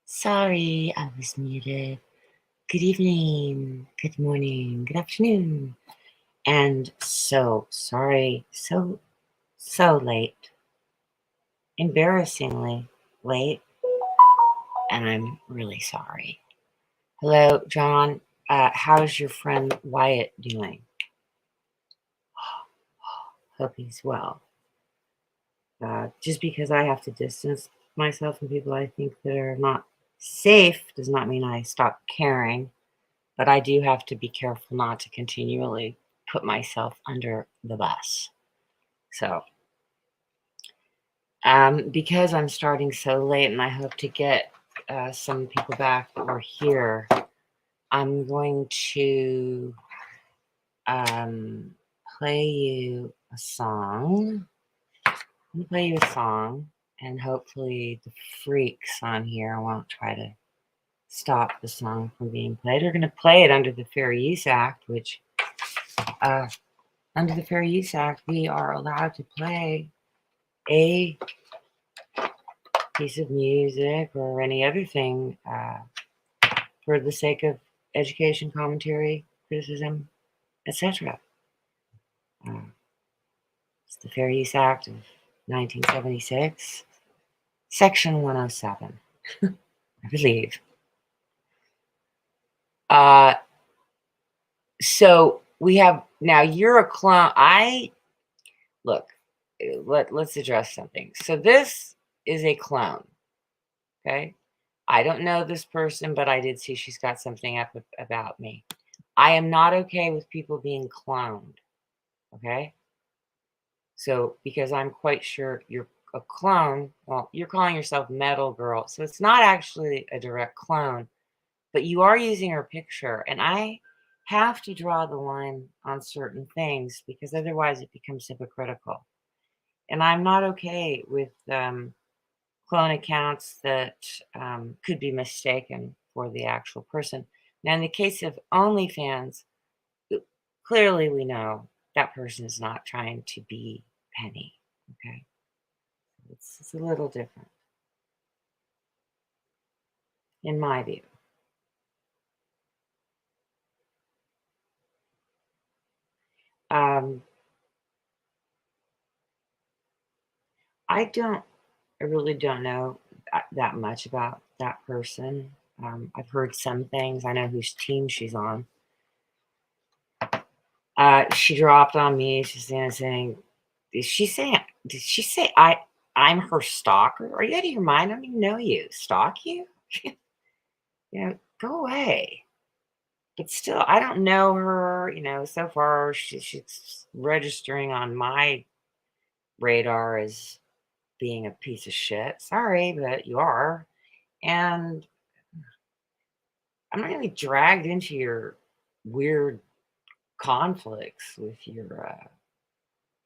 Sorry, I was muted. Good evening, good morning, good afternoon. And so sorry, so late. Embarrassingly late, and I'm really sorry. Hello, John. How's your friend Wyatt doing? Hope he's well. Just because I have to distance myself from people I think that are not safe does not mean I stop caring. But I do have to be careful not to continually put myself under the bus. So, because I'm starting so late and I hope to get some people back that were here, I'm going to play you a song. I'm going to play you a song, and hopefully the freaks on here won't try to stop the song from being played. We're going to play it under the Fair Use Act, which under the Fair Use Act, we are allowed to play a piece of music or any other thing for the sake of education, commentary, criticism, etc. It's the Fair Use Act of 1976, Section 107, I believe. So we have, now you're a clone. Look, let's address something. So this is a clone, okay? I don't know this person, but I did see she's got something up about me. I am not okay with people being cloned, okay? So, because I'm quite sure you're a clone, well, you're calling yourself Metal Girl, so it's not actually a direct clone, but you are using her picture, and I have to draw the line on certain things because otherwise it becomes hypocritical. And I'm not okay with clone accounts that could be mistaken for the actual person. Now, in the case of OnlyFans, clearly we know that person is not trying to be Penny. Okay, it's a little different, in my view. I really don't know that much about that person. I've heard some things. I know whose team she's on. She dropped on me. She's saying, did she say I'm her stalker? Are you out of your mind? I don't even know you. Stalk you? Go away. But still, I don't know her. So far she's registering on my radar as being a piece of shit. Sorry, but you are. And I'm not gonna be dragged into your weird conflicts with your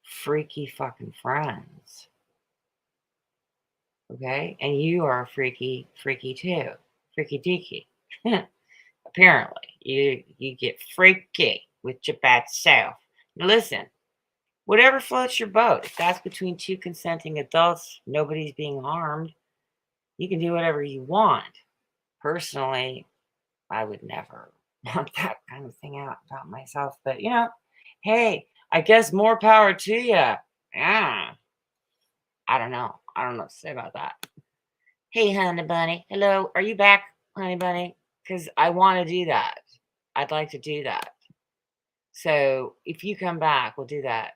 freaky fucking friends. Okay? And you are freaky too. Freaky deaky. Apparently. You get freaky with your bad self. Now listen, whatever floats your boat. If that's between two consenting adults, nobody's being harmed, you can do whatever you want. Personally, I would never want that kind of thing out about myself. But hey, I guess more power to you. Yeah. I don't know. I don't know what to say about that. Hey, honey bunny. Hello. Are you back, honey bunny? Because I want to do that. I'd like to do that. So if you come back, we'll do that.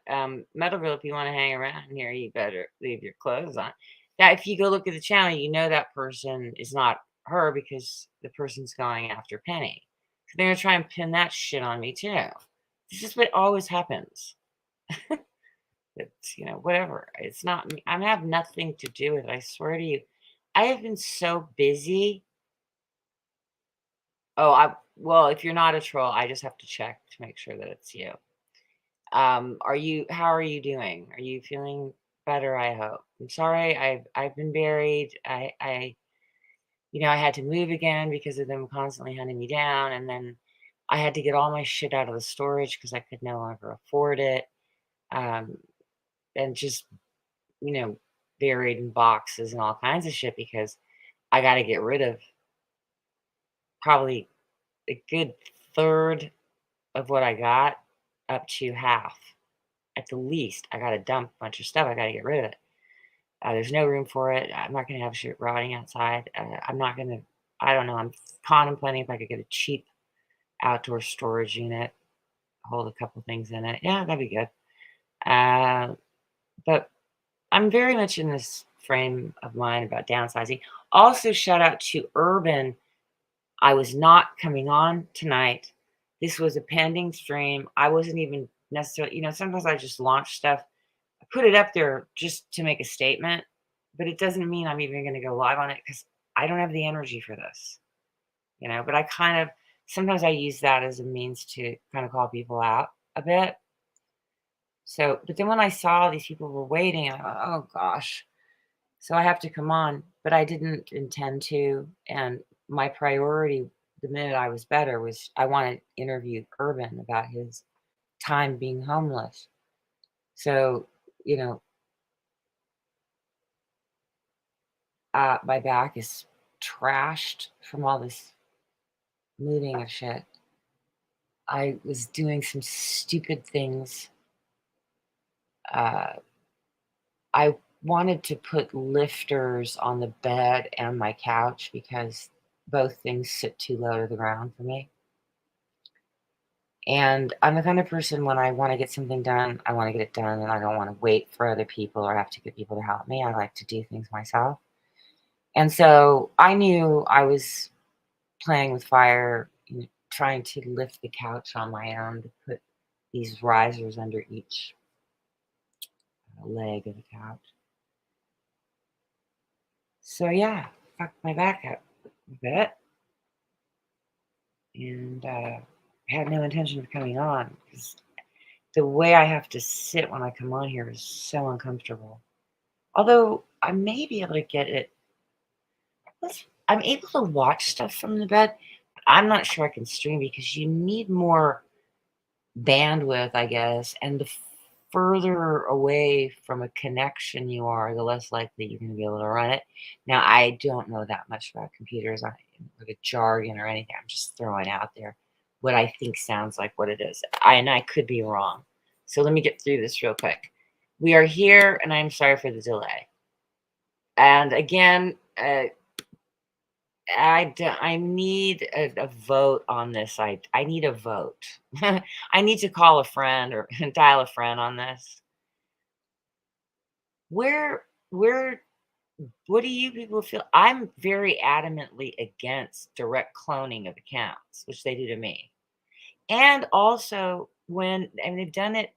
Metal Girl, if you want to hang around here, you better leave your clothes on. Now, if you go look at the channel, you know that person is not her because the person's going after Penny. So they're going to try and pin that shit on me too. This is what always happens. It's, whatever. It's not me. I have nothing to do with it. I swear to you. I have been so busy. Oh, well, if you're not a troll, I just have to check to make sure that it's you. How are you doing? Are you feeling better? I hope. I'm sorry. I've been buried. I had to move again because of them constantly hunting me down. And then I had to get all my shit out of the storage because I could no longer afford it. And just, buried in boxes and all kinds of shit because I got to get rid of probably a good third of what I got, up to half at the least. I got to dump a bunch of stuff. I got to get rid of it. There's no room for it. I'm not going to have shit rotting outside. I'm not going to, I don't know. I'm contemplating if I could get a cheap outdoor storage unit, hold a couple things in it. Yeah, that'd be good. But I'm very much in this frame of mind about downsizing. Also, shout out to Urban. I was not coming on tonight. This was a pending stream. I wasn't even necessarily, sometimes I just launch stuff. I put it up there just to make a statement, but it doesn't mean I'm even going to go live on it because I don't have the energy for this, but I kind of, sometimes I use that as a means to kind of call people out a bit. So, but then when I saw these people were waiting, I thought, oh gosh, so I have to come on, but I didn't intend to. And my priority, the minute I was better, was I want to interview Urban about his time being homeless. So, my back is trashed from all this moving of shit. I was doing some stupid things. I wanted to put lifters on the bed and my couch because both things sit too low to the ground for me. And I'm the kind of person, when I want to get something done, I want to get it done, and I don't want to wait for other people or have to get people to help me. I like to do things myself. And so I knew I was playing with fire, trying to lift the couch on my own, to put these risers under each leg of the couch. So yeah, fucked my back up a bit. And I had no intention of coming on because the way I have to sit when I come on here is so uncomfortable. Although I may be able to get it. I'm able to watch stuff from the bed. But I'm not sure I can stream because you need more bandwidth, I guess. And the further away from a connection you are, the less likely you're going to be able to run it. Now, I don't know that much about computers, or the jargon or anything. I'm just throwing out there what I think sounds like what it is. I could be wrong. So let me get through this real quick. We are here, and I'm sorry for the delay. And again, I need a vote on this. I need a vote. I need to call a friend or dial a friend on this. Where, what do you people feel? I'm very adamantly against direct cloning of accounts, which they do to me. And also they've done it,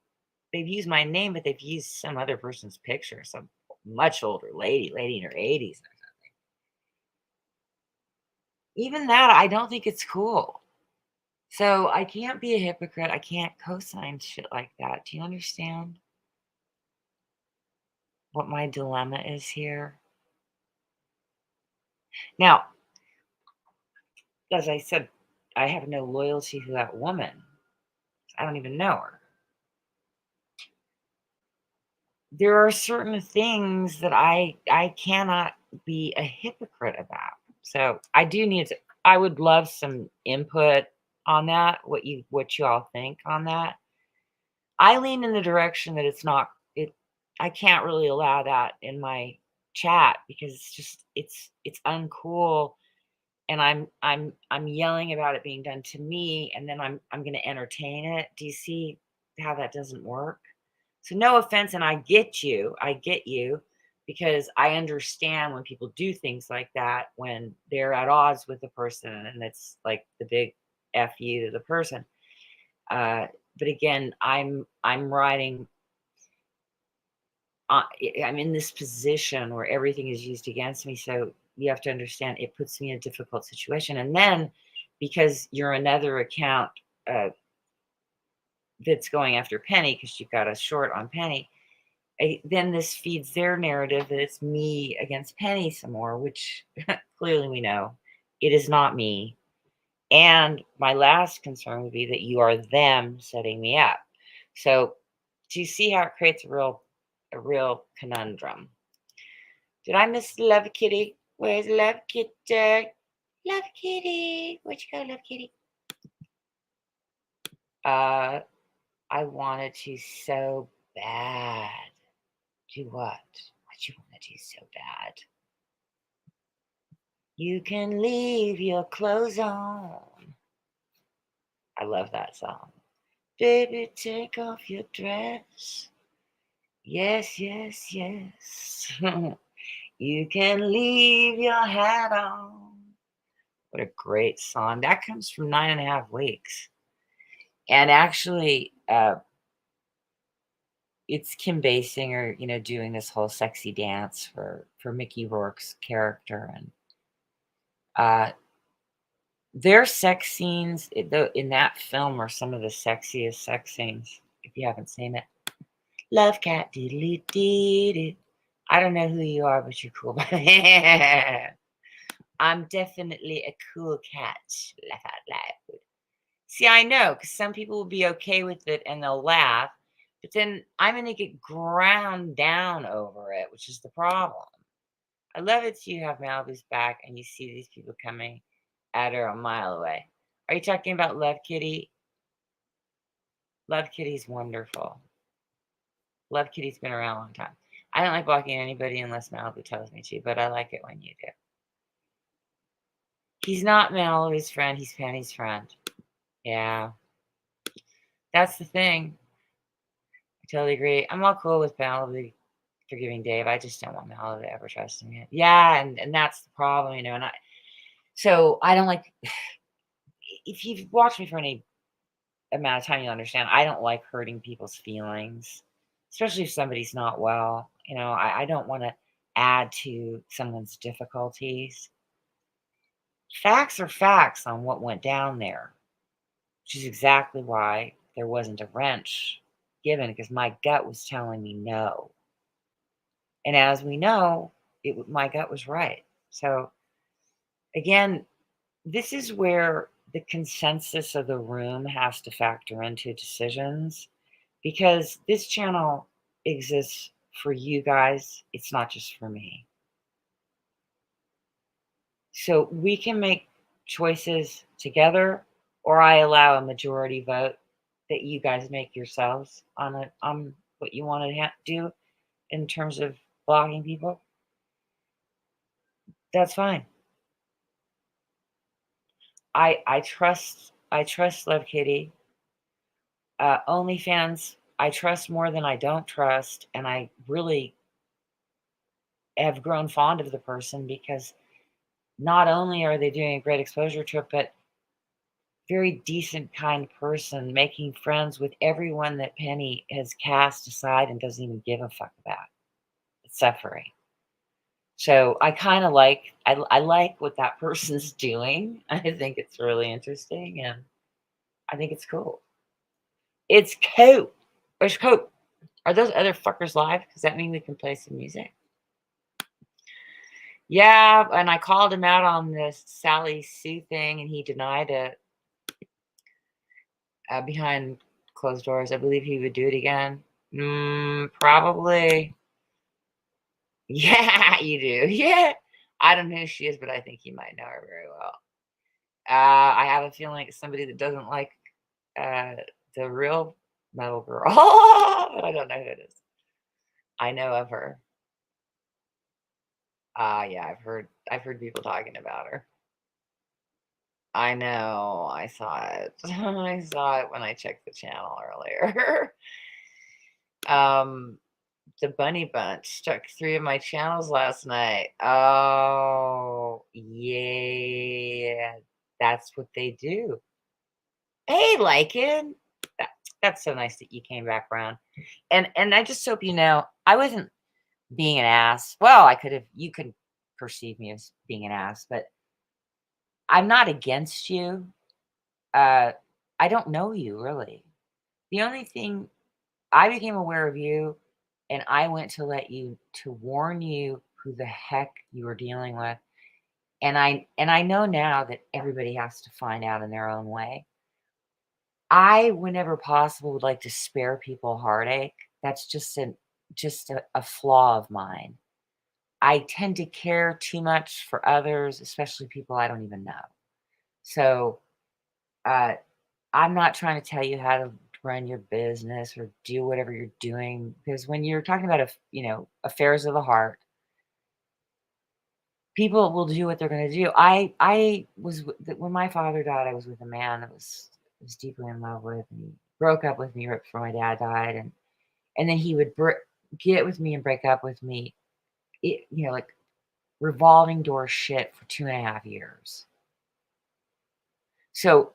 they've used my name, but they've used some other person's picture, some much older lady in her 80s. Even that, I don't think it's cool. So I can't be a hypocrite. I can't co-sign shit like that. Do you understand what my dilemma is here? Now, as I said, I have no loyalty to that woman. I don't even know her. There are certain things that I cannot be a hypocrite about. So I do need to, I would love some input on that, what you all think on that. I lean in the direction that I can't really allow that in my chat because it's uncool, and I'm yelling about it being done to me, and then I'm going to entertain it. Do you see how that doesn't work? So no offense, and I get you, because I understand when people do things like that when they're at odds with the person, and it's like the big F you to the person. But again, I'm riding. I'm in this position where everything is used against me. So you have to understand, it puts me in a difficult situation. And then because you're another account that's going after Penny because you've got a short on Penny, then this feeds their narrative that it's me against Penny some more, which clearly we know it is not me. And my last concern would be that you are them setting me up. So do you see how it creates a real conundrum? Did I miss Love Kitty? Where's Love Kitty? Love kitty. Where'd you go, love kitty? I wanted to so bad. Do what? What you want to do so bad? You can leave your clothes on. I love that song. Baby, take off your dress. Yes, yes, yes. You can leave your hat on. What a great song. That comes from 9.5 Weeks. And actually, it's Kim Basinger, doing this whole sexy dance for Mickey Rourke's character. And their sex scenes in that film are some of the sexiest sex scenes, if you haven't seen it. Love cat, diddly dee. I don't know who you are, but you're cool. I'm definitely a cool cat. Laugh out loud. See, I know, because some people will be okay with it and they'll laugh, but then I'm gonna get ground down over it, which is the problem. I love it you have Malibu's back and you see these people coming at her a mile away. Are you talking about Love Kitty? Love Kitty's wonderful. Love Kitty's been around a long time. I don't like blocking anybody unless Malibu tells me to, but I like it when you do. He's not Malibu's friend, he's Penny's friend. Yeah. That's the thing. I totally agree. I'm all cool with Malibu forgiving Dave. I just don't want Malibu to ever trust him yet. Yeah, and that's the problem, and I don't like if you've watched me for any amount of time, you'll understand I don't like hurting people's feelings, especially if somebody's not well. I don't want to add to someone's difficulties. Facts are facts on what went down there, which is exactly why there wasn't a wrench given, because my gut was telling me no. And as we know, my gut was right. So again, this is where the consensus of the room has to factor into decisions, because this channel exists for you guys. It's not just for me. So we can make choices together, or I allow a majority vote that you guys make yourselves on what you want to do in terms of blocking people. That's fine. I trust Love Kitty. OnlyFans, I trust more than I don't trust, and I really have grown fond of the person because not only are they doing a great exposure trip, but very decent, kind person, making friends with everyone that Penny has cast aside and doesn't even give a fuck about. It's suffering. So I kind of I like what that person's doing. I think it's really interesting, and I think it's cool. It's cool. It's cool. Are those other fuckers live? Does that mean we can play some music? Yeah, and I called him out on this Sally Sue thing, and he denied it behind closed doors. I believe he would do it again. Probably. Yeah, you do. Yeah. I don't know who she is, but I think you might know her very well. I have a feeling it's somebody that doesn't like uh, the real metal girl. But I don't know who it is. I know of her. Yeah, I've heard people talking about her. I know. I saw it. I saw it when I checked the channel earlier. um, the Bunny Bunch took 3 of my channels last night. Oh, yeah. That's what they do. Hey, Lycan. That's so nice that you came back around. And I just hope you know, I wasn't being an ass. Well, you could perceive me as being an ass, but I'm not against you. Uh, I don't know you really. The only thing I became aware of you, and I went to warn you who the heck you were dealing with. And I know now that everybody has to find out in their own way. I, whenever possible, would like to spare people heartache. That's just a flaw of mine. I tend to care too much for others, especially people I don't even know. So, uh, I'm not trying to tell you how to run your business or do whatever you're doing, because when you're talking about, affairs of the heart, people will do what they're gonna do. I was when my father died, I was with a man that was deeply in love with, and he broke up with me right before my dad died, and then he would get with me and break up with me, like revolving door shit for 2.5 years. So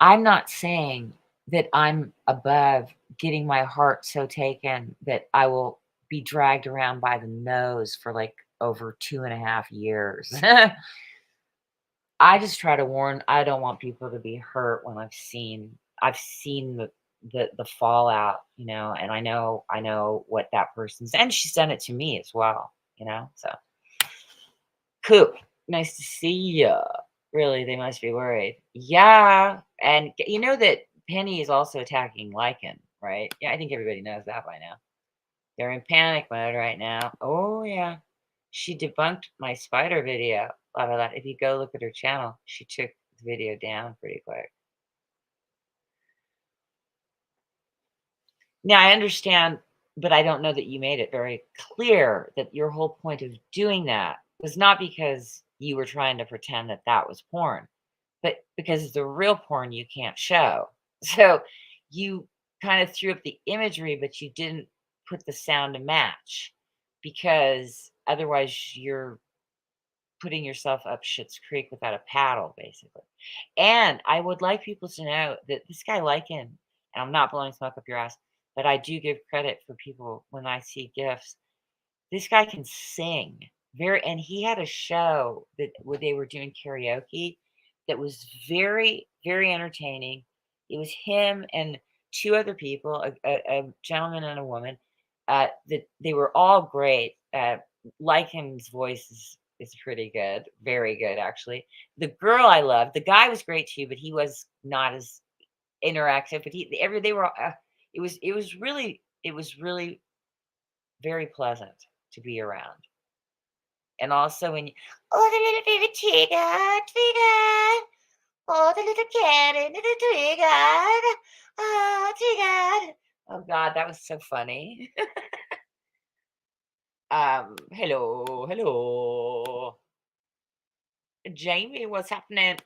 I'm not saying that I'm above getting my heart so taken that I will be dragged around by the nose for like over 2.5 years. I just try to warn. I don't want people to be hurt when I've seen the fallout, and I know what that person's, and she's done it to me as well. So cool. Nice to see ya. Really, they must be worried. Yeah, and you know that Penny is also attacking Lycan, right? Yeah, I think everybody knows that by now. They're in panic mode right now. Oh yeah. She debunked my spider video. Blah, blah, blah. If you go look at her channel, she took the video down pretty quick. Now I understand, but I don't know that you made it very clear that your whole point of doing that was not because you were trying to pretend that that was porn, but because the real porn you can't show. So you kind of threw up the imagery, but you didn't put the sound to match, because otherwise you're putting yourself up Shit's Creek without a paddle, basically. And I would like people to know that this guy Lycan, and I'm not blowing smoke up your ass, but I do give credit for people when I see gifts. This guy can sing and he had a show that where they were doing karaoke that was very, very entertaining. It was him and two other people, a gentleman and a woman. That they were all great. Lycan's voice is pretty good, very good actually. The girl I loved, the guy was great too, but he was not as interactive. But they were. It was really very pleasant to be around. And also when you, oh, the little baby trigger, trigger. Oh, the little cat in the trigger. Oh, triggered. Oh God, that was so funny. Hello, hello. Jamie, what's happening?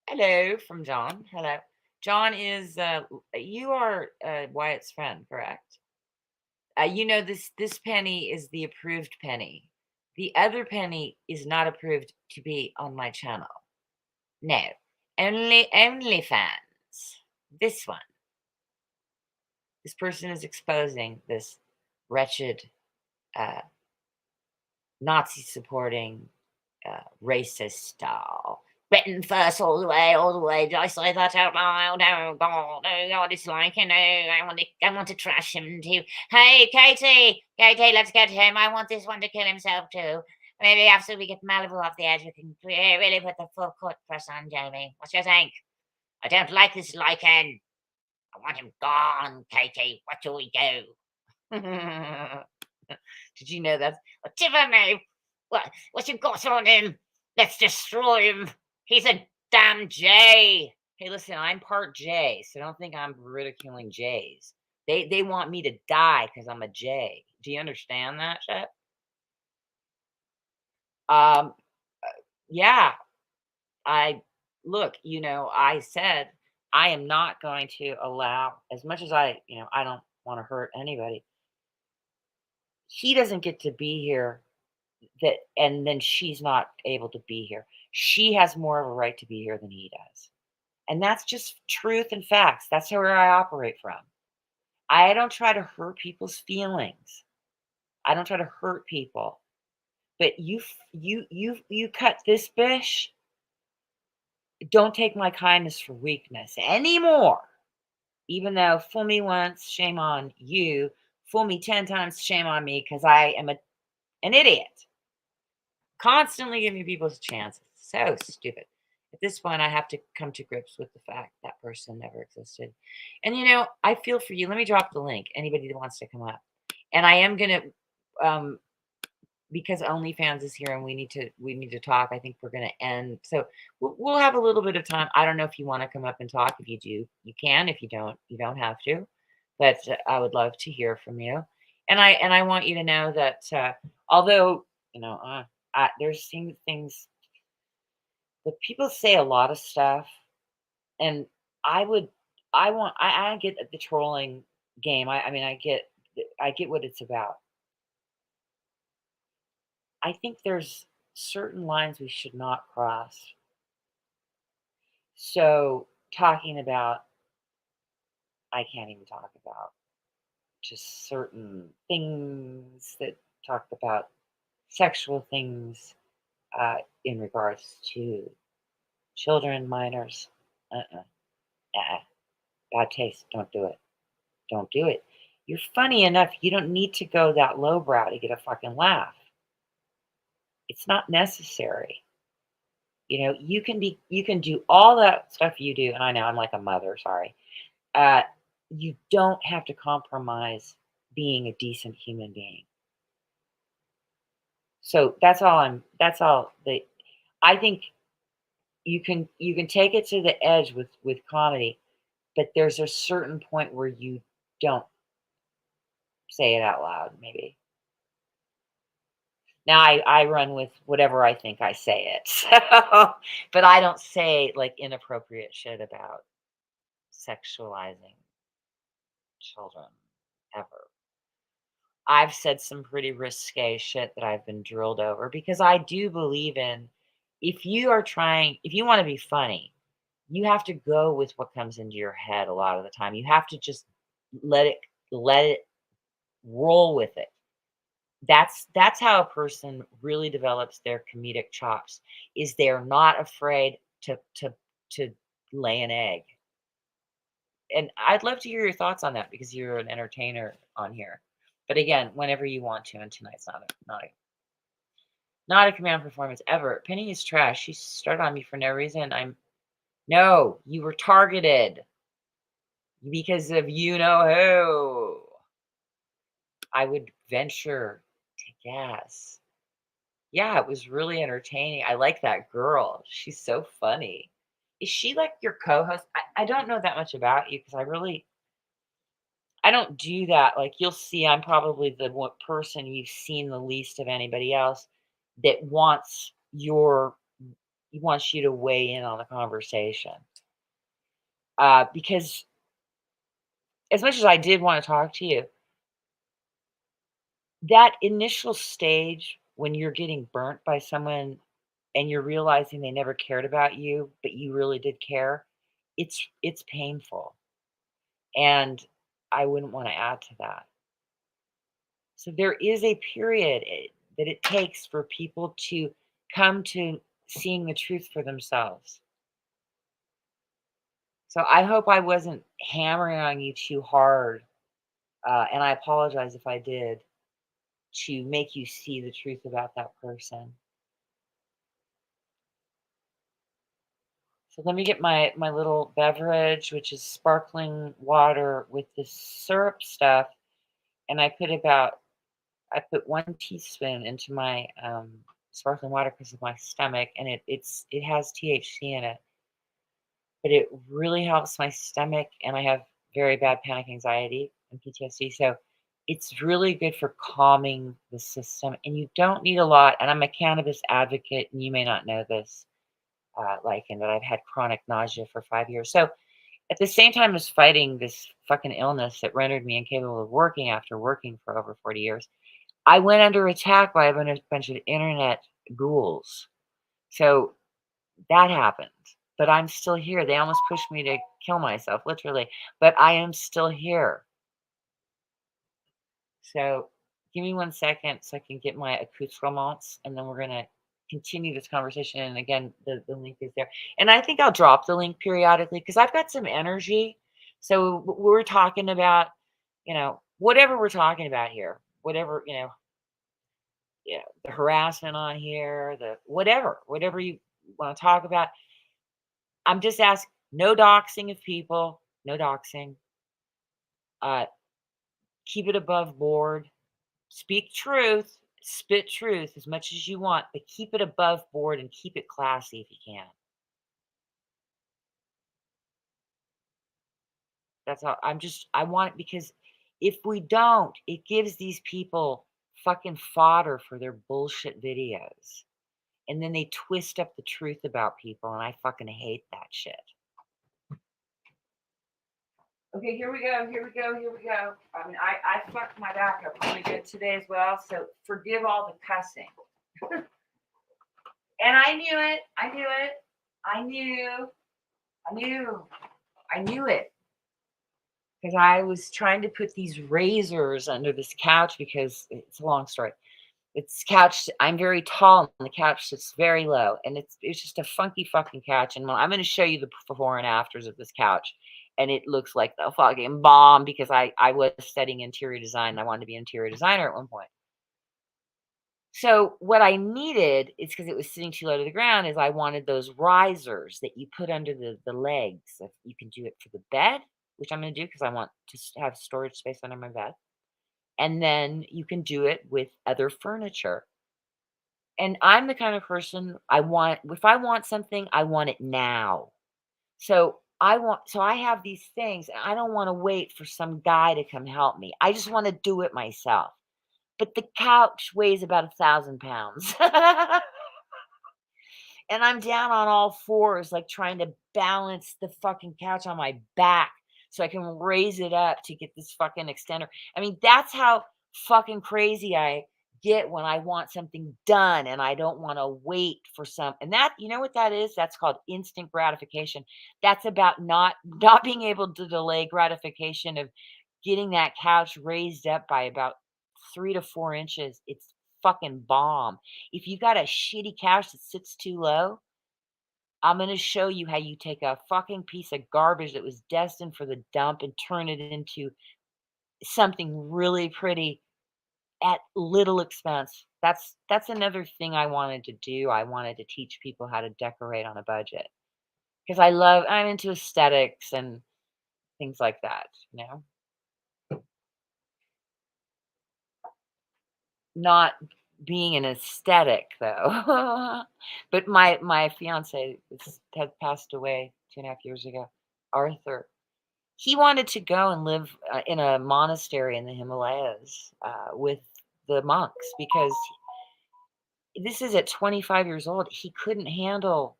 Hello from John. Hello. John is you are Wyatt's friend, correct? This penny is the approved penny. The other penny is not approved to be on my channel. No, only fans. This one. This person is exposing this wretched, uh, Nazi supporting, racist style. Written first all the way. Did I say that out loud? Oh God, it's like, I want to trash him too. Hey, Katie, let's get him. I want this one to kill himself too. Maybe after we get Malibu off the edge, we can really put the full court press on Jamie. What you think? I don't like this Lycan. I want him gone, Katie. What do we do? Did you know that? Whatever, no. What you got on him? Let's destroy him. He's a damn J. Hey, listen, I'm part J, so don't think I'm ridiculing J's. They want me to die because I'm a J. Do you understand that shit? Um, yeah. I look, I said I am not going to allow, as much as I don't want to hurt anybody. He doesn't get to be here, and then she's not able to be here. She has more of a right to be here than he does. And that's just truth and facts. That's where I operate from. I don't try to hurt people's feelings. I don't try to hurt people. But you cut this fish. Don't take my kindness for weakness anymore. Even though fool me once, shame on you. Fool me 10 times, shame on me, because I am an idiot. Constantly giving people chances. So stupid. At this point, I have to come to grips with the fact that person never existed. And I feel for you. Let me drop the link. Anybody that wants to come up. And I am gonna because OnlyFans is here and we need to talk. I think we're gonna end. So we'll have a little bit of time. I don't know if you want to come up and talk. If you do, you can. If you don't, you don't have to. But I would love to hear from you. And I want you to know that although there's things that people say a lot of stuff, and I would I get the trolling game. I mean I get what it's about. I think there's certain lines we should not cross. So, talking about I can't even talk about just certain things that talk about sexual things in regards to children, minors. Uh-uh, uh-uh. Bad taste. Don't do it. Don't do it. You're funny enough. You don't need to go that lowbrow to get a fucking laugh. It's not necessary. You can do all that stuff you do, and I know I'm like a mother, sorry. Uh, you don't have to compromise being a decent human being. So that's all I think you can take it to the edge with comedy, but there's a certain point where you don't say it out loud, maybe. Now I run with whatever I think I say it. So, but I don't say like inappropriate shit about sexualizing children ever. I've said some pretty risque shit that I've been drilled over because I do believe in if you want to be funny, you have to go with what comes into your head a lot of the time. You have to just let it let it roll with it. That's how a person really develops their comedic chops is they're not afraid to lay an egg. And I'd love to hear your thoughts on that because you're an entertainer on here. But again, whenever you want to, and tonight's not a command performance ever. Penny is trash. She started on me for no reason. No, you were targeted because of you know who. I would venture to guess. Yeah, it was really entertaining. I like that girl. She's so funny. Is she like your co-host? I don't know that much about you because I don't do that. Like you'll see, I'm probably the one person you've seen the least of anybody else that wants you to weigh in on the conversation. Because as much as I did want to talk to you, that initial stage when you're getting burnt by someone and you're realizing they never cared about you, but you really did care, it's painful. And I wouldn't want to add to that. So there is a period that it takes for people to come to seeing the truth for themselves. So I hope I wasn't hammering on you too hard, and I apologize if I did, to make you see the truth about that person. So let me get my little beverage, which is sparkling water with this syrup stuff, and I put 1 teaspoon into my sparkling water because of my stomach, and it has THC in it, but it really helps my stomach, and I have very bad panic anxiety and PTSD, so it's really good for calming the system, and you don't need a lot. And I'm a cannabis advocate, and you may not know this, and that I've had chronic nausea for 5 years. So at the same time as fighting this fucking illness that rendered me incapable of working after working for over 40 years, I went under attack by a bunch of internet ghouls. So that happened. But I'm still here. They almost pushed me to kill myself, literally. But I am still here. So give me 1 second so I can get my accoutrements, and then we're going to continue this conversation. And again, the link is there. And I think I'll drop the link periodically because I've got some energy. So we're talking about, whatever we're talking about here, whatever, the harassment on here, the whatever you want to talk about. I'm just asking, no doxing of people, no doxing. Uh, keep it above board. Speak truth. spit truth as much as you want, but keep it above board and keep it classy if you can. That's all. I want it because if we don't, it gives these people fucking fodder for their bullshit videos. And then they twist up the truth about people, and I fucking hate that shit. Okay, here we go. I mean, I fucked my back up really good today as well, so forgive all the cussing. And I knew it. I knew it. Because I was trying to put these razors under this couch because it's a long story. It's couch. I'm very tall, and the couch sits very low, and it's just a funky fucking couch. And I'm going to show you the before and afters of this couch, and it looks like the fucking bomb because I was studying interior design. And I wanted to be an interior designer at one point. So what I needed is because it was sitting too low to the ground. Is I wanted those risers that you put under the legs. If you can do it for the bed, which I'm going to do because I want to have storage space under my bed. And then you can do it with other furniture. And I'm the kind of person if I want something, I want it now. So I have these things and I don't want to wait for some guy to come help me. I just want to do it myself. But the couch weighs about 1,000 pounds. And I'm down on all fours, like trying to balance the fucking couch on my back so I can raise it up to get this fucking extender. I mean, that's how fucking crazy I get when I want something done and I don't want to wait for and that, you know what that is? That's called instant gratification. That's about not being able to delay gratification of getting that couch raised up by about 3 to 4 inches. It's fucking bomb. If you got a shitty couch that sits too low, I'm going to show you how you take a fucking piece of garbage that was destined for the dump and turn it into something really pretty at little expense. That's another thing I wanted to do. I wanted to teach people how to decorate on a budget because I'm into aesthetics and things like that, you know? Not being an aesthetic though. But my fiance had passed away 2.5 years ago, Arthur. He wanted to go and live in a monastery in the Himalayas with the monks because this is at 25 years old. He couldn't handle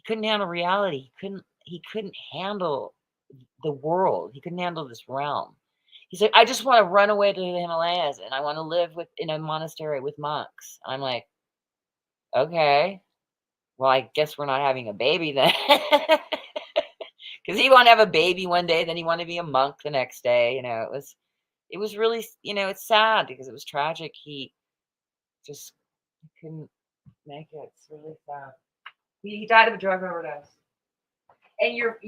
reality. He couldn't handle the world. He couldn't handle this realm. He's like, I just want to run away to the Himalayas and I want to live in a monastery with monks. I'm like, okay, well, I guess we're not having a baby then. Because he wanted to have a baby one day, then he wanted to be a monk the next day. You know, it was really, it's sad because it was tragic. He just couldn't make it. It's really sad. He died of a drug overdose. And your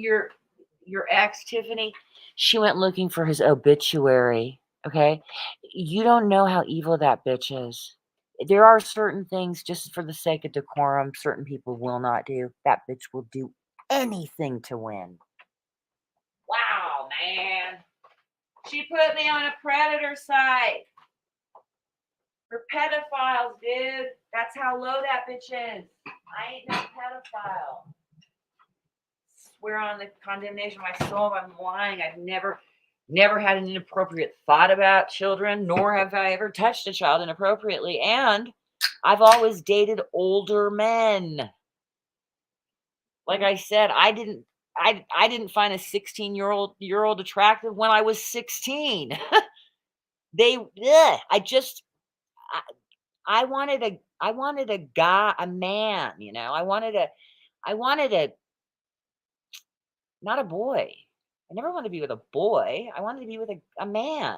ex, Tiffany, she went looking for his obituary. Okay, you don't know how evil that bitch is. There are certain things, just for the sake of decorum, certain people will not do. That bitch will do anything to win. Wow, man. She put me on a predator site for pedophiles, dude. That's how low that bitch is. I ain't no pedophile. Swear on the condemnation of my soul, I'm lying. I've never had an inappropriate thought about children, nor have I ever touched a child inappropriately. And I've always dated older men. Like I said, I didn't find a 16-year-old attractive when I was 16. I wanted a guy, a man, I wanted a not a boy. I never wanted to be with a boy. I wanted to be with a man.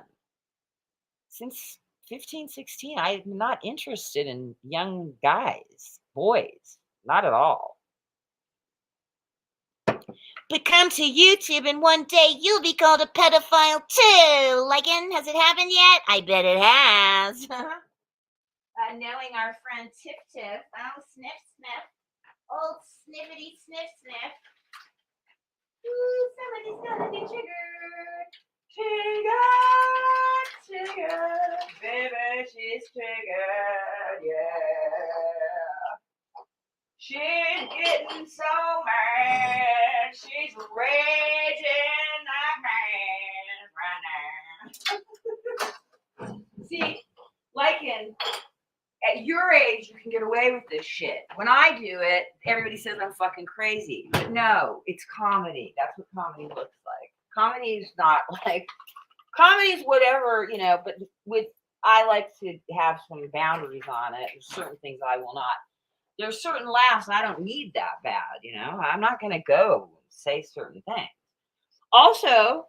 Since 15, 16, I'm not interested in young guys, boys, not at all. But come to YouTube and one day you'll be called a pedophile too. Has it happened yet? I bet it has. Knowing our friend Tiff, oh, sniff, sniff. Old sniffity, sniff, sniff. Ooh, somebody's gonna be triggered. Triggered. Baby, she She's triggered, yeah. She's getting so mad. She's raging like mad right now. See, like at your age, you can get away with this shit. When I do it, everybody says I'm fucking crazy. But no, it's comedy. That's what comedy looks like. Comedy is not like, comedy is whatever, but I like to have some boundaries on it. There's certain things I will not. There's certain laughs I don't need that bad, I'm not going to go and say certain things. Also,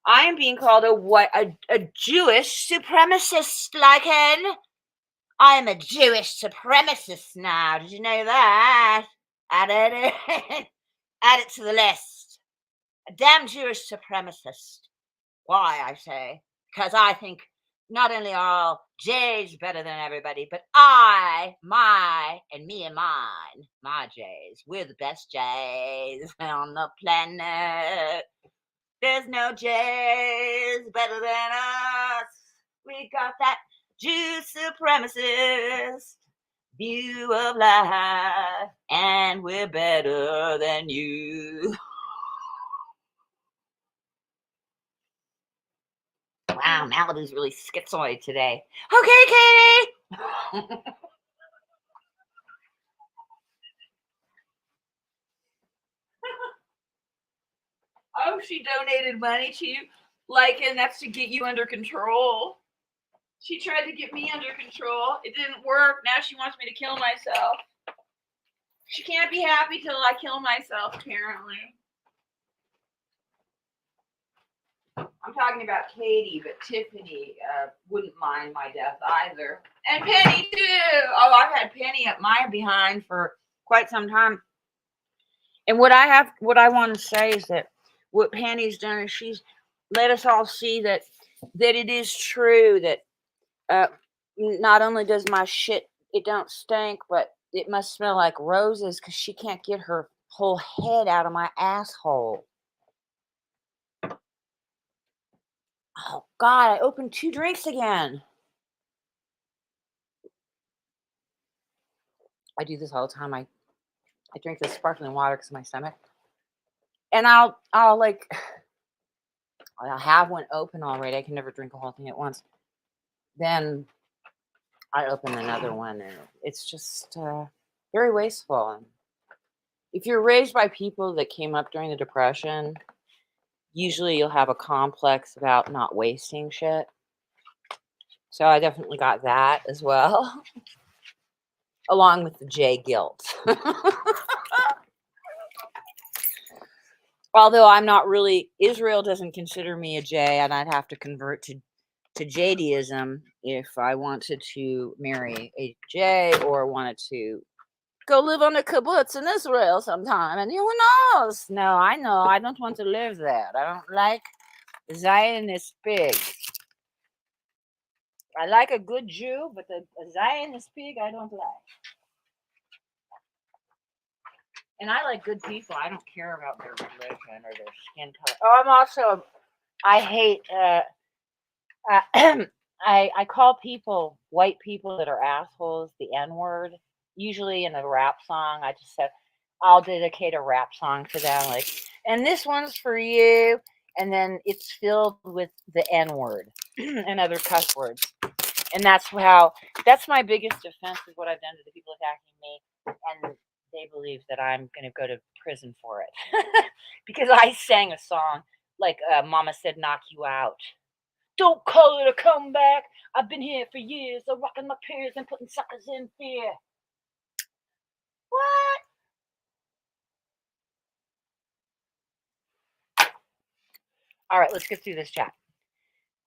I am being called a Jewish supremacist, Lycan. I am a Jewish supremacist now. Did you know that? Add it to the list. A damn Jewish supremacist. Why, I say? Because I think not only are all J's better than everybody, but my J's, we're the best J's on the planet. There's no J's better than us. We got that Jew supremacist view of life, and we're better than you. Wow, Malibu's really schizoid today. Okay, Katie. Oh, she donated money to you, and that's to get you under control. She tried to get me under control. It didn't work. Now she wants me to kill myself. She can't be happy till I kill myself, apparently. I'm talking about Katie, but Tiffany wouldn't mind my death either. And Penny, too. Oh, I've had Penny up my behind for quite some time. And what I want to say is that what Penny's done is she's let us all see that it is true that not only does my shit, it don't stink, but it must smell like roses because she can't get her whole head out of my asshole. Oh, God, I opened 2 drinks again. I do this all the time. I drink this sparkling water because of my stomach. And I'll have one open already. I can never drink a whole thing at once. Then I open another one, and it's just very wasteful. And if you're raised by people that came up during the Depression, usually you'll have a complex about not wasting shit. So I definitely got that as well, along with the J guilt. Although I'm not really, Israel doesn't consider me a J, and I'd have to convert to Jdeism if I wanted to marry a J or wanted to go live on a kibbutz in Israel sometime. And who knows? No, I know. I don't want to live there. I don't like Zionist pigs. I like a good Jew, but a Zionist pig I don't like. And I like good people. I don't care about their religion or their skin color. Oh, I hate, I call white people that are assholes, the N-word. Usually in a rap song, I just said, I'll dedicate a rap song to them. And this one's for you. And then it's filled with the N-word and other cuss words. And that's my biggest offense is what I've done to the people attacking me. And they believe that I'm going to go to prison for it. Because I sang a song like Mama Said Knock You Out. Don't call it a comeback. I've been here for years. I'm rocking my peers and putting suckers in fear. What? All right, let's get through this chat.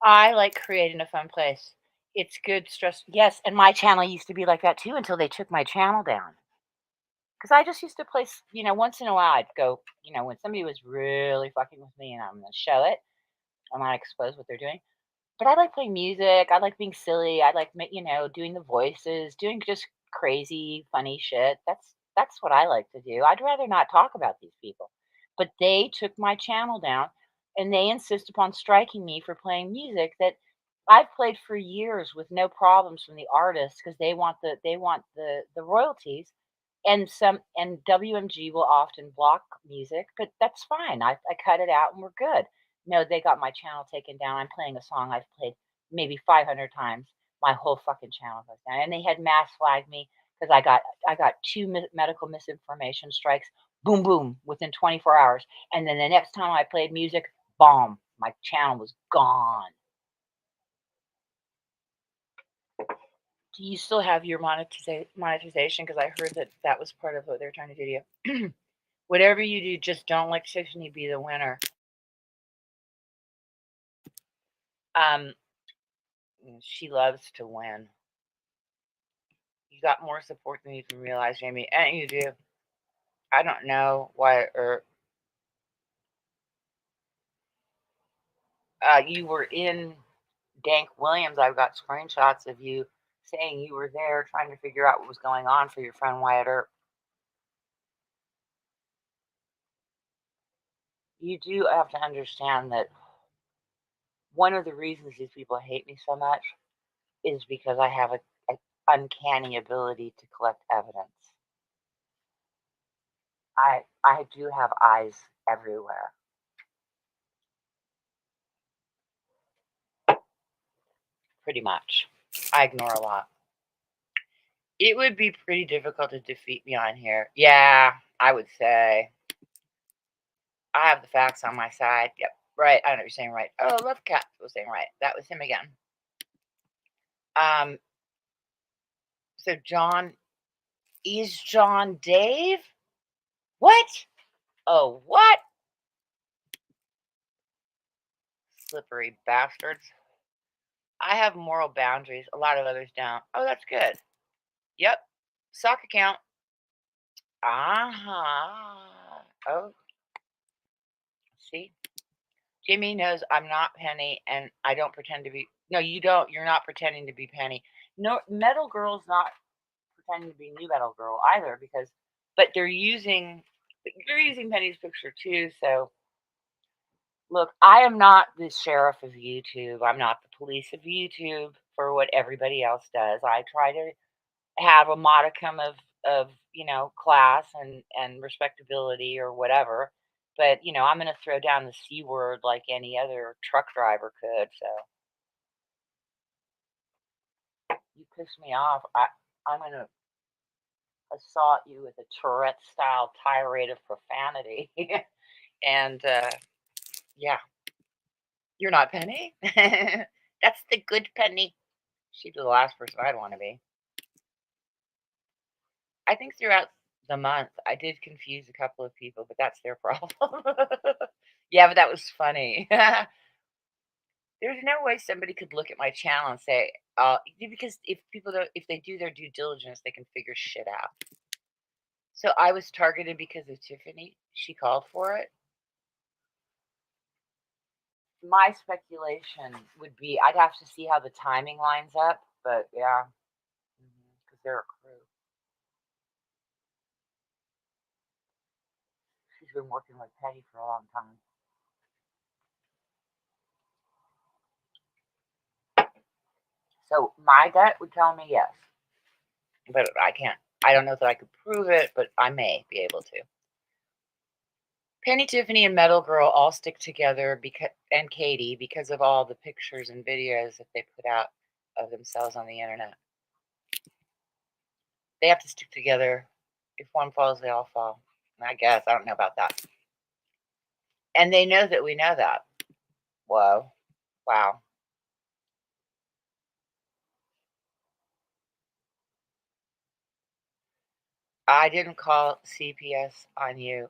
I like creating a fun place. It's good stress. Yes, and my channel used to be like that too until they took my channel down. Because I just used to play, once in a while I'd go, when somebody was really fucking with me and I'm going to show it, I'm not expose what they're doing. But I like playing music. I like being silly. I like, doing the voices, doing just crazy, funny shit. That's what I like to do. I'd rather not talk about these people. But they took my channel down and they insist upon striking me for playing music that I've played for years with no problems from the artists because they want the royalties, and WMG will often block music, but that's fine. I cut it out and we're good. No, they got my channel taken down. I'm playing a song I've played maybe 500 times. My whole fucking channel goes down, and they had mass flagged me because I got two medical misinformation strikes. Boom, boom, within 24 hours, and then the next time I played music, bomb, my channel was gone. Do you still have your monetization? Because I heard that that was part of what they're trying to do to you. Whatever you do, just don't let Tiffany be the winner. She loves to win. You got more support than you can realize, Jamie, and you do. I don't know why, or you were in Dank Williams. I've got screenshots of you saying you were there trying to figure out what was going on for your friend Wyatt Earp. You do have to understand that one of the reasons these people hate me so much is because I have a uncanny ability to collect evidence. I do have eyes everywhere. Pretty much. I ignore a lot. It would be pretty difficult to defeat me on here. Yeah, I would say. I have the facts on my side. Yep. Right. I know you're saying right. Oh, Love Cat was saying right. That was him again. So John is John Dave? What? Oh, what? Slippery bastards. I have moral boundaries. A lot of others don't. Oh, that's good. Yep. Sock account. Oh, see? Jimmy knows I'm not Penny and I don't pretend to be. No, you don't. You're not pretending to be Penny. No, Metal Girl's not pretending to be New Metal Girl either but you're using Penny's picture too. So look, I am not the sheriff of YouTube. I'm not the police of YouTube for what everybody else does. I try to have a modicum of class and respectability or whatever, but I'm going to throw down the C word like any other truck driver could. So you piss me off, I'm going to assault you with a Tourette style tirade of profanity. And yeah, you're not Penny. That's the good Penny. She'd be the last person I'd want to be. I think throughout the month, I did confuse a couple of people, but that's their problem. Yeah, but that was funny. There's no way somebody could look at my channel and say, because if they do their due diligence, they can figure shit out. So I was targeted because of Tiffany. She called for it. My speculation would be I'd have to see how the timing lines up, but yeah, because they're a crew. She's been working with Penny for a long time. So my gut would tell me yes, but I can't. I don't know that I could prove it, but I may be able to. Penny, Tiffany, and Metal Girl all stick together and Katie because of all the pictures and videos that they put out of themselves on the internet. They have to stick together. If one falls, they all fall. I guess. I don't know about that. And they know that we know that. Whoa. Wow. I didn't call CPS on you.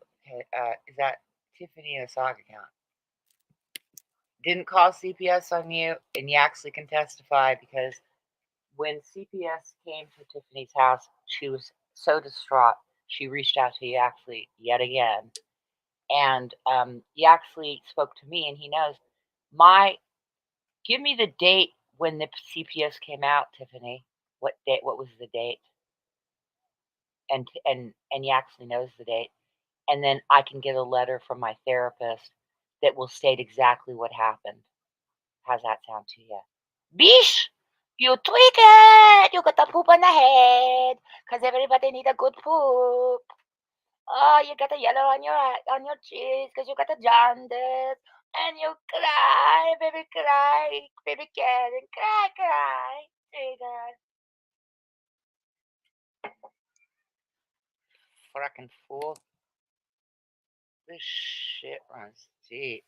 Is that Tiffany in a sock account? Didn't call CPS on you, and Yaxley can testify because when CPS came to Tiffany's house, she was so distraught. She reached out to Yaxley yet again. And Yaxley spoke to me, and he knows give me the date when the CPS came out, Tiffany. What date? What was the date? And Yaxley knows the date. And then I can get a letter from my therapist that will state exactly what happened. How's that sound to you? Bish, you tweak it. You got the poop on the head. Because everybody need a good poop. Oh, you got a yellow on your cheeks because you got a jaundice. And you cry, baby, Karen, cry. Trigger. Fucking fool. This shit runs deep.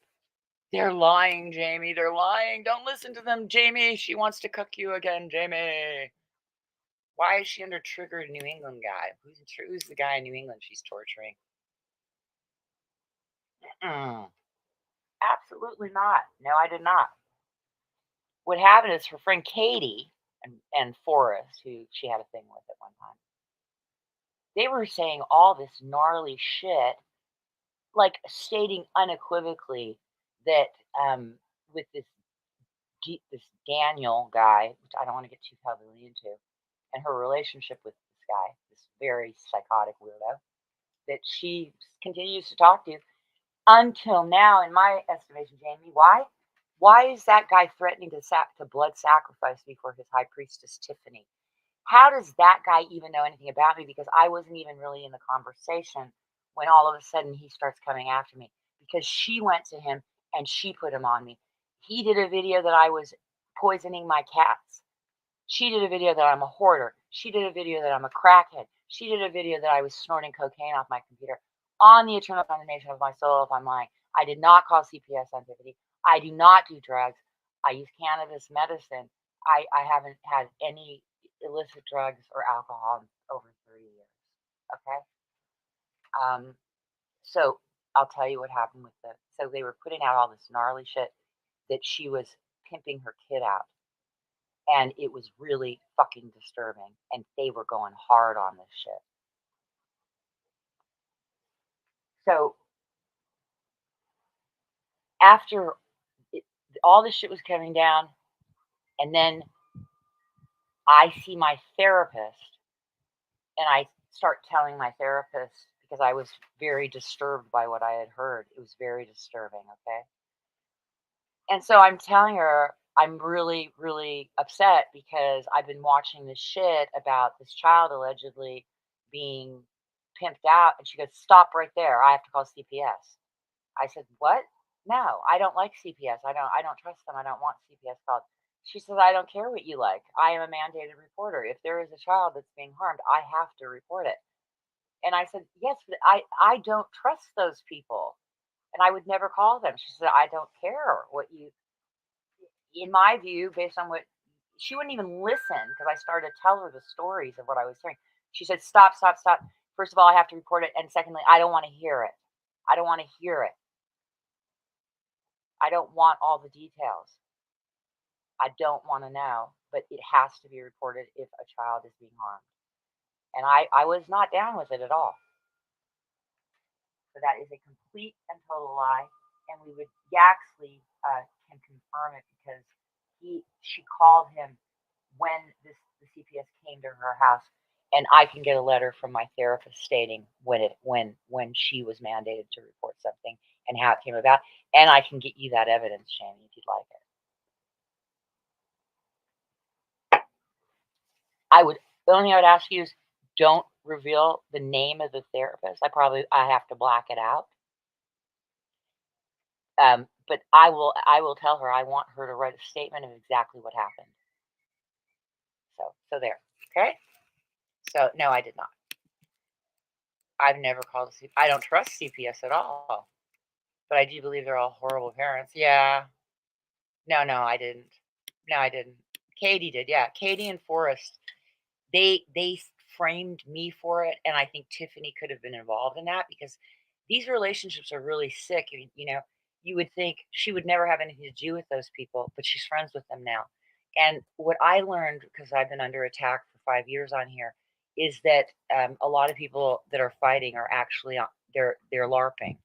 They're lying, Jamie. They're lying. Don't listen to them, Jamie. She wants to cook you again, Jamie. Why is she under triggered New England guy? Who's the guy in New England she's torturing? Absolutely not. No, I did not. What happened is her friend Katie and Forrest, who she had a thing with at one time, they were saying all this gnarly shit, like stating unequivocally that with this Daniel guy, which I don't want to get too heavily into, and her relationship with this guy, this very psychotic weirdo, that she continues to talk to until now, in my estimation, Jamie. Why? Why is that guy threatening to blood sacrifice me for his high priestess Tiffany? How does that guy even know anything about me? Because I wasn't even really in the conversation when all of a sudden he starts coming after me because she went to him and she put him on me. He did a video that I was poisoning my cats. She did a video that I'm a hoarder. She did a video that I'm a crackhead. She did a video that I was snorting cocaine off my computer. On the eternal condemnation of my soul if I'm lying. I did not call CPS on Tiffany. I do not do drugs. I use cannabis medicine. I haven't had any illicit drugs or alcohol in over 30 years. Okay? So I'll tell you what happened with so they were putting out all this gnarly shit that she was pimping her kid out. And it was really fucking disturbing. And they were going hard on this shit. So after all this shit was coming down, and then I see my therapist, and I start telling my therapist because I was very disturbed by what I had heard. It was very disturbing, okay? And so I'm telling her I'm really, really upset because I've been watching this shit about this child allegedly being pimped out. And she goes, "Stop right there. I have to call CPS." I said, "What? No, I don't like CPS. I don't trust them. I don't want CPS called." She says, "I don't care what you like. I am a mandated reporter. If there is a child that's being harmed, I have to report it." And I said, "Yes, but I don't trust those people. And I would never call them." She said, "I don't care what you, in my view, based on what," she wouldn't even listen because I started to tell her the stories of what I was hearing. She said, "Stop, stop, stop. First of all, I have to report it. And secondly, I don't want to hear it. I don't want to hear it. I don't want all the details. I don't want to know, but it has to be reported if a child is being harmed." And I was not down with it at all. So that is a complete and total lie. And we would, Yaxley can confirm it because she called him when the CPS came to her house, and I can get a letter from my therapist stating when she was mandated to report something and how it came about, and I can get you that evidence, Shani, if you'd like it. The only thing I would ask you is don't reveal the name of the therapist. I have to black it out. But I will tell her I want her to write a statement of exactly what happened. So there. Okay? So no, I did not. I've never called I don't trust CPS at all. But I do believe they're all horrible parents. Yeah. No, I didn't. No, I didn't. Katie did. Yeah. Katie and Forrest, they framed me for it, and I think Tiffany could have been involved in that because these relationships are really sick. You would think she would never have anything to do with those people, but she's friends with them now. And what I learned, because I've been under attack for 5 years on here, is that a lot of people that are fighting are actually they're LARPing.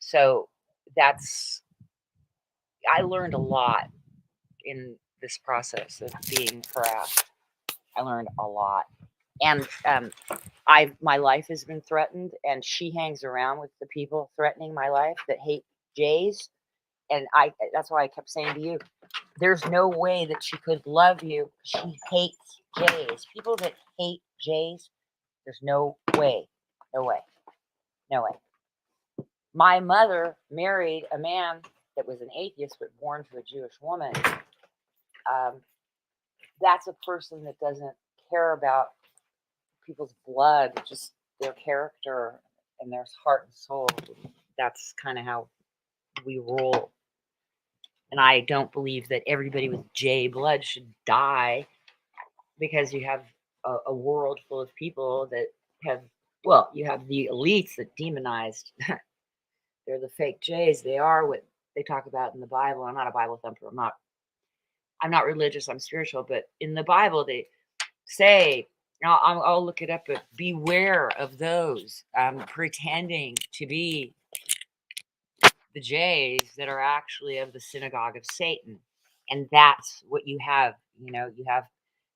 So I learned a lot in this process of being harassed. I learned a lot. And my life has been threatened, and she hangs around with the people threatening my life that hate J's. And that's why I kept saying to you, there's no way that she could love you. She hates J's. People that hate J's, there's no way. No way. No way. My mother married a man that was an atheist, but born to a Jewish woman. That's a person that doesn't care about people's blood, just their character and their heart and soul. That's kind of how we roll. And I don't believe that everybody with J blood should die, because you have a world full of people that have, well, you have the elites that demonized. They're the fake J's. They are what they talk about in the Bible. I'm not a Bible thumper. I'm not religious. I'm spiritual. But in the Bible, they say, I'll look it up, but beware of those pretending to be the J's that are actually of the synagogue of Satan. And that's what you have. You know, you have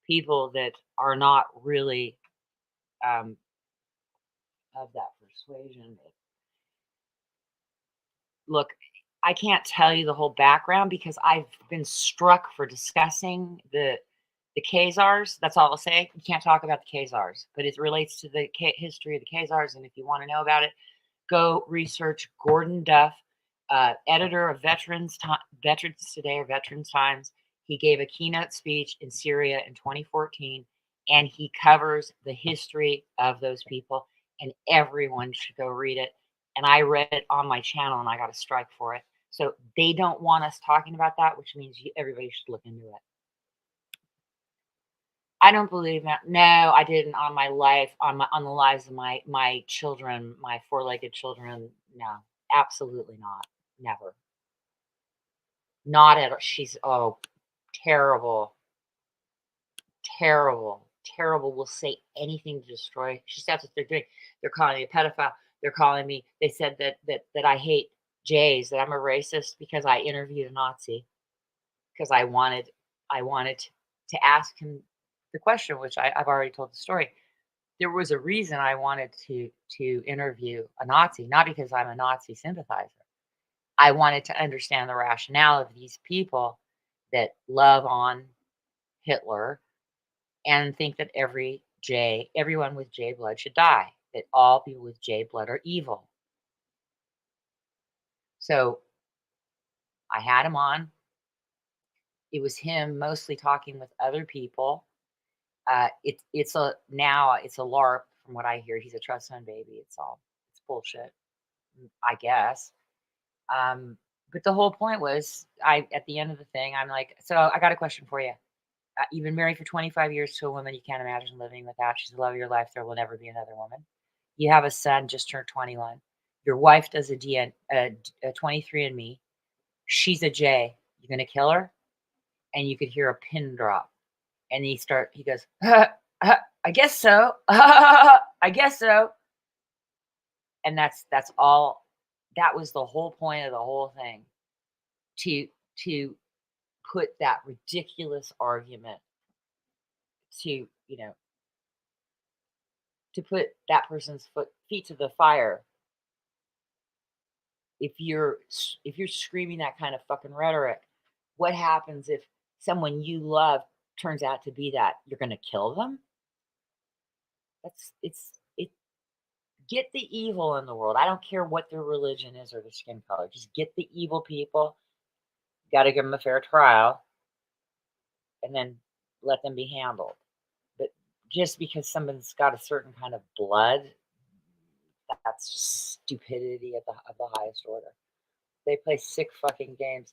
people that are not really of that persuasion. Look, I can't tell you the whole background because I've been struck for discussing the Khazars. That's all I'll say. You can't talk about the Khazars, but it relates to the history of the Khazars. And if you want to know about it, go research Gordon Duff, editor of Veterans Today or Veterans Times. He gave a keynote speech in Syria in 2014, and he covers the history of those people, and everyone should go read it. And I read it on my channel, and I got a strike for it. So they don't want us talking about that, which means everybody should look into it. I don't believe that. No, I didn't on my life, on the lives of my children, my four-legged children. No, absolutely not. Never. Not at all. She's terrible, terrible, terrible. Will say anything to destroy. That's what they're doing. They're calling me a pedophile. They're calling me. They said that I hate Jays. That I'm a racist because I interviewed a Nazi. Because I wanted to ask him the question, which I've already told the story. There was a reason I wanted to interview a Nazi, not because I'm a Nazi sympathizer. I wanted to understand the rationale of these people that love on Hitler and think that everyone with J blood should die, that all people with J blood are evil. So I had him on. It was him mostly talking with other people. It's a LARP from what I hear. He's a trust fund baby. It's bullshit, I guess. But the whole point was, at the end of the thing, I'm like, so I got a question for you. You've been married for 25 years to a woman you can't imagine living without. She's the love of your life. There will never be another woman. You have a son just turned 21. Your wife does a 23andMe. She's a J. You gonna kill her? And you could hear a pin drop. And he goes, I guess so. I guess so. And that's all. That was the whole point of the whole thing. To put that ridiculous argument to put that person's feet to the fire. If you're screaming that kind of fucking rhetoric, what happens if someone you love turns out to be that? You're going to kill them? Get the evil in the world. I don't care what their religion is or their skin color. Just get the evil people. Got to give them a fair trial, and then let them be handled. But just because someone's got a certain kind of blood, that's just stupidity of the highest order. They play sick fucking games.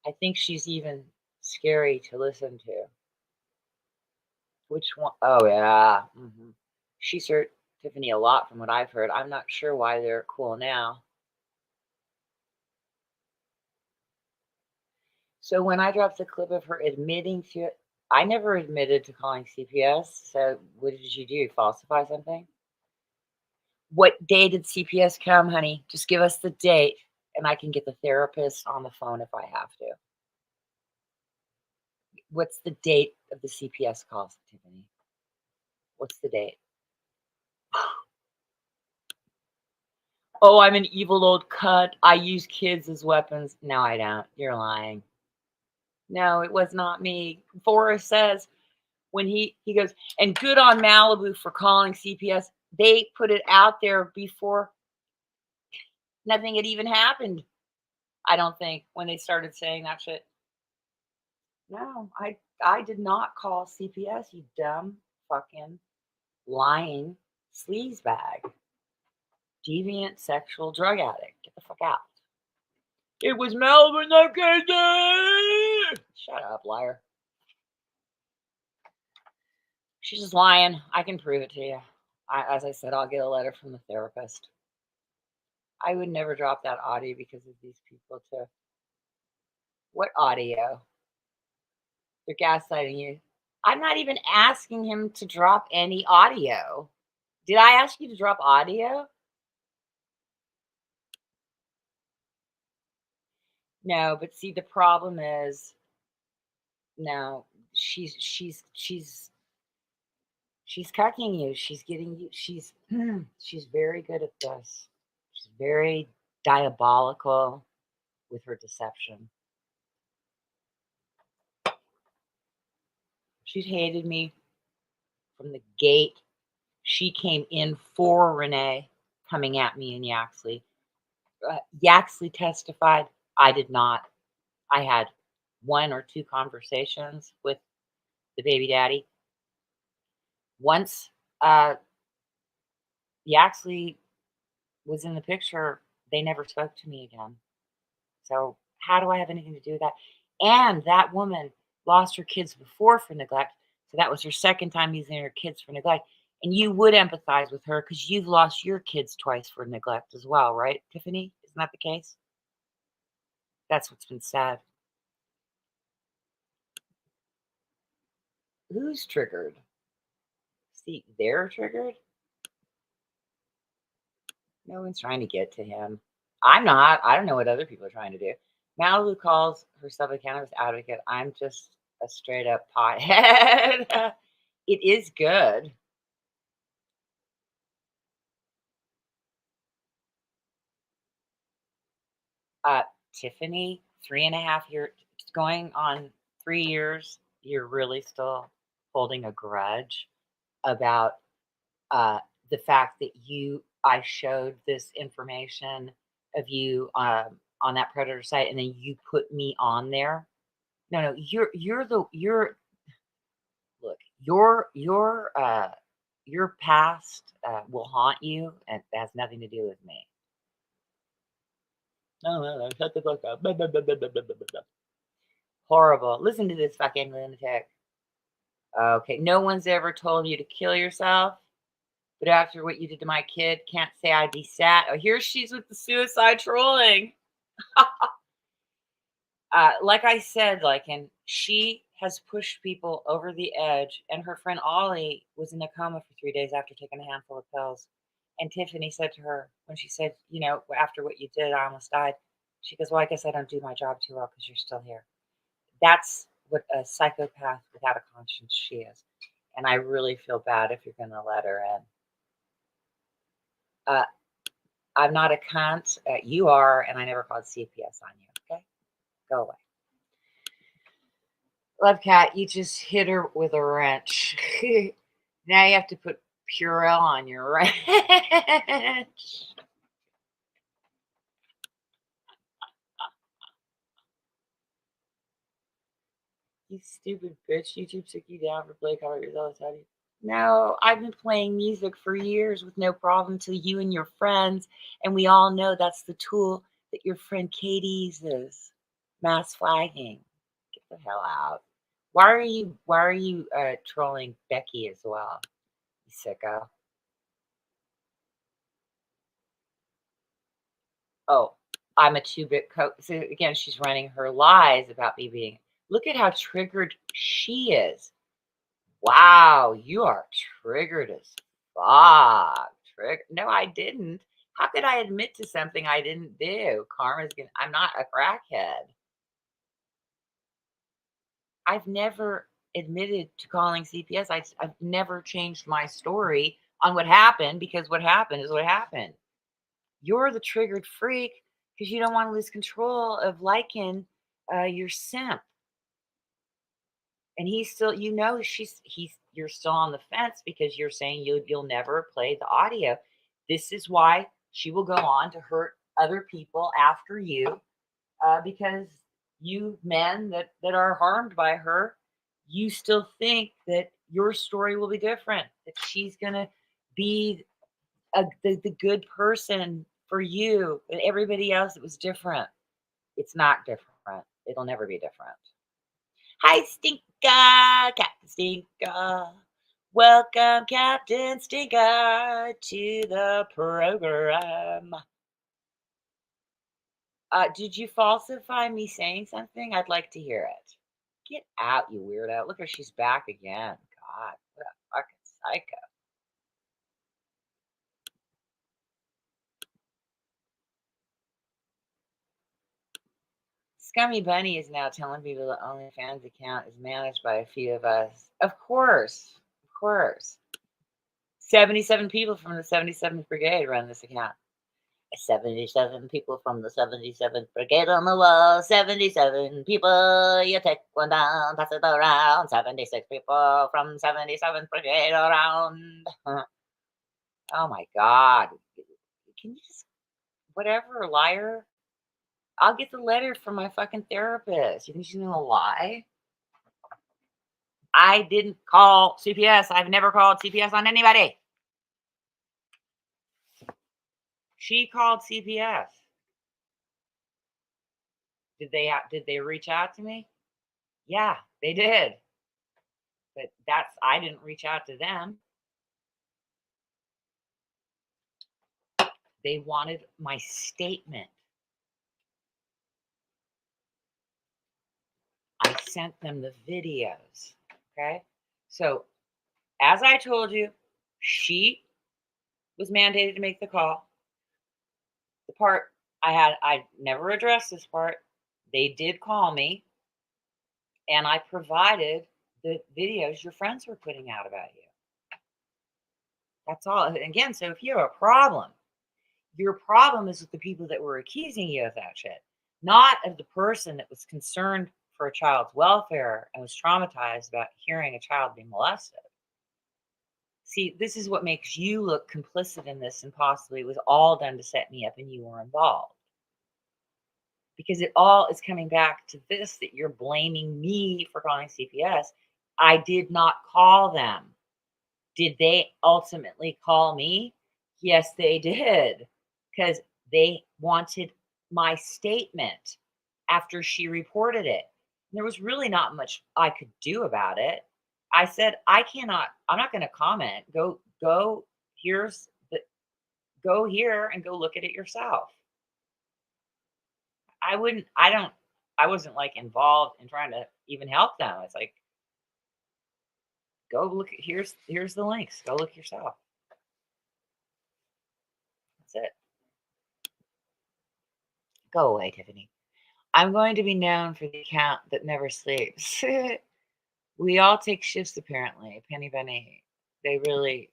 I think she's even scary to listen to. Which one? Oh, yeah. She's hurt Tiffany a lot from what I've heard. I'm not sure why they're cool now. So when I dropped the clip of her admitting to it, I never admitted to calling CPS. So what did you do? Falsify something? What day did CPS come, honey? Just give us the date, and I can get the therapist on the phone if I have to. What's the date of the CPS call, Tiffany? What's the date? Oh, I'm an evil old cunt. I use kids as weapons. No, I don't. You're lying. No, it was not me. Forrest says when he goes, and good on Malibu for calling CPS. They put it out there before nothing had even happened. I don't think when they started saying that shit. No, I did not call CPS, you dumb fucking lying sleaze bag. Deviant sexual drug addict. Get the fuck out. It was Melbourne that crazy. Shut up, liar. She's just lying. I can prove it to you. As I said, I'll get a letter from the therapist. I would never drop that audio because of these people too. What audio? They're gaslighting you. I'm not even asking him to drop any audio. Did I ask you to drop audio? No, but see, the problem is, no, she's cucking you. She's getting you. She's very good at this. She's very diabolical with her deception. She hated me from the gate. She came in for Renee coming at me in Yaxley. Yaxley testified. I did not. I had 1 or 2 conversations with the baby daddy. Once Yaxley was in the picture, they never spoke to me again. So how do I have anything to do with that? And that woman lost her kids before for neglect. So that was her second time using her kids for neglect. And you would empathize with her because you've lost your kids twice for neglect as well, right, Tiffany? Isn't that the case? That's what's been said. Who's triggered? See, they're triggered? No one's trying to get to him. I'm not. I don't know what other people are trying to do. Malibu calls herself a cannabis advocate. I'm just a straight up pothead. It is good. Tiffany, 3.5 years, going on 3 years, you're really still holding a grudge about the fact that I showed this information of you on that predator site, and then you put me on there. No, look, your past will haunt you, and it has nothing to do with me. No, shut the fuck up. Blah, blah, blah, blah, blah, blah, blah, blah. Horrible. Listen to this fucking lunatic. Okay, no one's ever told you to kill yourself, but after what you did to my kid, can't say I'd be sad. Oh, here she's with the suicide trolling. Like I said, and she has pushed people over the edge, and her friend Ollie was in a coma for 3 days after taking a handful of pills. And Tiffany said to her, when she said, after what you did, I almost died. She goes, well, I guess I don't do my job too well because you're still here. That's what a psychopath without a conscience she is. And I really feel bad if you're going to let her in. I'm not a cunt. You are, and I never called CPS on you, okay? Go away. Love Cat, you just hit her with a wrench. Now you have to put Purell on your wrench. You stupid bitch. YouTube took you down for play cover yourself. How do you? No, I've been playing music for years with no problem to you and your friends, and we all know that's the tool that your friend Katie uses. Mass flagging. Get the hell out. Why are you trolling Becky as well? You sicko. Oh, I'm a 2-bit coach. So again, she's running her lies about me being. Look at how triggered she is. Wow, you are triggered as fuck. No, I didn't. How could I admit to something I didn't do? I'm not a crackhead. I've never admitted to calling CPS. I've never changed my story on what happened because what happened is what happened. You're the triggered freak because you don't want to lose control of liking your simp. And he's still, you're still on the fence because you're saying you'll never play the audio. This is why she will go on to hurt other people after you, because you men that are harmed by her, you still think that your story will be different, that she's gonna be the good person for you, and everybody else it was different. It's not different. It'll never be different. Hi, Stinker, Captain Stinker. Welcome, Captain Stinker, to the program. Did you falsify me saying something? I'd like to hear it. Get out, you weirdo. Look, she's back again. God, what a fucking psycho. Scummy Bunny is now telling people the OnlyFans account is managed by a few of us. Of course. Of course. 77 people from the 77th Brigade run this account. 77 people from the 77th Brigade on the wall. 77 people, you take one down, pass it around. 76 people from 77th Brigade around. Oh my God. Can you just, whatever, liar? I'll get the letter from my fucking therapist. You think she's gonna lie? I didn't call CPS. I've never called CPS on anybody. She called CPS. Did they reach out to me? Yeah, they did. But I didn't reach out to them. They wanted my statement. I sent them the videos. Okay? So, as I told you, she was mandated to make the call. The part I never addressed this part. They did call me, and I provided the videos your friends were putting out about you. That's all. And again, so if you have a problem, your problem is with the people that were accusing you of that shit, not of the person that was concerned for a child's welfare and was traumatized about hearing a child be molested. See, this is what makes you look complicit in this, and possibly it was all done to set me up and you were involved. Because it all is coming back to this, that you're blaming me for calling CPS. I did not call them. Did they ultimately call me? Yes, they did. Because they wanted my statement after she reported it. There was really not much I could do about it. I said, I'm not going to comment. Go here and go look at it yourself. I wasn't like involved in trying to even help them. It's like, go look at, here's the links. Go look yourself. That's it. Go away, Tiffany. I'm going to be known for the account that never sleeps. We all take shifts, apparently. Penny Bunny. They really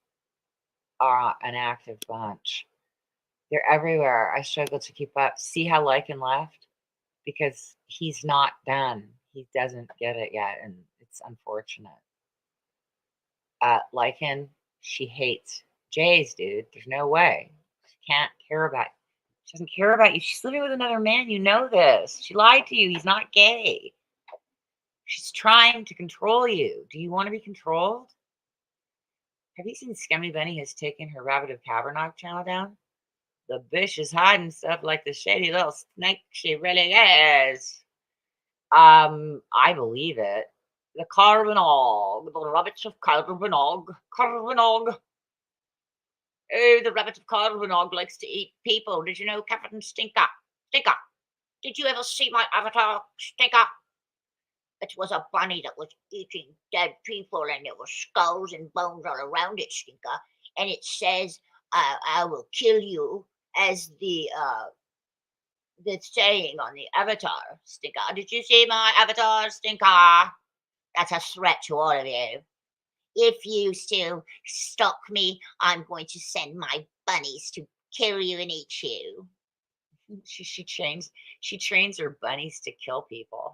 are an active bunch. They're everywhere. I struggle to keep up. See how Lycan left? Because he's not done. He doesn't get it yet, and it's unfortunate. Lycan, she hates Jays, dude. There's no way. She can't care about you. She doesn't care about you. She's living with another man. You know this. She lied to you. He's not gay. She's trying to control you. Do you want to be controlled? Have you seen Scummy Bunny has taken her Rabbit of Cabernac channel down? The bitch is hiding stuff like the shady little snake she really is. I believe it. The Carbonog, the rabbits of Carbonog. Oh, the rabbit of Carbonog likes to eat people. Did you know, Captain Stinker? Stinker, did you ever see my avatar, Stinker? It was a bunny that was eating dead people, and there were skulls and bones all around it, Stinker. And it says, I will kill you, as the saying on the avatar, Stinker. Did you see my avatar, Stinker? That's a threat to all of you. If you still stalk me, I'm going to send my bunnies to kill you and eat you. She trains her bunnies to kill people.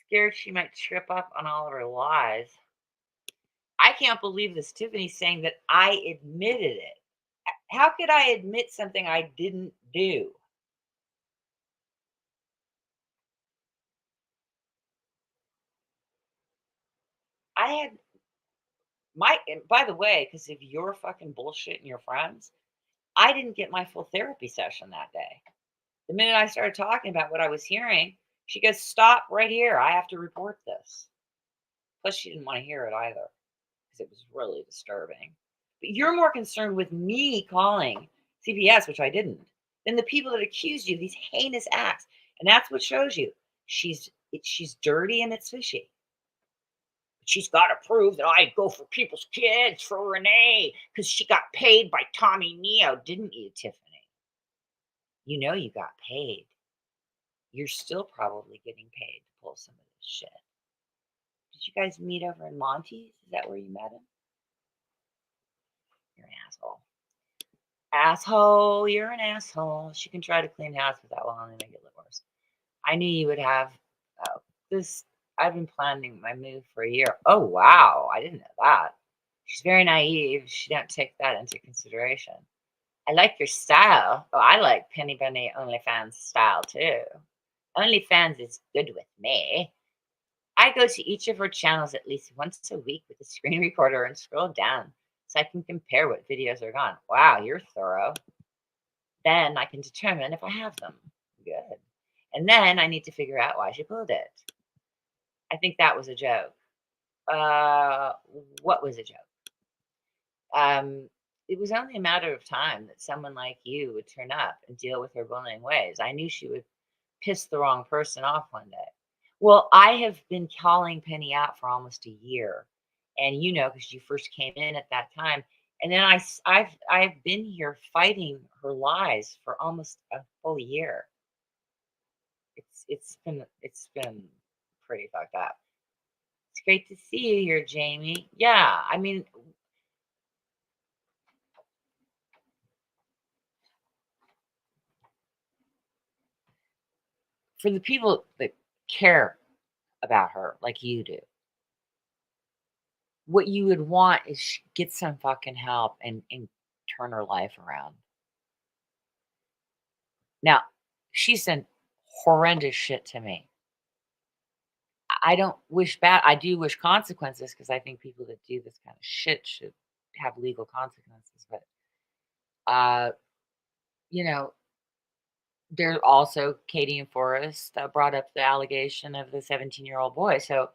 Scared she might trip up on all of her lies. I can't believe this. Tiffany's saying that I admitted it. How could I admit something I didn't do? I had and by the way, because of your fucking bullshit and your friends, I didn't get my full therapy session that day. The minute I started talking about what I was hearing, she goes, "Stop right here. I have to report this." Plus, she didn't want to hear it either because it was really disturbing. But you're more concerned with me calling CPS, which I didn't, than the people that accused you of these heinous acts. And that's what shows you she's dirty and it's fishy. She's got to prove that I go for people's kids for Renee because she got paid by Tommy Neo, didn't you, Tiffany? You know you got paid. You're still probably getting paid to pull some of this shit. Did you guys meet over in Monty's? Is that where you met him? You're an asshole. Asshole, you're an asshole. She can try to clean house with that one and make it look worse. I knew you would have this. I've been planning my move for a year. Oh, wow. I didn't know that. She's very naive. She don't take that into consideration. I like your style. Oh, I like Penny Bunny OnlyFans style too. OnlyFans is good with me. I go to each of her channels at least once a week with a screen recorder and scroll down so I can compare what videos are gone. Wow, you're thorough. Then I can determine if I have them. Good. And then I need to figure out why she pulled it. I think that was a joke. What was a joke? It was only a matter of time that someone like you would turn up and deal with her bullying ways. I knew she would piss the wrong person off one day. Well, I have been calling Penny out for almost a year, and you know, because you first came in at that time, and then I've been here fighting her lies for almost a full year. It's been pretty fucked up. It's great to see you here, Jamie. Yeah, I mean, for the people that care about her like you do, what you would want is get some fucking help and turn her life around. Now, she's done horrendous shit to me. I don't wish bad. I do wish consequences because I think people that do this kind of shit should have legal consequences. But uh, you know, there's also Katie and Forrest brought up the allegation of the 17-year-old boy. So,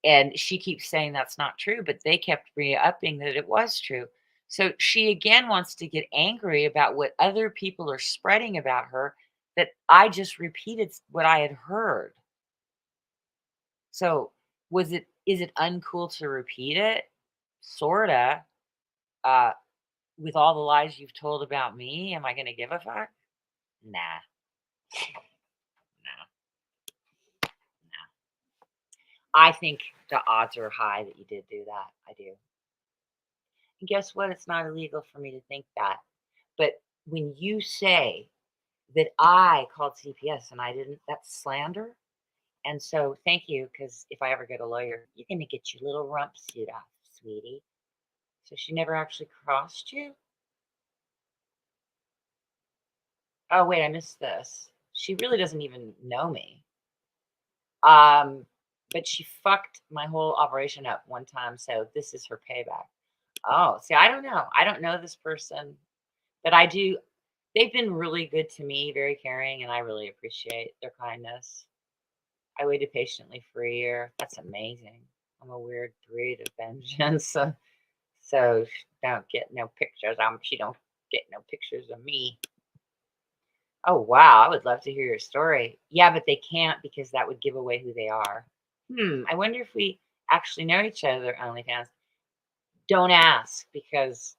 and she keeps saying that's not true, but they kept re-upping that it was true. So she again wants to get angry about what other people are spreading about her that I just repeated what I had heard. So is it uncool to repeat it? Sorta. Uh, with all the lies you've told about me, am I gonna give a fuck? Nah, no, no. I think the odds are high that you did do that. I do. And guess what? It's not illegal for me to think that. But when you say that I called CPS and I didn't, that's slander. And so thank you, because if I ever get a lawyer, you're gonna get your little rump suit off, sweetie. So she never actually crossed you? Oh wait, I missed this. She really doesn't even know me. Um, but she fucked my whole operation up one time, so this is her payback. Oh, see, I don't know. I don't know this person, but I do. They've been really good to me, very caring, and I really appreciate their kindness. I waited patiently for a year. That's amazing. I'm a weird breed of vengeance. So she don't get no pictures. She don't get no pictures of me. Oh wow, I would love to hear your story. Yeah, but they can't because that would give away who they are. I wonder if we actually know each other, OnlyFans. Don't ask because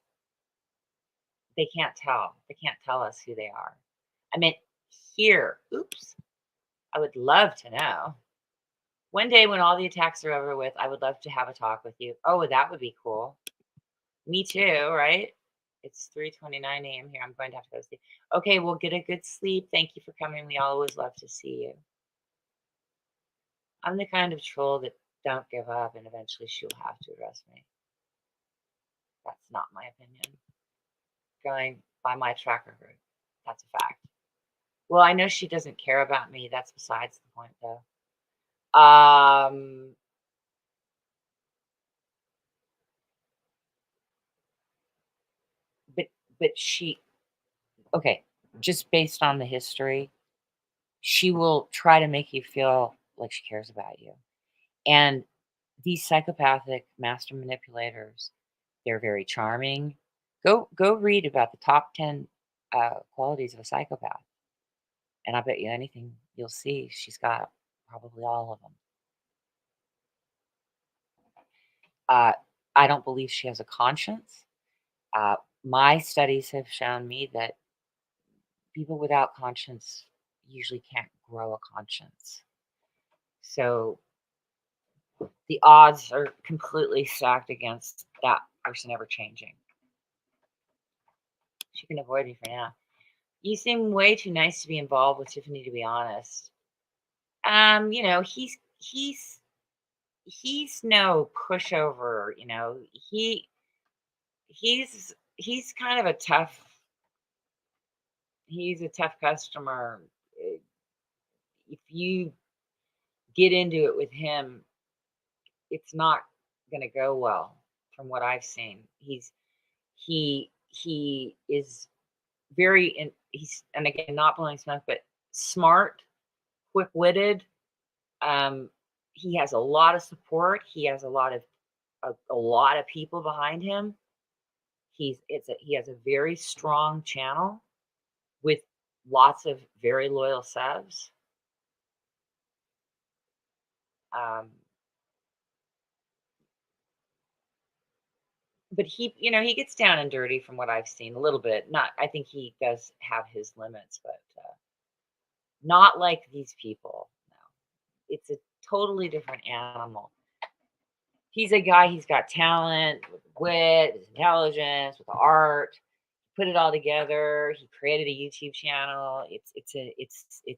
they can't tell. They can't tell us who they are. I meant here. Oops. I would love to know. One day when all the attacks are over with, I would love to have a talk with you. Oh, that would be cool. Me too, right? It's 3:29 a.m. here. I'm going to have to go to sleep. Okay, well, get a good sleep. Thank you for coming. We always love to see you. I'm the kind of troll that don't give up, and eventually she'll have to address me. That's not my opinion. Going by my track record. That's a fact. Well, I know she doesn't care about me. That's besides the point, though. But but she okay, just based on the history, she will try to make you feel like she cares about you. And these psychopathic master manipulators, they're very charming. Go read about the top 10 qualities of a psychopath, and I bet you anything you'll see she's got probably all of them. Uh, I don't believe she has a conscience. Uh, my studies have shown me that people without conscience usually can't grow a conscience. So the odds are completely stacked against that person ever changing. She can avoid me for now. You seem way too nice to be involved with Tiffany, to be honest. You know, he's no pushover, you know. He's kind of a tough he's a tough customer. Eh, If you get into it with him, it's not gonna go well from what I've seen. He is very he's, and again, not blowing smoke, but smart, quick-witted. Um, he has a lot of support. He has a lot of people behind him. He has a very strong channel with lots of very loyal subs. Um, but he gets down and dirty from what I've seen a little bit. Not, I think he does have his limits, but not like these people. No, it's a totally different animal. He's a guy. He's got talent, with wit, with intelligence, with the art. Put it all together. He created a YouTube channel. It's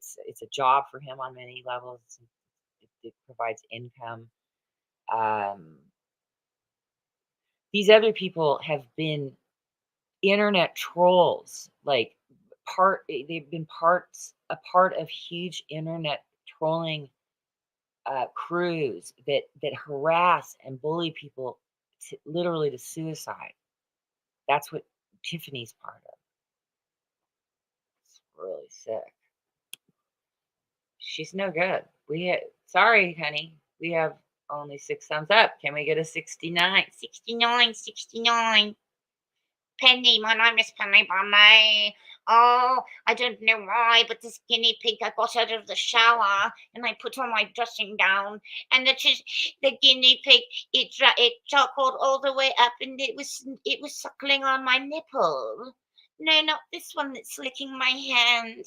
a job for him on many levels. It provides income. Um, these other people have been internet trolls, like they've been a part of huge internet trolling crews that harass and bully people literally to suicide. That's what Tiffany's part of. It's really sick. She's no good. Sorry, honey. We have only 6 thumbs up. Can we get a 69? 69, 69. Penny, my name is Penny Bunny. Oh, I don't know why, but this guinea pig, I got out of the shower and I put on my dressing gown, and the guinea pig, it chuckled all the way up, and it was suckling on my nipple. No, not this one that's licking my hand.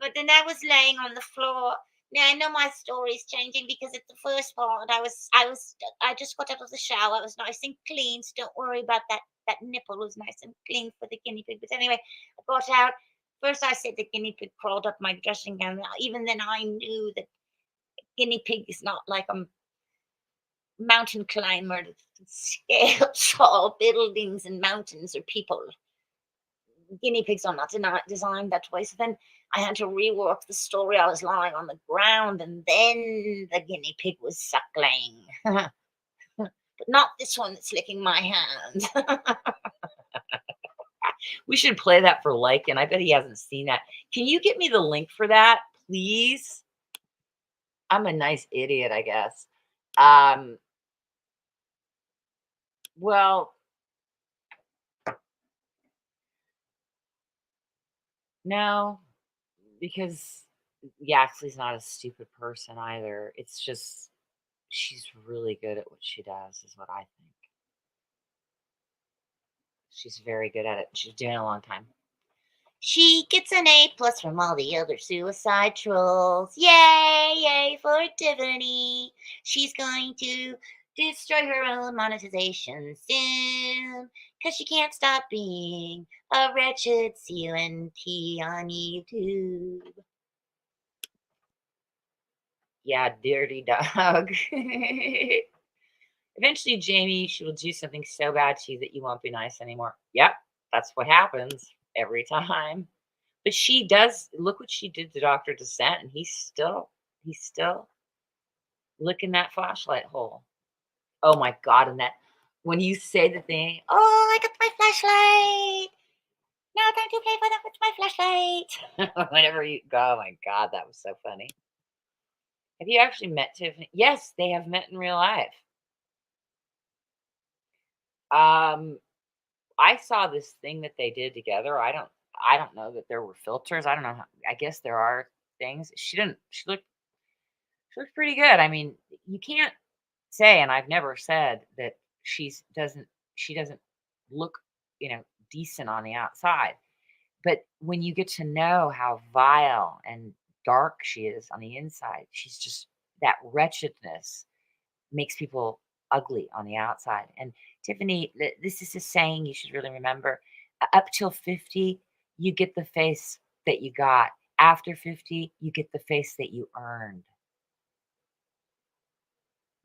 But then I was laying on the floor. Now I know my story's changing because at the first part I just got out of the shower. I was nice and clean, so don't worry about that. That nipple was nice and clean for the guinea pig. But anyway, I got out. First I said the guinea pig crawled up my dressing gown. Now, even then I knew that guinea pig is not like a mountain climber that scales tall buildings and mountains or people. Guinea pigs are not designed that way. So then I had to rework the story. I was lying on the ground, and then the guinea pig was suckling. But not this one that's licking my hand. We should play that for Lycan. I bet he hasn't seen that. Can you get me the link for that, please? I'm a nice idiot, I guess. Well, no, because Yaxley's not a stupid person either. It's just she's really good at what she does, is what I think. She's very good at it. She's doing it a long time. She gets an A+ from all the other suicide trolls. Yay, yay for Tiffany. She's going to Destroy her own monetization soon, cause she can't stop being a wretched CLNT on YouTube. Yeah, dirty dog. Eventually, Jamie, she will do something so bad to you that you won't be nice anymore. Yep, that's what happens every time. But she does look what she did to Dr. Descent, and he's still licking that flashlight hole. Oh my god, and that when you say the thing, "Oh, I got my flashlight. Now time to play with my flashlight." Whenever you go, oh my god, that was so funny. Have you actually met Tiffany? Yes, they have met in real life. Um, I saw this thing that they did together. I don't know that there were filters. I don't know how, I guess there are things. She looked pretty good. I mean, you can't say, and I've never said that she doesn't look, decent on the outside. But when you get to know how vile and dark she is on the inside, she's just that wretchedness makes people ugly on the outside. And Tiffany, this is a saying you should really remember. Up till 50, you get the face that you got. After 50, you get the face that you earned.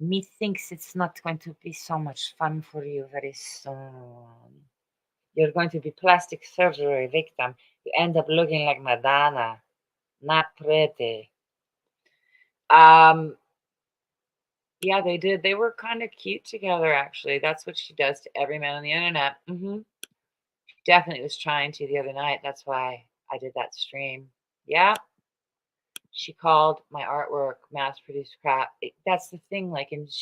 Methinks it's not going to be so much fun for you very soon. You're going to be plastic surgery victim. You end up looking like Madonna. Not pretty. Um, yeah, they did. They were kind of cute together, actually. That's what she does to every man on the internet. Definitely was trying to the other night. That's why I did that stream. Yeah, she called my artwork mass produced crap. That's the thing. Like, and it's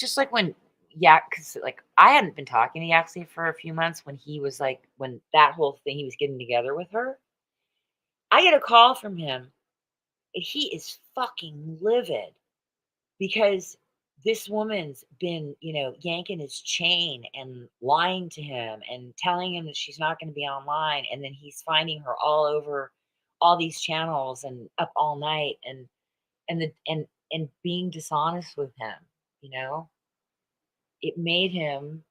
just like when, yeah, because like I hadn't been talking to Yaxley for a few months when he was like, when that whole thing, he was getting together with her. I get a call from him. And he is fucking livid because this woman's been, yanking his chain and lying to him and telling him that she's not going to be online. And then he's finding her all over all these channels and up all night and being dishonest with him, you know? It made him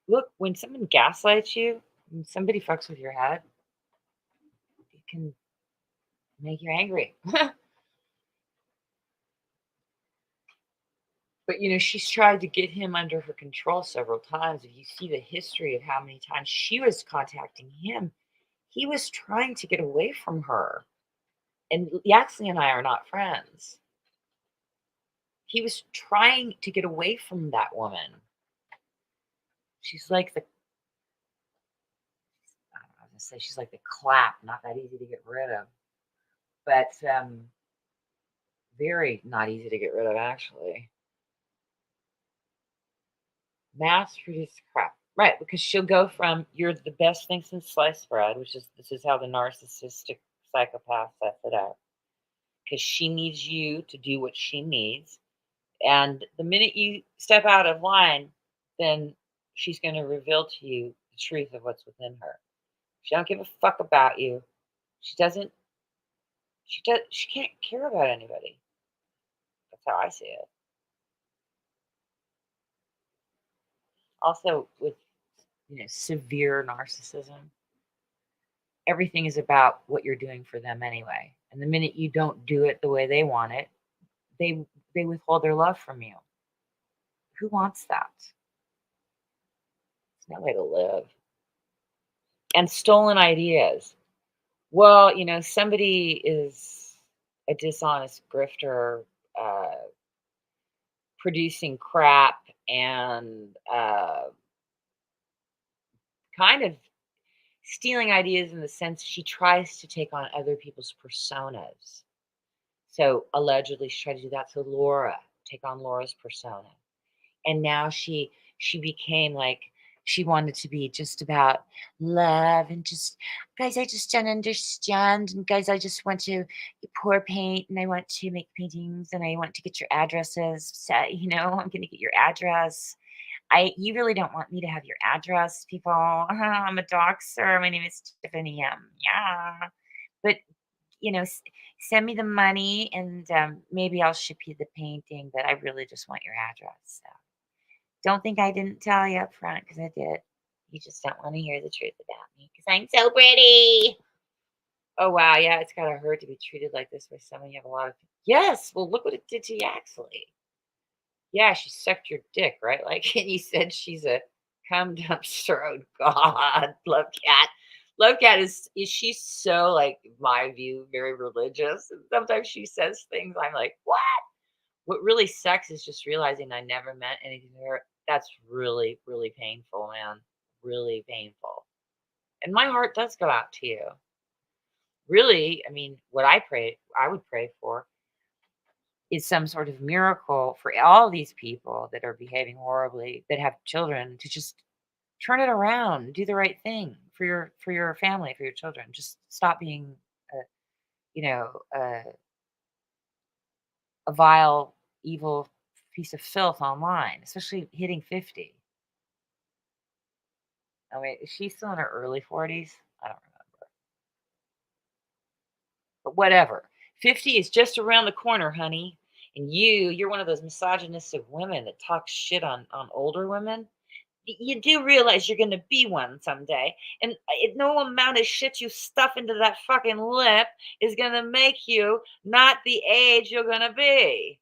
look when someone gaslights you, when somebody fucks with your head, it can make you angry. But, she's tried to get him under her control several times. If you see the history of how many times she was contacting him, he was trying to get away from her. And Yaxley and I are not friends. He was trying to get away from that woman. She's like I don't know, I was gonna say she's like the clap, not that easy to get rid of, but very not easy to get rid of, actually. Mass produced crap. Right, because she'll go from "You're the best thing since sliced bread," which is this is how the narcissistic psychopath sets it up. Because she needs you to do what she needs. And the minute you step out of line, then she's going to reveal to you the truth of what's within her. She don't give a fuck about you. She doesn't she can't care about anybody. That's how I see it. Also with severe narcissism, everything is about what you're doing for them anyway. And the minute you don't do it the way they want it, they they withhold their love from you. Who wants that? It's no way to live. And stolen ideas. Well, somebody is a dishonest grifter, uh, producing crap and kind of stealing ideas in the sense she tries to take on other people's personas. So allegedly, she tried to do that to Laura, take on Laura's persona. And now she became like she wanted to be just about love and just guys, I just don't understand, and guys, I just want to pour paint and I want to make paintings and I want to get your addresses, so I'm going to get your address. You really don't want me to have your address, people. I'm a doxer. My name is Tiffany. Yeah. But, send me the money and maybe I'll ship you the painting, but I really just want your address. So don't think I didn't tell you up front because I did. You just don't want to hear the truth about me because I'm so pretty. Oh, wow. Yeah, it's gotta hurt to be treated like this by someone you have a lot of. Yes. Well, look what it did to you, actually. Yeah, she sucked your dick, right? Like, and you said she's a cum dumpster. Oh God, love cat. Love cat is she's so like in my view, very religious. And sometimes she says things I'm like, what? What really sucks is just realizing I never meant anything to her. That's really, really painful, man. Really painful. And my heart does go out to you. Really, I mean, what I would pray for is some sort of miracle for all these people that are behaving horribly, that have children, to just turn it around, do the right thing for your family, for your children. Just stop being a, you know, a vile, evil piece of filth online, especially hitting 50. I mean, is she still in her early 40s? I don't remember. But whatever. 50 is just around the corner, honey. And you're one of those misogynistic women that talks shit on older women. You do realize you're gonna be one someday, and no amount of shit you stuff into that fucking lip is gonna make you not the age you're gonna be.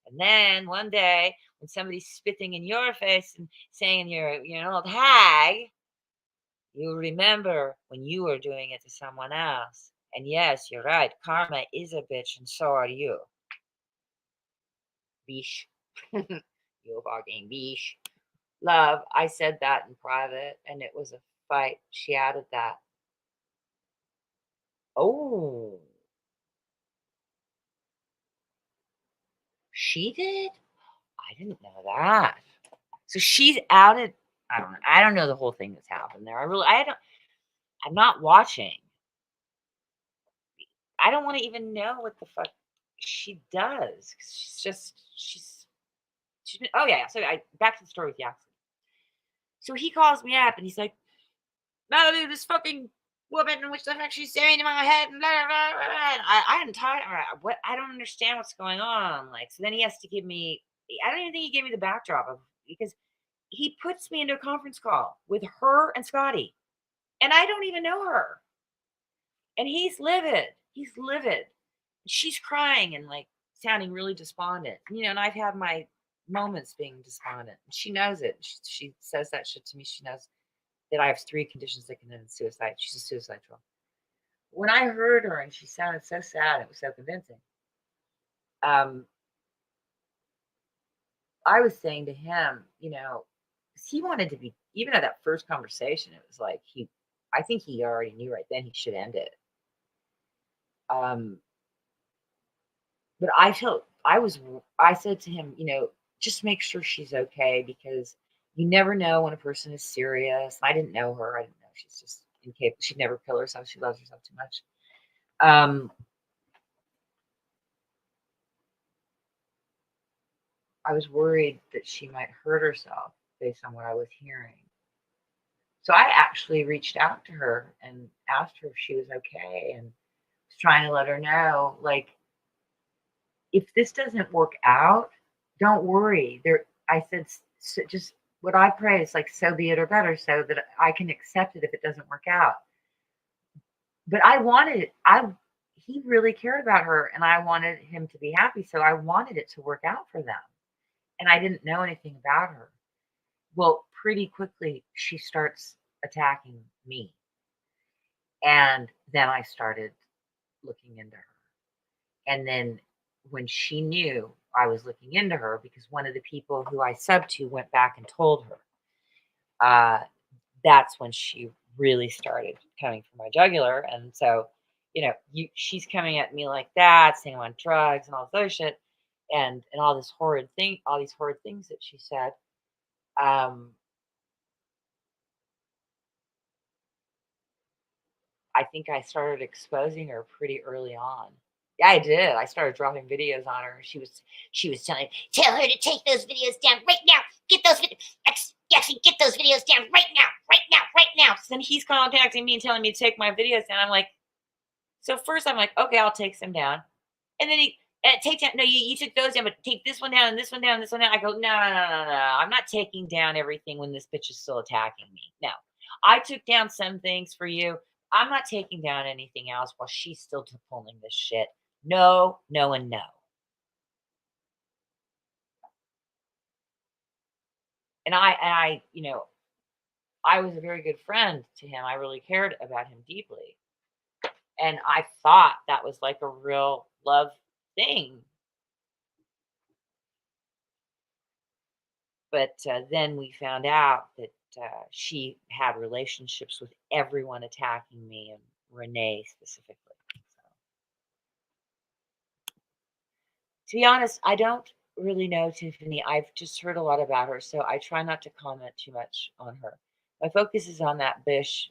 And then one day, when somebody's spitting in your face and saying you're an old hag, you'll remember when you were doing it to someone else. And yes, you're right, karma is a bitch, and so are you. Bish. You fucking bish. Love, I said that in private, and it was a fight. She added that. Oh, she did? I didn't know that. So she's outed. I don't know the whole thing that's happened there. I'm not watching. I don't want to even know what the fuck she does. 'Cause she's been, oh yeah. So back to the story with the accident. So he calls me up and he's like, "No, this fucking woman, and which the fuck she's saying in my head," and blah, blah, blah, blah, blah. And I am tired. What? I don't understand what's going on. Like, so then he has to give me. I don't even think he gave me the backdrop of, because he puts me into a conference call with her and Scotty, and I don't even know her. And he's livid. He's livid. She's crying and like sounding really despondent. And I've had my moments being despondent. She knows it. She says that shit to me. She knows that I have 3 conditions that can end in suicide. She's a suicide girl. When I heard her and she sounded so sad, it was so convincing. Um, I was saying to him, 'cause he wanted to be, even at that first conversation, it was like I think he already knew right then he should end it. Um, but I said to him, just make sure she's okay, because you never know when a person is serious. I didn't know her. I didn't know she's just incapable. She'd never kill herself. She loves herself too much. I was worried that she might hurt herself based on what I was hearing. So I actually reached out to her and asked her if she was okay, and was trying to let her know, like, if this doesn't work out, don't worry. I said, just what I pray is like, so be it or better, so that I can accept it if it doesn't work out. But I wanted it. He really cared about her, and I wanted him to be happy. So I wanted it to work out for them. And I didn't know anything about her. Well, pretty quickly, she starts attacking me. And then I started looking into her. And then when she knew I was looking into her, because one of the people who I subbed to went back and told her, that's when she really started coming for my jugular. And so, she's coming at me like that, saying I'm on drugs and all this other shit, and all these horrid things that she said. I think I started exposing her pretty early on. Yeah, I did. I started dropping videos on her. She was telling, "Tell her to take those videos down right now. get those actually get those videos down right now, right now, right now. So then he's contacting me and telling me to take my videos down. I'm like, so first I'm like, okay, I'll take some down. And then he take down, no, you took those down, but take this one down and this one down and this one down. I go, no, no, no, no, no. I'm not taking down everything when this bitch is still attacking me. No. I took down some things for you. I'm not taking down anything else while she's still pulling this shit. No, no, and no. And I was a very good friend to him. I really cared about him deeply. And I thought that was like a real love thing. But then we found out that she had relationships with everyone attacking me and Renee specifically. So, to be honest, I don't really know Tiffany. I've just heard a lot about her, so I try not to comment too much on her. My focus is on that Bish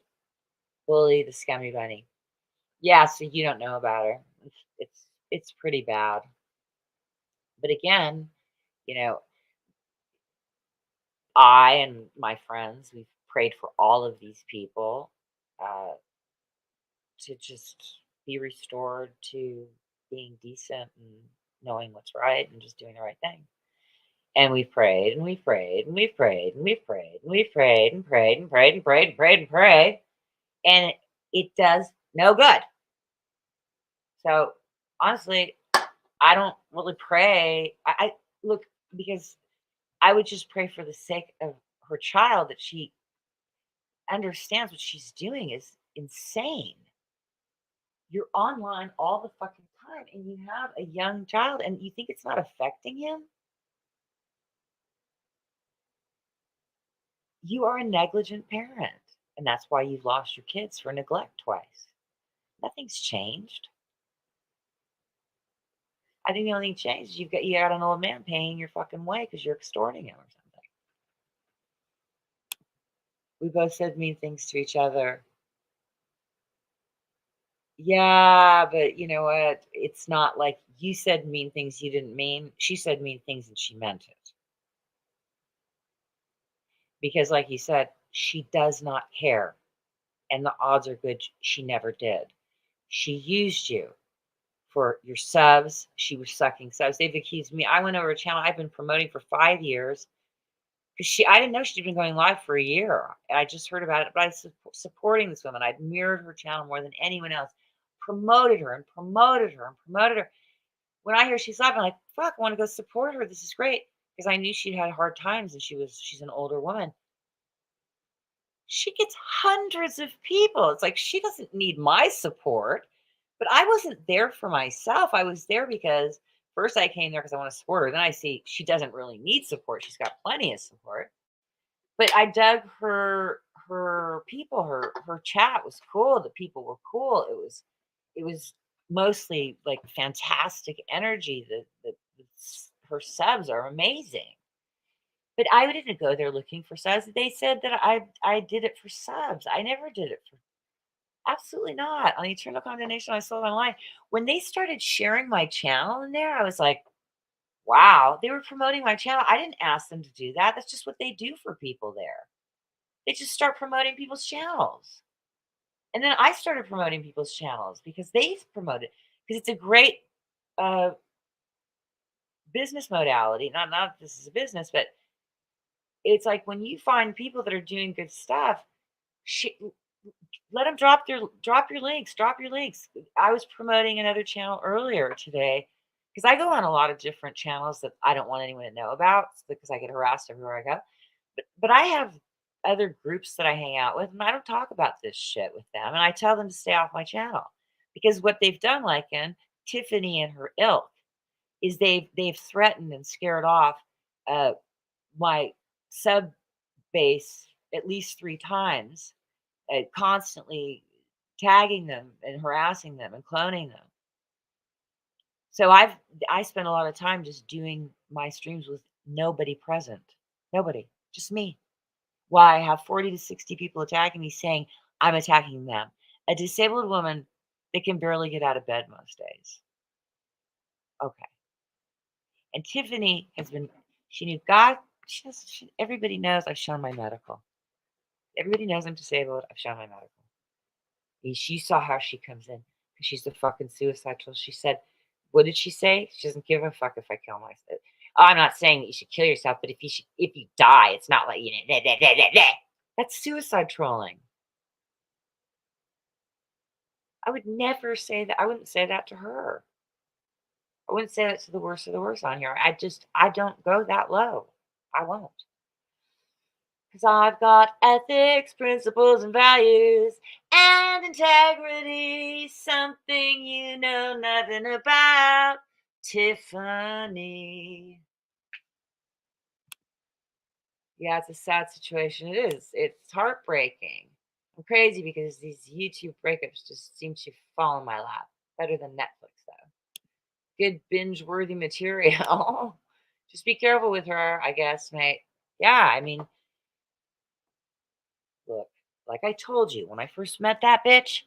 bully, the scummy bunny. Yeah, so you don't know about her. It's pretty bad. But again, you know, I and my friends, we've prayed for all of these people uh, to just be restored to being decent and knowing what's right and just doing the right thing. And we've prayed and we've prayed and we've prayed and we've prayed and we've prayed and prayed and prayed and prayed and prayed and prayed. And it does no good. So honestly, I don't really pray. I look, because I would just pray for the sake of her child that she understands what she's doing is insane. You're online all the fucking time and you have a young child and you think it's not affecting him? You are a negligent parent. And that's why you've lost your kids for neglect twice. Nothing's changed. I think the only thing changed is you got an old man paying your fucking way because you're extorting him or something. We both said mean things to each other. Yeah, but you know what? It's not like you said mean things you didn't mean. She said mean things and she meant it. Because, like you said, she does not care. And the odds are good she never did. She used you for your subs. She was sucking subs. They've accused me. I went over a channel I've been promoting for 5 years because I didn't know she'd been going live for a year. I just heard about it, but I was supporting this woman. I'd mirrored her channel more than anyone else, promoted her and promoted her and promoted her. When I hear she's live, I'm like, fuck, I want to go support her. This is great. Because I knew she'd had hard times and she's an older woman. She gets hundreds of people. It's like she doesn't need my support, but I wasn't there for myself. I was there because first I came there because I want to support her. Then I see she doesn't really need support. She's got plenty of support. But I dug her people, her chat was cool. The people were cool. It was mostly like fantastic energy. Her subs are amazing. But I didn't go there looking for subs. They said that I did it for subs. I never did it for absolutely not. On Eternal Condemnation, I saw it online. When they started sharing my channel in there, I was like, wow, they were promoting my channel. I didn't ask them to do that. That's just what they do for people there. They just start promoting people's channels. And then I started promoting people's channels because they promoted because it's a great business modality. Not this is a business, but it's like when you find people that are doing good stuff, let them drop your links. Drop your links. I was promoting another channel earlier today because I go on a lot of different channels that I don't want anyone to know about because I get harassed everywhere I go. But I have other groups that I hang out with, and I don't talk about this shit with them, and I tell them to stay off my channel because what they've done, like in Tiffany and her ilk, is they've threatened and scared off uh, my sub base at least 3 times, constantly tagging them and harassing them and cloning them. So I spend a lot of time just doing my streams with nobody present. Nobody, just me. Why I have 40 to 60 people attacking me saying I'm attacking them. A disabled woman that can barely get out of bed most days. Okay. And Tiffany she knew God Everybody knows I've shown my medical. Everybody knows I'm disabled. I've shown my medical. She saw how she comes in because she's the fucking suicide tool. She said, what did she say? She doesn't give a fuck if I kill myself. I'm not saying that you should kill yourself, but if you die, it's not like, that's suicide trolling. I would never say that. I wouldn't say that to her. I wouldn't say that to the worst of the worst on here. I don't go that low. I won't. Because I've got ethics, principles, and values, and integrity, something you know nothing about, Tiffany. Yeah, it's a sad situation. It is. It's heartbreaking. I'm crazy because these YouTube breakups just seem to fall in my lap. Better than Netflix, though. Good binge-worthy material. Just be careful with her, I guess, mate. Yeah, I mean, look, like I told you when I first met that bitch,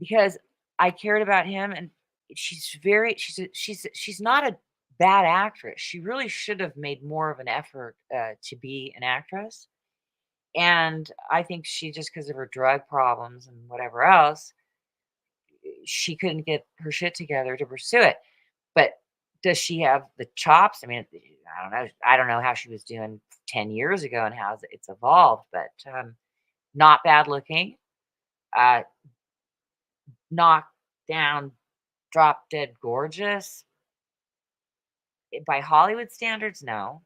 because I cared about him, and she's not a bad actress. She really should have made more of an effort to be an actress. And I think she just because of her drug problems and whatever else, she couldn't get her shit together to pursue it. But does she have the chops? I mean, I don't know. I don't know how she was doing 10 years ago and how it's evolved, but not bad looking, uh, knocked down, drop dead gorgeous. By Hollywood standards, no.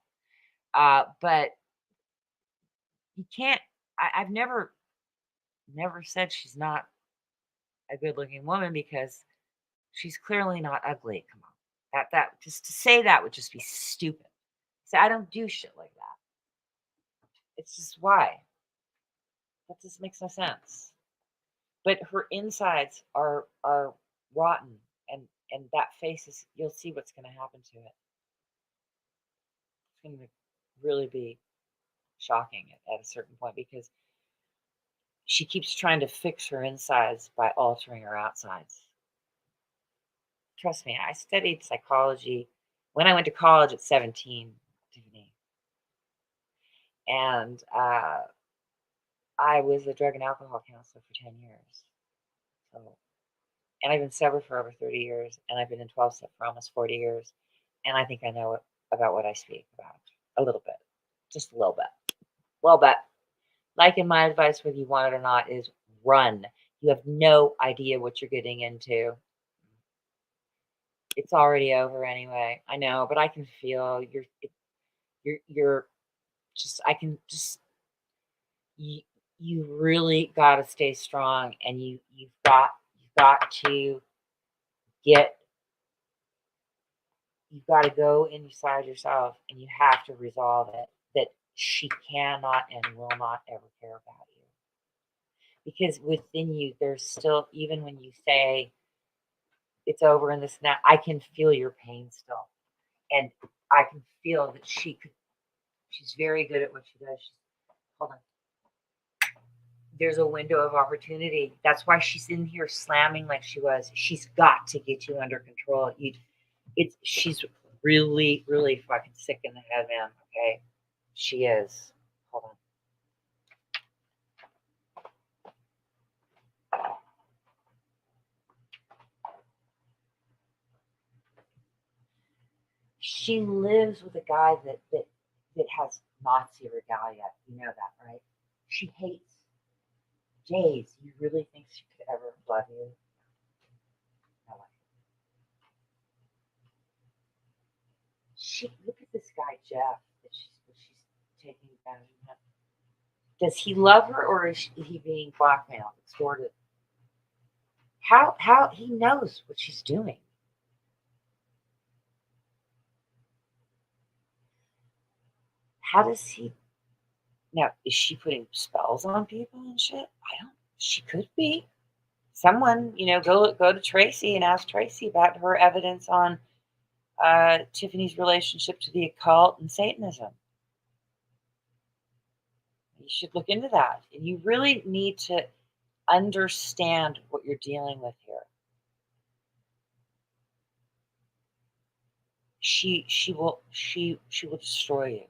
But you can't. I've never said she's not a good looking woman because she's clearly not ugly. Come on, that just to say that would just be stupid. So I don't do shit like that. It's just why that just makes no sense. But her insides are rotten, and that face is. You'll see what's going to happen to it. It's going to really be shocking at a certain point because she keeps trying to fix her insides by altering her outsides. Trust me, I studied psychology when I went to college at 17, Tiffany. And I was a drug and alcohol counselor for 10 years. So, and I've been sober for over 30 years, and I've been in 12 step for almost 40 years. And I think I know about what I speak about a little bit, just a little bit. Well, but like in my advice, whether you want it or not, is run. You have no idea what you're getting into. It's already over anyway. I know, but I can feel you're just. I can just. You really got to stay strong, and you've got to get. You've got to go inside yourself, and you have to resolve it. That she cannot and will not ever care about you. Because within you, there's still, even when you say it's over and this and that, I can feel your pain still. And I can feel that she's very good at what she does. Hold on. There's a window of opportunity. That's why she's in here slamming like she was. She's got to get you under control. She's really, really fucking sick in the head, man. Okay. She is. Hold on. She lives with a guy that has Nazi regalia. You know that, right? She hates Jays. You really think she could ever love you? No way. Look at this guy Jeff that she's taking advantage of him. Does he love her, or is he being blackmailed, extorted? How he knows what she's doing? How does he? Now, is she putting spells on people and shit? I don't. She could be. Someone, go to Tracy and ask Tracy about her evidence on Tiffany's relationship to the occult and Satanism. You should look into that, and you really need to understand what you're dealing with here. she will destroy you.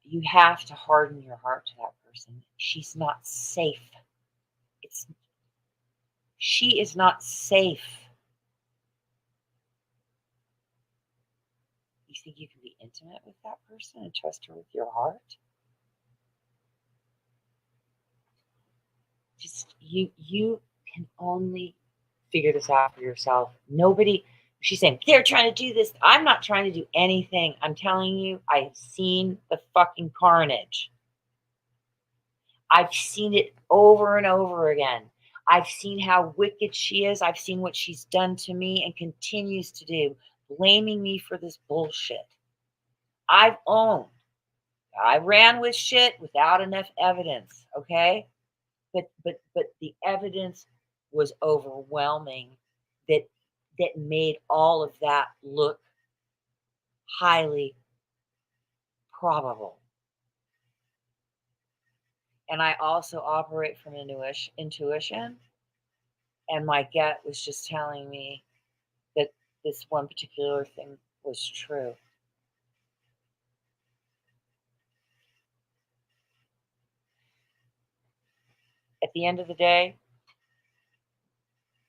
You have to harden your heart to that person. She's not safe. She is not safe. You think you can be intimate with that person and trust her with your heart? Just you can only figure this out for yourself. Nobody, she's saying, they're trying to do this. I'm not trying to do anything. I'm telling you, I've seen the fucking carnage. I've seen it over and over again. I've seen how wicked she is. I've seen what she's done to me and continues to do, blaming me for this bullshit. I've owned. I ran with shit without enough evidence, okay? But the evidence was overwhelming that made all of that look highly probable. And I also operate from intuition, and my gut was just telling me that this one particular thing was true. At the end of the day,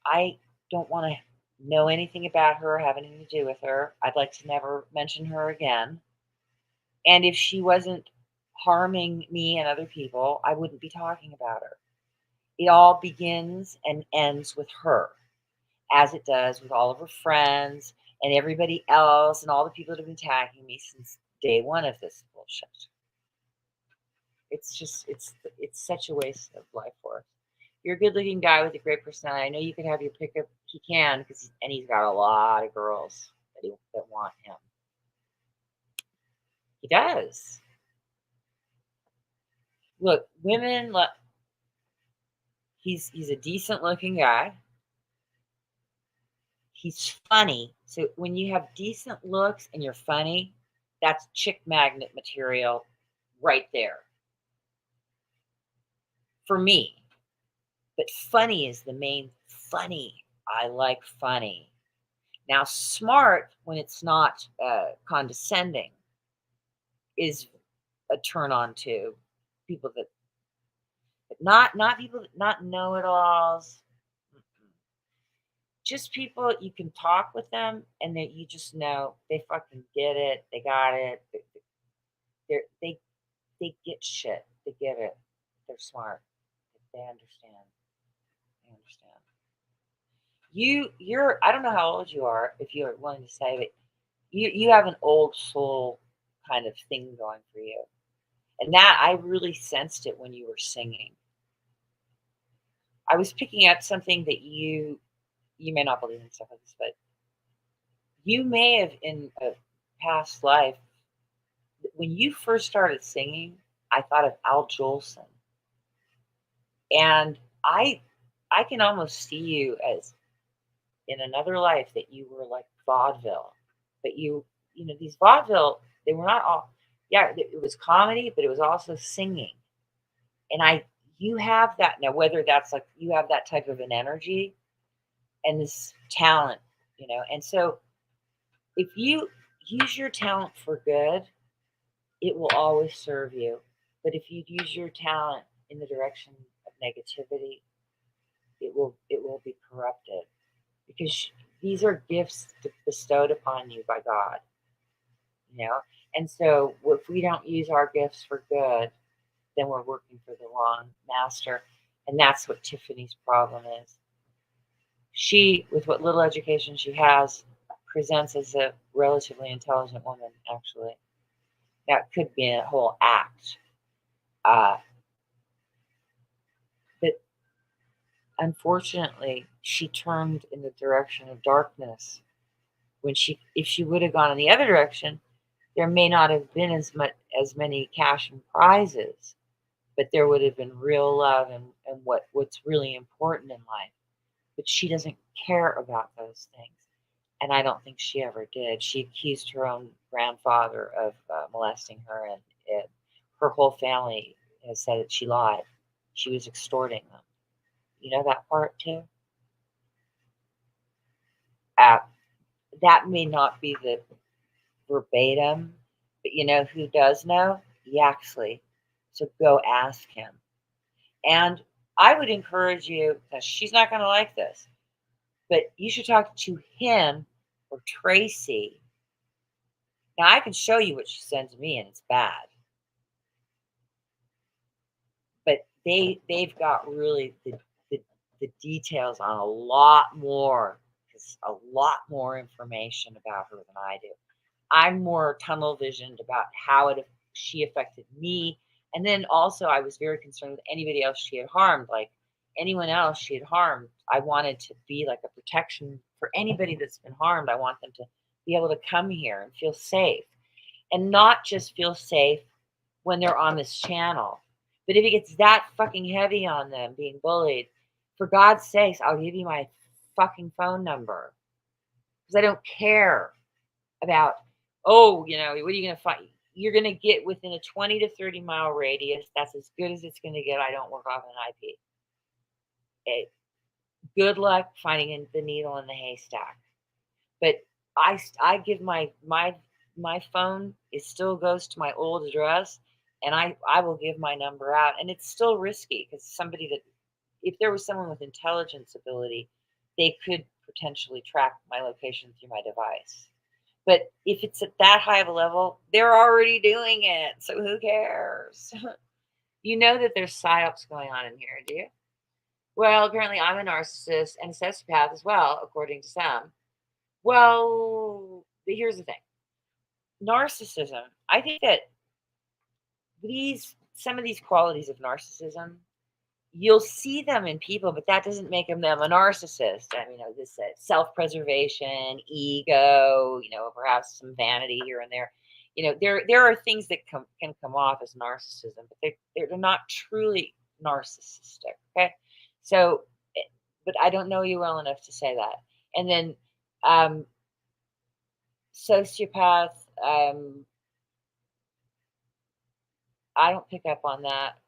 I don't want to know anything about her, have anything to do with her. I'd like to never mention her again. And if she wasn't harming me and other people, I wouldn't be talking about her. It all begins and ends with her, as it does with all of her friends and everybody else and all the people that have been tagging me since day one of this bullshit. It's just, it's such a waste of life force. You're a good-looking guy with a great personality. I know you could have your pick up. He can, and he's got a lot of girls that want him. He does. Look, women. He's a decent-looking guy. He's funny. So when you have decent looks and you're funny, that's chick magnet material right there. For me. But funny is the main funny. I like funny. Now, smart, when it's not condescending, is a turn on to people that not people that not know-it-alls. Just people you can talk with them and that you just know they fucking get it. They got it. They get shit. They get it. They're smart. They understand. They understand. You're I don't know how old you are, if you're willing to say, but you have an old soul kind of thing going for you. And that I really sensed it when you were singing. I was picking up something that you may not believe in stuff like this, but you may have in a past life, when you first started singing, I thought of Al Jolson. And I can almost see you as in another life that you were like vaudeville. But these vaudeville, they were not all, yeah, it was comedy, but it was also singing. And you have that now, whether that's like you have that type of an energy and this talent, and so if you use your talent for good, it will always serve you. But if you use your talent in the direction of negativity, it will be corrupted, because these are gifts bestowed upon you by God, and so if we don't use our gifts for good, then we're working for the wrong master. And that's what Tiffany's problem is. She, with what little education she has, presents as a relatively intelligent woman, actually. That could be a whole act. But unfortunately, she turned in the direction of darkness. If she would have gone in the other direction, there may not have been as many cash and prizes, but there would have been real love and what's really important in life. But she doesn't care about those things. And I don't think she ever did. She accused her own grandfather of molesting her, and her whole family has said that she lied. She was extorting them. You know that part too? That may not be the verbatim, but you know who does know? Yaxley. So go ask him. And I would encourage you, because she's not going to like this, but you should talk to him or Tracy. Now, I can show you what she sends me, and it's bad. But they've got really the details on a lot more information about her than I do. I'm more tunnel visioned about how she affected me. And then also I was very concerned with anybody else she had harmed, like anyone else she had harmed. I wanted to be like a protection for anybody that's been harmed. I want them to be able to come here and feel safe, and not just feel safe when they're on this channel. But if it gets that fucking heavy on them being bullied, for God's sakes, I'll give you my fucking phone number. Because I don't care about, oh, what are you going to find? You're going to get within a 20 to 30 mile radius. That's as good as it's going to get. I don't work off an IP. Okay. Good luck finding the needle in the haystack. But I give my phone, it still goes to my old address, and I will give my number out. And it's still risky because if there was someone with intelligence ability, they could potentially track my location through my device. But if it's at that high of a level, they're already doing it. So who cares? You know that there's psyops going on in here, do you? Well, apparently I'm a narcissist and a sociopath as well, according to some. Well, here's the thing. Narcissism, I think that some of these qualities of narcissism, you'll see them in people, but that doesn't make them a narcissist. I mean, this self-preservation, ego, perhaps some vanity here and there. There are things that can come off as narcissism, but they're not truly narcissistic. Okay, so, but I don't know you well enough to say that. And then sociopath, I don't pick up on that.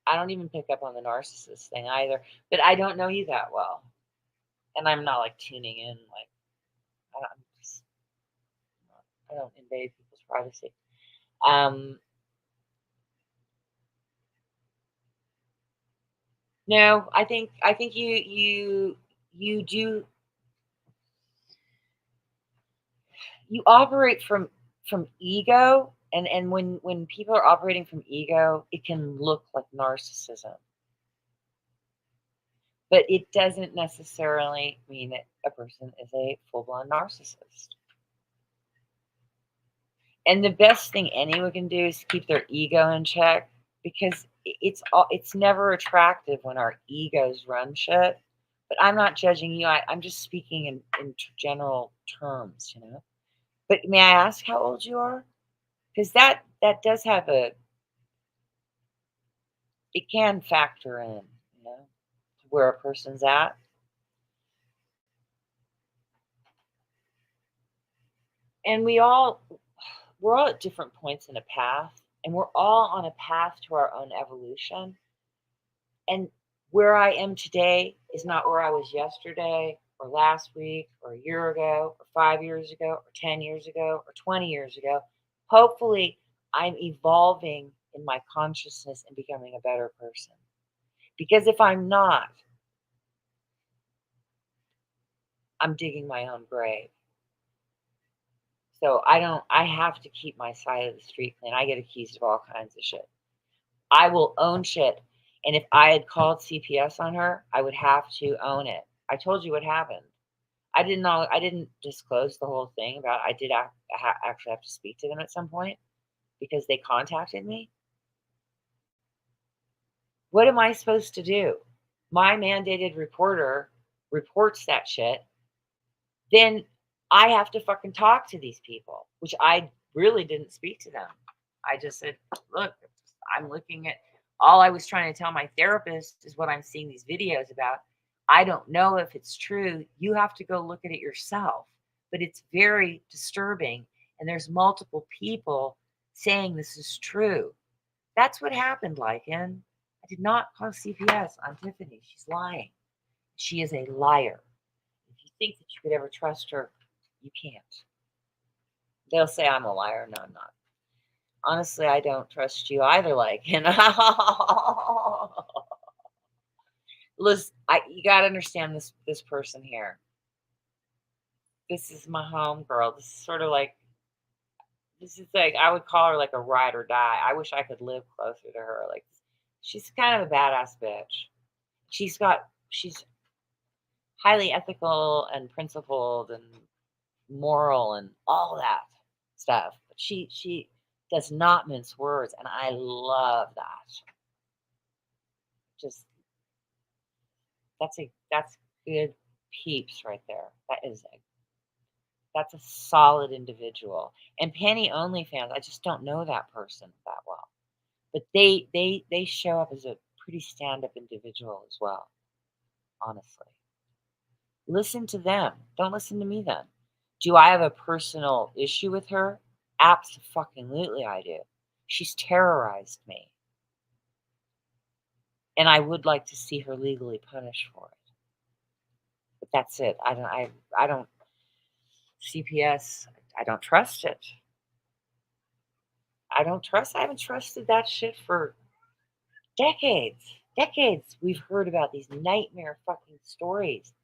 I don't even pick up on the narcissist thing either, but I don't know you that well. And I'm not like tuning in, like, I don't invade people's privacy. No, I think you operate from ego, and when people are operating from ego, it can look like narcissism. But it doesn't necessarily mean that a person is a full-blown narcissist. And the best thing anyone can do is keep their ego in check, because it's never attractive when our egos run shit. But I'm not judging you. I'm just speaking in general terms, But may I ask how old you are? Because that does have it can factor in, where a person's at. And we're all at different points in a path, and we're all on a path to our own evolution. And where I am today is not where I was yesterday, or last week, or a year ago, or 5 years ago, or 10 years ago, or 20 years ago. Hopefully, I'm evolving in my consciousness and becoming a better person. Because if I'm not, I'm digging my own grave. So I have to keep my side of the street clean. I get accused of all kinds of shit. I will own shit. And if I had called CPS on her, I would have to own it. I told you what happened. I didn't disclose the whole thing about, I did actually have to speak to them at some point because they contacted me. What am I supposed to do? My mandated reporter reports that shit. Then I have to fucking talk to these people, which I really didn't speak to them. I just said, look, I'm looking at, all I was trying to tell my therapist is what I'm seeing these videos about. I don't know if it's true. You have to go look at it yourself. But it's very disturbing. And there's multiple people saying this is true. That's what happened, Lycan. I did not call CPS on Tiffany. She's lying. She is a liar. If you think that you could ever trust her, you can't. They'll say I'm a liar. No, I'm not. Honestly, I don't trust you either, Lycan. Listen, you gotta understand this person here. This is my home girl. This is sort of like I would call her like a ride or die. I wish I could live closer to her. Like she's kind of a badass bitch. She's highly ethical and principled and moral and all that stuff. But she does not mince words, and I love that. Just that's good peeps right there. That's a solid individual. And Penny OnlyFans, I just don't know that person that well. But they show up as a pretty stand-up individual as well, honestly. Listen to them. Don't listen to me then. Do I have a personal issue with her? Absolutely I do. She's terrorized me. And I would like to see her legally punished for it. But that's it. I don't CPS, I don't trust it. I haven't trusted that shit for decades. Decades. We've heard about these nightmare fucking stories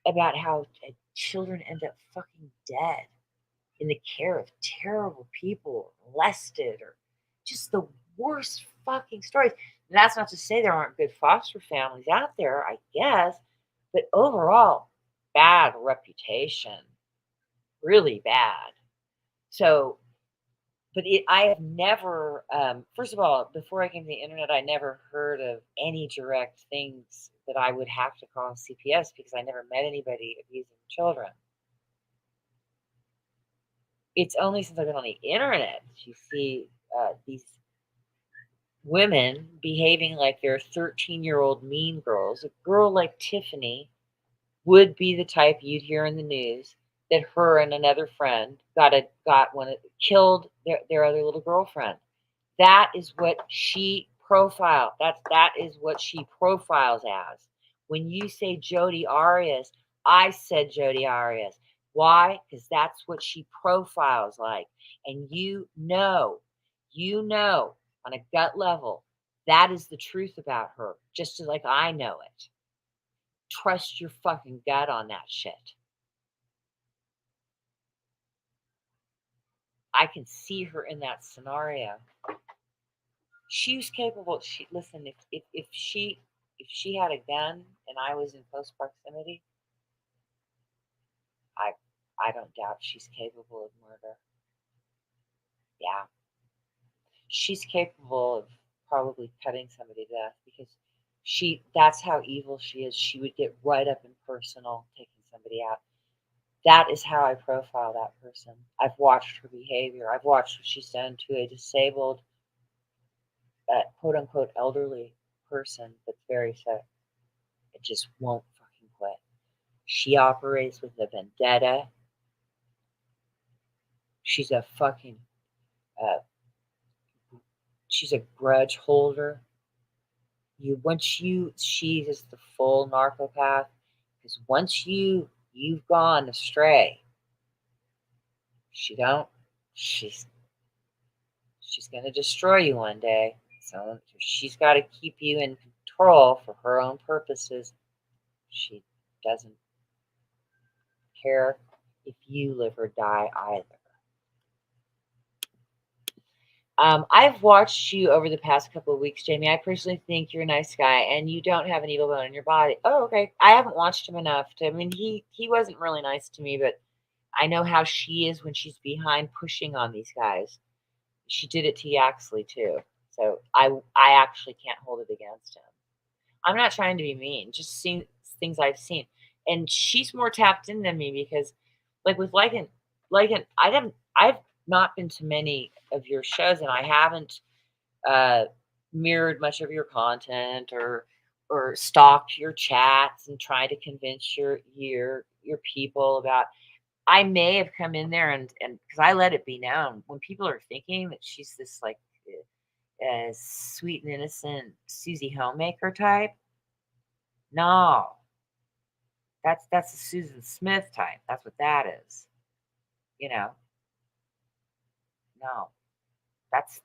about how children end up fucking dead in the care of terrible people, molested, or just the worst fucking stories. And that's not to say there aren't good foster families out there, I guess, but overall, bad reputation, really bad. So, but I have never, first of all, before I came to the internet, I never heard of any direct things that I would have to call CPS because I never met anybody abusing children. It's only since I've been on the internet that you see these women behaving like they're 13-year-old mean girls. A girl like Tiffany would be the type you'd hear in the news that her and another friend killed their other little girlfriend. That is what she profiled. That is what she profiles as. When you say Jodi Arias, I said Jodi Arias. Why? Because that's what she profiles like. And you know on a gut level, that is the truth about her, just as like I know it. Trust your fucking gut on that shit. I can see her in that scenario. She's capable. Listen. If she had a gun and I was in close proximity, I don't doubt she's capable of murder. Yeah, she's capable of probably cutting somebody to death because that's how evil she is. She would get right up and personal, taking somebody out. That is how I profile that person. I've watched her behavior. I've watched what she's done to a disabled, quote unquote, elderly person that's very sick. It just won't fucking quit. She operates with a vendetta. She's a fucking, she's a grudge holder. She is the full narcopath. Because once you've gone astray, she's gonna destroy you one day. So she's got to keep you in control for her own purposes. She doesn't care if you live or die either. I've watched you over the past couple of weeks, Jamie. I personally think you're a nice guy, and you don't have an evil bone in your body. Oh, okay. I haven't watched him enough to. I mean, he wasn't really nice to me, but I know how she is when she's behind pushing on these guys. She did it to Yaxley too, so I actually can't hold it against him. I'm not trying to be mean, just seeing things I've seen, and she's more tapped in than me because, like with Lycan, I've not been to many of your shows, and I haven't mirrored much of your content or stalked your chats and tried to convince your people about. I may have come in there and because I let it be known when people are thinking that she's this like sweet and innocent Susie Homemaker type. No, that's a Susan Smith type. That's what that is. You know, no, that's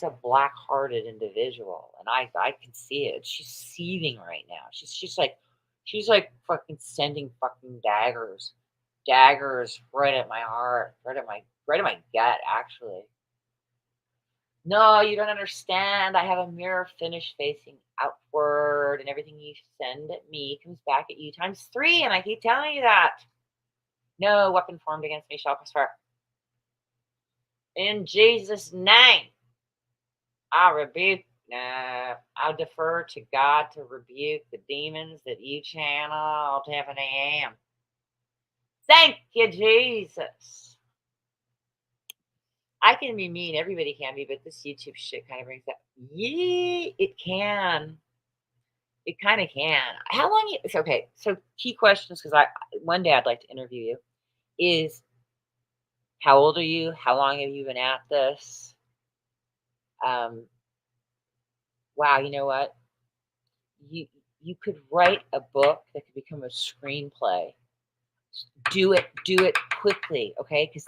a black-hearted individual, and I can see it. She's seething right now. She's like fucking sending fucking daggers right at my heart, right at my gut, actually. No, you don't understand. I have a mirror finish facing outward, and everything you send at me comes back at you times three. And I keep telling you that. No weapon formed against me shall prosper. In Jesus' name, I rebuke. I defer to God to rebuke the demons that you channel, Tiffany M. Thank you, Jesus. I can be mean. Everybody can be, but this YouTube shit kind of brings that. Yeah, it can. It kind of can. How long? It's okay. So key questions, because I one day I'd like to interview you. Is how old are you? How long have you been at this? Wow, you know what? You you could write a book that could become a screenplay. Do it quickly, okay? Because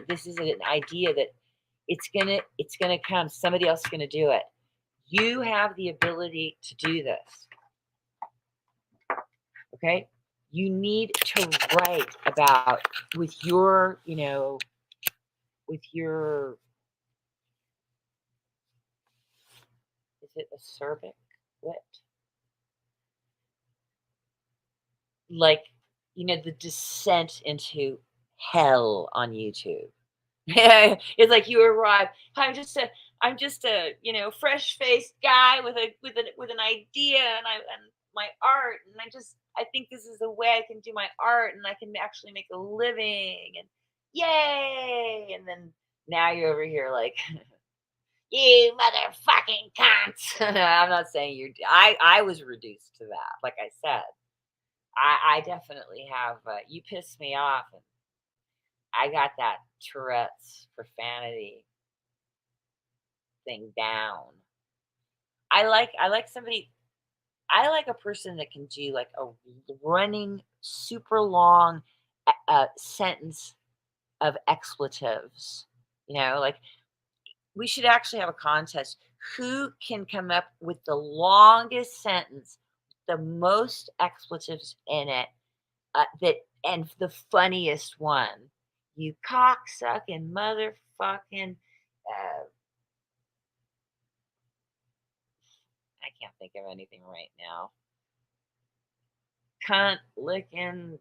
this is an idea that it's gonna come. Somebody else is gonna do it. You have the ability to do this, okay? You need to write about with your, with your, is it acerbic wit? Like, the descent into hell on YouTube. It's like you arrive. I'm just a fresh-faced guy with an idea, and my art, and I think this is the way I can do my art, and I can actually make a living, and yay! And then now you're over here like, you motherfucking cunts. I'm not saying you're. I was reduced to that. Like I said, I definitely have. You pissed me off, and I got that Tourette's profanity thing down. I like a person that can do like a running super long sentence of expletives. Like we should actually have a contest. Who can come up with the longest sentence, the most expletives in it, that and the funniest one? You cocksucking motherfucking. I can't think of anything right now. Cunt licking,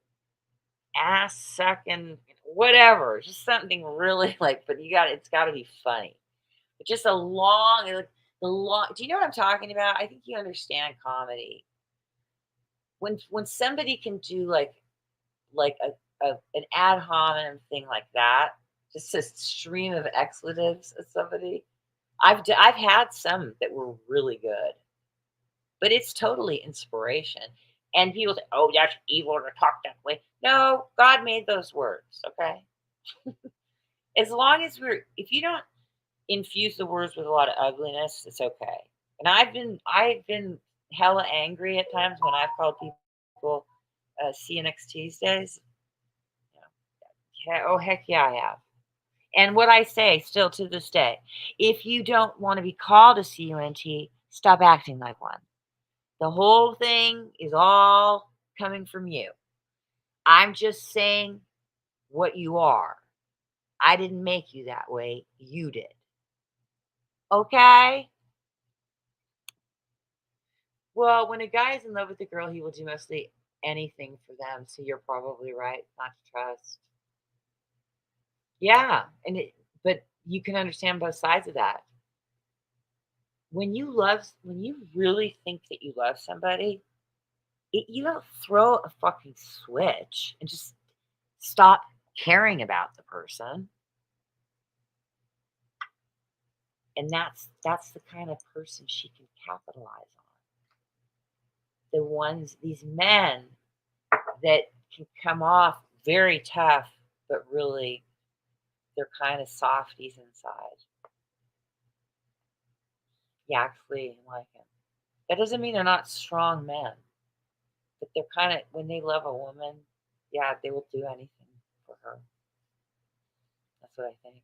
ass sucking, whatever. Just something really like, but it's got to be funny. But just a long, like, the long. Do you know what I'm talking about? I think you understand comedy. When somebody can do like an ad hominem thing like that, just a stream of expletives of somebody. I've had some that were really good, but it's totally inspiration. And people say, "Oh, that's evil to talk that way." No, God made those words. Okay, as long as if you don't infuse the words with a lot of ugliness, it's okay. And I've been hella angry at times when I've called people CNX Tuesdays. Yeah, oh heck yeah, I have. And what I say still to this day, if you don't want to be called a CUNT, stop acting like one. The whole thing is all coming from you. I'm just saying what you are. I didn't make you that way. You did. Okay? Well, when a guy is in love with a girl, he will do mostly anything for them. So you're probably right not to trust. Yeah. But you can understand both sides of that. When you really think that you love somebody, you don't throw a fucking switch and just stop caring about the person. And that's the kind of person she can capitalize on. These men that can come off very tough, but really they're kind of softies inside. Yaxley and Lycan. That doesn't mean they're not strong men, but they're kind of, when they love a woman, yeah, they will do anything for her. That's what I think.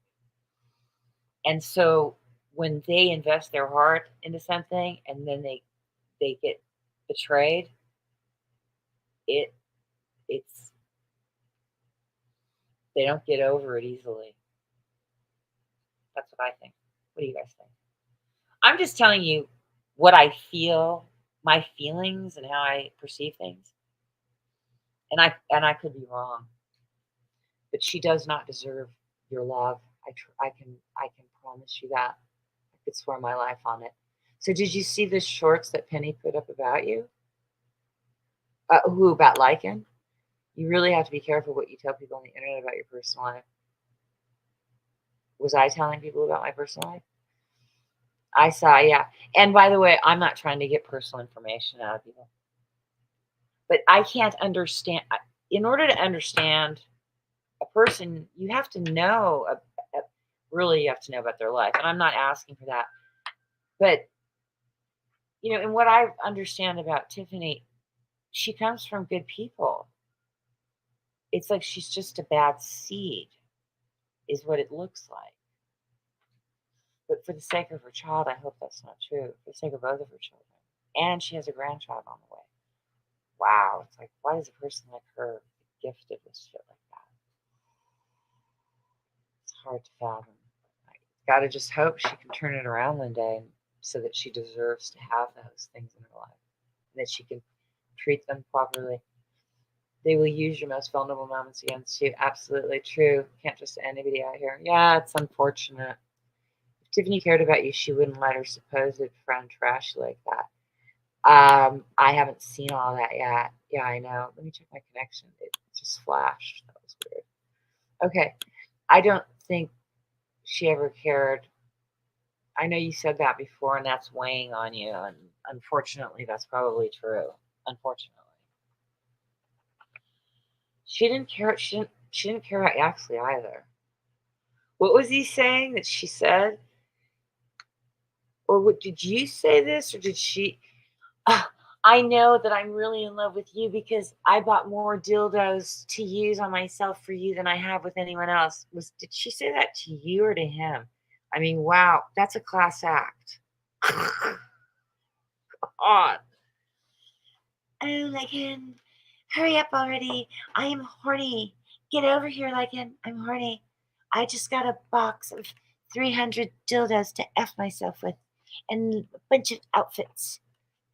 And so when they invest their heart into something and then they get betrayed, it it's they don't get over it easily. That's what I think. What do you guys think? I'm just telling you what I feel, my feelings and how I perceive things. And I could be wrong, but she does not deserve your love. I can promise you that. I could swear my life on it. So did you see the shorts that Penny put up about you? Who about Lycan? You really have to be careful what you tell people on the internet about your personal life. Was I telling people about my personal life? I saw, yeah. And by the way, I'm not trying to get personal information out of people. But I can't understand. In order to understand a person, you have to know, really, you have to know about their life. And I'm not asking for that. But, and what I understand about Tiffany, she comes from good people. It's like she's just a bad seed, is what it looks like. But for the sake of her child, I hope that's not true. For the sake of both of her children. And she has a grandchild on the way. Wow. It's like, why is a person like her gifted with shit like that? It's hard to fathom. I gotta just hope she can turn it around one day so that she deserves to have those things in her life. And that she can treat them properly. They will use your most vulnerable moments against you. Absolutely true. Can't just anybody out here. Yeah, it's unfortunate. If Tiffany cared about you, she wouldn't let her supposed friend trash you like that. I haven't seen all that yet. Yeah, I know. Let me check my connection. It just flashed. That was weird. Okay. I don't think she ever cared. I know you said that before, and that's weighing on you. And unfortunately, that's probably true. Unfortunately. She didn't care. She didn't care about Yaxley either. What was he saying that she said? Or what did you say this, or did she? I know that I'm really in love with you because I bought more dildos to use on myself for you than I have with anyone else. Did she say that to you or to him? I mean, wow, that's a class act. God. Oh, Lycan, hurry up already. I am horny. Get over here, Lycan. I'm horny. I just got a box of 300 dildos to F myself with and a bunch of outfits.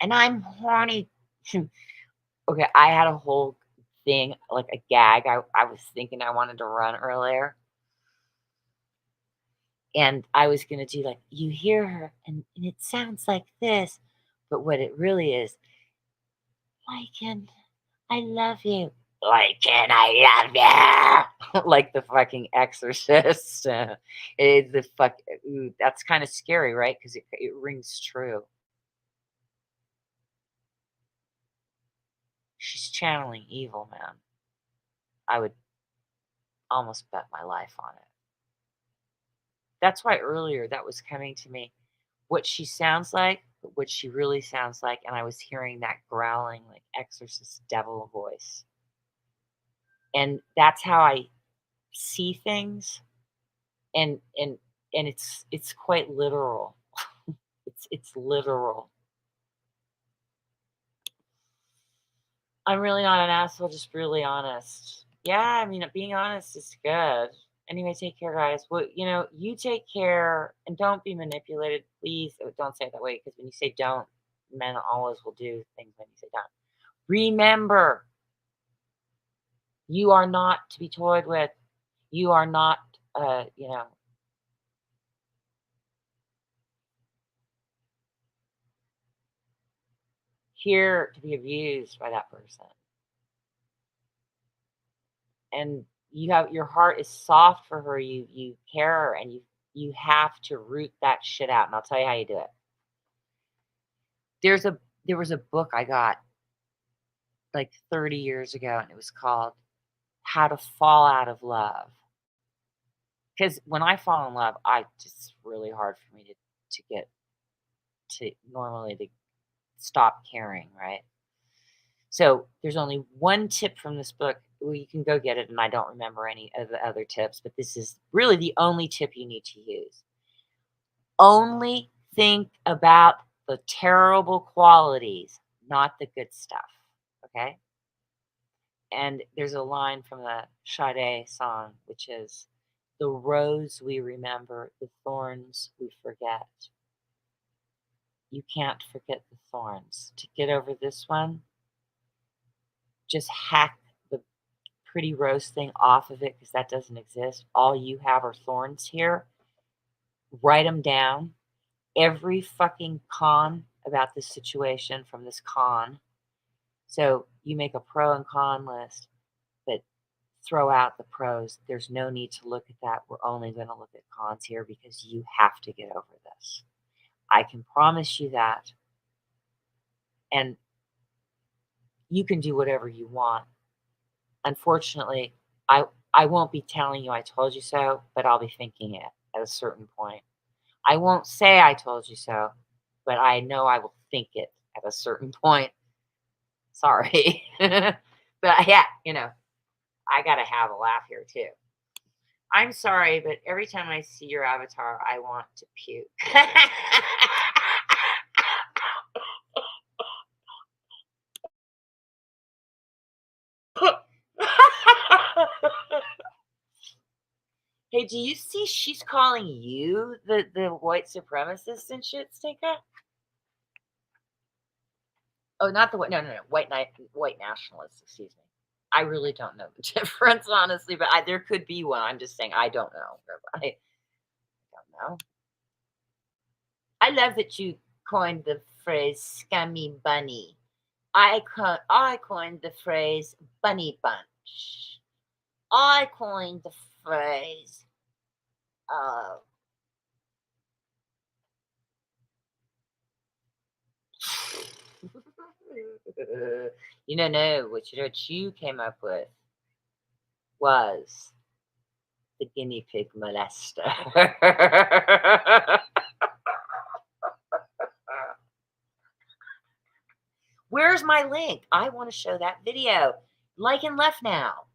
And I'm horny. Okay, I had a whole thing, like a gag. I was thinking I wanted to run earlier. And I was going to do like, you hear her, and it sounds like this. But what it really is, Lycan, I love you. Lycan, I love you. Like the fucking exorcist. It's the fuck. Ooh, that's kind of scary, right? Because it rings true. She's channeling evil, man. I would almost bet my life on it. That's why earlier that was coming to me. What she sounds like, but what she really sounds like, and I was hearing that growling, like exorcist devil voice. And that's how I see things. And it's quite literal. It's literal. I'm really not an asshole, just really honest. Yeah, I mean, being honest is good. Anyway, take care, guys. Well, you take care and don't be manipulated. Please don't say it that way because when you say don't, men always will do things when you say don't. Remember, you are not to be toyed with. You are not, here to be abused by that person. And your heart is soft for her. You care, and you have to root that shit out. And I'll tell you how you do it. There was a book I got like 30 years ago, and it was called How to Fall Out of Love. Because when I fall in love, it's really hard for me to get to stop caring, right? So there's only one tip from this book. Well, you can go get it, and I don't remember any of the other tips, but this is really the only tip you need to use. Only think about the terrible qualities, not the good stuff. Okay? And there's a line from the Sade song, which is, "The rose we remember, the thorns we forget." You can't forget the thorns. To get over this one, just hack the pretty rose thing off of it, because that doesn't exist. All you have are thorns here. Write them down. Every fucking con about this situation from this con. So you make a pro and con list, but throw out the pros. There's no need to look at that. We're only going to look at cons here, because you have to get over this. I can promise you that. And you can do whatever you want. Unfortunately, I won't be telling you I told you so, but I'll be thinking it at a certain point. I won't say I told you so, but I know I will think it at a certain point. Sorry. But yeah, I got to have a laugh here too. I'm sorry, but every time I see your avatar, I want to puke. Hey, do you see she's calling you the white supremacist and shit, Stinka? Oh, not the white. No, white nationalist. Excuse me. I really don't know the difference, honestly, but there could be one. I'm just saying I don't know. I don't know. I love that you coined the phrase "scummy bunny." I coined the phrase "bunny bunch." I coined the phrase no, what you came up with was the guinea pig molester. Where's my link? I want to show that video. Like and left now.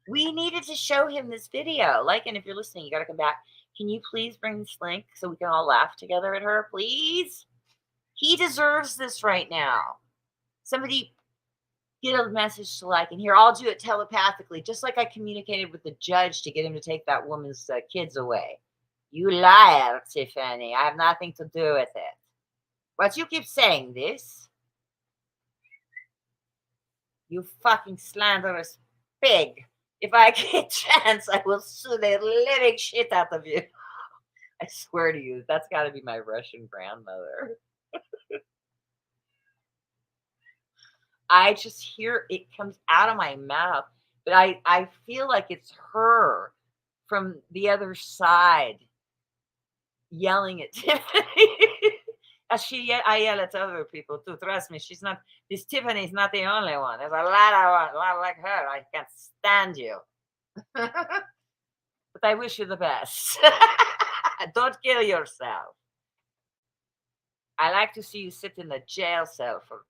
We needed to show him this video. Like, and if you're listening, you got to come back. Can you please bring this link so we can all laugh together at her, please? He deserves this right now. Somebody get a message to like, and here, I'll do it telepathically, just like I communicated with the judge to get him to take that woman's kids away. You liar, Tiffany. I have nothing to do with it. But you keep saying this. You fucking slanderous pig. If I get a chance, I will sue the living shit out of you. I swear to you, that's got to be my Russian grandmother. I just hear it comes out of my mouth, but I feel like it's her from the other side yelling at Tiffany. I yell at other people too. Trust me, this Tiffany's not the only one. There's a lot like her. I can't stand you. But I wish you the best. Don't kill yourself. I like to see you sit in the jail cell for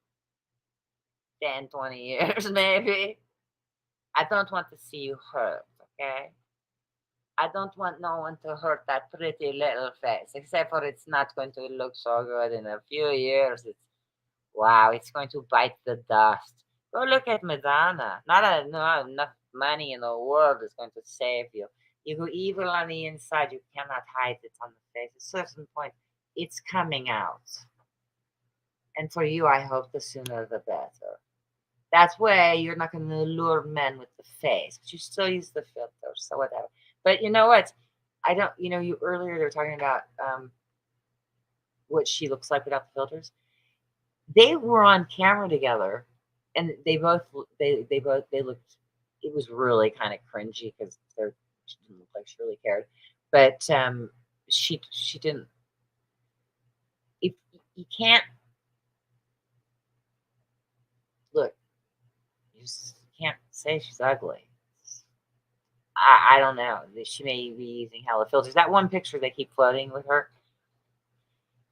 10, 20 years, maybe. I don't want to see you hurt, okay? I don't want no one to hurt that pretty little face, except for it's not going to look so good in a few years. It's going to bite the dust. Go look at Madonna. Not enough money in the world is going to save you. You go evil on the inside, you cannot hide it on the face. At a certain point, it's coming out. And for you, I hope the sooner the better. That's why you're not going to lure men with the face, but you still use the filter, so whatever. But you know what? You earlier they were talking about what she looks like without the filters. They were on camera together, and they looked. It was really kind of cringy because she didn't look like she really cared, but she didn't. If you can't look, you just can't say she's ugly. I don't know. She may be using hella filters. That one picture they keep floating with her.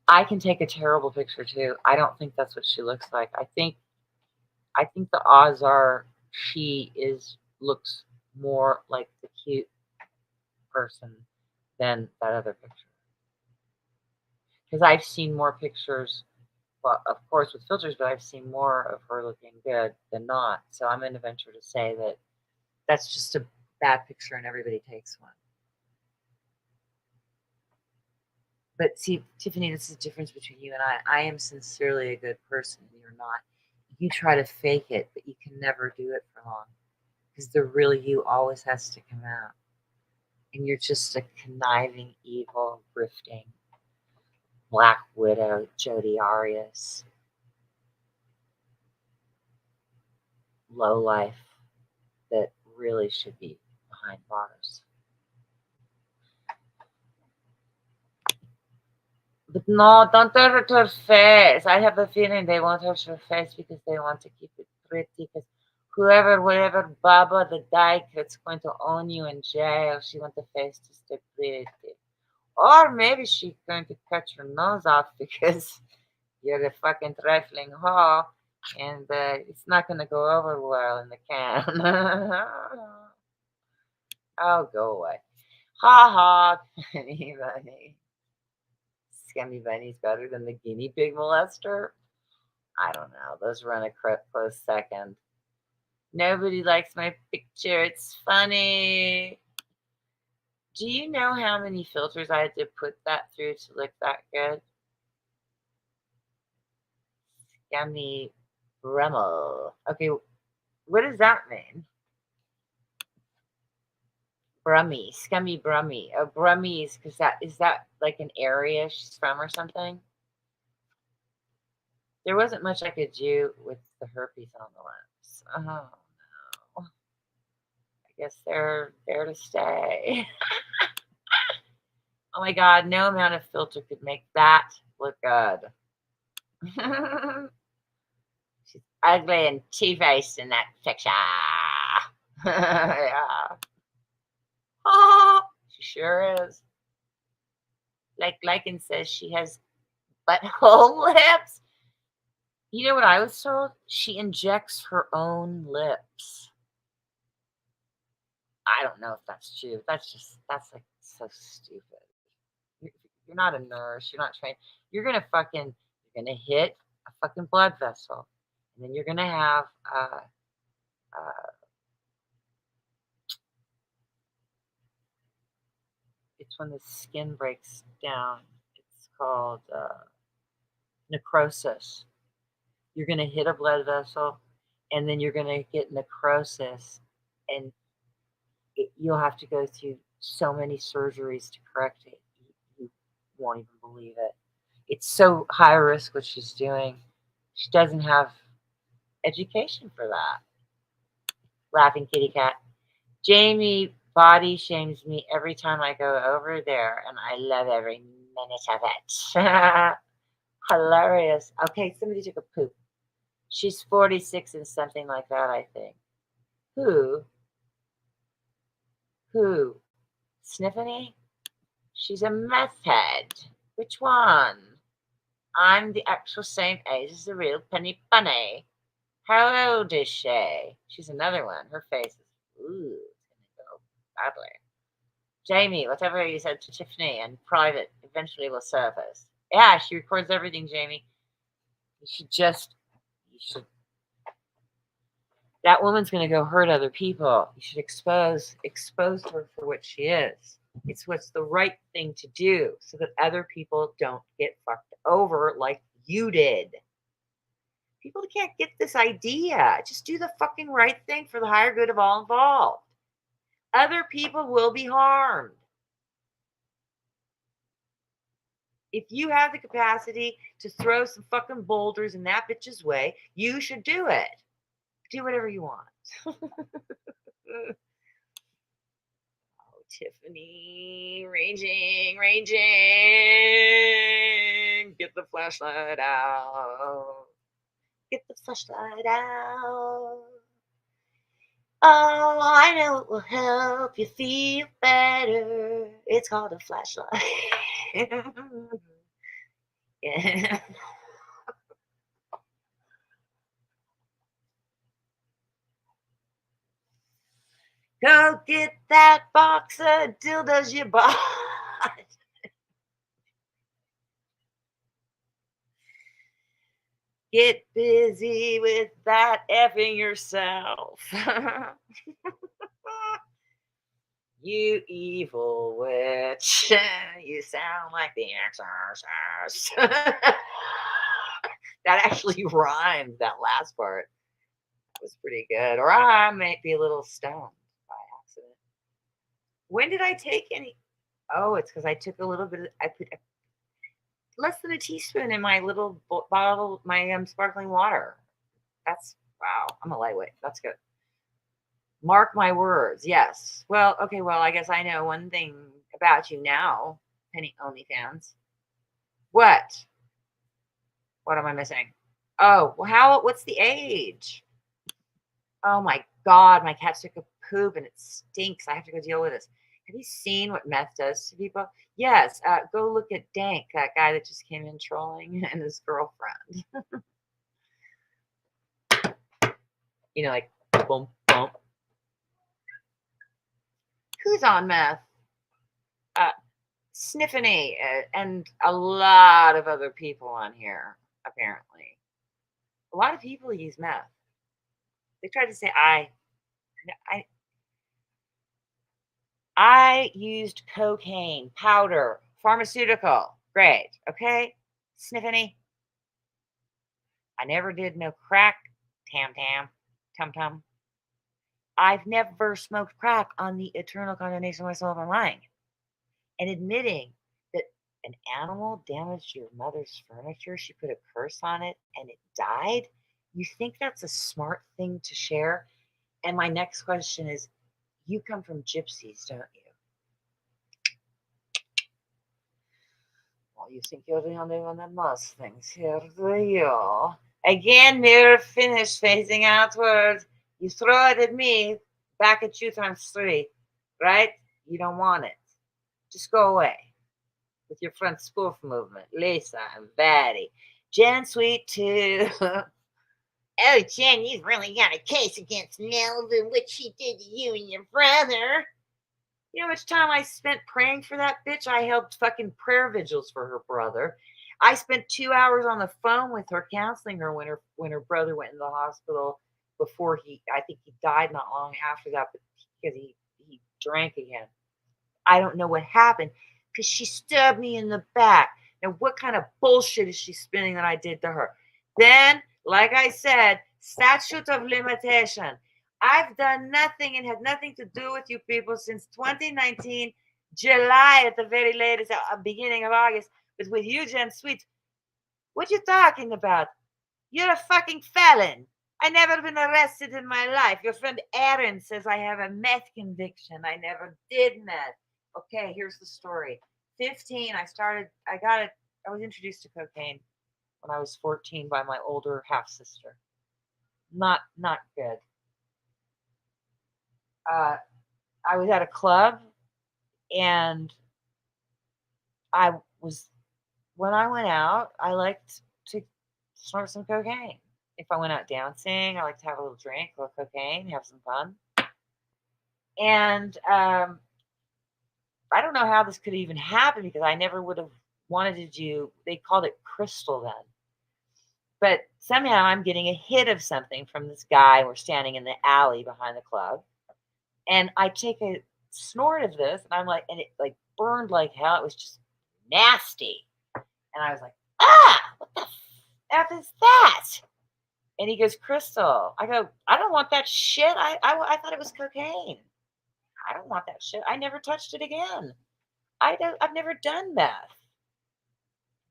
I can take a terrible picture too. I don't think that's what she looks like. I think the odds are she looks more like the cute person than that other picture. Because I've seen more pictures, well, of course with filters, but I've seen more of her looking good than not. So I'm going to venture to say that that's just a bad picture and everybody takes one. But see, Tiffany, this is the difference between you and I. I am sincerely a good person and you're not. You try to fake it, but you can never do it for long. Because the real you always has to come out. And you're just a conniving, evil, grifting, Black Widow, Jodi Arias, lowlife that really should be behind bars. But no, don't hurt her face. I have a feeling they won't hurt her face because they want to keep it pretty. Because whatever Baba the dyke that's going to own you in jail, she wants the face to stay pretty. Or maybe she's going to cut your nose off because you're a fucking trifling hoe and it's not going to go over well in the can. Oh, go away. Ha ha. Anybody. Scummy Bunny's better than the guinea pig molester? I don't know. Those run a close second. Nobody likes my picture. It's funny. Do you know how many filters I had to put that through to look that good? Scummy Brummel. Okay, what does that mean? Brummy, Scummy Brummy. Oh, Brummies, because is that like an area she's from or something? There wasn't much I could do with the herpes on the lips. Oh no. I guess they're there to stay. Oh my god, no amount of filter could make that look good. She's ugly and two-faced in that picture. Yeah. Oh, she sure is. Like Lycan says, she has butthole lips. You know what I was told? She injects her own lips. I don't know if that's true. That's like so stupid. You're not a nurse. You're not trained. You're gonna hit a fucking blood vessel, and then you're gonna have it's when the skin breaks down. It's called necrosis. You're gonna hit a blood vessel, and then you're gonna get necrosis, and you'll have to go through so many surgeries to correct it. You won't even believe it. It's so high risk what she's doing. She doesn't have education for that. Laughing kitty cat. Jamie body shames me every time I go over there, and I love every minute of it. Hilarious. Okay, somebody took a poop. She's 46 and something like that, I think. Who? Sniffany? She's a meth head. Which one? I'm the actual same age as the real Penny Bunny. How old is she? She's another one. Her face is, ooh, it's gonna go badly. Jamie, whatever you said to Tiffany in private eventually will surface. Yeah, she records everything, Jamie. You should. That woman's gonna go hurt other people. You should expose her for what she is. It's what's the right thing to do so that other people don't get fucked over like you did. People can't get this idea. Just do the fucking right thing for the higher good of all involved. Other people will be harmed. If you have the capacity to throw some fucking boulders in that bitch's way, you should do it. Do whatever you want. Oh, Tiffany, raging. Get the flashlight out. Get the flashlight out. Oh, I know it will help you feel better. It's called a flashlight. Go get that box of dildos you bought. Get busy with that effing yourself. You evil witch. You sound like the exorcist. That actually rhymed, that last part. That was pretty good. Or I might be a little stoned by accident. When did I take any? Oh, it's because I took a little bit of, I put less than a teaspoon in my little bottle, my sparkling water. That's, wow, I'm a lightweight. That's good. Mark my words. Yes. Well, okay. Well, I guess I know one thing about you now, Penny OnlyFans. What? What am I missing? Oh, well, what's the age? Oh my God, my cat took a poop and it stinks. I have to go deal with this. Have you seen what meth does to people? Yes. Go look at Dank, that guy that just came in trolling, and his girlfriend. Like boom, boom. Who's on meth? Sniffany and a lot of other people on here, apparently. A lot of people use meth. They tried to say I used cocaine, powder, pharmaceutical. Great. Okay. Sniffany. I never did no crack. Tum-tum. I've never smoked crack on the eternal condemnation of myself. I'm lying. And admitting that an animal damaged your mother's furniture, she put a curse on it, and it died. You think that's a smart thing to share? And my next question is, you come from gypsies, don't you? Well, you think you're the only one that knows things here, do you? Again, mirror finish facing outward. You throw it at me, back at you times 3, right? You don't want it. Just go away with your front spoof movement. Lisa and Betty. Jen Sweet too. Oh, Jen, you've really got a case against Melvin, what she did to you and your brother. You know how much time I spent praying for that bitch? I held fucking prayer vigils for her brother. I spent 2 hours on the phone with her, counseling her when her brother went in the hospital before I think he died not long after that, but because he drank again. I don't know what happened because she stabbed me in the back. Now, what kind of bullshit is she spinning that I did to her? Then, like I said, statute of limitation. I've done nothing and had nothing to do with you people since 2019, July at the very latest, beginning of August. But with you, Jen Sweet, what you talking about? You're a fucking felon. I never been arrested in my life. Your friend Aaron says I have a meth conviction. I never did meth. Okay, here's the story. 15, I was introduced to cocaine when I was 14 by my older half sister. Not good. I was at a club, and when I went out, I liked to snort some cocaine. If I went out dancing, I like to have a little drink, a little cocaine, have some fun. And I don't know how this could even happen because I never would have wanted to do, they called it crystal then. But somehow I'm getting a hit of something from this guy. We're standing in the alley behind the club. And I take a snort of this, and I'm like, and it like burned like hell. It was just nasty. And I was like, what the F is that? And he goes, crystal. I go, I don't want that shit. I thought it was cocaine. I don't want that shit. I never touched it again. I've never done meth.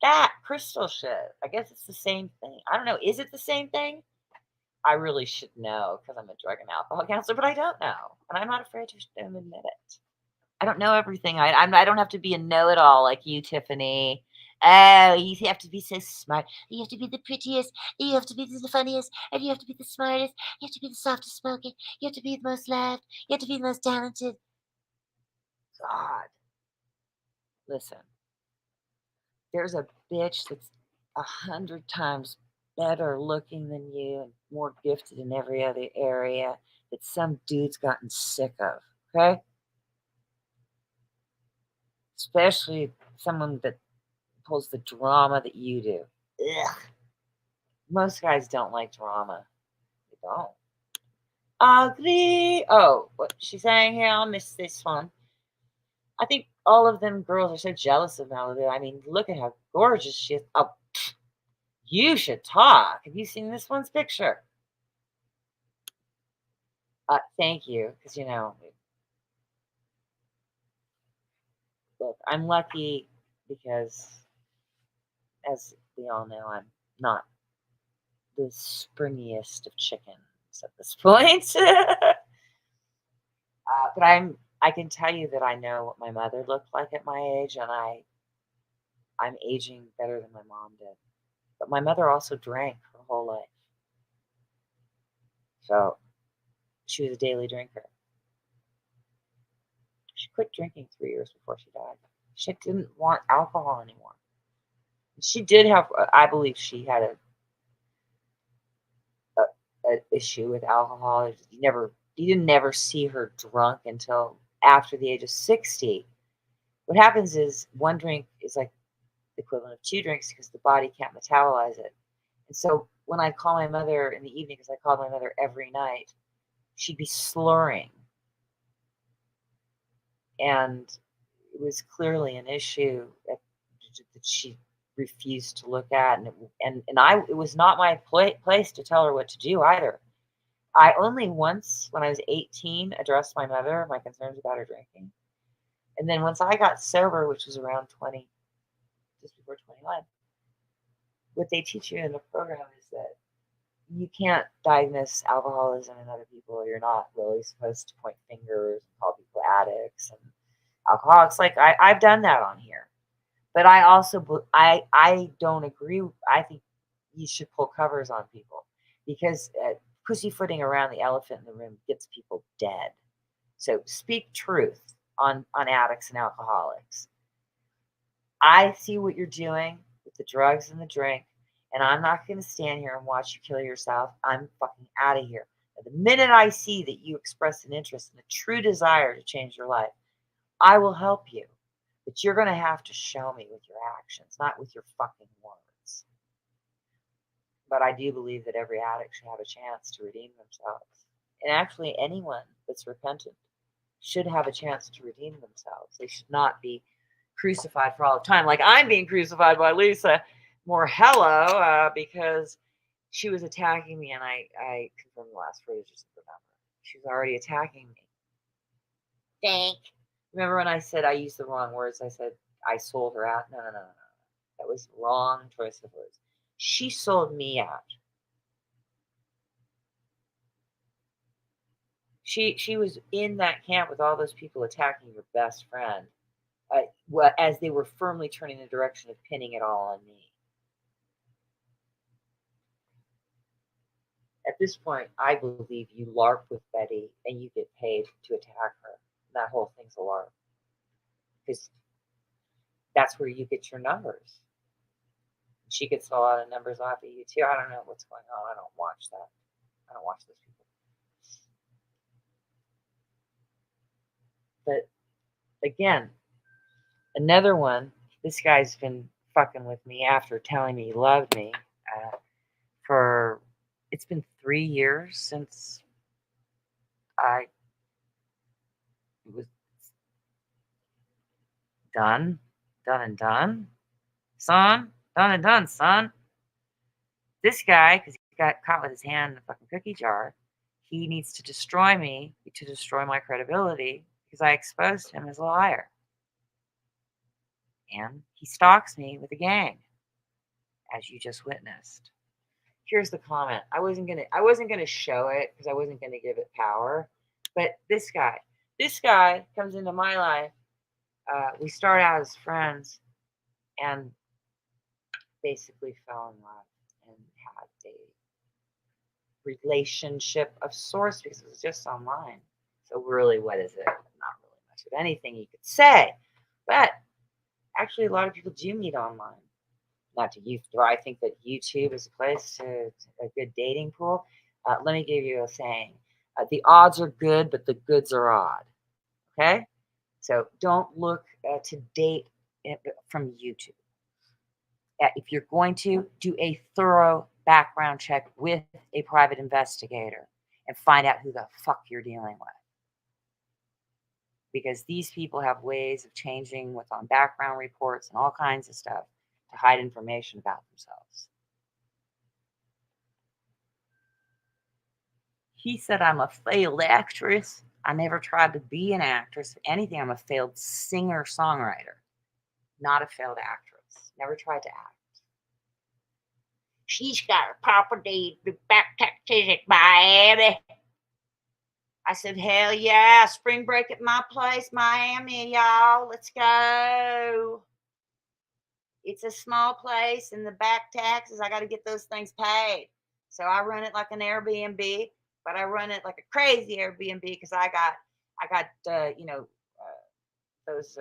That crystal shit. I guess it's the same thing. I don't know. Is it the same thing? I really should know because I'm a drug and alcohol counselor, but I don't know. And I'm not afraid to admit it. I don't know everything. I don't have to be a know-it-all like you, Tiffany. Oh, you have to be so smart. You have to be the prettiest. You have to be the funniest. And you have to be the smartest. You have to be the softest spoken. You have to be the most loved. You have to be the most talented. God. Listen. There's a bitch that's 100 times better looking than you and more gifted in every other area that some dude's gotten sick of, okay? Especially someone that pulls the drama that you do. Ugh. Most guys don't like drama. They don't. Ugly. Oh, what she's saying here, I'll miss this one. I think all of them girls are so jealous of Malibu. I mean, look at how gorgeous she is. Oh, you should talk. Have you seen this one's picture? Thank you, because look, I'm lucky because, as we all know, I'm not the springiest of chickens at this point. But I can tell you that I know what my mother looked like at my age, and I'm aging better than my mom did. But my mother also drank her whole life. So she was a daily drinker. She quit drinking 3 years before she died. She didn't want alcohol anymore. She did have, I believe she had a issue with alcohol. You didn't never see her drunk until after the age of 60. What happens is one drink is like the equivalent of 2 drinks because the body can't metabolize it. And so when I call my mother in the evening, because I called my mother every night, she'd be slurring. And it was clearly an issue that she refused to look at. It was not my place to tell her what to do either. I only once, when I was 18, addressed my mother my concerns about her drinking. And then once I got sober, which was around 20, just before 21, what they teach you in the program is that you can't diagnose alcoholism in other people. You're not really supposed to point fingers and call people addicts and alcoholics. Like I've done that on here, but I also I don't agree. I think you should pull covers on people because pussyfooting around the elephant in the room gets people dead. So speak truth on addicts and alcoholics. I see what you're doing with the drugs and the drink, and I'm not going to stand here and watch you kill yourself. I'm fucking out of here. And the minute I see that you express an interest and a true desire to change your life, I will help you. But you're going to have to show me with your actions, not with your fucking words. But I do believe that every addict should have a chance to redeem themselves. And actually, anyone that's repentant should have a chance to redeem themselves. They should not be crucified for all the time. Like I'm being crucified by Lisa Morhello because she was attacking me, and I confirmed the last phrase, just remember. She was already attacking me. Thank. Remember when I said I used the wrong words? I said I sold her out. No. That was wrong choice of words. She sold me out. She was in that camp with all those people attacking your best friend, as they were firmly turning the direction of pinning it all on me. At this point, I believe you LARP with Betty and you get paid to attack her. That whole thing's a LARP. Because that's where you get your numbers. She gets a lot of numbers off of you too. I don't know what's going on. I don't watch that. I don't watch those people. But again, another one, this guy's been fucking with me after telling me he loved me it's been 3 years since I was done and done, son. Done and done, son. This guy, because he got caught with his hand in the fucking cookie jar, he needs to destroy me to destroy my credibility because I exposed him as a liar. And he stalks me with a gang, as you just witnessed. Here's the comment. I wasn't gonna show it because I wasn't gonna give it power. But this guy comes into my life. We start out as friends, and basically fell in love and had a relationship of sorts because it was just online. So really, what is it? Not really much of anything you could say. But actually, a lot of people do meet online. not to use. Do I think that YouTube is a place to a good dating pool? Let me give you a saying: the odds are good, but the goods are odd. Okay, so don't look to date from YouTube. If you're going to do a thorough background check with a private investigator and find out who the fuck you're dealing with. Because these people have ways of changing what's on background reports and all kinds of stuff to hide information about themselves. He said I'm a failed actress. I never tried to be an actress. If anything, I'm a failed singer-songwriter, not a failed actress. Never tried to act. She's got a property back taxes at Miami. I said, hell yeah, spring break at my place, Miami, y'all. Let's go. It's a small place, and the back taxes, I got to get those things paid. So I run it like an Airbnb, but I run it like a crazy Airbnb because I got those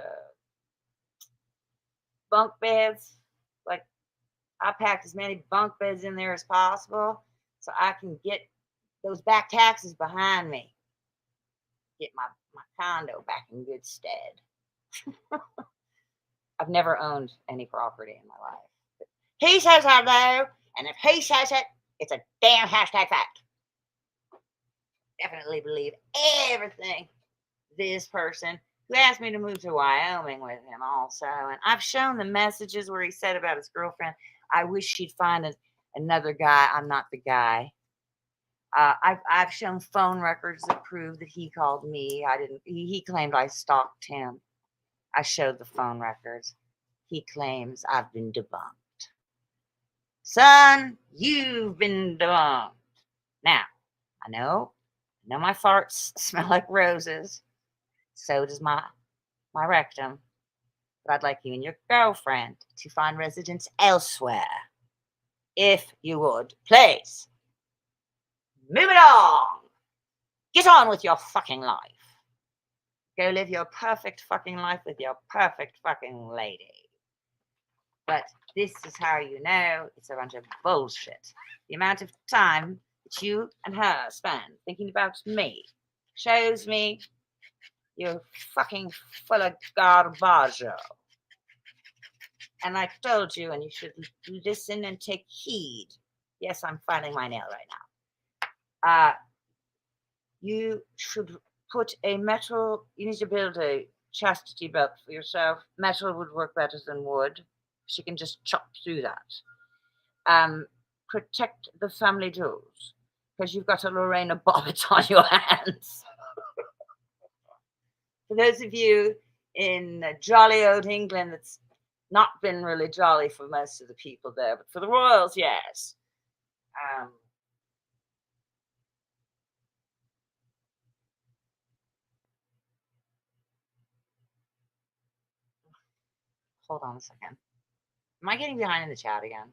bunk beds. Like I packed as many bunk beds in there as possible so I can get those back taxes behind me. Get my condo back in good stead. I've never owned any property in my life. But he says I do, and if he says it, it's a damn hashtag fact. Definitely believe everything this person who asked me to move to Wyoming with him also. And I've shown the messages where he said about his girlfriend, I wish she'd find another guy. I'm not the guy. I've shown phone records that prove that he called me. I didn't. He claimed I stalked him. I showed the phone records. He claims I've been debunked. Son, you've been debunked. Now, I know my farts smell like roses. So does my rectum. But I'd like you and your girlfriend to find residence elsewhere. If you would, please. Move it on. Get on with your fucking life. Go live your perfect fucking life with your perfect fucking lady. But this is how you know it's a bunch of bullshit. The amount of time that you and her spend thinking about me shows me you're fucking full of garbage. And I told you, and you should listen and take heed. Yes, I'm filing my nail right now. You should put a metal, you need to build a chastity belt for yourself. Metal would work better than wood. She can just chop through that. Protect the family jewels, because you've got a Lorena Bobbitt on your hands. For those of you in jolly old England, that's not been really jolly for most of the people there, but for the royals, yes. Hold on a second. Am I getting behind in the chat again?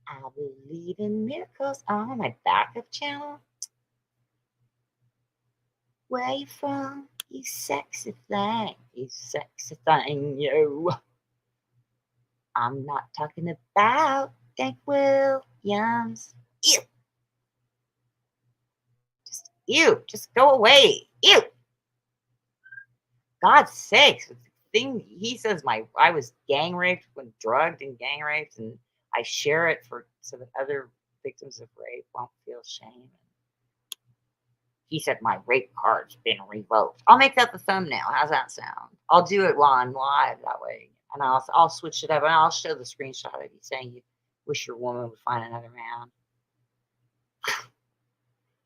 I believe in miracles on my backup channel. Where you from? You sexy thing. You sexy thing, yo. I'm not talking about Hank Williams. Ew. Just ew. Just go away. Ew. God's sakes. The thing he says I was gang raped, when drugged and gang raped, and I share it so that other victims of rape won't feel shame. He said my rape card's been revoked. I'll make that the thumbnail. How's that sound? I'll do it while I'm live that way. And I'll switch it up, and I'll show the screenshot of you saying you wish your woman would find another man.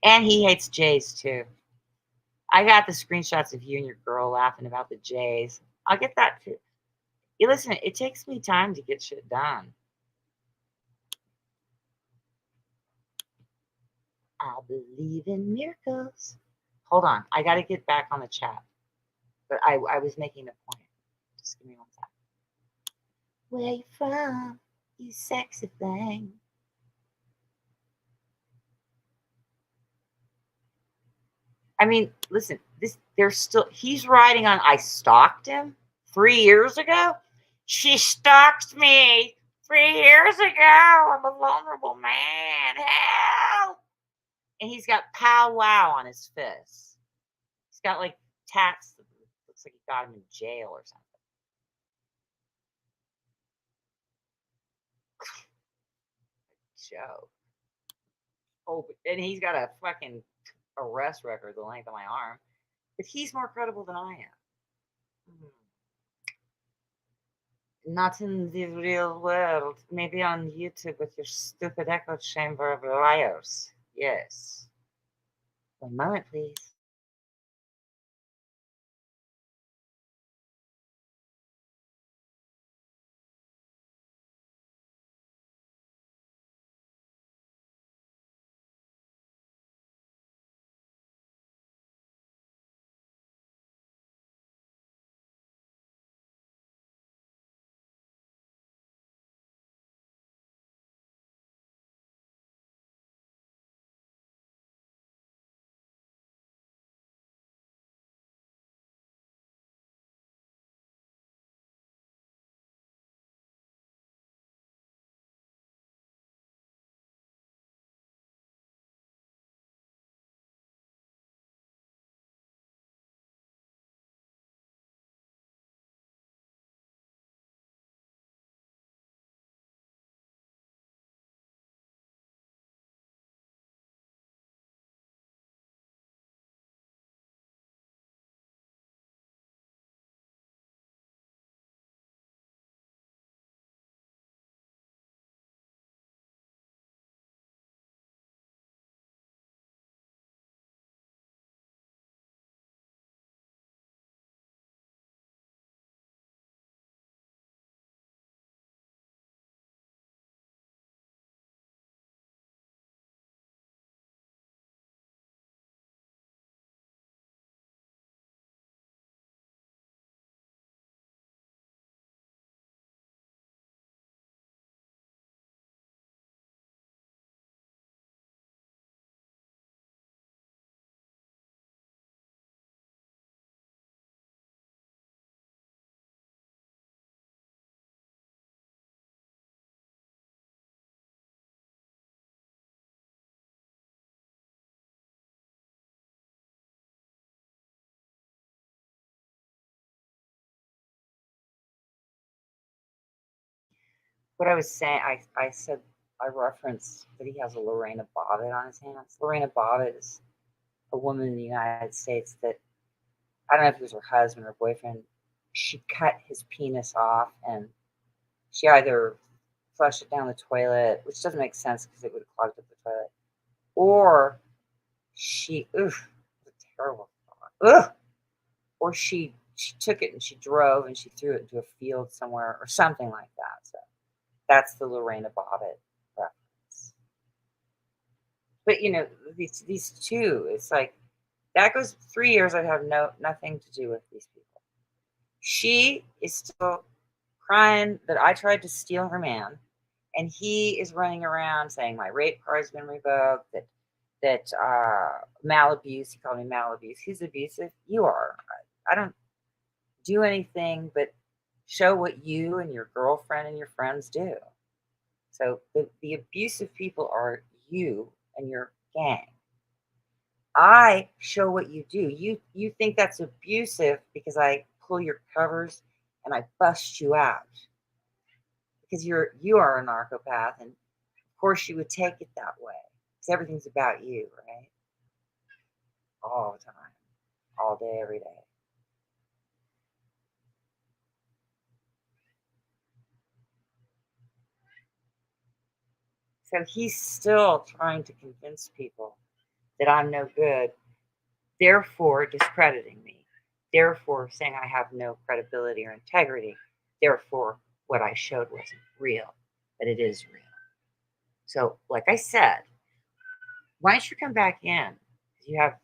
And he hates Jays too. I got the screenshots of you and your girl laughing about the Jays. I'll get that too. You listen, it takes me time to get shit done. I believe in miracles. Hold on. I got to get back on the chat. But I was making a point. Just give me one second. Where you from, you sexy thing? I mean, listen, he's riding on, I stalked him 3 years ago. She stalked me 3 years ago. I'm a vulnerable man. Help! And he's got powwow on his fist. He's got like tats. Looks like he got him in jail or something. Joke. Oh, and he's got a fucking arrest record the length of my arm. But he's more credible than I am. Not in the real world. Maybe on YouTube with your stupid echo chamber of liars. Yes. 1 moment, please. What I was saying, I said, I referenced that he has a Lorena Bobbitt on his hands. Lorena Bobbitt is a woman in the United States that, I don't know if it was her husband or boyfriend, she cut his penis off and she either flushed it down the toilet, which doesn't make sense because it would have clogged up the toilet, or she, a terrible thought, or she took it and she drove and she threw it into a field somewhere or something like that. So that's the Lorena Bobbitt reference. But you know, these two, it's like that goes 3 years. I have nothing to do with these people. She is still crying that I tried to steal her man, and he is running around saying my rape card's been revoked. That malabuse. He called me malabuse. He's abusive. You are. I don't do anything but show what you and your girlfriend and your friends do. So the abusive people are you and your gang. I show what you do. You think that's abusive because I pull your covers and I bust you out because you are a narcopath, and of course you would take it that way because everything's about you, right? All the time, all day, every day. So he's still trying to convince people that I'm no good, therefore discrediting me, therefore saying I have no credibility or integrity, therefore what I showed wasn't real, but it is real. So, like I said, why don't you come back in? You have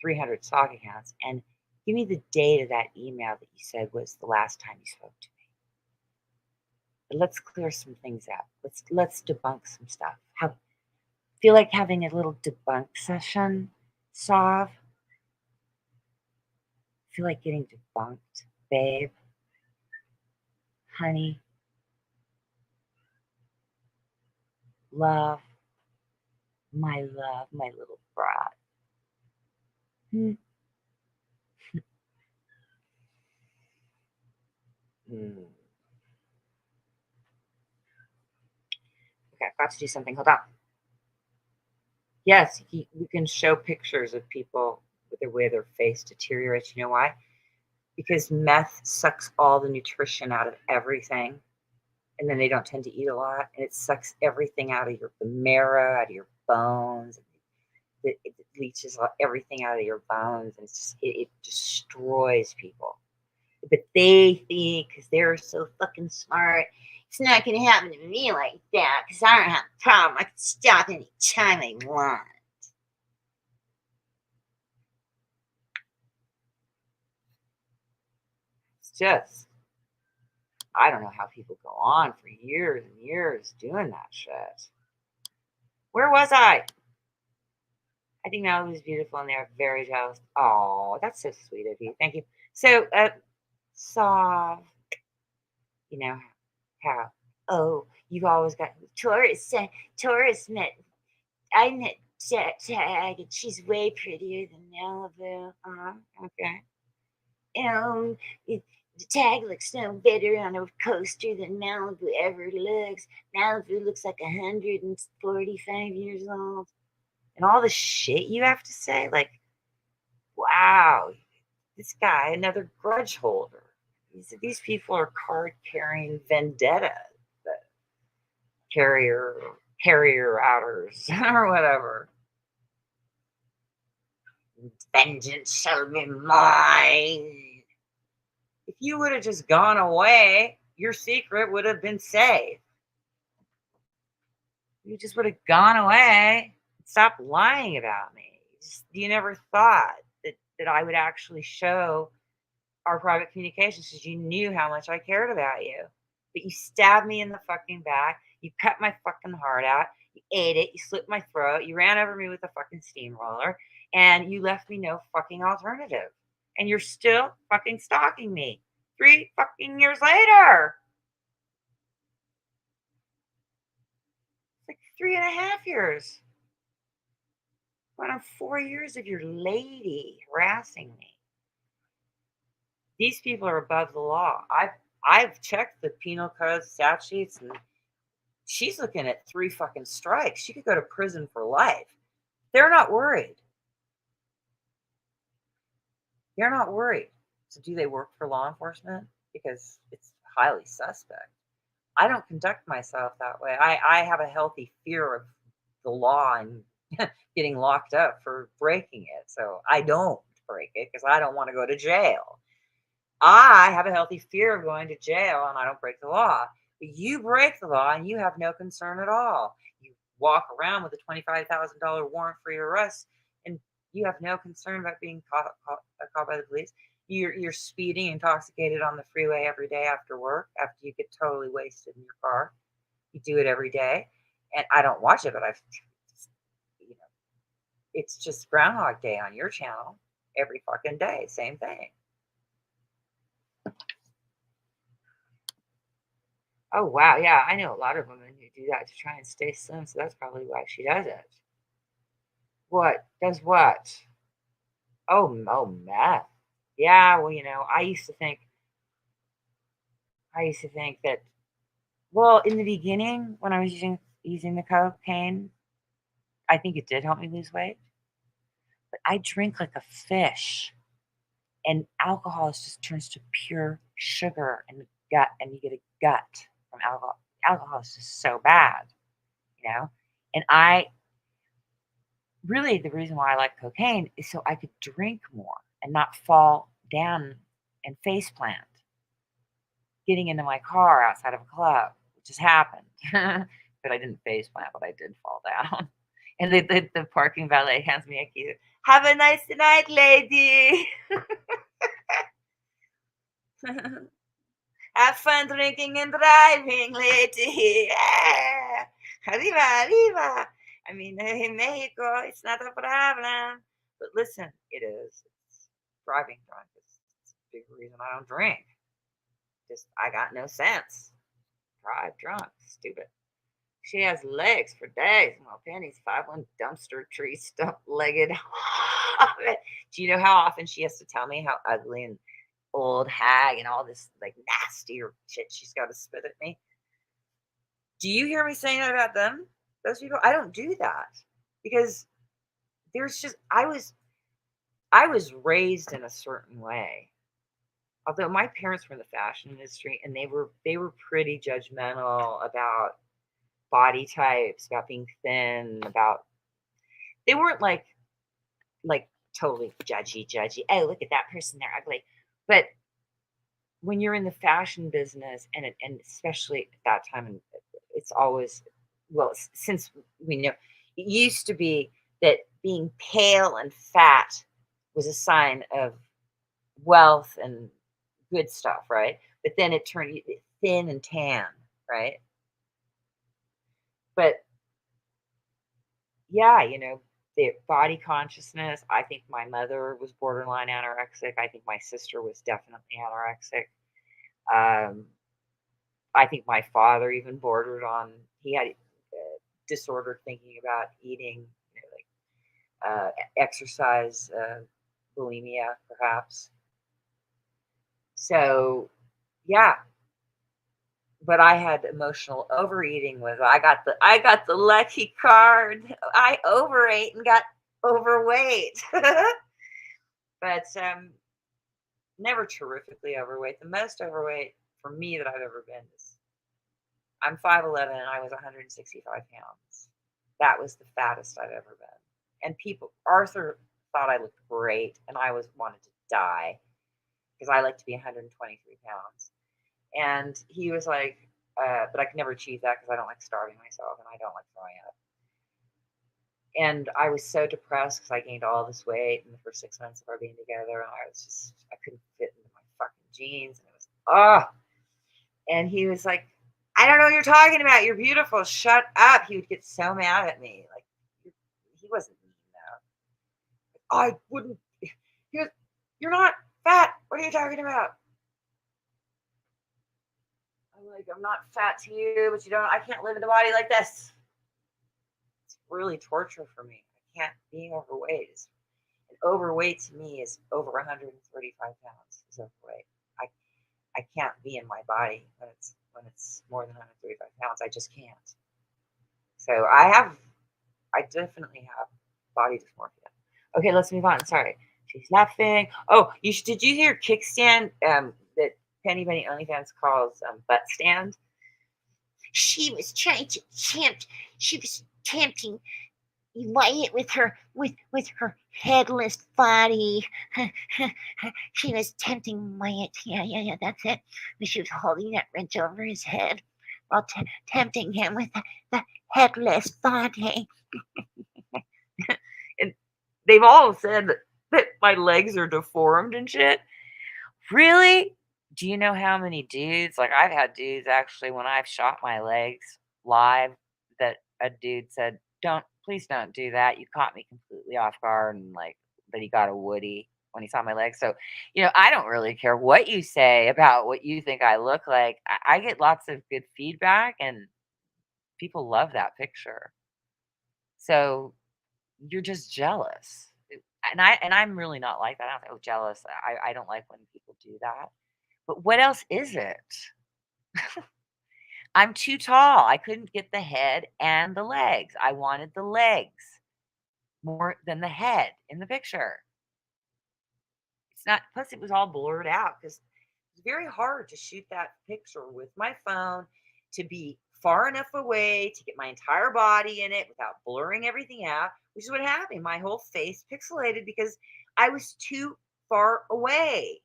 300 stock accounts and Give me the date of that email that you said was the last time you spoke to me. But let's clear some things up. Let's debunk some stuff. Feel like having a little debunk session, Sav? Feel like getting debunked, babe? Honey? Love? My love, my little brat. Hmm. Mm. Okay, I've got to do something. Hold on. Yes, we can show pictures of people with the way their face deteriorates. You know why? Because meth sucks all the nutrition out of everything, and then they don't tend to eat a lot, and it sucks everything out of the marrow, out of your bones. It leaches everything out of your bones, and it destroys people. But they think because they're so fucking smart, it's not going to happen to me like that because I don't have a problem. I can stop any time I want. It's just, I don't know how people go on for years and years doing that shit. Where was I? I think Malibu's beautiful and they're very jealous. Oh, that's so sweet of you. Thank you. So, saw, you know, how, oh, you've always got Taurus met, I met Tag and she's way prettier than Malibu. Okay. The Tag looks no better on a coaster than Malibu ever looks. Malibu looks like 145 years old. And all the shit you have to say, like, wow, this guy, another grudge holder. These people are card carrying vendetta, carrier outers or whatever. Vengeance shall be mine. If you would have just gone away, your secret would have been safe. You just would have gone away. Stop lying about me. You never thought that I would actually show our private communications because you knew how much I cared about you. But you stabbed me in the fucking back. You cut my fucking heart out. You ate it. You slit my throat. You ran over me with a fucking steamroller. And you left me no fucking alternative. And you're still fucking stalking me 3 fucking years later. It's like 3.5 years. Going on 4 years of your lady harassing me. These people are above the law. I've checked the penal code statutes, and she's looking at 3 fucking strikes. She could go to prison for life. They're not worried. They're not worried. So do they work for law enforcement? Because it's highly suspect. I don't conduct myself that way. I have a healthy fear of the law and getting locked up for breaking it. So I don't break it because I don't want to go to jail. I have a healthy fear of going to jail and I don't break the law. But you break the law and you have no concern at all. You walk around with a $25,000 warrant for your arrest and you have no concern about being caught by the police. You're speeding intoxicated on the freeway every day after work, after you get totally wasted in your car. You do it every day. And I don't watch it, but it's just Groundhog Day on your channel every fucking day. Same thing. Oh, wow. Yeah, I know a lot of women who do that to try and stay slim. So that's probably why she does it. What? Does what? Oh, meth. Yeah, well, I used to think that, well, in the beginning when I was using the cocaine, I think it did help me lose weight. But I drink like a fish, and alcohol just turns to pure sugar and gut, and you get a gut from alcohol. Alcohol is just so bad, you know. And the reason why I like cocaine is so I could drink more and not fall down and face plant getting into my car outside of a club, which has happened. But I didn't face plant, but I did fall down. And the parking valet hands me a key. Have a nice night, lady. Have fun drinking and driving, lady. Yeah. Arriba, arriba. I mean, in Mexico, it's not a problem. But listen, it is. It's driving drunk is a big reason I don't drink. Just, I got no sense. Drive drunk. Stupid. She has legs for days. Well, Penny's 5'1" dumpster tree stump legged. Do you know how often she has to tell me how ugly and old hag and all this like nastier shit she's got to spit at me? Do you hear me saying that about them? Those people? I don't do that because there's just I was raised in a certain way. Although my parents were in the fashion industry and they were pretty judgmental about body types, about being thin, about they weren't like totally judgy. Oh, look at that person, they're ugly. But when you're in the fashion business and especially at that time and it's always well since we know it used to be that being pale and fat was a sign of wealth and good stuff, right? But then it turned thin and tan, right? But yeah, the body consciousness. I think my mother was borderline anorexic. I think my sister was definitely anorexic. Um, I think my father even bordered on. He had disordered thinking about eating, exercise, bulimia, perhaps. So, yeah, but I had emotional overeating. Was I got the lucky card. I overate and got overweight. But never terrifically overweight. The most overweight for me that I've ever been is I'm 5'11" and I was 165 pounds. That was the fattest I've ever been. And Arthur thought I looked great, and I wanted to die because I like to be 123 pounds. And he was like, but I could never achieve that because I don't like starving myself and I don't like throwing up. And I was so depressed because I gained all this weight in the first 6 months of our being together, and I couldn't fit into my fucking jeans, and it was And he was like, "I don't know what you're talking about. You're beautiful. Shut up." He would get so mad at me. Like he wasn't mean though. I wouldn't. You're not fat. What are you talking about? I'm like, I'm not fat to you, but I can't live in a body like this. It's really torture for me. I can't being overweight. And overweight to me is over 135 pounds is overweight. I I can't be in my body when it's more than 135 pounds. I just can't. So I definitely have body dysmorphia. Okay, let's move on. Sorry. She's laughing. Oh, did you hear kickstand that Penny Bunny OnlyFans calls butt stand? She was trying to tempt. She was tempting Wyatt with her headless body. She was tempting Wyatt. Yeah, that's it. She was holding that wrench over his head while tempting him with the headless body. And they've all said that my legs are deformed and shit. Really? Do you know how many dudes, like I've had dudes actually when I've shot my legs live that a dude said, please don't do that. You caught me completely off guard and like that he got a woody when he saw my legs. So, I don't really care what you say about what you think I look like. I get lots of good feedback and people love that picture. So you're just jealous. And I'm really not like that. I don't think, oh, jealous. I don't like when people do that. But what else is it? I'm too tall. I couldn't get the head and the legs. I wanted the legs more than the head in the picture. It's not, plus it was all blurred out because it's very hard to shoot that picture with my phone to be far enough away to get my entire body in it without blurring everything out, which is what happened. My whole face pixelated because I was too far away.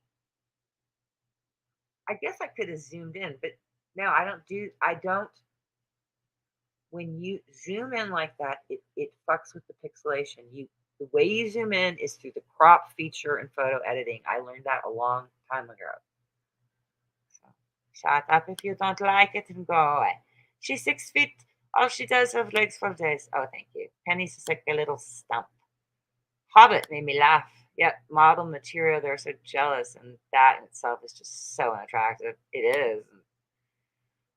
I guess I could have zoomed in, but no, I don't. When you zoom in like that, it fucks with the pixelation. The way you zoom in is through the crop feature and photo editing. I learned that a long time ago. So, shut up if you don't like it and go away. She's 6 feet. All she does have legs for days. Oh, thank you. Penny's just like a little stump. Hobbit made me laugh. Yet model material, they're so jealous, and that in itself is just so unattractive. It is.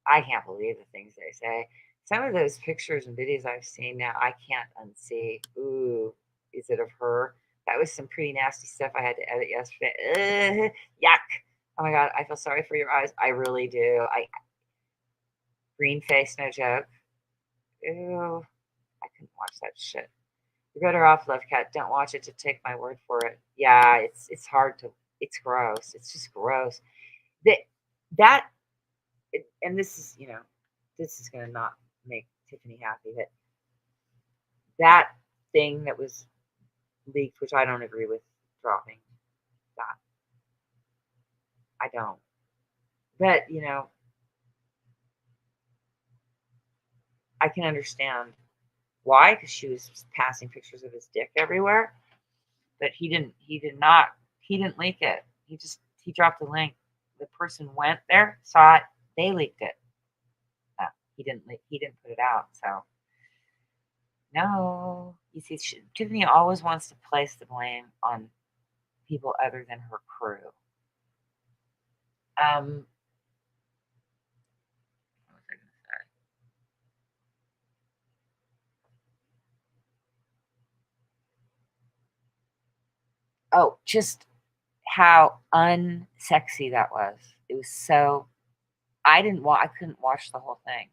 I can't believe the things they say. Some of those pictures and videos I've seen now, I can't unsee. Ooh, is it of her? That was some pretty nasty stuff I had to edit yesterday. Ugh, yuck. Oh my god, I feel sorry for your eyes. I really do. I green face, no joke. Ew, I couldn't watch that shit. You're better off, Love Cat. Don't watch it to take my word for it. Yeah, it's hard to. It's gross. It's just gross. That that and this is this is gonna not make Tiffany happy. That thing that was leaked, which I don't agree with dropping that. I don't. But I can understand why, because she was just passing pictures of his dick everywhere. But he didn't. He did not. He didn't leak it. He dropped the link. The person went there, saw it. They leaked it. He didn't. He didn't put it out. So no. You see, Tiffany always wants to place the blame on people other than her crew. What was I going to say? Oh, just how unsexy that was. It was so. I couldn't watch the whole thing.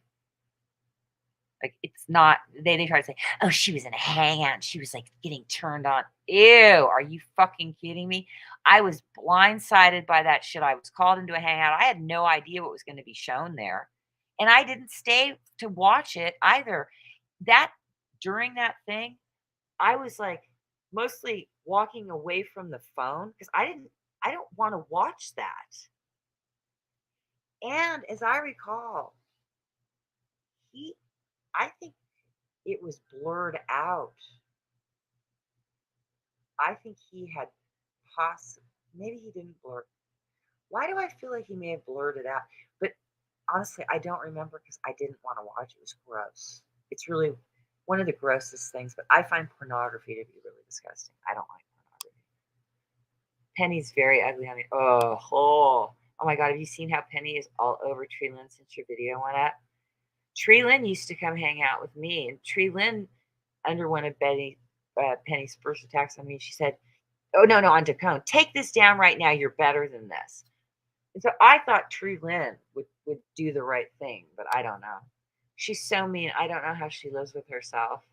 Like, it's not. They try to say, oh, she was in a hangout. She was like getting turned on. Ew, are you fucking kidding me? I was blindsided by that shit. I was called into a hangout. I had no idea what was going to be shown there. And I didn't stay to watch it either. That During that thing, I was like mostly walking away from the phone because I don't want to watch that. And as I recall, he I think it was blurred out. I think he had maybe he didn't blur. Why do I feel like he may have blurred it out? But honestly, I don't remember because I didn't want to watch. It was gross. It's really one of the grossest things. But I find pornography to be really disgusting. I don't like pornography. Penny's very ugly on me. Oh my god! Have you seen how Penny is all over Tree Lynn since your video went up? Tree Lynn used to come hang out with me, and Tree Lynn underwent Penny's first attacks on me. She said, "Oh no, on Dacone, take this down right now. You're better than this." And so I thought Tree Lynn would do the right thing, but I don't know. She's so mean. I don't know how she lives with herself.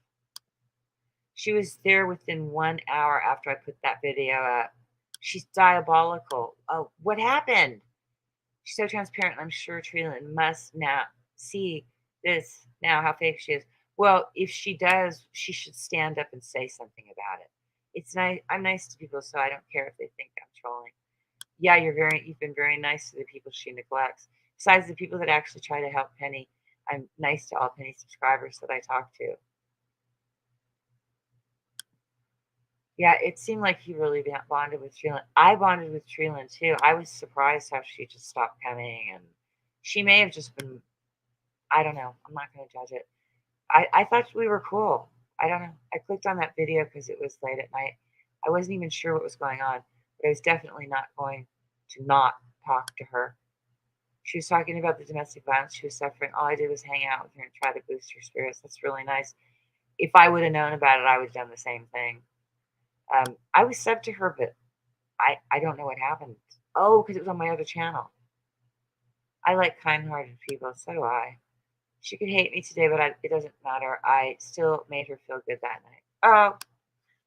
She was there within 1 hour after I put that video up. She's diabolical. Oh, what happened? She's so transparent. I'm sure Tree Lynn must now see this now, how fake she is. Well, if she does, she should stand up and say something about it. It's nice. I'm nice to people, so I don't care if they think I'm trolling. Yeah, you've been very nice to the people she neglects. Besides the people that actually try to help Penny, I'm nice to all Penny subscribers that I talk to. Yeah, it seemed like he really bonded with Tree Lynn. I bonded with Tree Lynn too. I was surprised how she just stopped coming, and she may have just been. I don't know. I'm not going to judge it. I thought we were cool. I don't know. I clicked on that video because it was late at night. I wasn't even sure what was going on, but I was definitely not going to not talk to her. She was talking about the domestic violence she was suffering. All I did was hang out with her and try to boost her spirits. That's really nice. If I would have known about it, I would have done the same thing. I was subbed to her, but I don't know what happened. Oh, because it was on my other channel. I like kind-hearted people. So do I. She could hate me today, but it doesn't matter. I still made her feel good that night. Oh,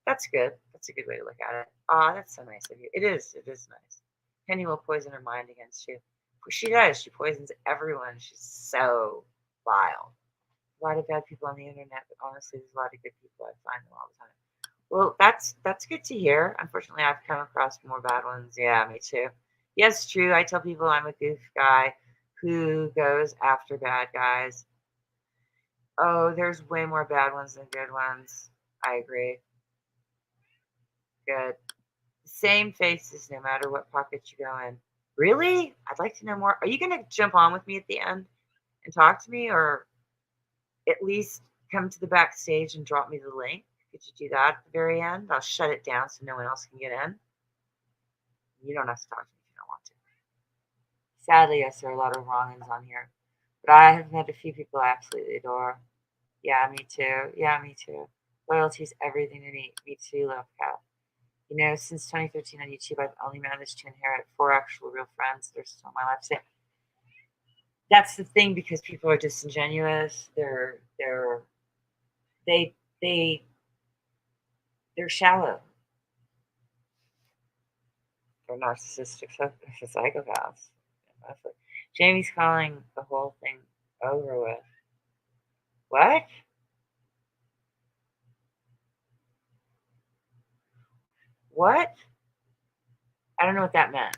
that's good. That's a good way to look at it. Oh, that's so nice of you. It is. It is nice. Penny will poison her mind against you. She does. She poisons everyone. She's so vile. A lot of bad people on the internet, but honestly, there's a lot of good people. I find them all the time. Well, that's good to hear. Unfortunately, I've come across more bad ones. Yeah, me too. Yes, true. I tell people I'm a goof guy who goes after bad guys. Oh, there's way more bad ones than good ones. I agree. Good. Same faces no matter what pocket you go in. Really? I'd like to know more. Are you going to jump on with me at the end and talk to me, or at least come to the backstage and drop me the link? Could you do that at the very end? I'll shut it down so no one else can get in. You don't have to talk to me if you don't want to. Sadly, yes, there are a lot of wrong-ins on here. But I have met a few people I absolutely adore. Yeah, me too. Yeah, me too. Loyalty is everything to me. Me too, love cat. You know, since 2013 on YouTube, I've only managed to inherit 4 actual real friends that are still in my life today. That's the thing, because people are disingenuous. They they're shallow. They're narcissistic psychopaths. Jamie's calling the whole thing over with. What? What? I don't know what that meant.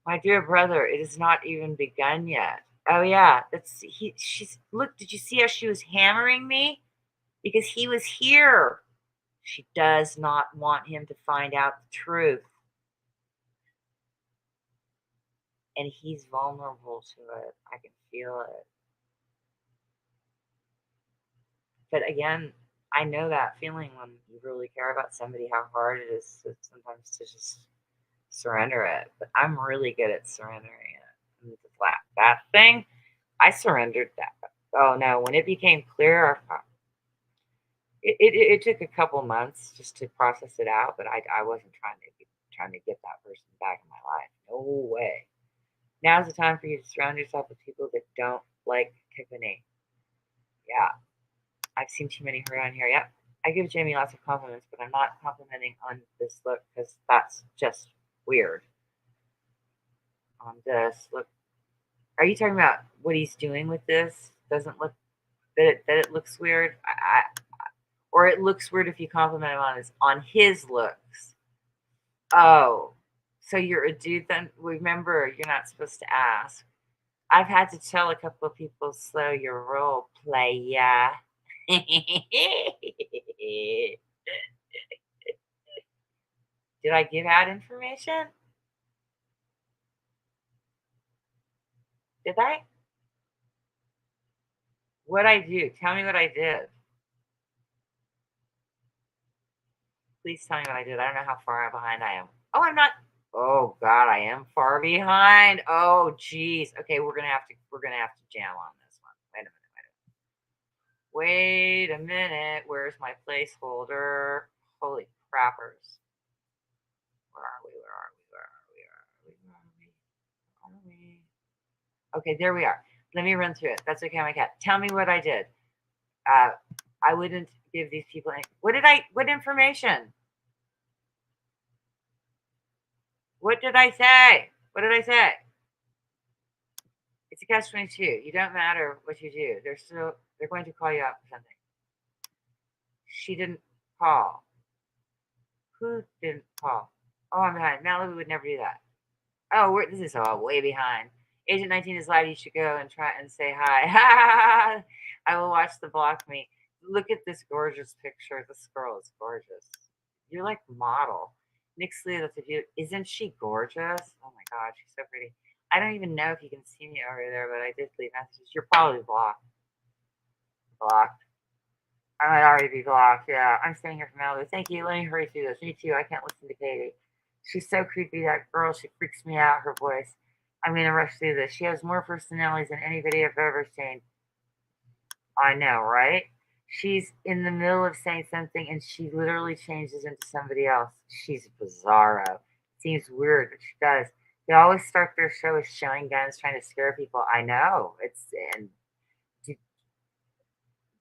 My dear brother, it has not even begun yet. Oh yeah, she's look, did you see how she was hammering me? Because he was here. She does not want him to find out the truth. And he's vulnerable to it. I can feel it. But again, I know that feeling when you really care about somebody, how hard it is sometimes to just surrender it. But I'm really good at surrendering it. And that thing, I surrendered that. Oh no, when it became clear, it took a couple months just to process it out. But I wasn't trying to get that person back in my life. No way. Now's the time for you to surround yourself with people that don't like company. Yeah, I've seen too many hurt on here. Yep. I give Jamie lots of compliments, but I'm not complimenting on this look because that's just weird. On this look, are you talking about what he's doing with this? Doesn't look that it looks weird. Or it looks weird if you compliment him on his looks. Oh, so you're a dude then? Remember, you're not supposed to ask. I've had to tell a couple of people, slow your role, playa. Did I give out information? Did I? What'd I do? Tell me what I did. Please tell me what I did. I don't know how far behind I am. Oh, I'm not. Oh God, I am far behind. Oh geez. Okay, we're gonna have to jam on this one. Wait a minute. Where's my placeholder? Holy crappers. Where are we? Where are we? Where are we? Where are we? Where are we? Okay, there we are. Let me run through it. That's okay, my cat. Tell me what I did. I wouldn't give these people any. What information? What did I say? What did I say? It's a catch-22. You don't matter what you do. They're going to call you out for something. She didn't call. Who didn't call? Oh, I'm behind. Malibu would never do that. Oh, this is all way behind. Agent 19 is live. You should go and try and say hi. I will watch the block me. Look at this gorgeous picture. This girl is gorgeous. You're like model. Nick Slee, that's a view. Isn't she gorgeous? Oh my God, she's so pretty. I don't even know if you can see me over there, but I did leave messages. You're probably blocked. Blocked. I might already be blocked. Yeah, I'm staying here for Malibu. Thank you. Let me hurry through this. Me too. I can't listen to Katie. She's so creepy, that girl. She freaks me out, her voice. I'm going to rush through this. She has more personalities than any video I've ever seen. I know, right? She's in the middle of saying something and she literally changes into somebody else. She's bizarro. Seems weird, but she does. They always start their show with showing guns, trying to scare people. I know. And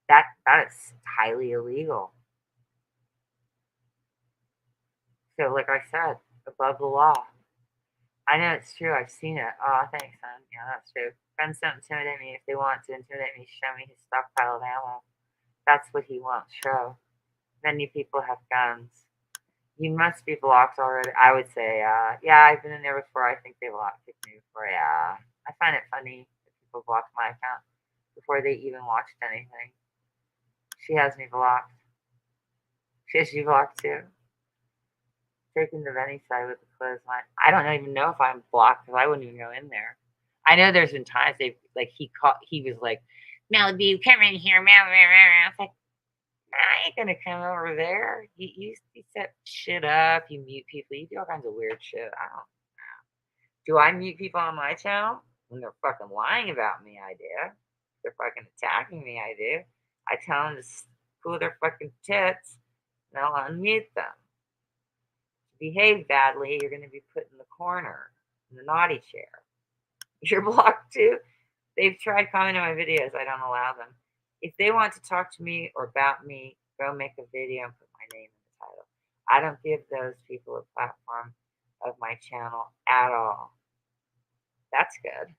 that is highly illegal. So, like I said, above the law. I know it's true. I've seen it. Oh, thanks, son. Yeah, that's true. Friends don't intimidate me. If they want to intimidate me, show me his stockpile of ammo. That's what he wants. Show. Many people have guns. You must be blocked already. I would say, yeah, I've been in there before. I think they kicked me before. Yeah, I find it funny that people blocked my account before they even watched anything. She has me blocked. She has you blocked too. taking the Venny side with the clothesline. I don't even know if I'm blocked because I wouldn't even go in there. I know there's been times they like he was like, Malibu, come in here, I was like, I ain't gonna come over there. You set shit up, you mute people, you do all kinds of weird shit. I don't know. Do I mute people on my channel? When they're fucking lying about me, I do. They're fucking attacking me, I do. I tell them to cool their fucking tits, and I'll unmute them. Behave badly, you're going to be put in the corner, in the naughty chair. You're blocked too. They've tried commenting on my videos. I don't allow them. If they want to talk to me or about me, go make a video and put my name in the title. I don't give those people a platform of my channel at all. That's good.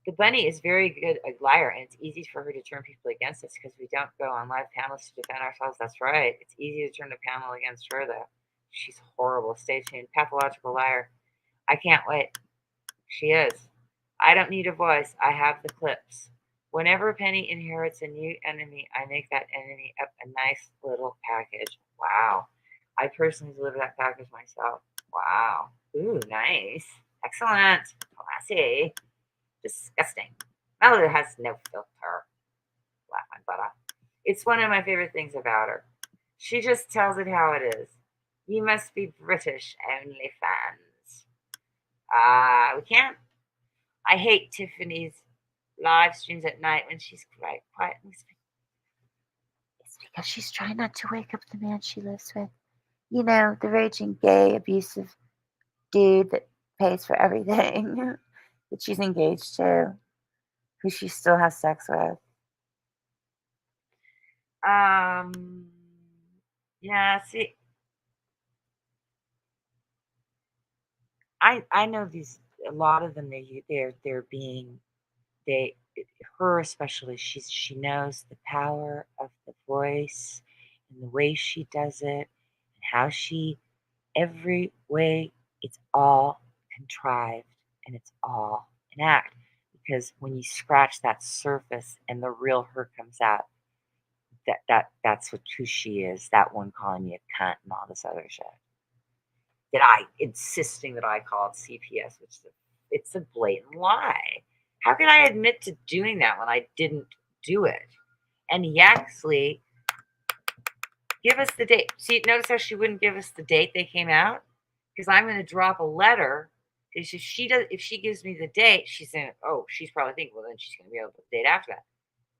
The bunny is very good a liar, and it's easy for her to turn people against us because we don't go on live panels to defend ourselves. That's right. It's easy to turn the panel against her, though. She's horrible. Stay tuned. Pathological liar. I can't wait. She is. I don't need a voice. I have the clips. Whenever Penny inherits a new enemy, I make that enemy up a nice little package. Wow. I personally deliver that package myself. Wow. Ooh, nice. Excellent. Classy. Disgusting. Malibu has no filter. Laugh my butt off. It's one of my favorite things about her. She just tells it how it is. You must be British OnlyFans. We can't. I hate Tiffany's live streams at night when she's quite quiet. It's because she's trying not to wake up the man she lives with. You know, the raging gay, abusive dude that pays for everything that she's engaged to, who she still has sex with. Yeah, see, I know these, a lot of them, they're being, her especially, she knows the power of the voice and the way she does it and how she, every way, it's all contrived and it's all an act, because when you scratch that surface and the real her comes out, that's who she is. That one calling you a cunt and all this other shit. That I insisting that I call it CPS, which it's a blatant lie. How can I admit to doing that when I didn't do it? And Yaxley, give us the date. See, notice how she wouldn't give us the date they came out? Because I'm going to drop a letter. If she gives me the date, she's saying, oh, she's probably thinking, well, then she's going to be able to put the date after that.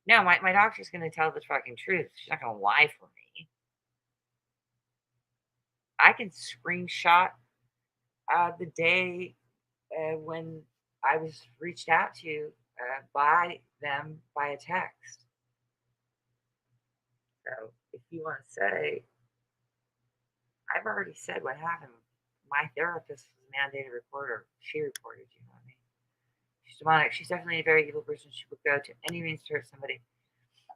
No, my doctor's going to tell the fucking truth. She's not going to lie for me. I can screenshot the day when I was reached out to by them by a text. So if you want to say, I've already said what happened. My therapist was a mandated reporter. She reported, you know what I mean? She's demonic. She's definitely a very evil person. She would go to any means to hurt somebody.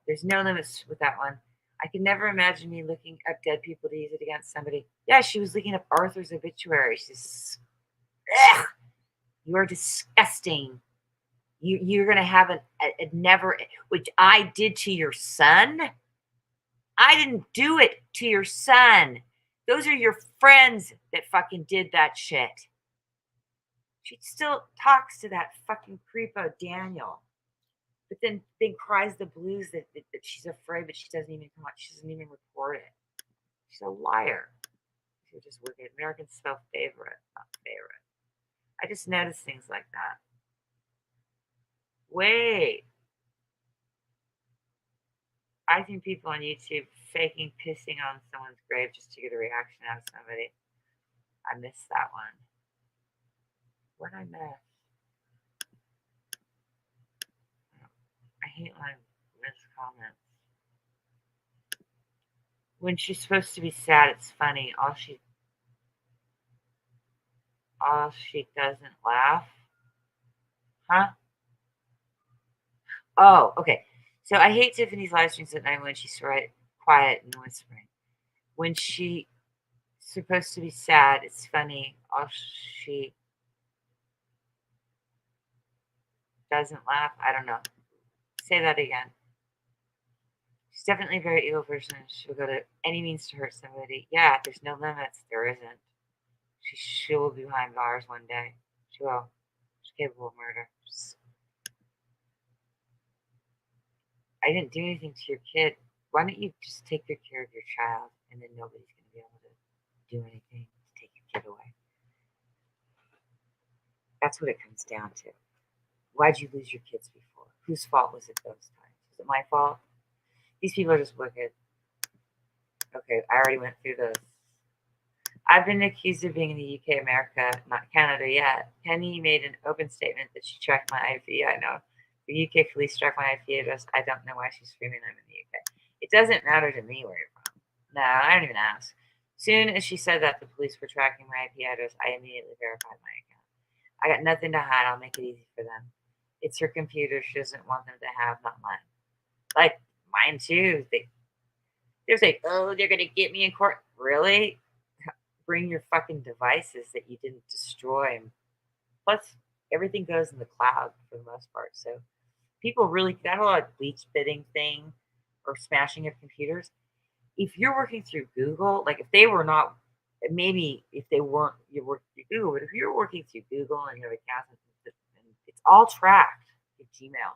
There's no limits with that one. I could never imagine me looking up dead people to use it against somebody. Yeah, she was looking up Arthur's obituary. She's, ugh, you are disgusting. You're going to have a never, which I did to your son. I didn't do it to your son. Those are your friends that fucking did that shit. She still talks to that fucking creepo Daniel, but then cries the blues that she's afraid, but she doesn't even come out. She doesn't even report it. She's a liar. She's just wicked. American spell favorite, not favorite. I just noticed things like that. Wait. I've seen people on YouTube faking pissing on someone's grave just to get a reaction out of somebody. I missed that one. What did I miss? I hate when I miss comments. When she's supposed to be sad, it's funny. All she doesn't laugh. Huh? Oh, okay. So I hate Tiffany's live streams at night when she's quiet and whispering. When she's supposed to be sad, it's funny. All she doesn't laugh. I don't know. Say that again. She's definitely a very evil person. She'll go to any means to hurt somebody. Yeah, there's no limits. There isn't. She will be behind bars one day. She will. She's capable of murder. I didn't do anything to your kid. Why don't you just take good care of your child, and then nobody's going to be able to do anything to take your kid away. That's what it comes down to. Why'd you lose your kids before? Whose fault was it those times? Was it my fault? These people are just wicked. Okay, I already went through this. I've been accused of being in the UK, America, not Canada yet. Penny made an open statement that she tracked my IP. I know. The UK police tracked my IP address. I don't know why she's screaming I'm in the UK. It doesn't matter to me where you're from. No, I don't even ask. Soon as she said that the police were tracking my IP address, I immediately verified my account. I got nothing to hide. I'll make it easy for them. It's her computer. She doesn't want them to have, not mine. Like, mine too. They're like, oh, they're going to get me in court. Really? Bring your fucking devices that you didn't destroy. Plus, everything goes in the cloud for the most part. So people really, that whole bleach bidding thing or smashing of computers, if you're working through Google, like if they were not, maybe if they weren't, you're working through Google, but if you're working through Google and you have accounts, it's all tracked with Gmail.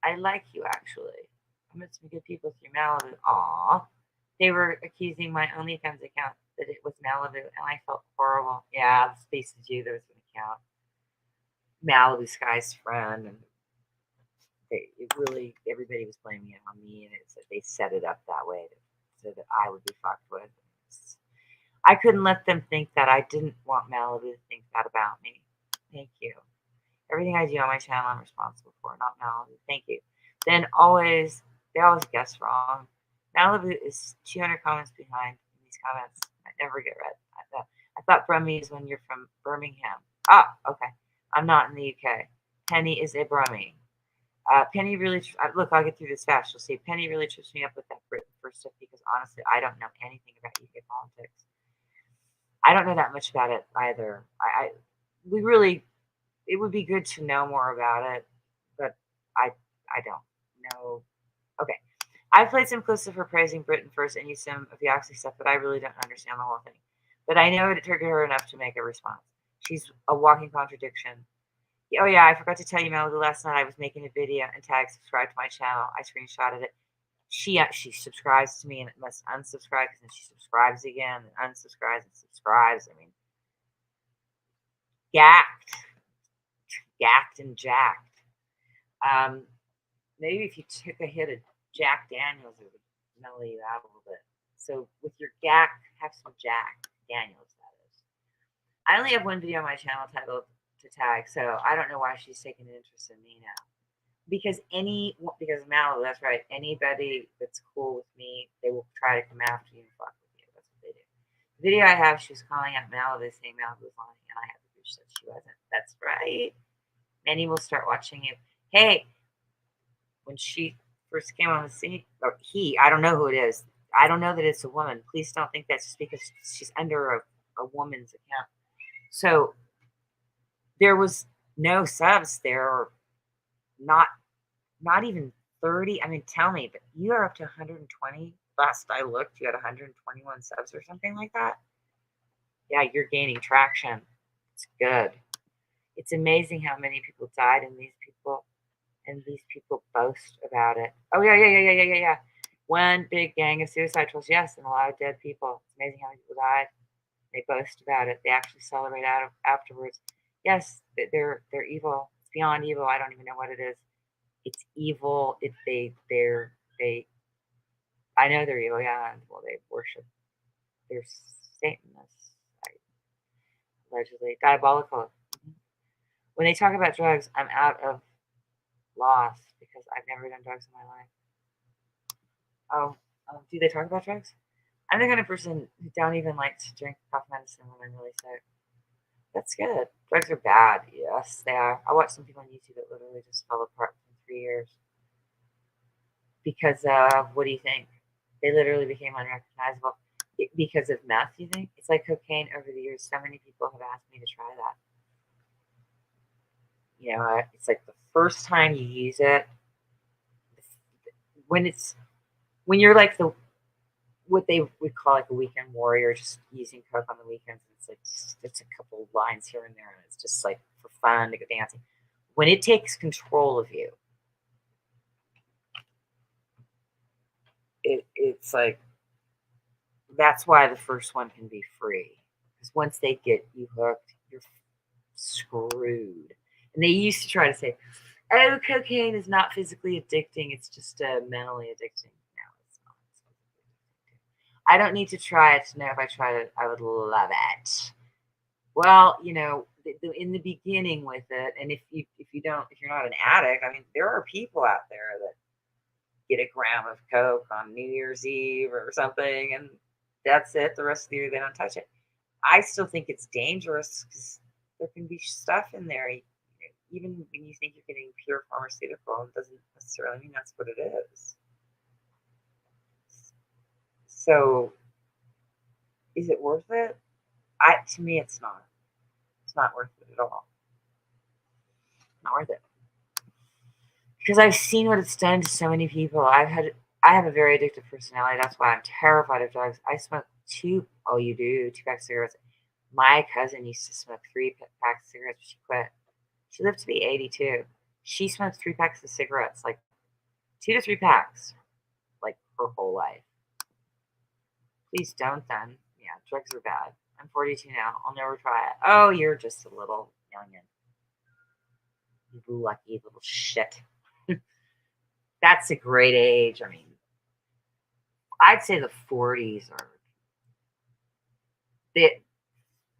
I like you, actually. I met some good people through Malibu. Aw. They were accusing my OnlyFans account that it was Malibu, and I felt horrible. Yeah, the space is you. There was an account. Malibu Sky's friend, and everybody was blaming it on me, and they set it up that way so that I would be fucked with. I couldn't let them think that. I didn't want Malibu to think that about me. Thank you. Everything I do on my channel, I'm responsible for, not Malibu. Thank you. Then they always guess wrong. Malibu is 200 comments behind in these comments. I never get read. I thought Brummie is when you're from Birmingham. Ah, okay. I'm not in the UK. Penny is a Brummie. Penny really, look, I'll get through this fast. You'll see. Penny really trips me up with that Britain first stuff because honestly, I don't know anything about UK politics. I don't know that much about it either. It would be good to know more about it, but I don't know. Okay. I've played some clips of her praising Britain first and used some of the Oxy stuff, but I really don't understand the whole thing. But I know it triggered her enough to make a response. She's a walking contradiction. Oh yeah, I forgot to tell you, Malibu, last night I was making a video and tagged subscribe to my channel. I screenshotted it. She subscribes to me and it must unsubscribe because then she subscribes again and unsubscribes and subscribes. I mean, yacked and jacked. Maybe if you took a hit of Jack Daniels, it would mellow you out a little bit. So with your gack, have some Jack Daniels, that is. I only have one video on my channel titled to tag, so I don't know why she's taking an interest in me now. Because Malibu, that's right, anybody that's cool with me, they will try to come after you and fuck with you. That's what they do. The video I have, she was calling out Malibu, saying Malibu was lying, and I had to prove that she wasn't. That's right. Many will start watching you. Hey, when she first came on the scene, or I don't know who it is. I don't know that it's a woman. Please don't think that's just because she's under a woman's account. So there was no subs there, or not even 30. I mean, tell me, but you are up to 120. Last I looked, you had 121 subs or something like that. Yeah, you're gaining traction. It's good. It's amazing how many people died, and these people boast about it. Oh yeah. One big gang of suicide tools, yes, and a lot of dead people. It's amazing how many people died. They boast about it. They actually celebrate afterwards. Yes, they're evil. It's beyond evil. I don't even know what it is. It's evil. I know they're evil. Yeah, well, they worship. They're Satanists, allegedly diabolical. When they talk about drugs, I'm out of loss because I've never done drugs in my life. Do they talk about drugs? I'm the kind of person who don't even like to drink cough medicine when I'm really sick. That's good. Drugs are bad. Yes, they are. I watched some people on YouTube that literally just fell apart in 3 years. Because what do you think? They literally became unrecognizable. Because of meth, you think? It's like cocaine over the years. So many people have asked me to try that. You know, it's like the first time you use it, when you're like what they would call like a weekend warrior, just using coke on the weekends. It's like it's a couple lines here and there, and it's just like for fun to go dancing. When it takes control of you, it's like that's why the first one can be free, because once they get you hooked, you're screwed. And they used to try to say, "Oh, cocaine is not physically addicting; it's just mentally addicting." No, it's not. I don't need to try it to know if I tried it, I would love it. Well, in the beginning with it, and if you're not an addict, I mean, there are people out there that get a gram of coke on New Year's Eve or something, and that's it. The rest of the year, they don't touch it. I still think it's dangerous because there can be stuff in there. Even when you think you're getting pure pharmaceutical, it doesn't necessarily mean that's what it is. So, is it worth it? To me, it's not. It's not worth it at all. Not worth it. Because I've seen what it's done to so many people. I have a very addictive personality. That's why I'm terrified of drugs. I smoke two packs of cigarettes. My cousin used to smoke 3 packs of cigarettes, but she quit. She lived to be 82. She smoked 3 packs of cigarettes, like 2 to 3 packs, like her whole life. Please don't then. Yeah, drugs are bad. I'm 42 now. I'll never try it. Oh, you're just a little youngin'. You lucky little shit. That's a great age. I mean, I'd say the 40s are bit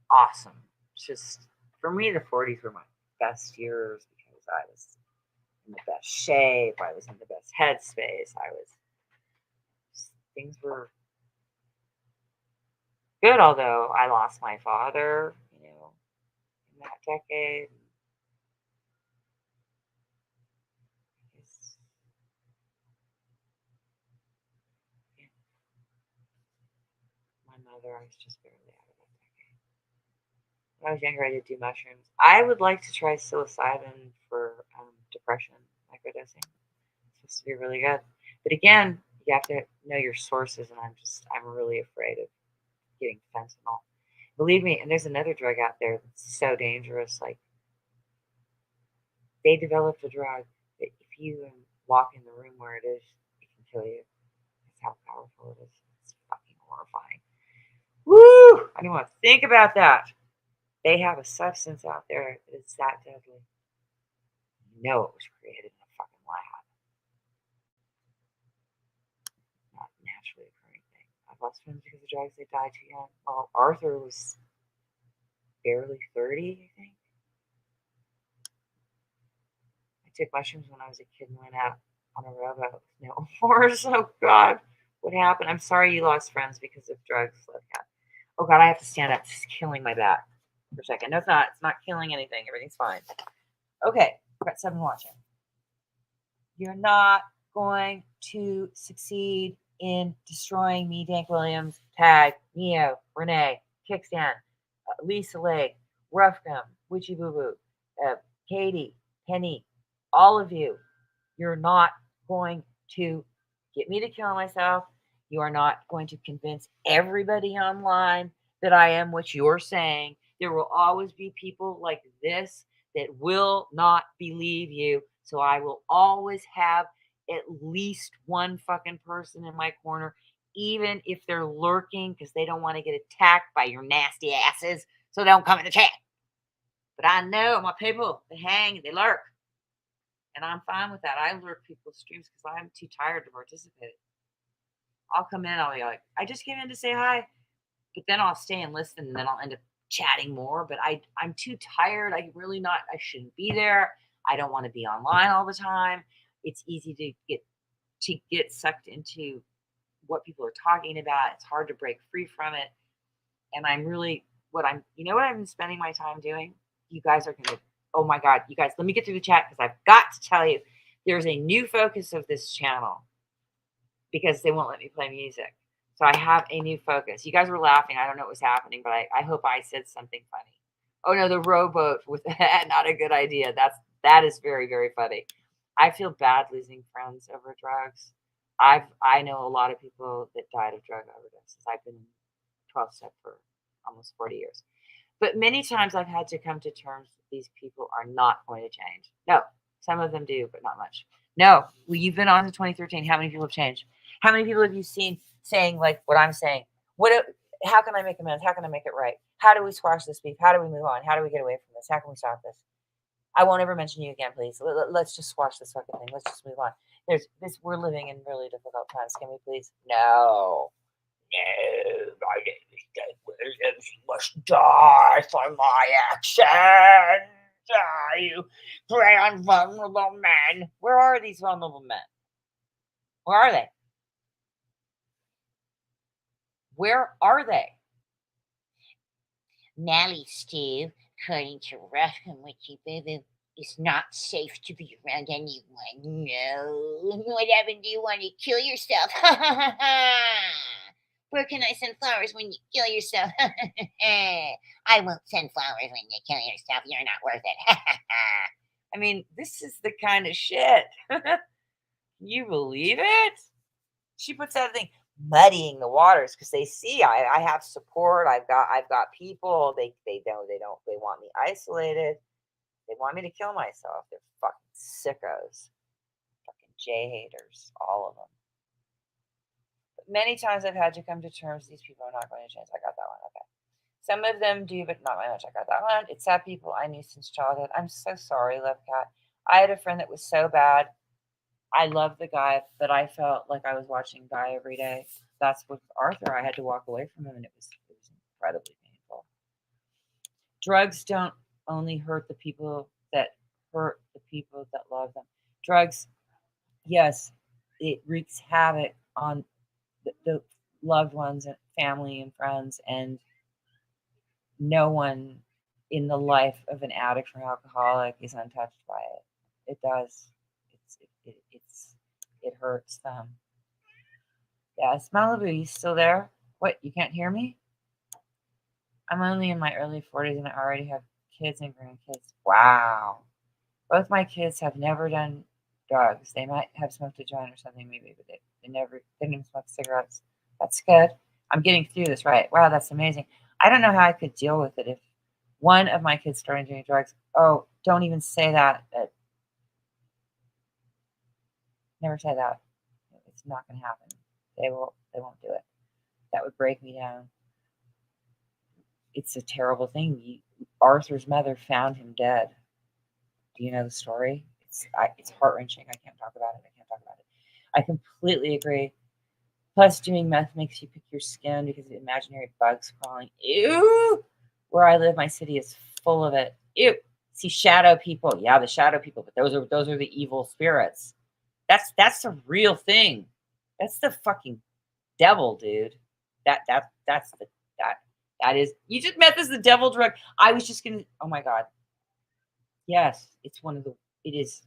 awesome. Just for me, the 40s were my best years because I was in the best shape. I was in the best headspace. Things were good, although I lost my father, in that decade. My mother, I was just barely out of that decade. When I was younger, I did do mushrooms. I would like to try psilocybin for depression, microdosing. It's supposed to be really good. But again, you have to know your sources, and I'm really afraid of getting fentanyl. Believe me, and there's another drug out there that's so dangerous. Like, they developed a drug that if you walk in the room where it is, it can kill you. That's how powerful it is. It's fucking horrifying. Woo! I don't want to think about that. They have a substance out there that's that deadly. You know it was created in a fucking lab. Not naturally occurring thing. I've lost friends because of drugs. They died too young. Well, Arthur was barely 30, I think. I took mushrooms when I was a kid and went out on a rowboat with no oars. Oh, God. What happened? I'm sorry you lost friends because of drugs. Oh, God, I have to stand up. It's killing my back for a second. No, it's not. It's not killing anything. Everything's fine. Okay. I've got 7 watching. You're not going to succeed in destroying me, Dank Williams, Tag, Neo, Renee, Kickstand, Lisa Lake, Rough Gum, Witchy Boo Boo, Katie, Penny, all of you. You're not going to get me to kill myself. You are not going to convince everybody online that I am what you're saying. There will always be people like this that will not believe you. So I will always have at least one fucking person in my corner, even if they're lurking because they don't want to get attacked by your nasty asses. So don't come in the chat. But I know my people, they hang, they lurk. And I'm fine with that. I lurk people's streams because I'm too tired to participate. I'll come in, I'll be like, I just came in to say hi. But then I'll stay and listen, and then I'll end up chatting more. But I'm too tired. I shouldn't be there. I don't want to be online all the time. It's easy to get sucked into what people are talking about. It's hard to break free from it. And what I'm spending my time doing? You guys are going to, oh my God, you guys, let me get through the chat because I've got to tell you, there's a new focus of this channel because they won't let me play music. So I have a new focus. You guys were laughing. I don't know what was happening, but I hope I said something funny. Oh no, the rowboat with that, not a good idea. That is very, very funny. I feel bad losing friends over drugs. I know a lot of people that died of drug overdoses. I've been 12-step for almost 40 years. But many times I've had to come to terms that these people are not going to change. No, some of them do, but not much. No, well, you've been on to 2013. How many people have changed? How many people have you seen saying like what I'm saying? How can I make amends? How can I make it right? How do we squash this beef? How do we move on? How do we get away from this? How can we stop this? I won't ever mention you again, please. Let's just squash this fucking thing. Let's just move on. There's this. We're living in really difficult times. Can we please? No. No, my name is Doug Williams. You must die for my actions. You brown vulnerable men. Where are these vulnerable men? Where are they? Where are they? Nelly Steve, according to Rough and Witchy Boo, it's not safe to be around anyone. No. What happened? Do you want to kill yourself? Where can I send flowers when you kill yourself? I won't send flowers when you kill yourself. You're not worth it. I mean, this is the kind of shit. Can you believe it? She puts out a thing muddying the waters because they see I have support. I've got people. They want me isolated. They want me to kill myself. They're fucking sickos. Fucking J haters, all of them. But many times I've had to come to terms these people are not going to change. I got that one. Okay. Some of them do, but not much. I got that one. It's sad people I knew since childhood. I'm so sorry, Love Cat. I had a friend that was so bad. I loved the guy, but I felt like I was watching Guy every day. That's with Arthur. I had to walk away from him, and it was incredibly painful. Drugs don't only hurt the people that hurt the people that love them. Drugs, yes, it wreaks havoc on the loved ones and family and friends, and no one in the life of an addict or alcoholic is untouched by it. It does. It hurts them. Yes, Malibu, you still there? What, you can't hear me? I'm only in my early 40s and I already have kids and grandkids. Wow. Both my kids have never done drugs. They might have smoked a joint or something maybe, but they didn't even smoke cigarettes. That's good. I'm getting through this, right? Wow, that's amazing. I don't know how I could deal with it if one of my kids started doing drugs. Oh, don't even say that. Never say that. It's not going to happen. They won't do it. That would break me down. It's a terrible thing. Arthur's mother found him dead. Do you know the story? It's heart-wrenching. I can't talk about it. I completely agree. Plus, doing meth makes you pick your skin because of imaginary bugs crawling. Ew! Where I live, my city is full of it. Ew! See, shadow people. Yeah, the shadow people, but those are the evil spirits. That's the real thing. That's the fucking devil, dude. That is. You just meth is the devil drug. I was just gonna. Oh my god. Yes, it's one of the. It is.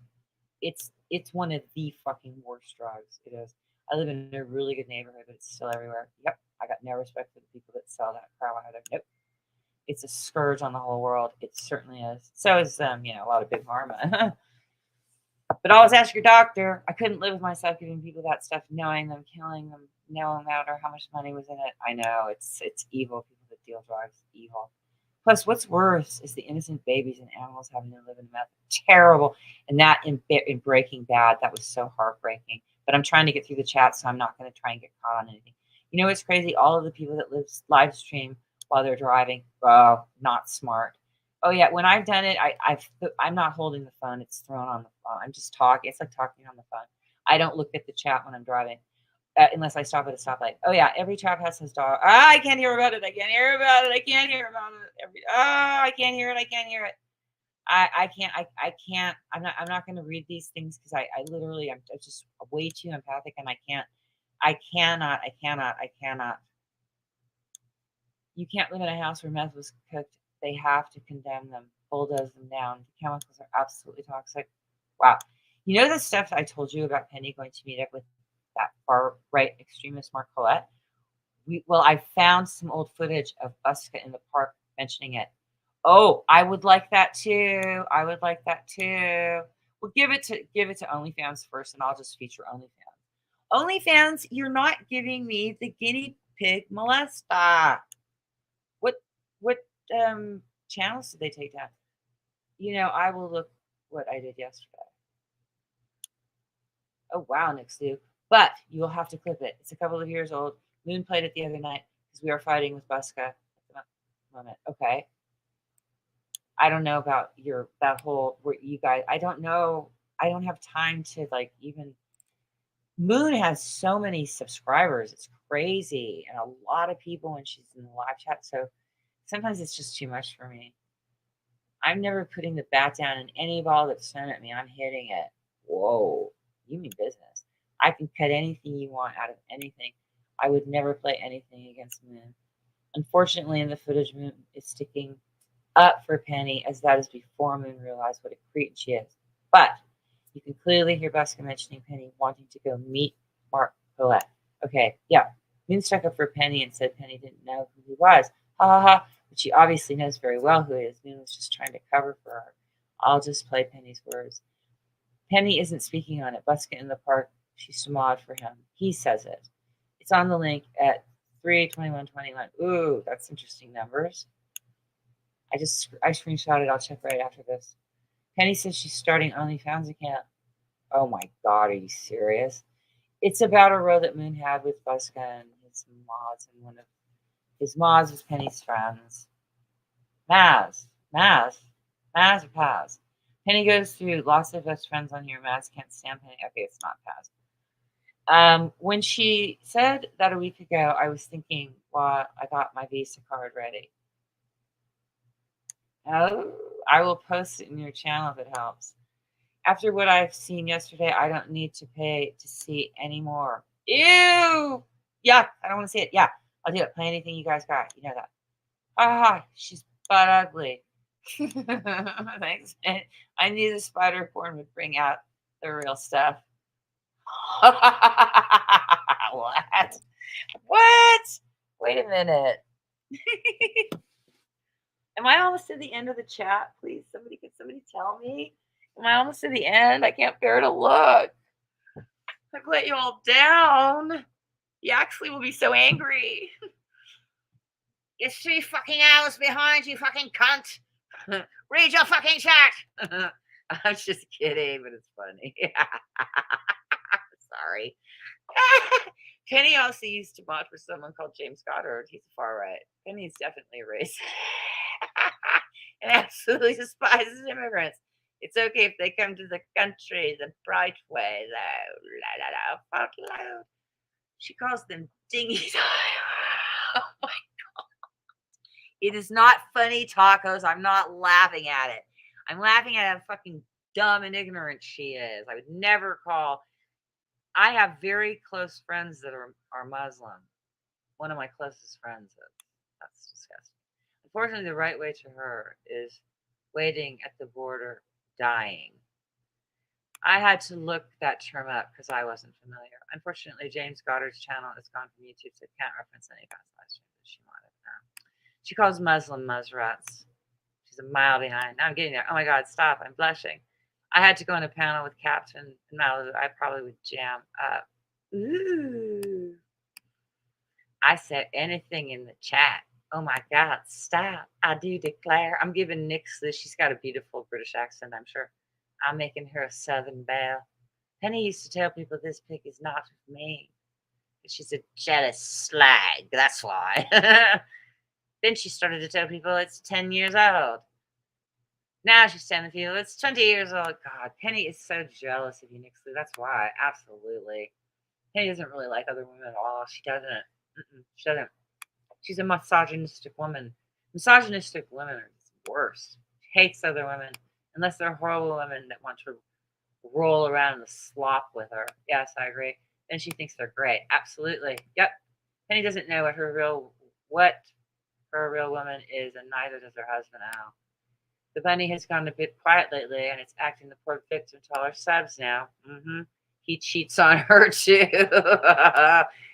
It's one of the fucking worst drugs. It is. I live in a really good neighborhood, but it's still everywhere. Yep. I got no respect for the people that sell that crap either. Nope. It's a scourge on the whole world. It certainly is. So is a lot of big pharma. But always ask your doctor. I couldn't live with myself giving people that stuff, knowing them, killing them, no matter how much money was in it. I know it's evil. People that deal drugs, evil. Plus, what's worse is the innocent babies and animals having to live in meth. Terrible. And that in Breaking Bad, that was so heartbreaking. But I'm trying to get through the chat, so I'm not going to try and get caught on anything. You know what's crazy? All of the people that live stream while they're driving, not smart. Oh yeah, when I've done it, I'm not holding the phone. It's thrown on the phone. I'm just talking. It's like talking on the phone. I don't look at the chat when I'm driving, unless I stop at a stoplight. Oh yeah, every trap has his dog. I can't hear about it. I can't hear about it. I can't hear about it. I can't hear it. I can't hear it. I can't. I'm not going to read these things because I literally I'm just way too empathic and I cannot. You can't live in a house where meth was cooked. They have to condemn them, bulldoze them down. The chemicals are absolutely toxic. Wow. You know the stuff I told you about Penny going to meet up with that far-right extremist Mark Collette? I found some old footage of Buska in the park mentioning it. Oh, I would like that too. Well, give it to OnlyFans first, and I'll just feature OnlyFans. OnlyFans, you're not giving me the guinea pig molester. What channels did they take down? I will look what I did yesterday. Oh wow, Nick Stu. But you will have to clip it. It's a couple of years old. Moon played it the other night because we are fighting with Buska at the moment. Okay. I don't know about that whole where you guys. I don't know. I don't have time to even. Moon has so many subscribers. It's crazy, and a lot of people when she's in the live chat. So sometimes it's just too much for me. I'm never putting the bat down in any ball that's thrown at me. I'm hitting it. Whoa, you mean business? I can cut anything you want out of anything. I would never play anything against Moon. Unfortunately, in the footage, Moon is sticking up for Penny, as that is before Moon realized what a cretin she is. But you can clearly hear Buska mentioning Penny wanting to go meet Mark Colette. Okay, yeah. Moon stuck up for Penny and said Penny didn't know who he was. Ha ha ha. But she obviously knows very well who he is. Moon was just trying to cover for her. I'll just play Penny's words. Penny isn't speaking on it. Buska in the park, she smawed for him. He says it. It's on the link at 3:21:21. Ooh, that's interesting numbers. I screenshot it. I'll check right after this. Penny says she's starting OnlyFans account. Oh my God, are you serious? It's about a row that Moon had with Buska and his mods, and one of his mods was Penny's friends. Maz or Paz? Penny goes through lots of best friends on here. Maz can't stand Penny. Okay, it's not Paz. When she said that a week ago, I was thinking, well, I got my Visa card ready. Oh, I will post it in your channel if it helps. After what I've seen yesterday, I don't need to pay to see anymore. Ew! Yeah, I don't want to see it. Yeah, I'll do it. Play anything you guys got. You know that. Ah, she's butt ugly. Thanks. I knew the spider porn would bring out the real stuff. What? What? Wait a minute. Am I almost to the end of the chat? Please, can somebody tell me? Am I almost to the end? I can't bear to look. I've let you all down. Yaxley will be so angry. It's 3 fucking hours behind, you fucking cunt. Read your fucking chat. I'm just kidding, but it's funny. Sorry. Penny also used to mod for someone called James Goddard. He's far right. Penny's definitely a racist. And absolutely despises immigrants. It's okay if they come to the country the bright way, though. Fuck loud. She calls them dingies. Oh my God. It is not funny, tacos. I'm not laughing at it. I'm laughing at how fucking dumb and ignorant she is. I would never call. I have very close friends that are Muslim. One of my closest friends is. That's disgusting. Unfortunately, the right way to her is waiting at the border, dying. I had to look that term up because I wasn't familiar. Unfortunately, James Goddard's channel is gone from YouTube, so it can't reference any past live streams that she might have known. She calls Muslim Musrats. She's a mile behind. Now I'm getting there. Oh my God, stop. I'm blushing. I had to go on a panel with Captain and Mal. I probably would jam up. Ooh. I said anything in the chat. Oh my God, stop. I do declare. I'm giving Nix this. She's got a beautiful British accent, I'm sure. I'm making her a Southern belle. Penny used to tell people this pig is not with me. She's a jealous slag. That's why. Then she started to tell people it's 10 years old. Now she's telling people it's 20 years old. God, Penny is so jealous of you, Nixley. That's why. Absolutely. Penny doesn't really like other women at all. She doesn't. She doesn't. She's a misogynistic woman. Misogynistic women are worse. She hates other women unless they're horrible women that want to roll around in the slop with her. Yes, I agree. Then she thinks they're great. Absolutely. Yep. Penny doesn't know what her real woman is, and neither does her husband Al. The bunny has gone a bit quiet lately, and it's acting the poor victim to all her subs now. He cheats on her too.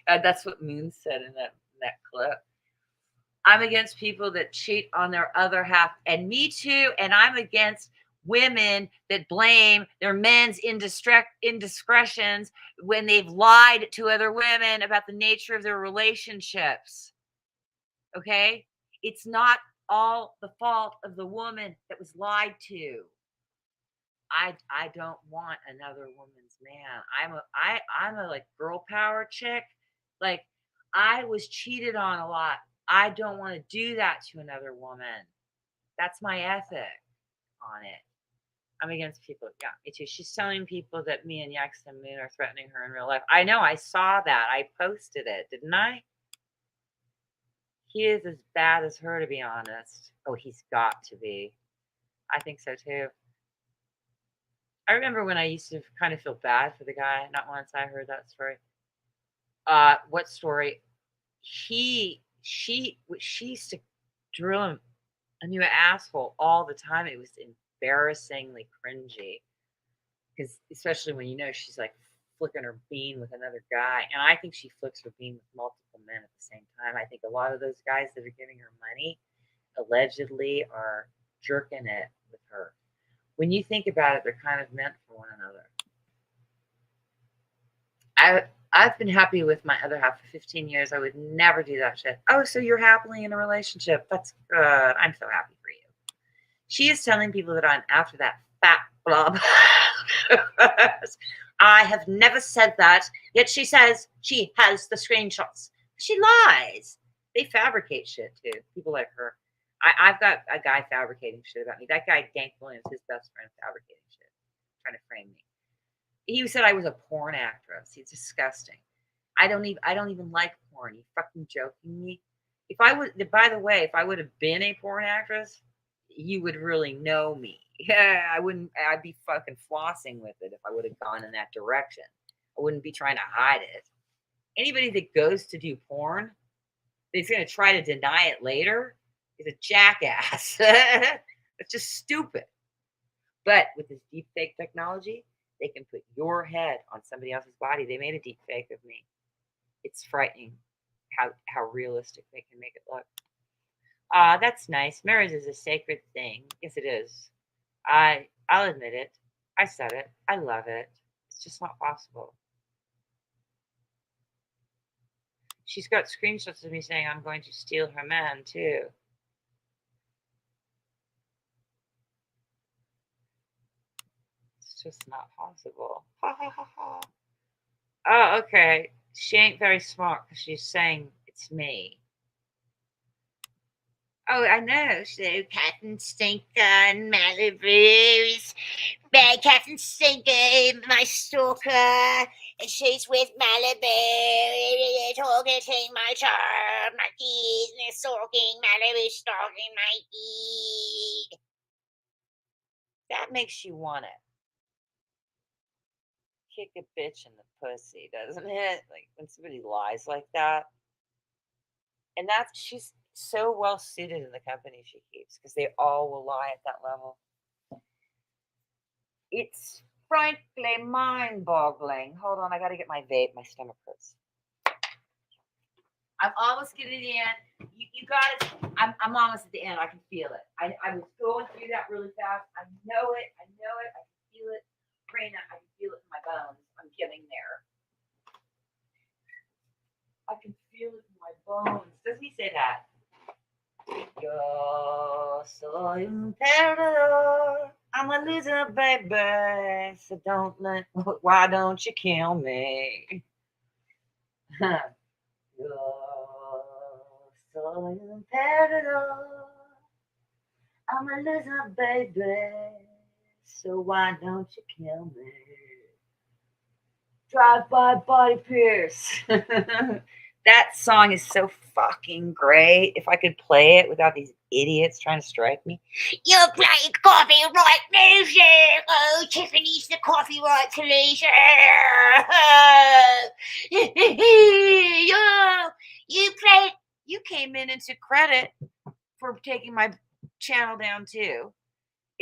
That's what Moon said in that clip. I'm against people that cheat on their other half, and me too. And I'm against women that blame their men's indiscretions when they've lied to other women about the nature of their relationships. Okay? It's not all the fault of the woman that was lied to. I don't want another woman's man. I'm a like girl power chick. Like I was cheated on a lot. I don't want to do that to another woman. That's my ethic on it. I'm against people. Yeah, me too. She's telling people that me and Yax and Moon are threatening her in real life. I know. I saw that. I posted it, didn't I? He is as bad as her, to be honest. Oh, he's got to be. I think so too. I remember when I used to kind of feel bad for the guy. Not once I heard that story. What story? She used to drill him a new asshole all the time. It was embarrassingly cringy. Because especially when you know she's like flicking her bean with another guy. And I think she flicks her bean with multiple men at the same time. I think a lot of those guys that are giving her money allegedly are jerking it with her. When you think about it, they're kind of meant for one another. I've been happy with my other half for 15 years. I would never do that shit. Oh, so you're happily in a relationship. That's good. I'm so happy for you. She is telling people that I'm after that fat blob. I have never said that, yet she says she has the screenshots. She lies. They fabricate shit too. People like her. I've got a guy fabricating shit about me. That guy, Dank Williams, his best friend, fabricating shit, trying to frame me. He said I was a porn actress. He's disgusting. I don't even like porn. You fucking joking me? If I would, by the way, if I would have been a porn actress, you would really know me. Yeah, I'd be fucking flossing with it if I would have gone in that direction. I wouldn't be trying to hide it. Anybody that goes to do porn, that's going to try to deny it later, is a jackass. It's just stupid. But with this deep fake technology, they can put your head on somebody else's body. They made a deep fake of me. It's frightening how realistic they can make it look. That's nice. Marriage is a sacred thing. Yes, it is. I'll admit it. I said it. I love it. It's just not possible. She's got screenshots of me saying I'm going to steal her man too. It's just not possible. Ha ha ha ha. Oh, okay. She ain't very smart because she's saying it's me. Oh, I know. So Captain Stinker and Malibu's Captain Stinker, my stalker, and she's with Malibu, targeting my child, my kids, and stalking Malibu, stalking my kid. That makes you want it. Kick a bitch in the pussy, doesn't it? Like when somebody lies like that. And she's so well suited in the company she keeps because they all will lie at that level. It's frankly mind-boggling. Hold on, I gotta get my vape. My stomach hurts. I'm almost getting to the end. You guys, I'm almost at the end. I can feel it. I was going through that really fast. I know it. I can feel it. Raina, I can feel it in my bones. I'm getting there. I can feel it in my bones. Doesn't he say that? Yo soy un perdedor. I'm a loser, baby. So why don't you kill me? Yo soy un perdedor. I'm a loser, baby. So why don't you kill me? Drive by Body Pierce. That song is so fucking great. If I could play it without these idiots trying to strike me. You're playing copyright music. Oh, Tiffany's the copyright police. You came into credit for taking my channel down too.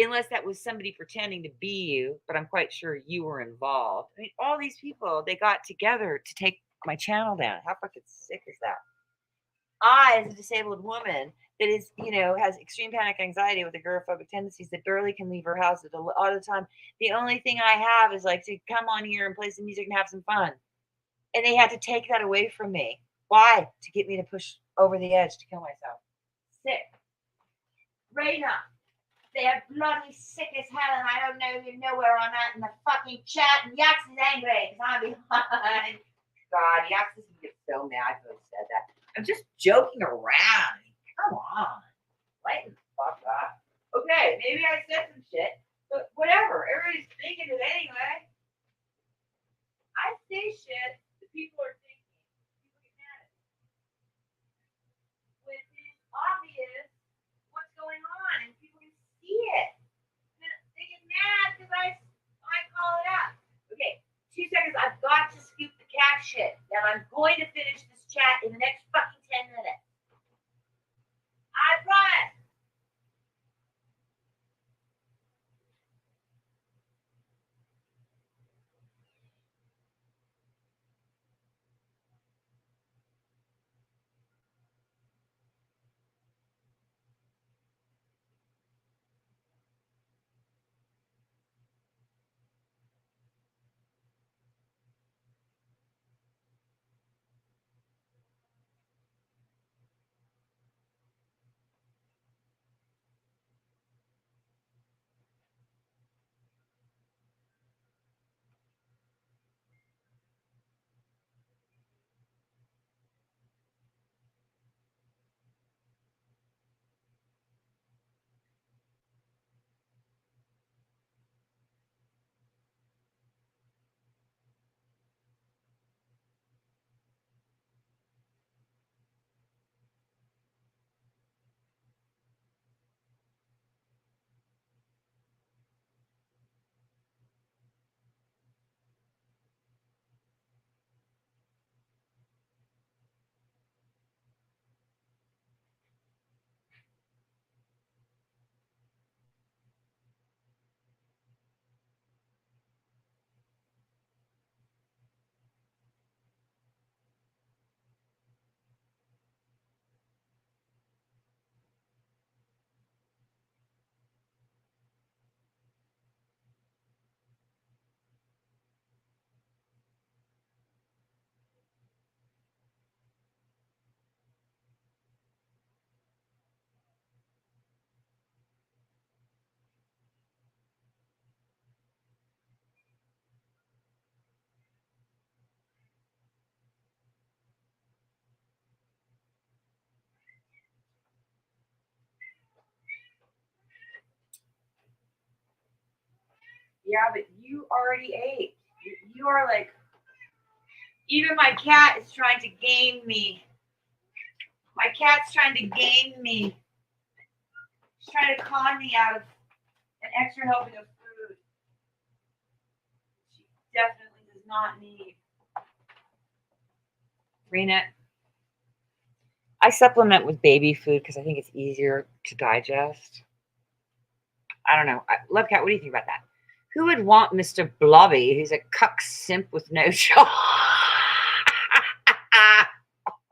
Unless that was somebody pretending to be you, but I'm quite sure you were involved. I mean, all these people, they got together to take my channel down. How fucking sick is that? I, as a disabled woman, that is, has extreme panic anxiety with agoraphobic tendencies that barely can leave her house at a lot of the time. The only thing I have is like to come on here and play some music and have some fun. And they had to take that away from me. Why? To get me to push over the edge to kill myself. Sick. Raina, they are bloody sick as hell, and I don't know where I'm at in the fucking chat. And Yax is angry because I'm behind. God, Yax is gonna get so mad when I said that. I'm just joking around. Come on. Lighten the fuck up. Okay, maybe I said some shit, but whatever. Everybody's thinking it anyway. I say shit that people are thinking. People get mad at me. When it's obvious what's going on and people can see it. They get mad because I call it out. Okay, 2 seconds. I've got to scoop the cat shit. And I'm going to finish this chat in the next fucking 10 minutes. I promise. Yeah, but you already ate. You are like, even my cat is trying to game me. My cat's trying to game me. She's trying to con me out of an extra helping of food. She definitely does not need. Rena, I supplement with baby food because I think it's easier to digest. I don't know. Love Cat, what do you think about that? Who would want Mr. Blobby, who's a cuck simp with no job?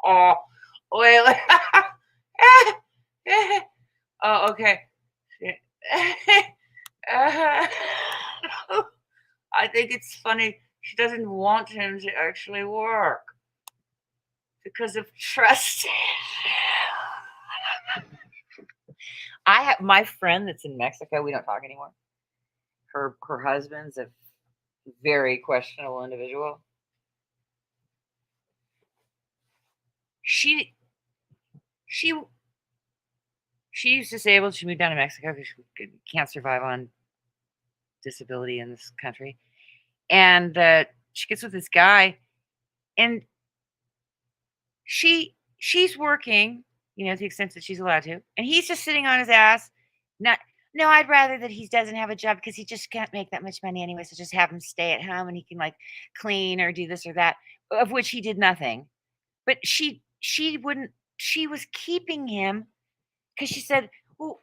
Oh, wait. Oh, okay. I think it's funny. She doesn't want him to actually work because of trust. I have my friend that's in Mexico. We don't talk anymore. Her husband's a very questionable individual. She's disabled. She moved down to Mexico because she can't survive on disability in this country. And she gets with this guy, and she's working, to the extent that she's allowed to, and he's just sitting on his ass. No, I'd rather that he doesn't have a job because he just can't make that much money anyway. So just have him stay at home and he can like clean or do this or that, of which he did nothing. But she wouldn't. She was keeping him because she said, well,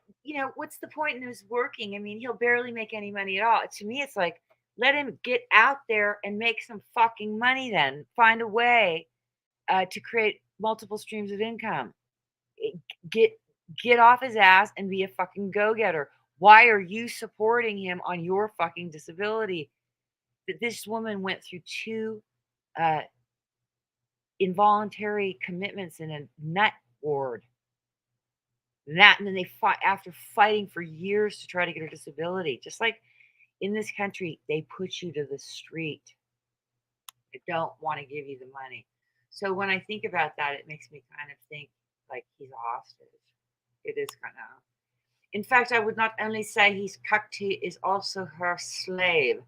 what's the point in his working? I mean, he'll barely make any money at all. To me, it's like, let him get out there and make some fucking money then. Find a way to create multiple streams of income. get off his ass and be a fucking go-getter. Why are you supporting him on your fucking disability? That this woman went through 2 involuntary commitments in a nut ward. And then they fought after fighting for years to try to get her disability. Just like in this country, they put you to the street. They don't want to give you the money. So when I think about that, it makes me kind of think like he's a hostage. It is kind of. In fact, I would not only say he's cucked, he is also her slave.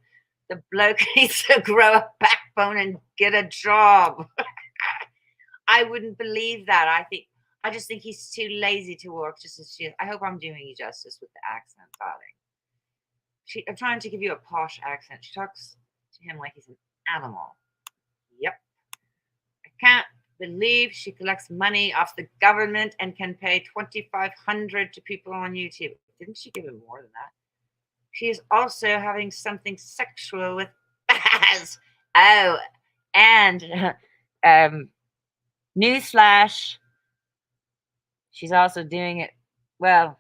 The bloke needs to grow a backbone and get a job. I wouldn't believe that. I just think he's too lazy to work just as she is. I hope I'm doing you justice with the accent, darling. I'm trying to give you a posh accent. She talks to him like he's an animal. Yep. I can't believe she collects money off the government and can pay $2,500 to people on YouTube. Didn't she give him more than that? She is also having something sexual with Baz. Oh, and newsflash, she's also doing it, well,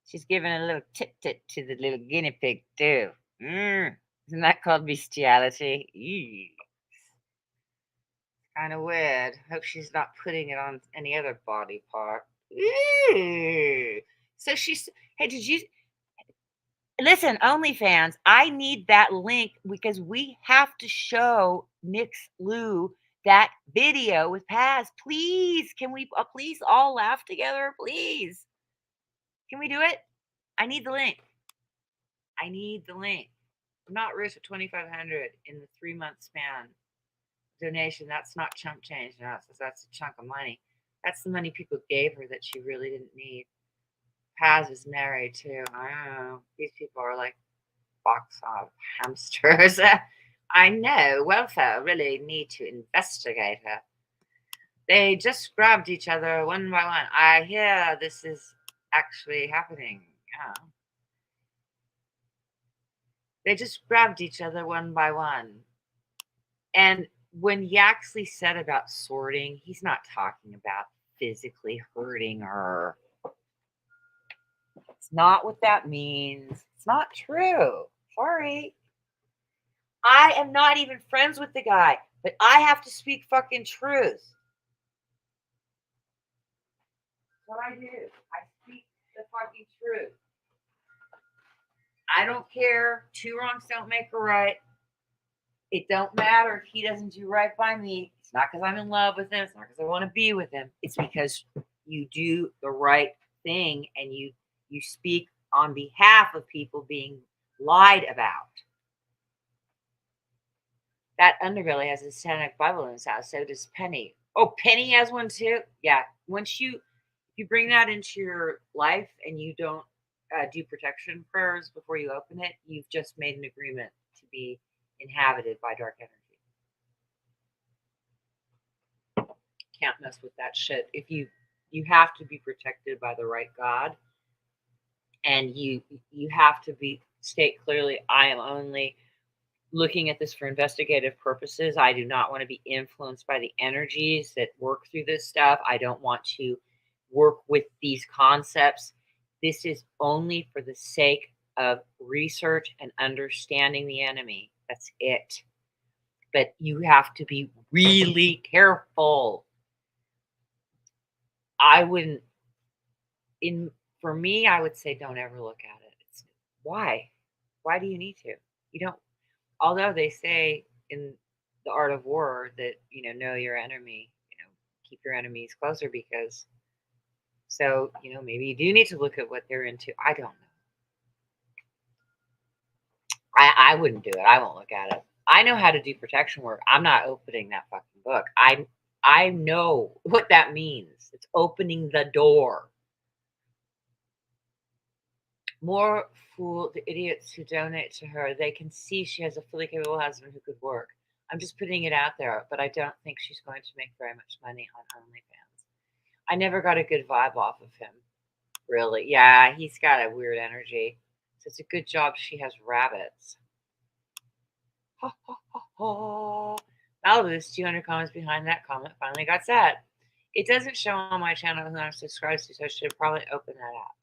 she's giving a little tit to the little guinea pig too. Isn't that called bestiality? Eee. Kind of weird. Hope she's not putting it on any other body part. Eee. So she's, hey, did you listen, OnlyFans? I need that link because we have to show Nix Lou that video with Paz. Please, can we please all laugh together? Please. Can we do it? I need the link. I need the link. I'm not rich at 2,500 in the 3-month span. Donation, that's not chump change. No, that's a chunk of money. That's the money people gave her that she really didn't need. Paz is married too. I don't know. These people are like box of hamsters. I know. Welfare really need to investigate her. They just grabbed each other one by one. I hear this is actually happening. Yeah. They just grabbed each other one by one. And when Yaxley said about sorting, he's not talking about physically hurting her. It's not what that means. It's not true. Sorry. I am not even friends with the guy, but I have to speak fucking truth. That's what I do. I speak the fucking truth. I don't care. 2 wrongs don't make a right. It don't matter if he doesn't do right by me. It's not because I'm in love with him. It's not because I want to be with him. It's because you do the right thing and you speak on behalf of people being lied about. That underbelly has a satanic Bible in his house. So does Penny. Oh, Penny has one too? Yeah. Once you bring that into your life and you don't do protection prayers before you open it, you've just made an agreement to be inhabited by dark energy. Can't mess with that shit. If you have to be protected by the right God, and you have to state clearly, I am only looking at this for investigative purposes. I do not want to be influenced by the energies that work through this stuff. I don't want to work with these concepts. This is only for the sake of research and understanding the enemy. That's it. But you have to be really careful. I wouldn't, for me, I would say don't ever look at it. Why? Why do you need to? You don't, although they say in the art of war that, know your enemy, keep your enemies closer because, so, maybe you do need to look at what they're into. I don't know. I wouldn't do it. I won't look at it. I know how to do protection work. I'm not opening that fucking book. I know what that means. It's opening the door. More fool the idiots who donate to her. They can see she has a fully capable husband who could work. I'm just putting it out there, but I don't think she's going to make very much money on OnlyFans. I never got a good vibe off of him. Really. Yeah, he's got a weird energy. So it's a good job she has rabbits. Ha, ha, ha, ha. Malibu's 200 comments behind that comment finally got sad. It doesn't show on my channel who I'm subscribed to, so I should probably open that up.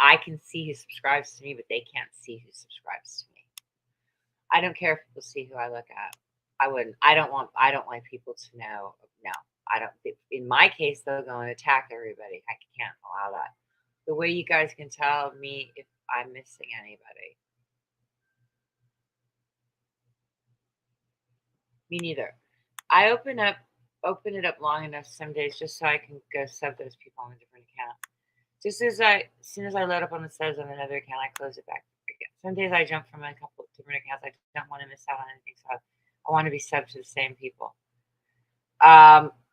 I can see who subscribes to me, but they can't see who subscribes to me. I don't care if people see who I look at. I wouldn't. I don't want people to know. No, I don't. In my case, they'll go and attack everybody. I can't allow that. The way you guys can tell me if I'm missing anybody. Me neither. I open it up long enough some days just so I can go sub those people on a different account. Just as soon as I load up on the subs on another account, I close it back again. Some days I jump from a couple of different accounts. I don't want to miss out on anything, so I want to be subbed to the same people.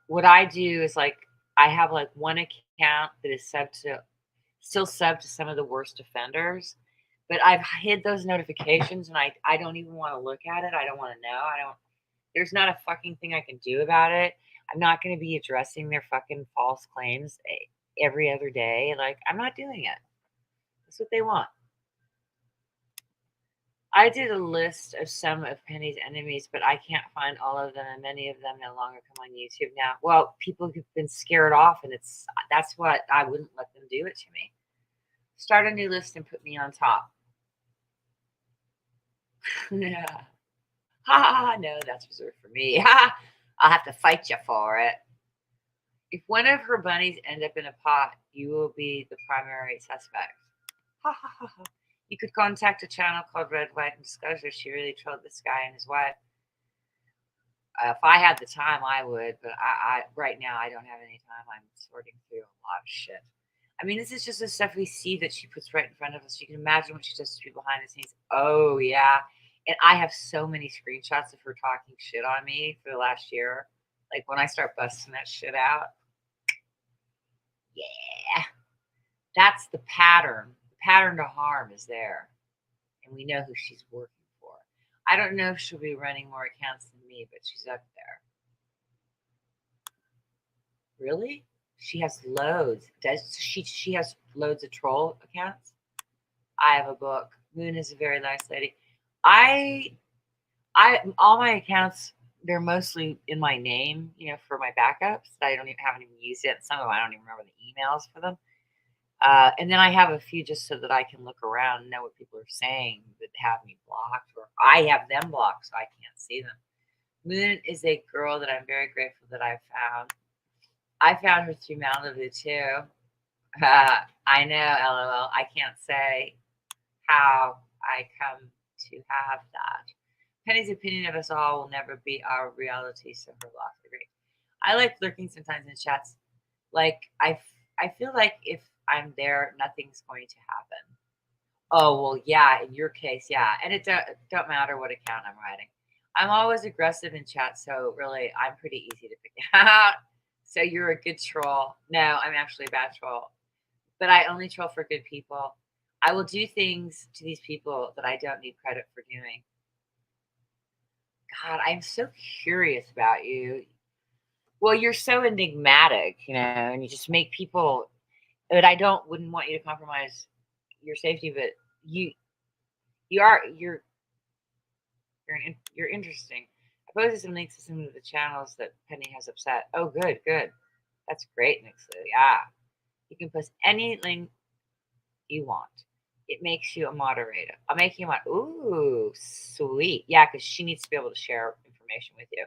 What I do is like I have like one account that is still subbed to some of the worst offenders, but I've hid those notifications and I don't even want to look at it. I don't want to know. There's not a fucking thing I can do about it. I'm not going to be addressing their fucking false claims every other day. Like, I'm not doing it. That's what they want. I did a list of some of Penny's enemies, but I can't find all of them, and many of them no longer come on YouTube now. Well, people who've been scared off, and that's what I wouldn't let them do it to me. Start a new list and put me on top. Yeah. Ha, no, that's reserved for me. Ha, I'll have to fight you for it. If one of her bunnies end up in a pot, you will be the primary suspect. Ha ha ha ha. You could contact a channel called Red, White, and Disclosure. She really trolled this guy and his wife. If I had the time, I would, but I right now I don't have any time. I'm sorting through a lot of shit. I mean, this is just the stuff we see that she puts right in front of us. You can imagine what she does to people behind the scenes. Oh yeah, and I have so many screenshots of her talking shit on me for the last year. Like when I start busting that shit out, yeah, that's the pattern. The pattern to harm is there, and we know who she's working for. I don't know if she'll be running more accounts than me, but she's up there. Really? She has loads. Does she has loads of troll accounts? I have a book. Moon is a very nice lady. I all my accounts, they're mostly in my name, for my backups. I haven't even used it. Some of them I don't even remember the emails for them. And then I have a few just so that I can look around and know what people are saying that have me blocked, or I have them blocked so I can't see them. Moon is a girl that I'm very grateful that I found. I found her through Malibu too. I know, LOL. I can't say how I come to have that. Penny's opinion of us all will never be our reality, so her loss. Agree. I like lurking sometimes in chats. Like I feel like if I'm there, nothing's going to happen. Oh well, yeah. In your case, yeah. And it don't matter what account I'm writing. I'm always aggressive in chat, so really, I'm pretty easy to pick out. So you're a good troll. No, I'm actually a bad troll. But I only troll for good people. I will do things to these people that I don't need credit for doing. God, I'm so curious about you. Well, you're so enigmatic, and you just make people. But I wouldn't want you to compromise your safety. But you're interesting. I posted some links to some of the channels that Penny has upset. Oh, good. That's great, Nixley. Yeah. You can post any link you want. It makes you a moderator. I'll make you ooh, sweet. Yeah, because she needs to be able to share information with you.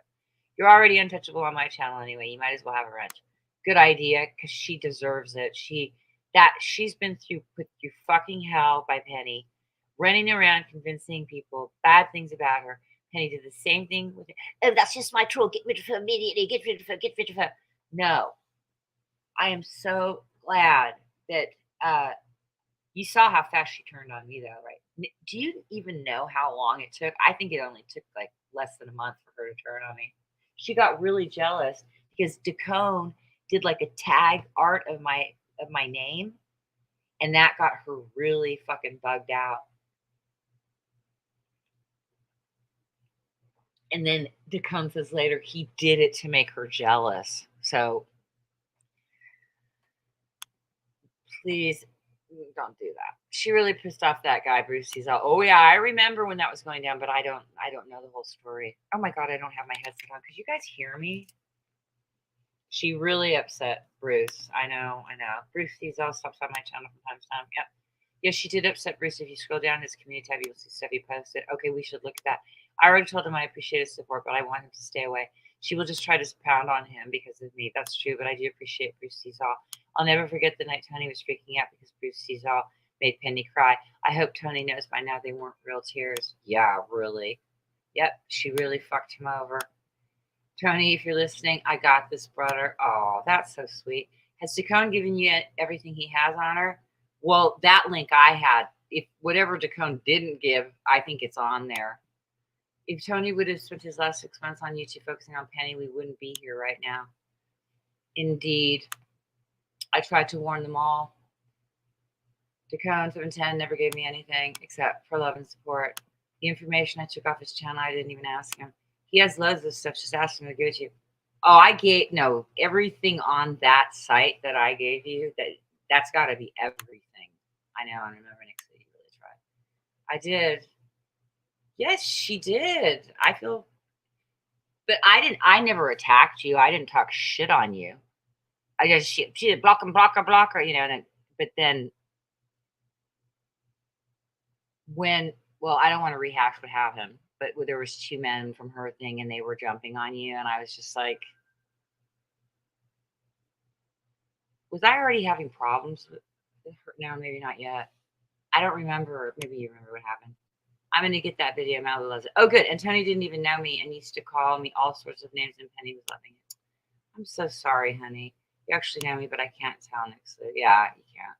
You're already untouchable on my channel anyway. You might as well have a wrench. Good idea, because she deserves it. She's been put through fucking hell by Penny, running around convincing people bad things about her. Penny did the same thing with her. Oh, that's just my troll. Get rid of her immediately. Get rid of her. Get rid of her. No. I am so glad that you saw how fast she turned on me, though, right? Do you even know how long it took? I think it only took like less than a month for her to turn on me. She got really jealous because Dacone did like a tag art of my name, and that got her really fucking bugged out. And then Dacone says later he did it to make her jealous. So please don't do that. She really pissed off that guy, Bruce. He's all, oh yeah, I remember when that was going down, but I don't know the whole story. Oh my God, I don't have my headset on. Could you guys hear me? She really upset Bruce. I know. Bruce sees all stops on my channel from time to time. Yep. Yeah, she did upset Bruce. If you scroll down his community tab, you'll see stuff he posted. Okay, we should look at that. I already told him I appreciate his support, but I want him to stay away. She will just try to pound on him because of me. That's true, but I do appreciate Bruce sees all. I'll never forget the night Tony was freaking out because Bruce sees all made Penny cry. I hope Tony knows by now they weren't real tears. Yeah, really. Yep, she really fucked him over. Tony, if you're listening, I got this, brother. Oh, that's so sweet. Has Dacone given you everything he has on her? Well, that link I had, if whatever Dacone didn't give, I think it's on there. If Tony would have spent his last 6 months on YouTube focusing on Penny, we wouldn't be here right now. Indeed. I tried to warn them all. Dacone 710 never gave me anything except for love and support. The information I took off his channel, I didn't even ask him. He has loads of stuff. Just ask him to give it to you. Oh, everything on that site that I gave you, that's got to be everything. I know. I remember next week. You really tried. I did. Yes, she did. I feel, but I never attacked you. I didn't talk shit on you. I just she did blocker, but then I don't want to rehash what happened, but there was 2 men from her thing and they were jumping on you, and I was just like, was I already having problems with her? No, maybe not yet. I don't remember. Maybe you remember what happened. I'm going to get that video. Mal loves it. Oh, good. And Tony didn't even know me and used to call me all sorts of names, and Penny was loving it. I'm so sorry, honey. You actually know me, but I can't tell next week. Yeah, you can't.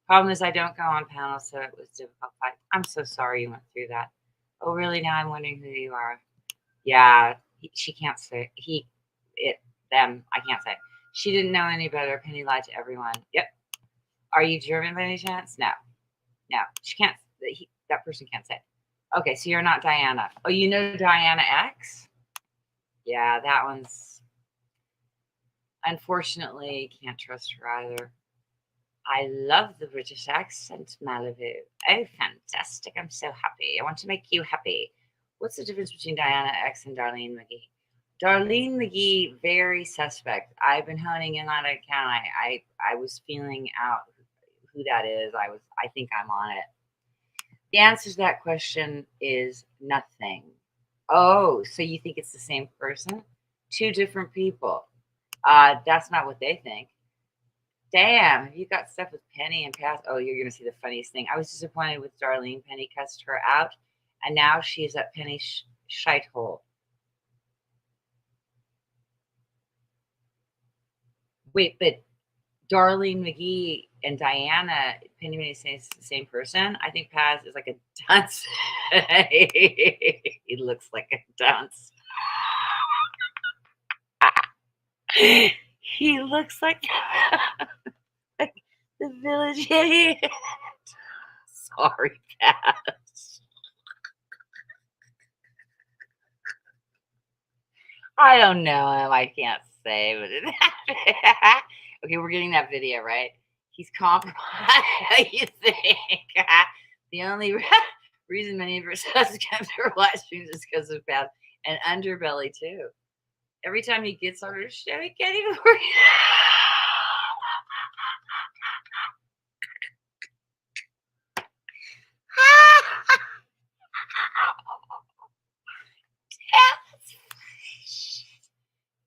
Problem is I don't go on panels, so it was difficult. I'm so sorry you went through that. Oh, really? Now I'm wondering who you are. Yeah, she can't say. Them. I can't say. She didn't know any better. Penny lied to everyone. Yep. Are you German by any chance? No. She can't. That person can't say. Okay, so you're not Diana. Oh, you know Diana X? Yeah, that one's. Unfortunately, can't trust her either. I love the British accent, Malibu. Oh, fantastic. I'm so happy. I want to make you happy. What's the difference between Diana X and Darlene McGee? Darlene McGee, very suspect. I've been honing in on that account. I was feeling out who that is. I think I'm on it. The answer to that question is nothing. Oh, so you think it's the same person? 2 different people. That's not what they think. Damn, have you got stuff with Penny and Paz? Oh, you're going to see the funniest thing. I was disappointed with Darlene. Penny cussed her out, and now she's at Penny's shite hole. Wait, but Darlene McGee and Diana, Penny may say it's the same person. I think Paz is like a dunce. He looks like a dunce. He looks like the village idiot. Sorry, Paz. I don't know him. I can't say, but okay, we're getting that video, right? He's compromised. You think? The only reason many of our subs come through live streams is because of Paz and Underbelly too. Every time he gets on her show, he can't even work.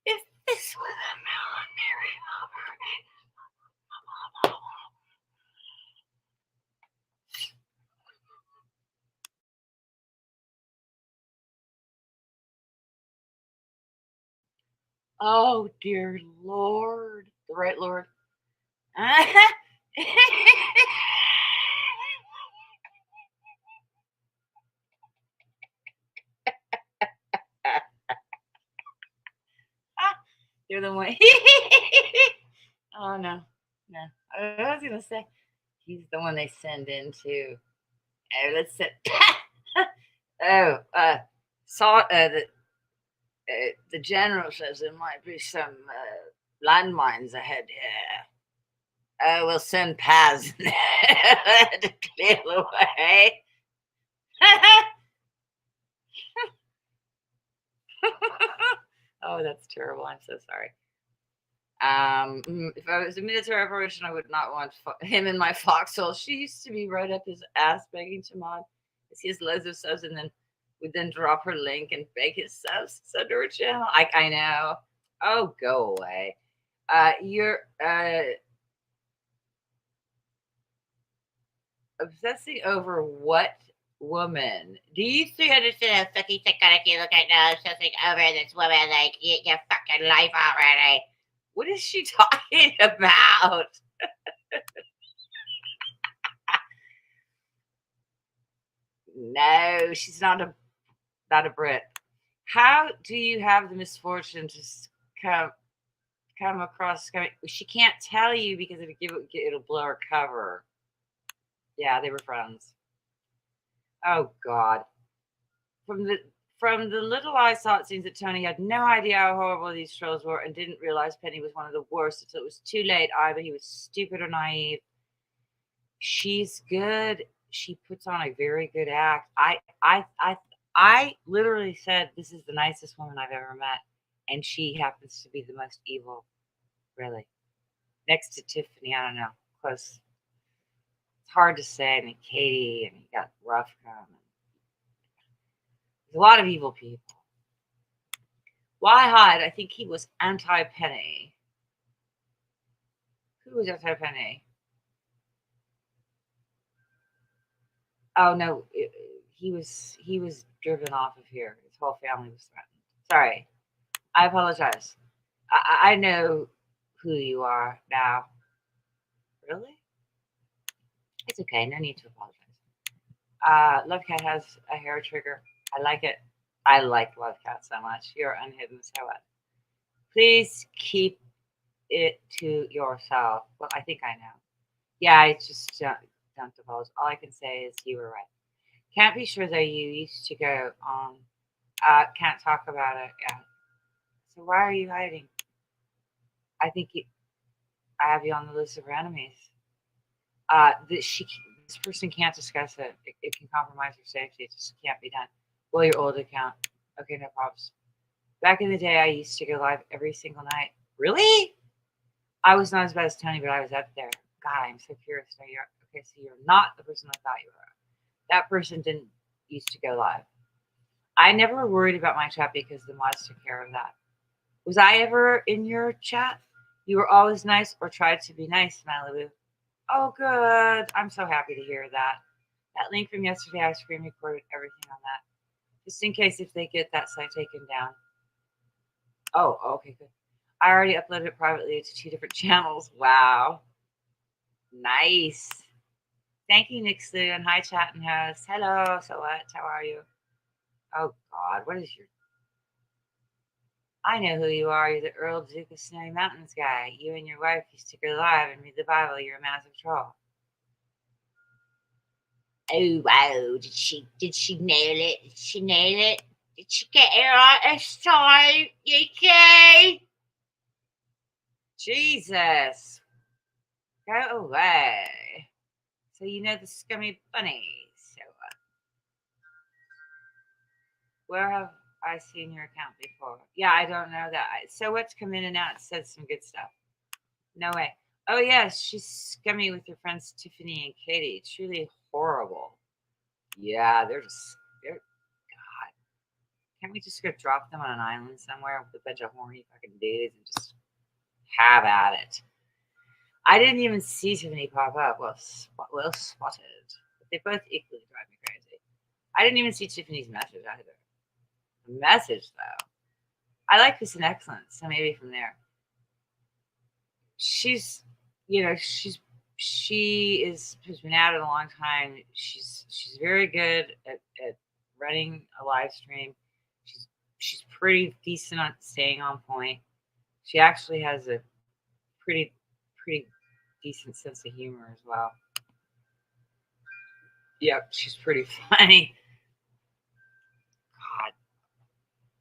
If this was a millimetary oh, dear Lord. The right Lord. You're the one. Oh, no. I was going to say, he's the one they send into. Oh, let's sit. The general says there might be some landmines ahead here. We'll send Paz to clear the way. Oh, that's terrible. I'm so sorry. If I was a military operation, I would not want him in my foxhole. She used to be right up his ass begging to mod. He has loads of subs, and then would then drop her link and beg his subs to sub to her channel. I know. Oh, go away. You're obsessing over what woman? Do you think understand how fucking psychotic you look right now? Obsessing over this woman, like get your fucking life already. What is she talking about? No, she's not a Brit. How do you have the misfortune to come across? She can't tell you because it'll blow her cover. Yeah, they were friends. Oh God. From the little I saw, it seems that Tony had no idea how horrible these trolls were and didn't realize Penny was one of the worst until it was too late. Either he was stupid or naive. She's good. She puts on a very good act. I literally said this is the nicest woman I've ever met, and she happens to be the most evil, really. Next to Tiffany, I don't know, close. It's hard to say. I mean, Katie, and you got Rough There's a lot of evil people. Why hide? I think he was anti-Penny. Who was anti-Penny? Oh no, he was driven off of here. His whole family was threatened. Sorry, I apologize. I know who you are now. Really? It's okay. No need to apologize. Lovecat has a hair trigger. I like it. I like Lovecat so much. You're unhidden, so what? Please keep it to yourself. Well, I think I know. Yeah, I just don't divulge. All I can say is you were right. Can't be sure though. You used to go on. Can't talk about it. Yeah. So why are you hiding? I think I have you on the list of her enemies. This person can't discuss it. It can compromise your safety. It just can't be done. Well, your old account. Okay, no problems. Back in the day, I used to go live every single night. Really? I was not as bad as Tony, but I was up there. God, I'm so curious. So you're not the person I thought you were. That person didn't used to go live. I never worried about my chat because the mods took care of that. Was I ever in your chat? You were always nice or tried to be nice, Malibu. Oh, good. I'm so happy to hear that. That link from yesterday, I screen recorded everything on that. Just in case if they get that site taken down. Oh, okay, good. I already uploaded it privately to 2 different channels. Wow. Nice. Thank you, Nick Slew, and hi, chat and host. Hello, so what? How are you? Oh, God, what is your... I know who you are. You're the Earl Duke of Snowy Mountains guy. You and your wife used to go live and read the Bible. You're a massive troll. Oh, wow. Did she nail it? Did she nail it? Did she get it right this time, UK? Jesus. Go away. So you know the scummy bunny. So where have I seen your account before? Yeah, I don't know that. So what's come in and out said some good stuff. No way. Oh yes, she's scummy with her friends Tiffany and Katie. Truly horrible. Yeah, they're God. Can't we just go drop them on an island somewhere with a bunch of horny fucking dudes and just have at it? I didn't even see Tiffany pop up. Well spotted. But they both equally drive me crazy. I didn't even see Tiffany's message either. The message though. I like this in excellence, so maybe from there. She's has been at it a long time. She's very good at running a live stream. She's pretty decent at staying on point. She actually has a pretty decent sense of humor as well. Yep, she's pretty funny. God,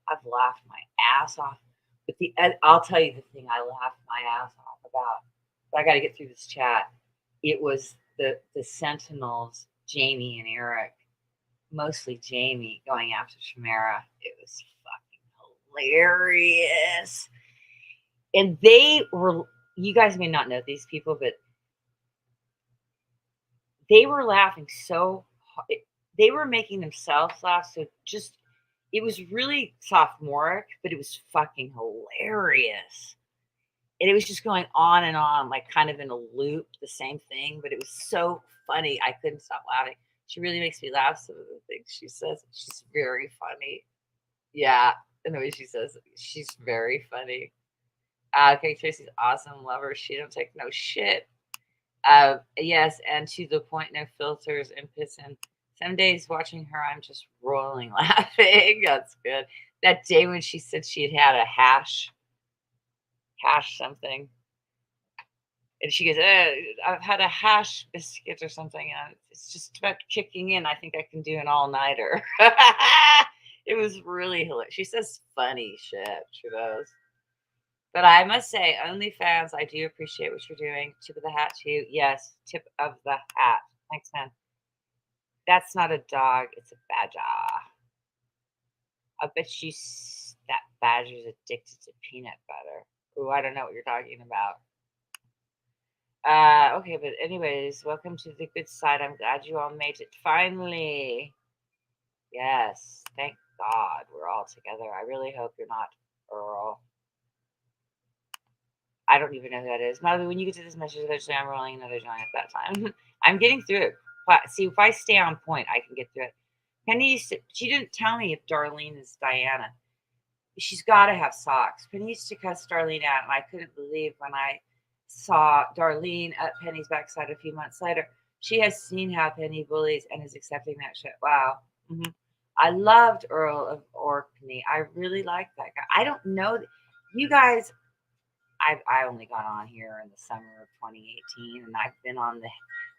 I've laughed my ass off. But I'll tell you the thing I laughed my ass off about. But I got to get through this chat. It was the Sentinels, Jamie and Eric, mostly Jamie, going after Shamara. It was fucking hilarious. And they were, you guys may not know these people, but they were laughing so hard. They were making themselves laugh. So just, it was really sophomoric, but it was fucking hilarious. And it was just going on and on, like kind of in a loop, the same thing, but it was so funny. I couldn't stop laughing. She really makes me laugh. Some of the things she says, she's very funny. Yeah. And the way she says it, she's very funny. Okay, Tracy's awesome. Love her. She don't take no shit. Yes, and to the point, no filters and pissing. Some days watching her, I'm just rolling laughing. That's good. That day when she said she had a hash something, and she goes, I've had a hash biscuit or something, and it's just about kicking in. I think I can do an all-nighter. It was really hilarious. She says funny shit. She does. But I must say, OnlyFans, I do appreciate what you're doing. Tip of the hat to you. Yes, tip of the hat. Thanks, man. That's not a dog. It's a badger. I bet that badger's addicted to peanut butter. Ooh, I don't know what you're talking about. Okay, but anyways, welcome to the good side. I'm glad you all made it finally. Yes, thank God we're all together. I really hope you're not Earl. I don't even know who that is. Mother, when you get to this message, eventually I'm rolling another joint at that time. I'm getting through it. See, if I stay on point, I can get through it. Penny, she didn't tell me if Darlene is Diana. She's got to have socks. Penny used to cuss Darlene out, and I couldn't believe when I saw Darlene at Penny's backside a few months later. She has seen how Penny bullies and is accepting that shit. Wow. Mm-hmm. I loved Earl of Orkney. I really liked that guy. I don't know. You guys, I only got on here in the summer of 2018, and I've been on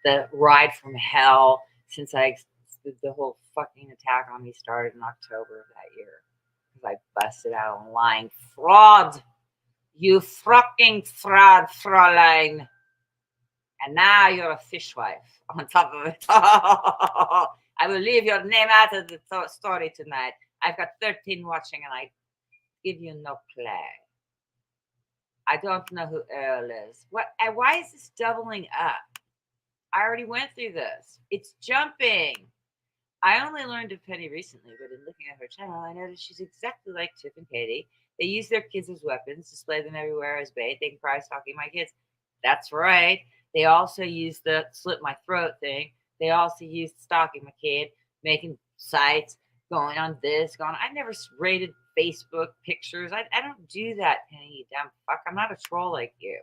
the ride from hell since the whole fucking attack on me started in October of that year, because I busted out on lying fraud. You fucking fraud, Fräulein. And now you're a fishwife on top of it. I will leave your name out of the story tonight. I've got 13 watching, and I give you no play. I don't know who Earl is. What? Why is this doubling up? I already went through this. It's jumping. I only learned of Penny recently, but in looking at her channel, I noticed she's exactly like Tiff and Katie. They use their kids as weapons, display them everywhere as bait. They can cry stalking my kids. That's right. They also use the slit my throat thing. They also use stalking my kid, making sites, going on this, going on. I never rated Facebook pictures. I don't do that, Penny, you dumb fuck. I'm not a troll like you.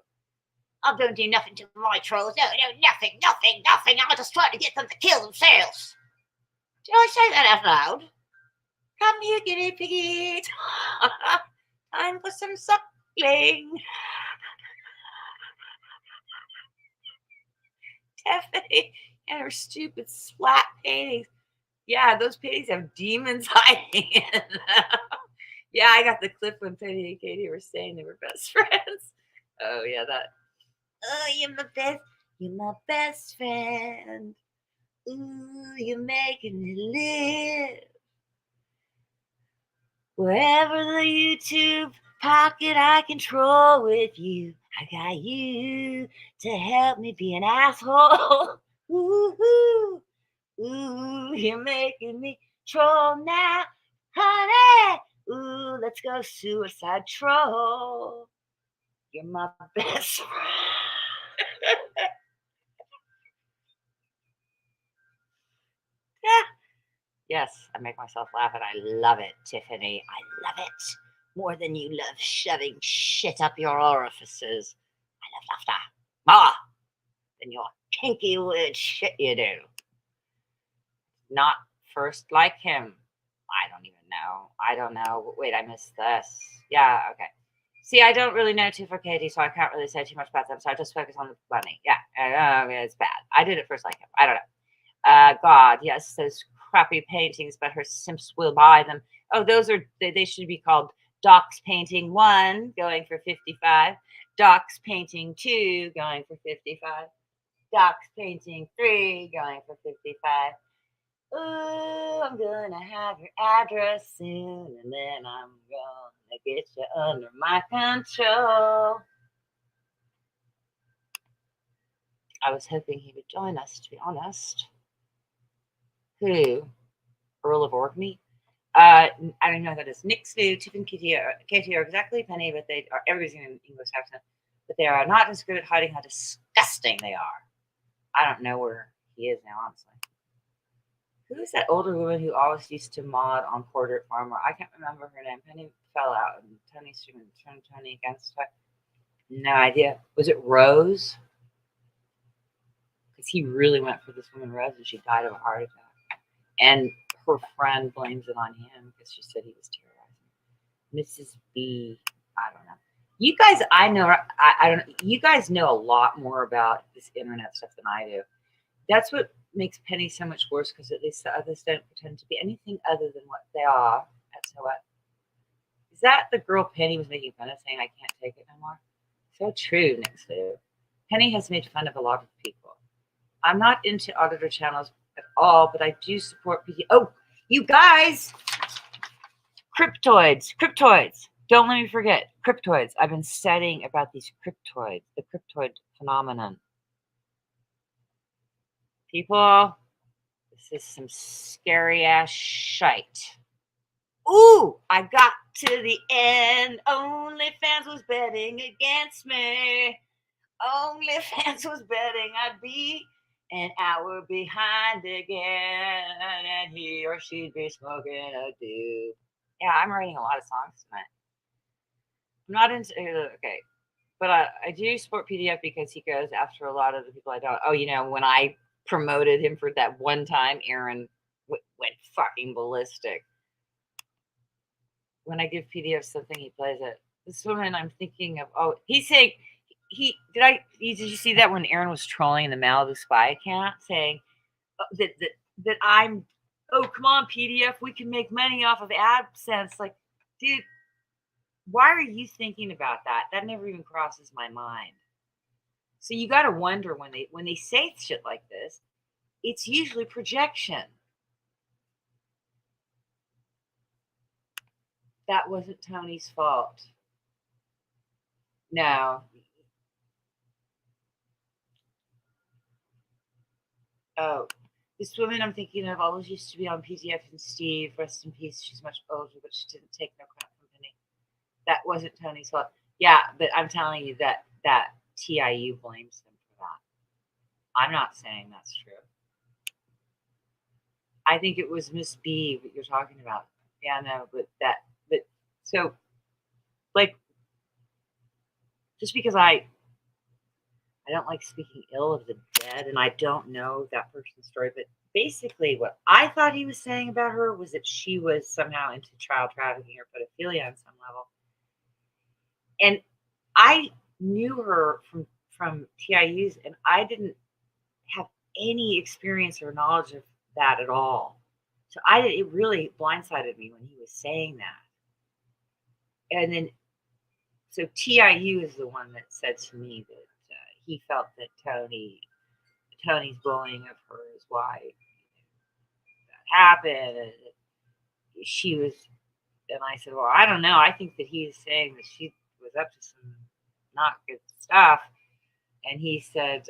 I don't do nothing to my trolls. No, nothing. I'm just trying to get them to kill themselves. Did I say that out loud? Come here, guinea piggy. Time for some suckling. Tiffany and her stupid splat paintings. Yeah, those paintings have demons hiding in them. Yeah, I got the clip when Penny and Katie were saying they were best friends. Oh, yeah, that. Oh, you're my best friend. Ooh, you're making me live. Wherever the YouTube pocket I control with you, I got you to help me be an asshole. Ooh, ooh, you're making me troll now, honey. Ooh, let's go suicide troll. You're my best friend. Yeah. Yes, I make myself laugh, and I love it, Tiffany. I love it more than you love shoving shit up your orifices. I love laughter more than your kinky weird shit you do. Not first like him. I don't even know. I don't know. Wait, I missed this. Yeah, okay. See, I don't really know Tiff or Katie, so I can't really say too much about them, so I just focus on the bunny. Yeah, it's bad. I did it first like him. I don't know. God, yes, those crappy paintings, but her simps will buy them. Oh, those are, they should be called Doc's Painting 1, going for 55. Doc's Painting 2, going for 55. Doc's Painting 3, going for 55. Oh, I'm gonna have your address soon, and then I'm gonna get you under my control. I was hoping he would join us, to be honest. Who? Earl of Orkney? I don't know who that is. Nick, Stu, Tiff, and Katie are exactly Penny, but they are everybody's in English accent. But they are not as good at hiding how disgusting they are. I don't know where he is now, honestly. Who is that older woman who always used to mod on Portrait Farmer? I can't remember her name. Penny fell out, and Tony turned Tony against her. No idea. Was it Rose? Because he really went for this woman, Rose, and she died of a heart attack. And her friend blames it on him because she said he was terrorizing. Mrs. B, I don't know. You guys, I know, I don't. You guys know a lot more about this internet stuff than I do. That's what makes Penny so much worse, because at least the others don't pretend to be anything other than what they are. So what? Is that the girl Penny was making fun of, saying I can't take it no more? So true, next to. Penny has made fun of a lot of people. I'm not into auditor channels at all, but I do support PD. Oh, you guys! Cryptoids. Don't let me forget. Cryptoids. I've been studying about these cryptoids, the cryptoid phenomenon. People, this is some scary ass shite. Ooh, I got to the end. OnlyFans was betting against me. OnlyFans was betting I'd be an hour behind again, and he or she'd be smoking a doob. Yeah, I'm writing a lot of songs tonight. I'm not into okay, but I do support PDF because he goes after a lot of the people I don't. Oh, you know, when I promoted him for that one time, Aaron went fucking ballistic. When I give PDF something, he plays it. This woman I'm thinking of. Oh, he's saying did you see that when Aaron was trolling in the Malibu Spy account, saying that I'm, oh, come on, PDF, we can make money off of AdSense. Like, dude, why are you thinking about that? That never even crosses my mind. So you got to wonder when they say shit like this, it's usually projection. That wasn't Tony's fault. No. Oh, this woman I'm thinking of always used to be on PTF and Steve. Rest in peace. She's much older, but she didn't take no crap from Penny. That wasn't Tony's fault. Yeah, but I'm telling you that TIU blames him for that. I'm not saying that's true. I think it was Miss B that you're talking about. Yeah, no, but so, like, just because I don't like speaking ill of the dead, and I don't know that person's story, but basically what I thought he was saying about her was that she was somehow into child trafficking or pedophilia on some level. And I knew her from TIUs, and I didn't have any experience or knowledge of that at all. So it really blindsided me when he was saying that. And then, so TIU is the one that said to me that he felt that Tony's bullying of her is why that happened. And she was, and I said, well, I don't know. I think that he's saying that she was up to some not good stuff. And he said,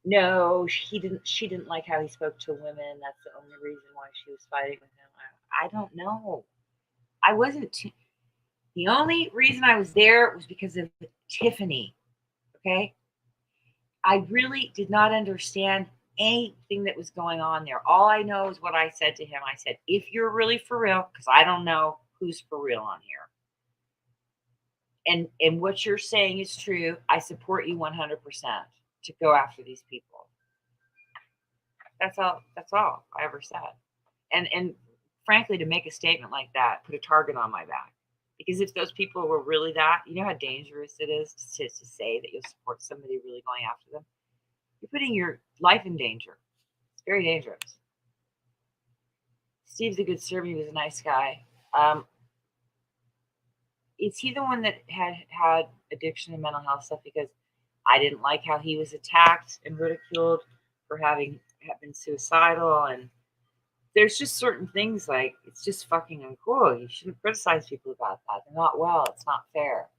no, she didn't like how he spoke to women. That's the only reason why she was fighting with him. I don't know. I wasn't the only reason I was there was because of Tiffany. Okay. I really did not understand anything that was going on there. All I know is what I said to him. I said, if you're really for real, because I don't know who's for real on here, and what you're saying is true, I support you 100% to go after these people. That's all I ever said. And frankly, to make a statement like that, put a target on my back. Because if those people were really that, you know how dangerous it is to say that you'll support somebody really going after them? You're putting your life in danger. It's very dangerous. Steve's a good servant. He was a nice guy. Is he the one that had addiction and mental health stuff? Because I didn't like how he was attacked and ridiculed for having been suicidal. And there's just certain things like, it's just fucking uncool. You shouldn't criticize people about that. They're not well. It's not fair.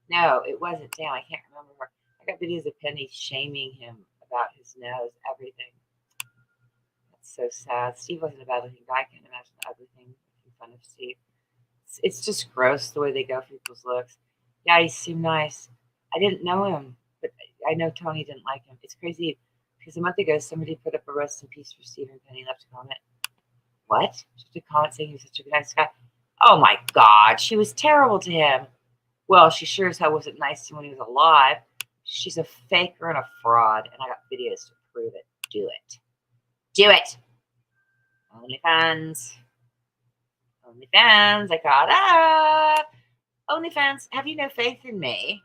No, it wasn't. Damn, I can't remember her. I got videos of Penny shaming him about his nose, everything. That's so sad. Steve wasn't a bad looking guy. I can't imagine everything making fun of Steve. It's just gross the way they go for people's looks. Yeah, he seemed nice. I didn't know him, but I know Tony didn't like him. It's crazy because a month ago, somebody put up a rest in peace for Steve, and Penny left a comment. What? Just a comment saying he was such a nice guy. Oh my God, she was terrible to him. Well, she sure as hell wasn't nice to him when he was alive. She's a faker and a fraud, and I got videos to prove it. Do it. Do it. OnlyFans. OnlyFans. I got up. OnlyFans. Have you no faith in me?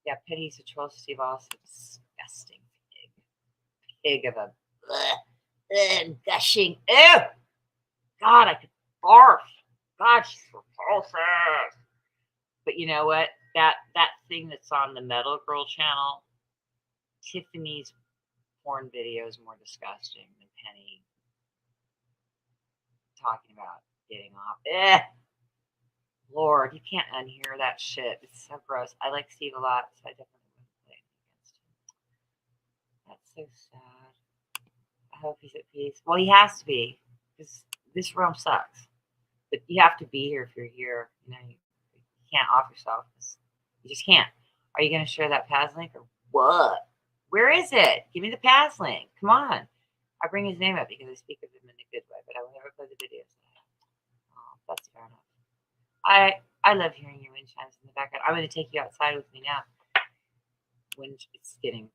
Yeah, Penny's a troll. Steve also disgusting pig. Pig of a gushing. Ew. God, I could barf. God, she's repulsive. But you know what? That thing that's on the Metal Girl channel, Tiffany's porn video is more disgusting than Penny talking about getting off. Lord, you can't unhear that shit. It's so gross. I like Steve a lot, so I definitely wouldn't play anything against him. That's so sad. I hope he's at peace. Well, he has to be, because this realm sucks. But you have to be here if you're here. You know, you can't off yourself. You just can't. Are you going to share that Paz link or what? Where is it? Give me the Paz link. Come on. I bring his name up because I speak of him in a good way, but I will never play the videos. Oh, that's fair enough. I love hearing your wind chimes in the background. I'm going to take you outside with me now. It's getting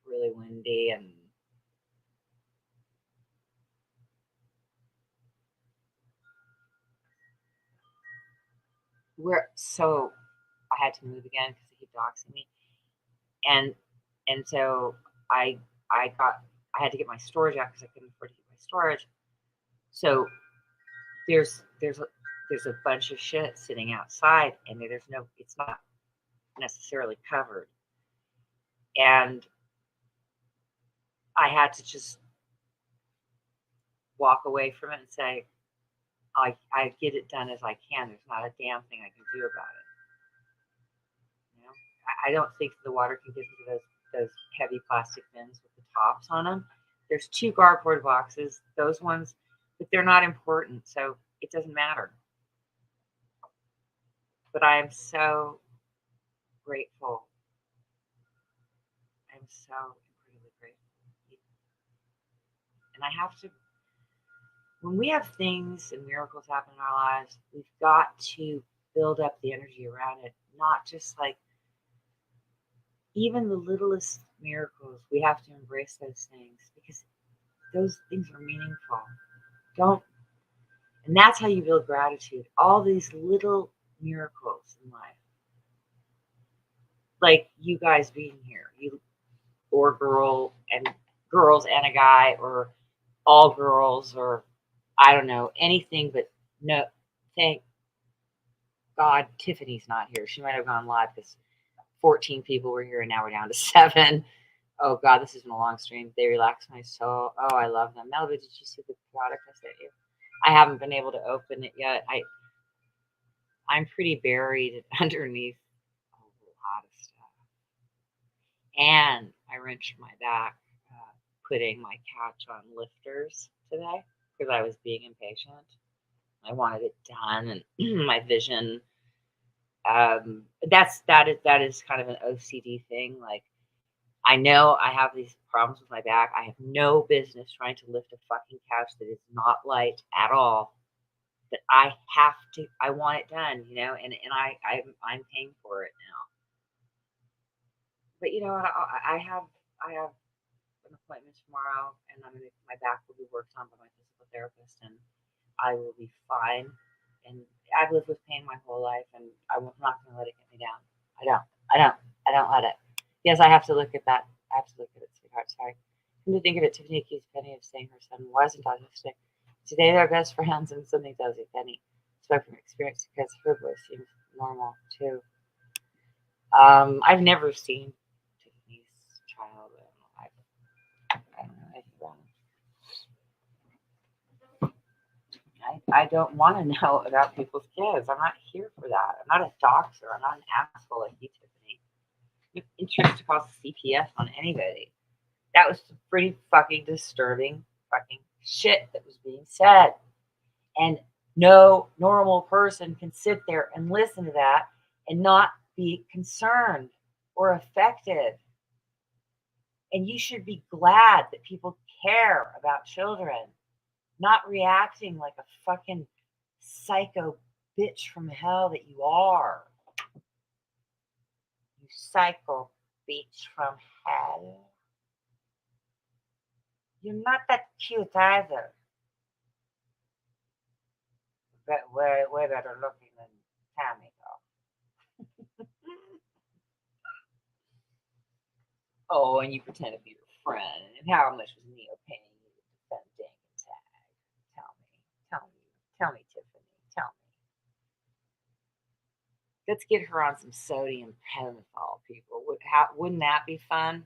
really, really windy, and I had to move again because they keep doxing me, and so I had to get my storage out because I couldn't afford to get my storage. So there's a bunch of shit sitting outside, and it's not necessarily covered, and I had to just walk away from it and say, I get it done as I can. There's not a damn thing I can do about it. You know, I don't think the water can get into those heavy plastic bins with the tops on them. There's 2 cardboard boxes, those ones, but they're not important, so it doesn't matter. But I am so grateful. I'm so incredibly grateful. And I have to, when we have things and miracles happen in our lives, we've got to build up the energy around it, not just like even the littlest miracles. We have to embrace those things because those things are meaningful. And that's how you build gratitude. All these little miracles in life, like you guys being here, you or girls and a guy, or all girls, or I don't know, anything, but no, thank God Tiffany's not here. She might have gone live because 14 people were here and now we're down to 7. Oh God, this has been a long stream. They relax my soul. Oh, I love them. Melba, did you see the product I sent you? I haven't been able to open it yet. I'm pretty buried underneath a lot of stuff. And I wrenched my back putting my couch on lifters today because I was being impatient. I wanted it done, and my vision. That is kind of an OCD thing. Like, I know I have these problems with my back. I have no business trying to lift a fucking couch that is not light at all. But I have to. I want it done, you know, and I'm paying for it now. But you know what? I have an appointment tomorrow, and my back will be worked on by my physical therapist, and I will be fine. And I've lived with pain my whole life, and I'm not going to let it get me down. I don't let it. Yes, I have to look at that. I have to look at it, sweetheart. Sorry. Come to think of it, Tiffany accused Penny of saying her son wasn't autistic. Today they're best friends, and something tells you Penny spoke from experience because her voice seems normal too. I've never seen Tiffany's child. I don't know anything about it. I don't want to know about people's kids. I'm not here for that. I'm not a doctor. I'm not an asshole like you, Tiffany. You have interest to cause CPS on anybody. That was pretty fucking disturbing fucking shit that was being said. And no normal person can sit there and listen to that and not be concerned or affected. And you should be glad that people care about children, not reacting like a fucking psycho bitch from hell that you are. You psycho bitch from hell. You're not that cute either. But way better looking than Tammy, though. Oh, and you pretend to be your friend. And how much was Neo paying you to defend Dang and Tag? Tell me, Tiffany. Tell me. Let's get her on some sodium pentothal, people. Wouldn't that be fun?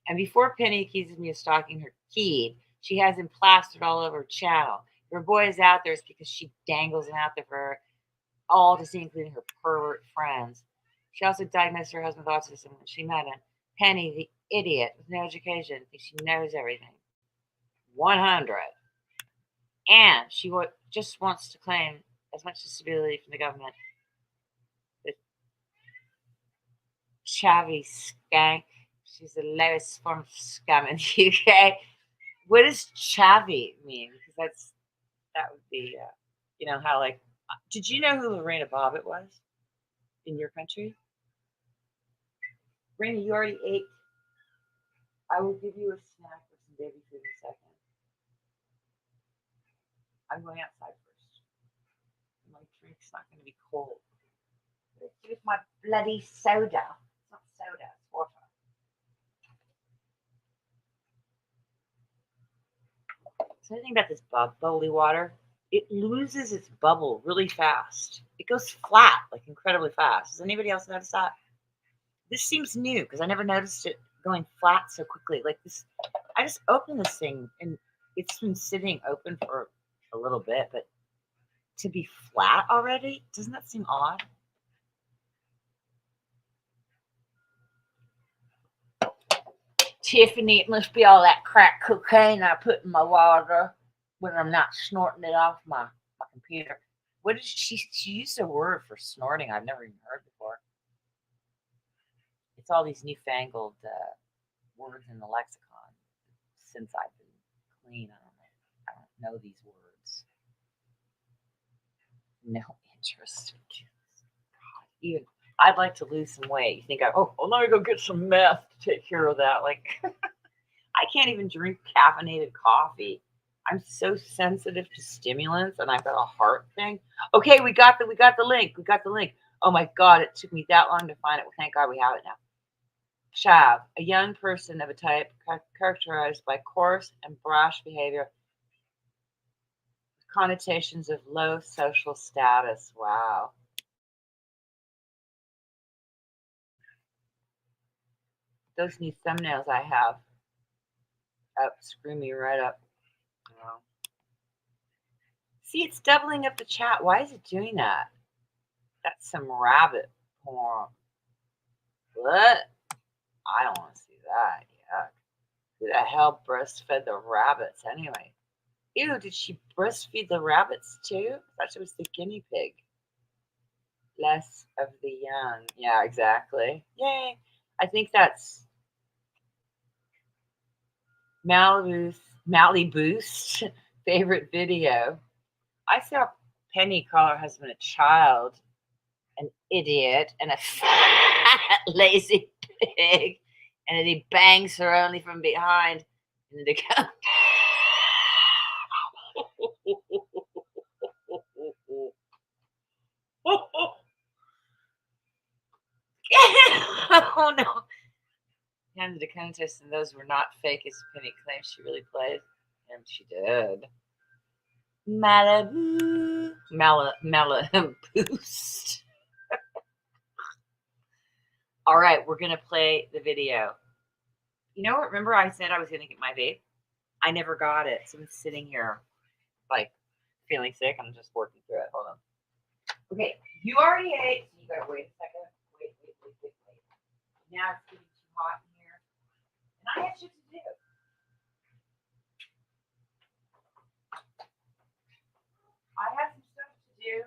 And before Penny accuses me of stalking her kid, she has him plastered all over her channel. If her boy is out there, it's because she dangles him out there for her all to see, including her pervert friends. She also diagnosed her husband with autism when she met him. Penny, the idiot with no education, thinks she knows everything. 100. And she just wants to claim as much disability from the government. The chavvy skank. She's the lowest form of scum in the UK. What does chavvy mean? Because that would be, you know how like. Did you know who Lorena Bobbitt was in your country? Raina, you already ate. I will give you a snack or some baby food in a second. I'm going outside first. My drink's not going to be cold. Here's my bloody soda. It's not soda, it's water. So the thing about this bubbly water, it loses its bubble really fast. It goes flat, like incredibly fast. Does anybody else notice that? This seems new because I never noticed it going flat so quickly. Like this, I just opened this thing and it's been sitting open for a little bit, but to be flat already, doesn't that seem odd? Tiffany, it must be all that crack cocaine I put in my water when I'm not snorting it off my computer. What did she used a word for snorting I've never even heard before. It's all these newfangled words in the lexicon since I've been clean. I don't know these words. No interest. God, even I'd like to lose some weight. You think, let me go get some meth to take care of that. Like, I can't even drink caffeinated coffee. I'm so sensitive to stimulants, and I've got a heart thing. Okay, we got the link. We got the link. Oh my God, it took me that long to find it. Well, thank God we have it now. Chav, a young person of a type characterized by coarse and brash behavior, connotations of low social status. Wow. Those new thumbnails I have screw me right up. Oh. See, it's doubling up the chat. Why is it doing that? That's some rabbit porn. What? I don't want to see that. Yeah. Who the hell breastfed the rabbits anyway? Ew, did she breastfeed the rabbits too? I thought she was the guinea pig. Less of the young. Yeah, exactly. Yay. I think that's Malibu's favorite video. I saw Penny call her husband a child, an idiot, and a fat, lazy pig, and then he bangs her only from behind. And they go, oh no. And the contest, and those were not fake as Penny claims she really played. And she did. Malaboost. All right, we're going to play the video. You know what? Remember I said I was going to get my vape? I never got it. So I'm sitting here like feeling sick. I'm just working through it. Hold on. Okay, you already ate. So you got to wait a second. Wait. Now it's getting too hot in here. And I have shit to do. I have some stuff to do,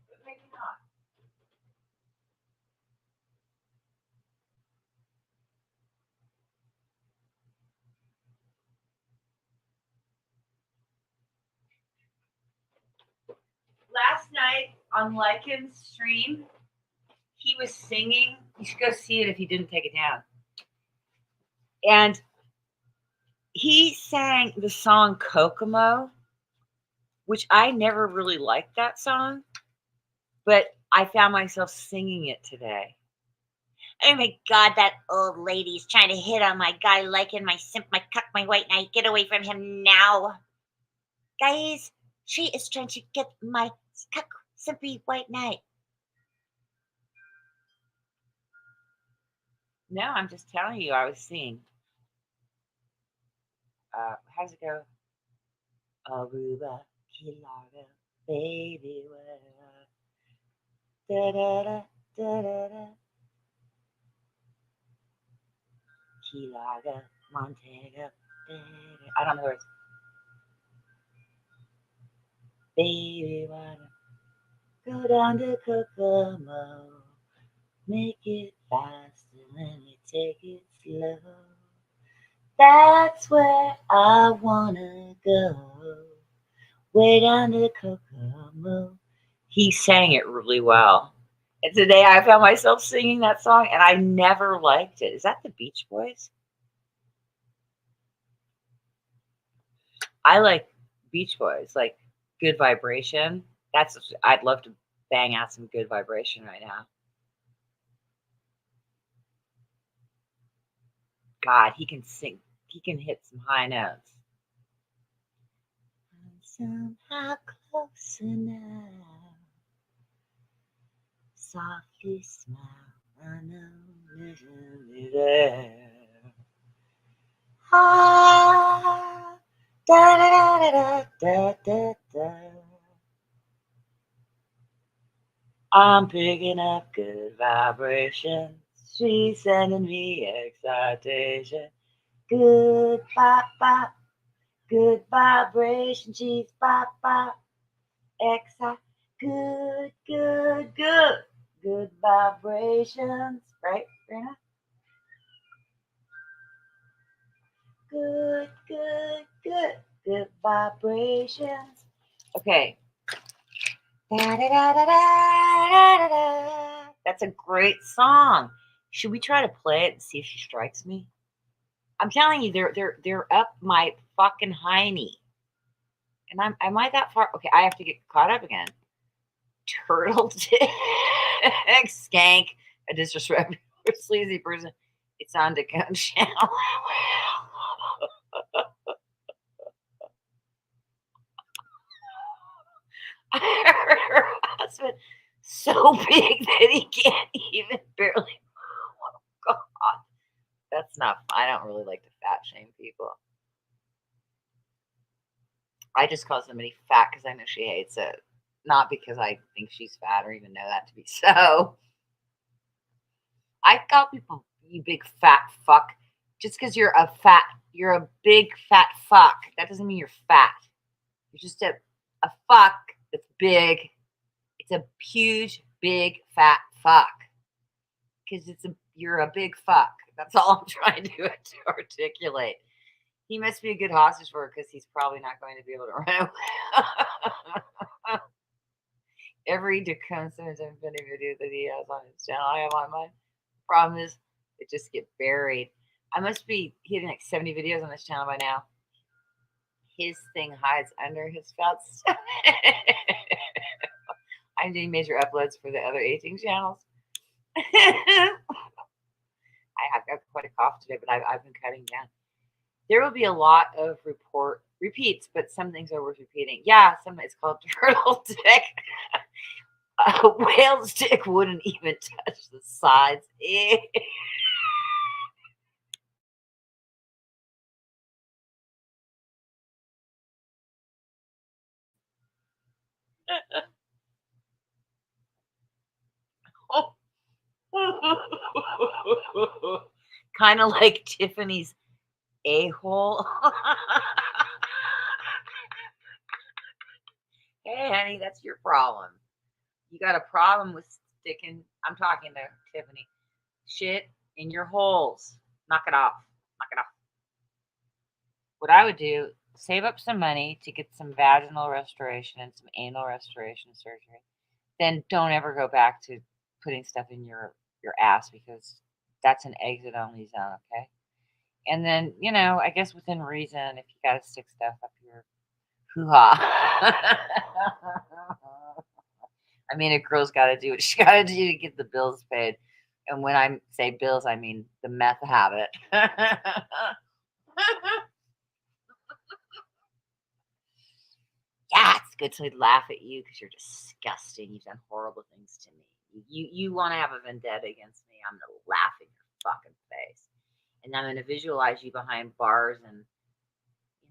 but maybe not. Last night on Lycan's stream, he was singing. You should go see it if you didn't take it down. And he sang the song Kokomo, which I never really liked that song, but I found myself singing it today. Oh my God, that old lady's trying to hit on my guy, liking my simp, my cuck, my white knight. Get away from him now. Guys, she is trying to get my cuck, simpy white knight. No, I'm just telling you, I was singing. How's it go? Aruba, Kilaga, baby, da da da da da da. Kilaga, Montana, I don't know the words. Baby, wanna go down to Kokomo, make it fast and let me take it slow. That's where I wanna go, way down to Kokomo. He sang it really well. And today I found myself singing that song, and I never liked it. Is that the Beach Boys? I like Beach Boys, like Good Vibration. I'd love to bang out some Good Vibration right now. God, he can sing. He can hit some high notes. I'm somehow close enough. Softly smile. I know you're there. Ah, da da da da da da. I'm picking up good vibrations. She's sending me excitation. Good bop bop. Good vibration. She's bop bop. Excite. Good, good, good. Good vibrations. Right, Rena? Good, good, good. Good vibrations. Okay. Da-da-da-da-da-da-da. That's a great song. Should we try to play it and see if she strikes me? I'm telling you, they're up my fucking hiney. And am I that far? Okay, I have to get caught up again. Turtle dick, skank, a disrespectful, sleazy person. It's on the channel. Her husband so big that he can't even barely. Oh God, that's not. I don't really like to fat shame people. I just call somebody fat because I know she hates it, not because I think she's fat or even know that to be so. I call people you big fat fuck just because you're a big fat fuck. That doesn't mean you're fat. You're just a fuck that's big. It's a huge, big, fat fuck. Because you're a big fuck. That's all I'm trying to articulate. He must be a good hostage for her because he's probably not going to be able to run away. Every Dakota Infinity video that he has on his channel, I have on mine. Problem is, it just get buried. I must be hitting like 70 videos on this channel by now. His thing hides under his felt stuff. I'm doing major uploads for the other 18 channels. I have got quite a cough today, but I've been cutting down. There will be a lot of repeats, but some things are worth repeating. Yeah, it's called turtle dick. A whale stick wouldn't even touch the sides. Kind of like Tiffany's a-hole. Hey, honey, that's your problem. You got a problem with sticking, I'm talking to Tiffany, shit in your holes. Knock it off. Knock it off. What I would do, save up some money to get some vaginal restoration and some anal restoration surgery. Then don't ever go back to putting stuff in your ass, because that's an exit only zone, okay? And then, I guess within reason, if you got to stick stuff up your hoo-ha. I mean, a girl's got to do what she got to do to get the bills paid. And when I say bills, I mean the meth habit. Yeah, it's good to laugh at you because you're disgusting. You've done horrible things to me. You want to have a vendetta against me? I'm gonna laugh in your fucking face, and I'm gonna visualize you behind bars, and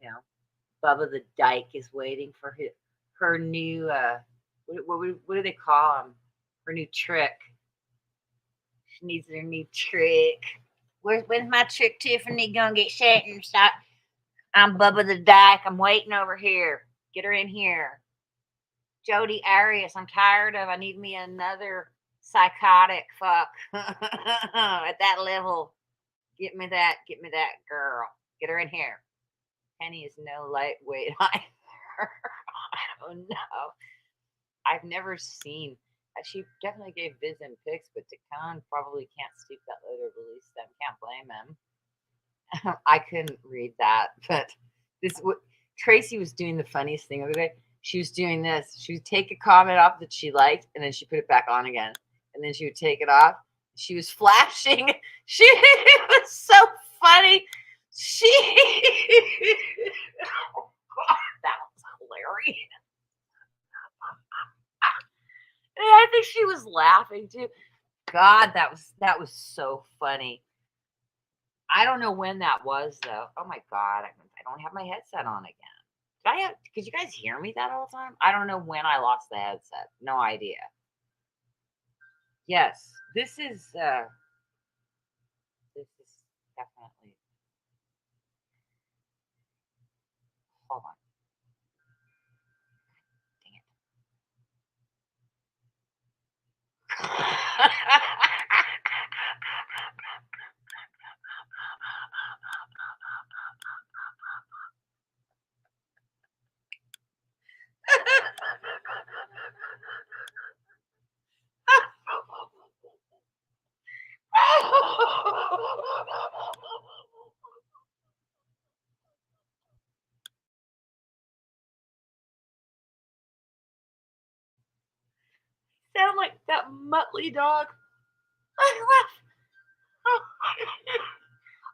you know, Bubba the Dyke is waiting for her new what do they call them? Her new trick. She needs her new trick. When's my trick, Tiffany? Gonna get shot and stop. I'm Bubba the Dyke. I'm waiting over here. Get her in here. Jody Arias, I'm tired of. I need me another psychotic fuck at that level. Get me that girl. Get her in here. Penny is no lightweight either. Oh no. I've never seen. She definitely gave Viz and pics, but Decon probably can't stoop that low to release them. Can't blame him. I couldn't read that, but Tracy was doing the funniest thing the other day. She was doing this. She would take a comment off that she liked, and then she put it back on again. And then she would take it off. She was flashing. It was so funny. Oh God, that was hilarious. And I think she was laughing too. God, that was so funny. I don't know when that was though. Oh my God, I don't have my headset on again. Could you guys hear me that whole time? I don't know when I lost the headset. No idea. Yes, this is definitely. Hold on. Dang it. Sound like that Muttley dog.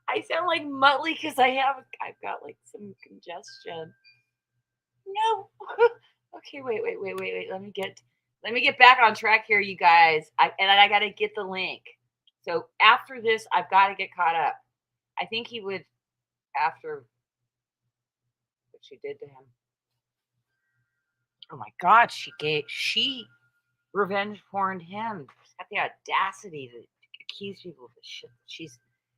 I sound like Muttley because I've got like some congestion. No. Okay, wait. Let me get back on track here, you guys. I gotta get the link. So after this, I've got to get caught up. I think he would, after what she did to him. Oh my God, she revenge porned him. She's got the audacity to accuse people of this shit.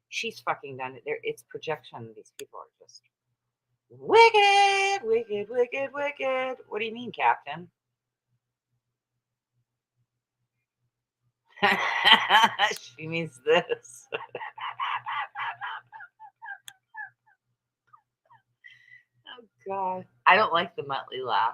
She's fucking done it. It's projection. These people are just wicked, wicked, wicked, wicked. What do you mean, Captain? She means this. Oh God, I don't like the Muttley laugh.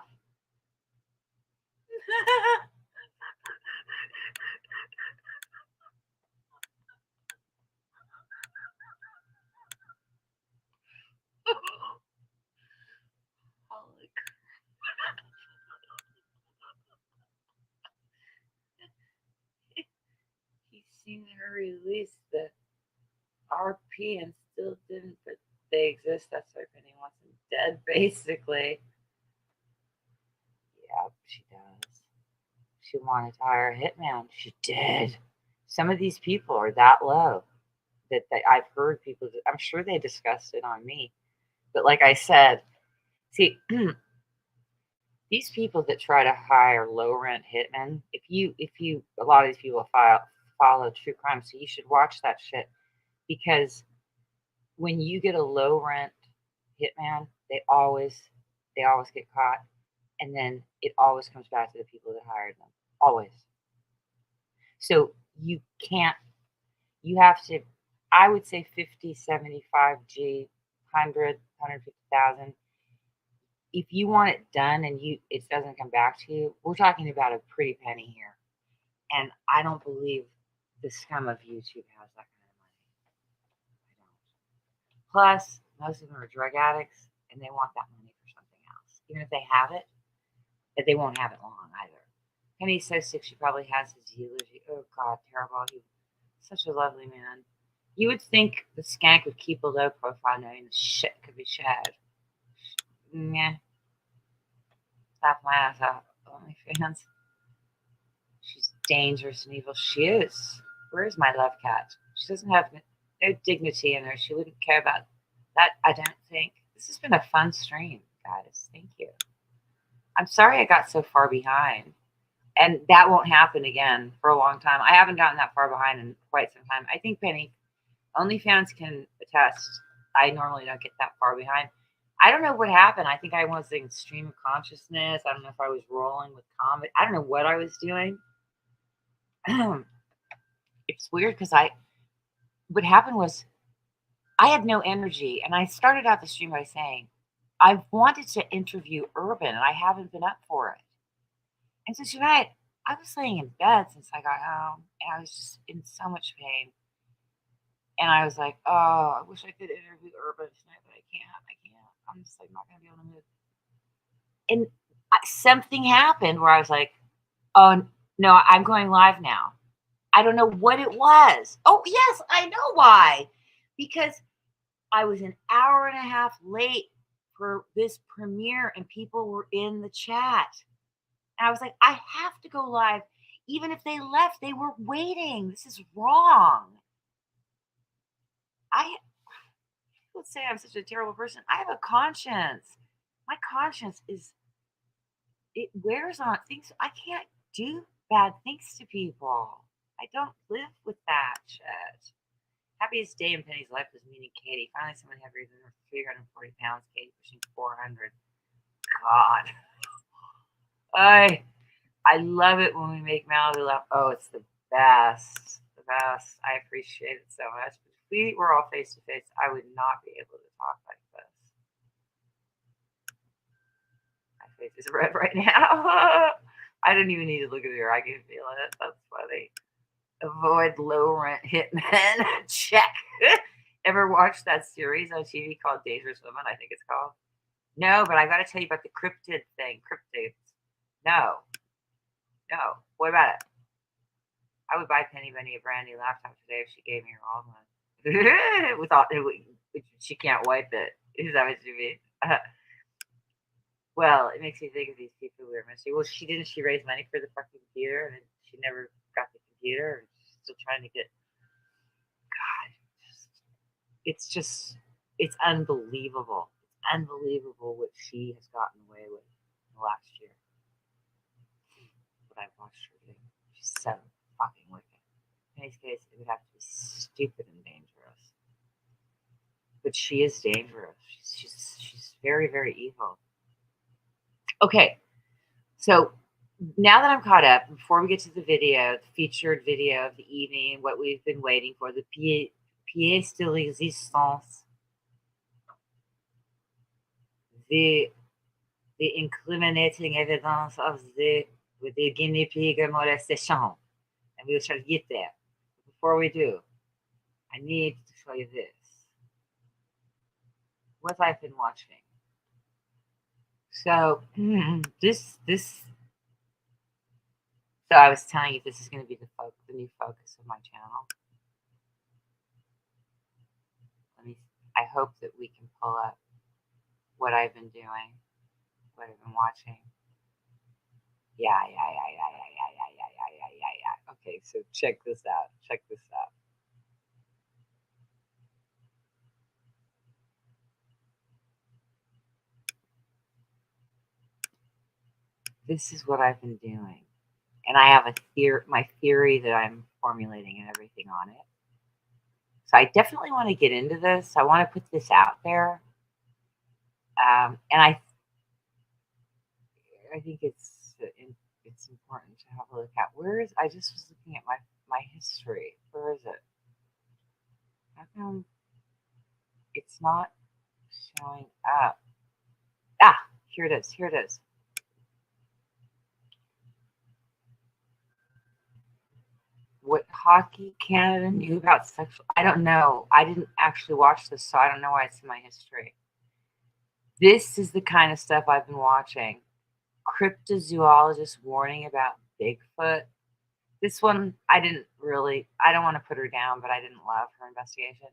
Holy crap. He's seen her release the RP and still didn't, but they exist. That's why Penny wants them dead, basically. Yeah, she does. she wanted to hire a hitman. She did. Some of these people are that low that I've heard people, I'm sure they discussed it on me. But like I said, see, these people that try to hire low rent hitmen, if you, a lot of these people follow true crime, so you should watch that shit, because when you get a low rent hitman, they always get caught, and then it always comes back to the people that hired them, always. So you can't, you have to, I would say 50, 75 G, 100, 150,000. If you want it done and it doesn't come back to you, we're talking about a pretty penny here. And I don't believe the scum of YouTube has that kind of money. I don't. Plus, most of them are drug addicts and they want that money for something else. Even if they have it, but they won't have it long either. Penny's so sick she probably has his eulogy. Oh God, terrible. He's such a lovely man. You would think the skank would keep a low profile knowing the shit could be shared. Meh. Laugh my ass out. OnlyFans. She's dangerous and evil. She is. Where is my love cat? She doesn't have no dignity in her. She wouldn't care about that, I don't think. This has been a fun stream, guys. Thank you. I'm sorry I got so far behind. And that won't happen again for a long time. I haven't gotten that far behind in quite some time. I think Penny, OnlyFans can attest. I normally don't get that far behind. I don't know what happened. I think I was in stream of consciousness. I don't know if I was rolling with comedy. I don't know what I was doing. It's weird because what happened was I had no energy. And I started out the stream by saying, I wanted to interview Urban and I haven't been up for it. And so tonight, I was laying in bed since I got home and I was just in so much pain. And I was like, oh, I wish I could interview Urban tonight, but I can't. I'm just like not going to be able to move. And something happened where I was like, oh, no, I'm going live now. I don't know what it was. Oh, yes, I know why. Because I was an hour and a half late for this premiere and people were in the chat. And I was like, I have to go live. Even if they left, they were waiting. This is wrong. People say I'm such a terrible person. I have a conscience. My conscience it wears on things. I can't do bad things to people. I don't live with that shit. Happiest day in Penny's life was meeting Katie. Finally, someone heavier than her, 340 pounds. Katie pushing 400. God. I love it when we make Mallory laugh. Oh, it's the best. The best. I appreciate it so much. If we were all face to face, I would not be able to talk like this. My face is red right now. I don't even need to look at her. I can feel it. That's funny. Avoid low rent hitmen. Check. Ever watched that series on TV called Dangerous Women? I think it's called. No, but I got to tell you about the cryptid thing. Cryptids. No. What about it? I would buy Penny Bunny a brand new laptop today if she gave me her old one. She can't wipe it. Is that what you mean? Well, it makes me think of these people who are missing. Well, she raise money for the fucking computer, and she never got the computer. And she's still trying to get. God, it's unbelievable. It's unbelievable what she has gotten away with in the last year. What I've watched her do. She's so fucking wicked. In Penny's case, it would have to be stupid and dangerous. But she is dangerous. She's very, very evil. Okay, so now that I'm caught up, before we get to the video, the featured video of the evening, what we've been waiting for, the pièce de résistance, the incriminating evidence of the guinea pig molestation. And we shall get there. Before we do, I need to show you this. What I've been watching. So so I was telling you this is going to be the new focus of my channel. I hope that we can pull up what I've been doing, what I've been watching. Yeah. Okay, so check this out. Check this out. This is what I've been doing. And I have my theory that I'm formulating and everything on it. So I definitely want to get into this. I want to put this out there. And I think it's important to have a look at. I just was looking at my history. Where is it? How come it's not showing up? Ah, here it is. Here it is. What Hockey Canada knew about sexual... I don't know. I didn't actually watch this, so I don't know why it's in my history. This is the kind of stuff I've been watching. Cryptozoologist warning about Bigfoot. This one, I don't want to put her down, but I didn't love her investigation.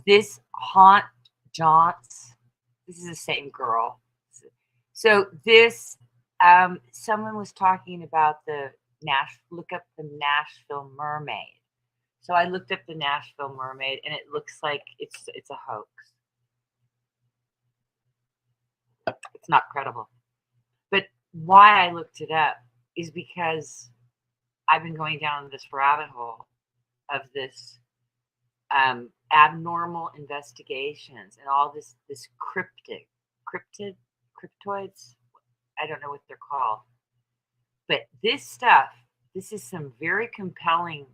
This Haunt Jaunts, this is the same girl. So this, someone was talking about look up the Nashville Mermaid. So I looked up the Nashville Mermaid, and it looks like it's a hoax. It's not credible. But why I looked it up is because I've been going down this rabbit hole of this abnormal investigations and all this cryptoids. I don't know what they're called. But this is some very compelling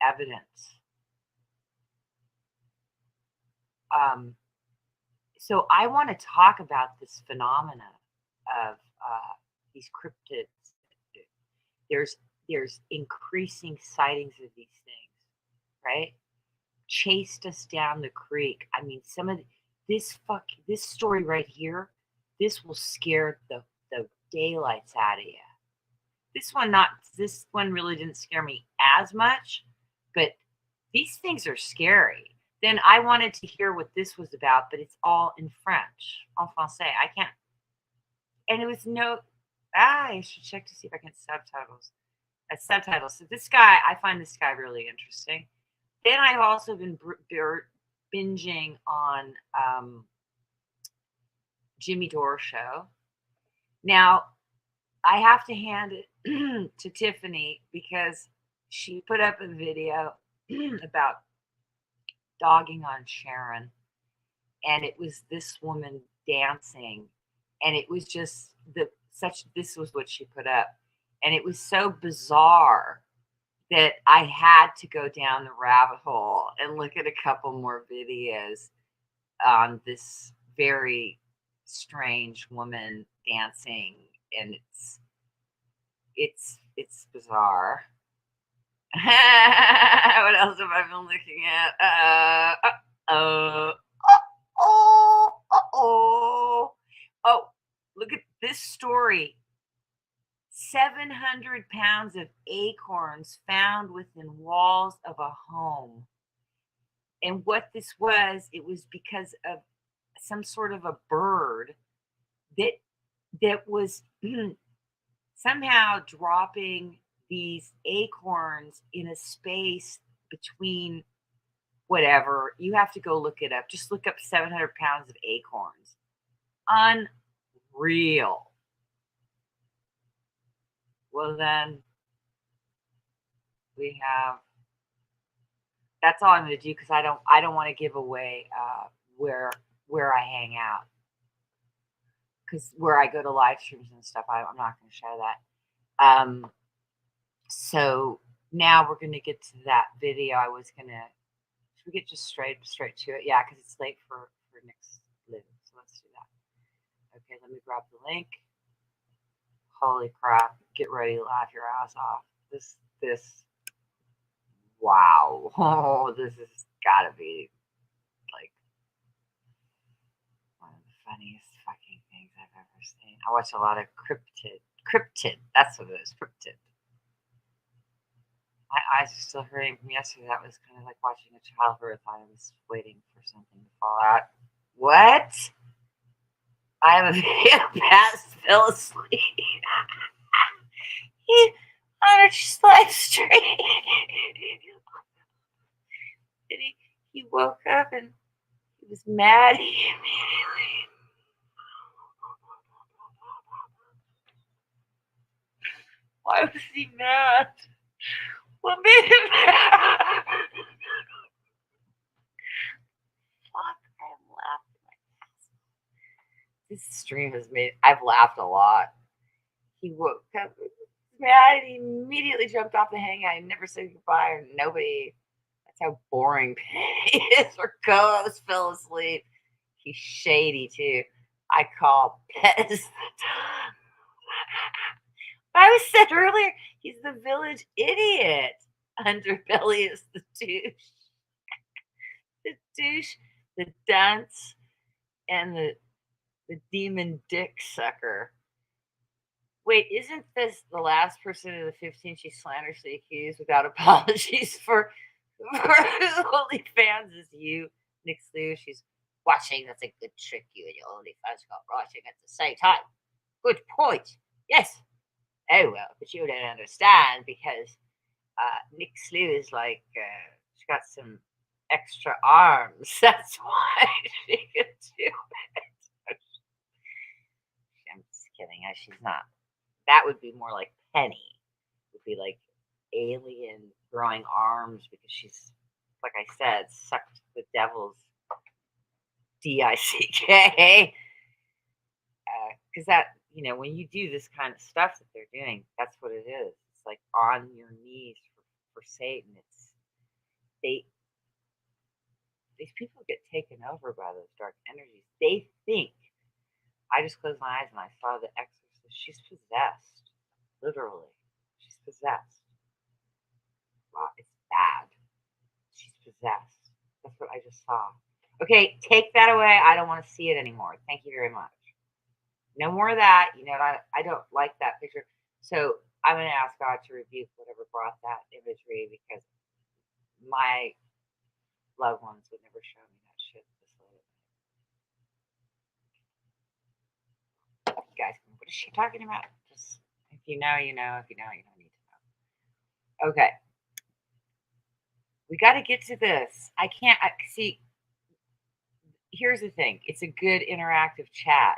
evidence. So I want to talk about this phenomena of these cryptids. There's increasing sightings of these things, right? Chased us down the creek. I mean, some of this story right here, this will scare the daylights out of you. This one really didn't scare me as much, but these things are scary. Then I wanted to hear what this was about, but it's all in French, en français. I can't, and it was I should check to see if I can subtitles. So this guy, I find this guy really interesting. Then I've also been binging on Jimmy Dore show. Now, I have to hand it to Tiffany because she put up a video about dogging on Sharon, and it was this woman dancing, and it was just this was what she put up, and it was so bizarre that I had to go down the rabbit hole and look at a couple more videos on this very strange woman dancing, and it's bizarre. What else have I been looking at? Oh, look at this story. 700 pounds of acorns found within walls of a home. And what this was, it was because of some sort of a bird that was somehow dropping these acorns in a space between whatever. You have to go look it up. Just look up 700 pounds of acorns. Unreal. Well, then we have, that's all I'm going to do because I don't want to give away where I hang out. Because where I go to live streams and stuff, I'm not going to share that. So now we're going to get to that video. Should we get just straight to it? Yeah, because it's late for next live. So let's do that. Okay, let me grab the link. Holy crap. Get ready to laugh your ass off. Wow. Oh, this has got to be like one of the funniest fucking things I've ever seen. I watch a lot of cryptid. That's what it is, cryptid. My eyes are still hurting from yesterday. That was kind of like watching a childbirth. I was waiting for something to fall out. What? I have a video past fell asleep. on a live stream. And he woke up and he was mad. He immediately, why was he mad? What made him mad? Fuck, I'm laughing. This stream has made, I've laughed a lot. He woke up mad. He immediately jumped off the hangout. He never said goodbye or nobody. That's how boring he is. Or co-host fell asleep. He's shady too. I call Pez. I was said earlier, he's the village idiot. Underbelly is the douche. The douche, the dunce, and the demon dick sucker. Wait, isn't this the last person of the 15 she slanderously accused without apologies for OnlyFans is you, Nick Slew? She's watching. That's a good trick you and your OnlyFans got watching at the same time. Good point. Yes. Oh, well, but you don't understand because Nick Slew is like, she's got some extra arms. That's why she could do it. I'm just kidding. She's not. That would be more like Penny. Would be like alien growing arms because she's, like I said, sucked the devil's DICK. Because that, when you do this kind of stuff that they're doing, that's what it is. It's like on your knees for Satan. These people get taken over by those dark energies. They think. I just closed my eyes and I saw the exorcist. She's possessed. Literally. She's possessed. Wow, it's bad. She's possessed. That's what I just saw. Okay, take that away. I don't want to see it anymore. Thank you very much. No more of that. I don't like that picture. So I'm going to ask God to rebuke whatever brought that imagery because my loved ones would never show me that shit this late. Guys, what is she talking about? Just if you know, you know. If you know, you don't need to know. Okay. We got to get to this. I can't see. Here's the thing. It's a good interactive chat.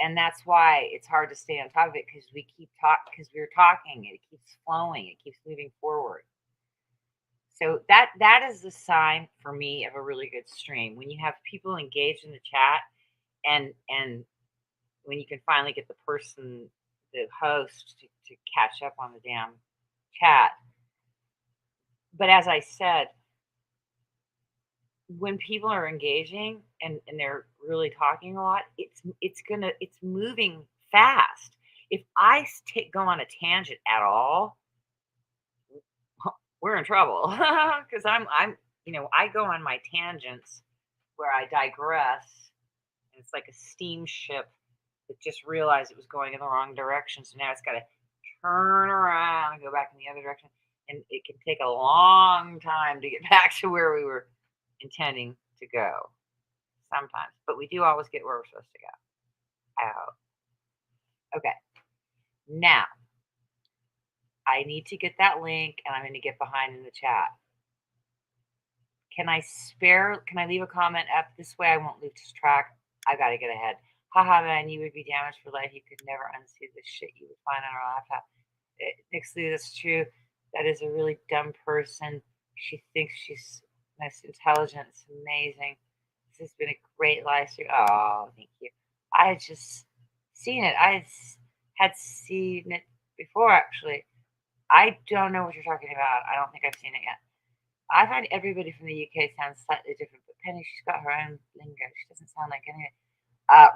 And that's why it's hard to stay on top of it because we keep because we're talking. It keeps flowing. It keeps moving forward. So that is the sign for me of a really good stream. When you have people engaged in the chat and when you can finally get the person, the host, to catch up on the damn chat. But as I said, when people are engaging and they're really talking a lot, it's moving fast. If I go on a tangent at all, we're in trouble because I'm I go on my tangents where I digress, and it's like a steamship that just realized it was going in the wrong direction, so now it's got to turn around and go back in the other direction, and it can take a long time to get back to where we were intending to go sometimes, but we do always get where we're supposed to go. I hope. Okay, now I need to get that link and I'm going to get behind in the chat. Can I leave a comment up? This way I won't lose track. I got to get ahead. Haha, man, you would be damaged for life. You could never unsee the shit you would find on our laptop. Nixley, that's true. That is a really dumb person. She thinks she's most intelligent. It's amazing. This has been a great live stream. Oh, thank you. I had just seen it. I had seen it before, actually. I don't know what you're talking about. I don't think I've seen it yet. I find everybody from the UK sounds slightly different, but Penny, she's got her own lingo. She doesn't sound like anything.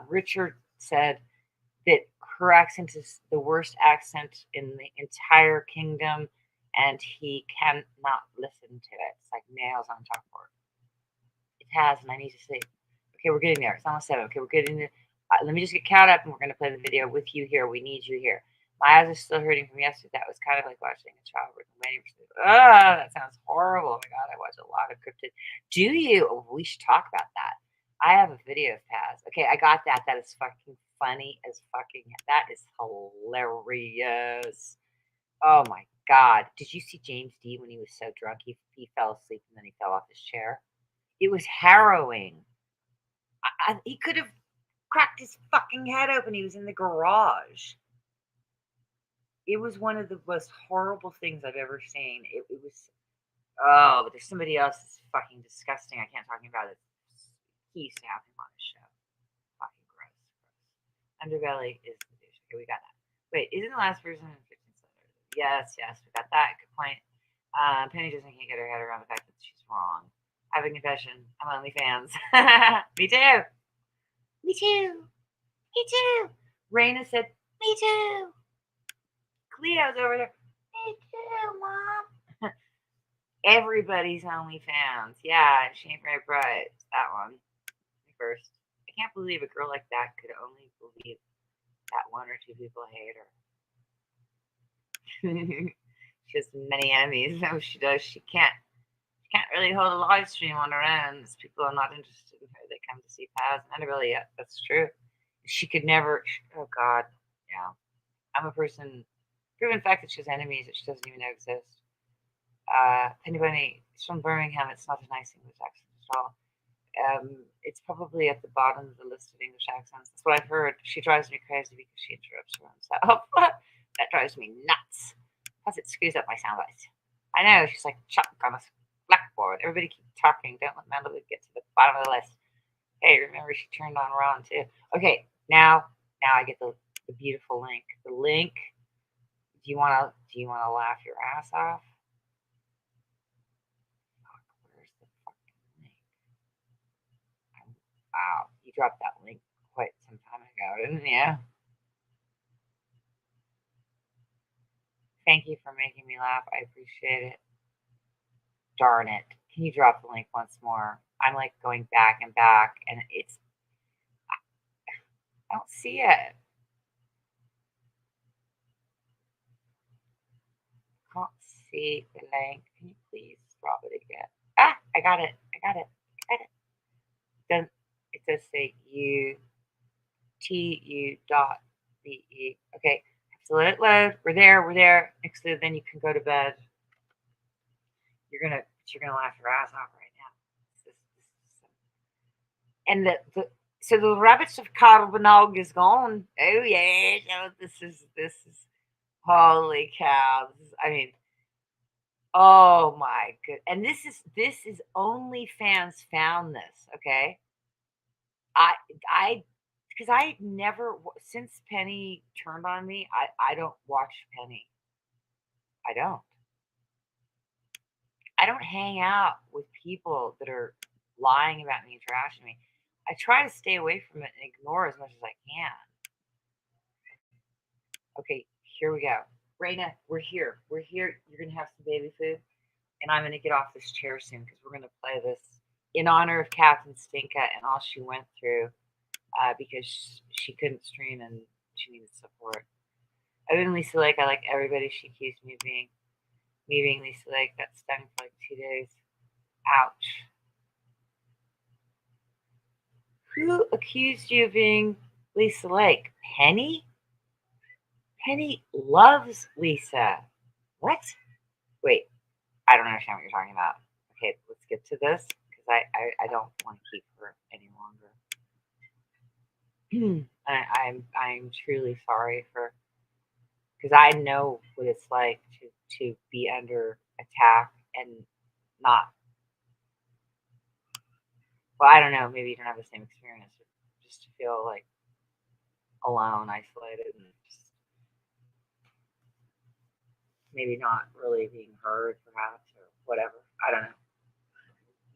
Richard said that her accent is the worst accent in the entire kingdom, and he cannot listen to it. It's like nails on chalkboard. It has, and I need to sleep. Okay, we're getting there. It's almost 7. Okay, we're getting there. Let me just get caught up, and we're going to play the video with you here. We need you here. My eyes are still hurting from yesterday. That was kind of like watching a child with waiting for sleep. Oh, that sounds horrible. Oh my God, I watch a lot of cryptid. Do you? Oh, we should talk about that. I have a video of Paz. Okay, I got that. That is fucking funny as fucking. That is hilarious. Oh my God. Did you see James D when he was so drunk? He fell asleep and then he fell off his chair. It was harrowing. He could have cracked his fucking head open. He was in the garage. It was one of the most horrible things I've ever seen. It was, oh, but there's somebody else that's fucking disgusting. I can't talk about it. He used to have him on his show. Fucking gross. Underbelly is the douche. Okay, we got that. Wait, isn't the last person in 15 seconds? Yes, we got that. Good point. Penny doesn't can't get her head around the fact that she's wrong. I have a confession. I'm OnlyFans. Me too. Me too. Me too. Raina said, me too. Cleo's over there. Me too, Mom. Everybody's OnlyFans. Yeah, she ain't very bright. That one. Me first. I can't believe a girl like that could only believe that one or two people hate her. She has many enemies. No, she does. She can't really hold a live stream on her own. People are not interested in her. They come to see Paz. And really, yeah, that's true. She could never. Oh God, yeah. I'm a person. Proven fact that she has enemies that she doesn't even know exist. Penny Bunny, she's from Birmingham. It's not a nice English accent at all. It's probably at the bottom of the list of English accents. That's what I've heard. She drives me crazy because she interrupts her own self. That drives me nuts. Plus, it screws up my sound bites. I know. She's like chalk on a blackboard. Everybody keep talking. Don't let Madeline get to the bottom of the list. Hey, remember she turned on Ron too. Okay, now I get the beautiful link. The link. Do you wanna laugh your ass off? Fuck, where's the fucking link? Wow, you dropped that link quite some time ago, didn't you? Thank you for making me laugh. I appreciate it. Darn it. Can you drop the link once more? I'm like going back and back, and I don't see it. Can't see the link. Can you please drop it again? Ah, I got it. Then it does say UTU.be. Okay, so let it load. We're there. Next to then you can go to bed. You're gonna laugh your ass off right now. And so the rabbits of Carbonog is gone. Oh yeah, so this is holy cow. I mean, oh my good. And this is OnlyFans found this, okay? Because I never, since Penny turned on me, I don't watch Penny. I don't hang out with people that are lying about me and trashing me. I try to stay away from it and ignore as much as I can. Okay, here we go. Raina, we're here. You're going to have some baby food, and I'm going to get off this chair soon because we're going to play this in honor of Captain Stinka and all she went through because she couldn't stream and she needed support. Other than Lisa Lake, I like everybody she accused me of being. Me being Lisa Lake, that stung for like 2 days. Ouch. Who accused you of being Lisa Lake? Penny? Penny loves Lisa. What? Wait, I don't understand what you're talking about. Okay, let's get to this because I don't want to keep her any longer. I'm truly sorry for, because I know what it's like to be under attack and not. Well, I don't know. Maybe you don't have the same experience, but just to feel like alone, isolated, and just maybe not really being heard, perhaps, or whatever. I don't know.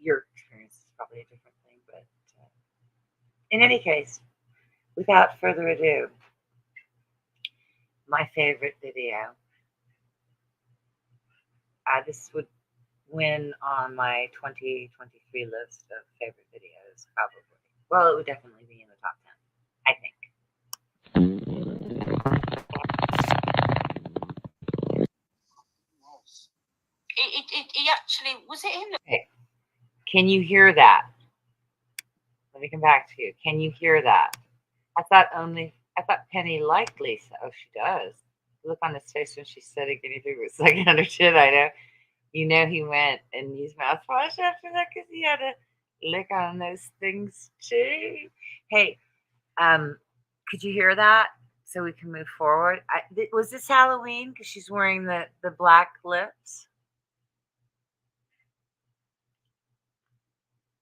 Your experience is probably a different thing, but in any case, without further ado, my favorite video. This would win on my 2023 list of favorite videos, probably. Well, it would definitely be in the top 10, I think. It actually, was it him? Okay. Can you hear that? Let me come back to you. Can you hear that? I thought Penny liked Lisa. Oh, she does. look on his face when she said it, guinea pig was like understood. I know. You know he went and used mouthwash after that because he had to lick on those things too. Hey, could you hear that? So we can move forward. Was this Halloween? Because she's wearing the black lips.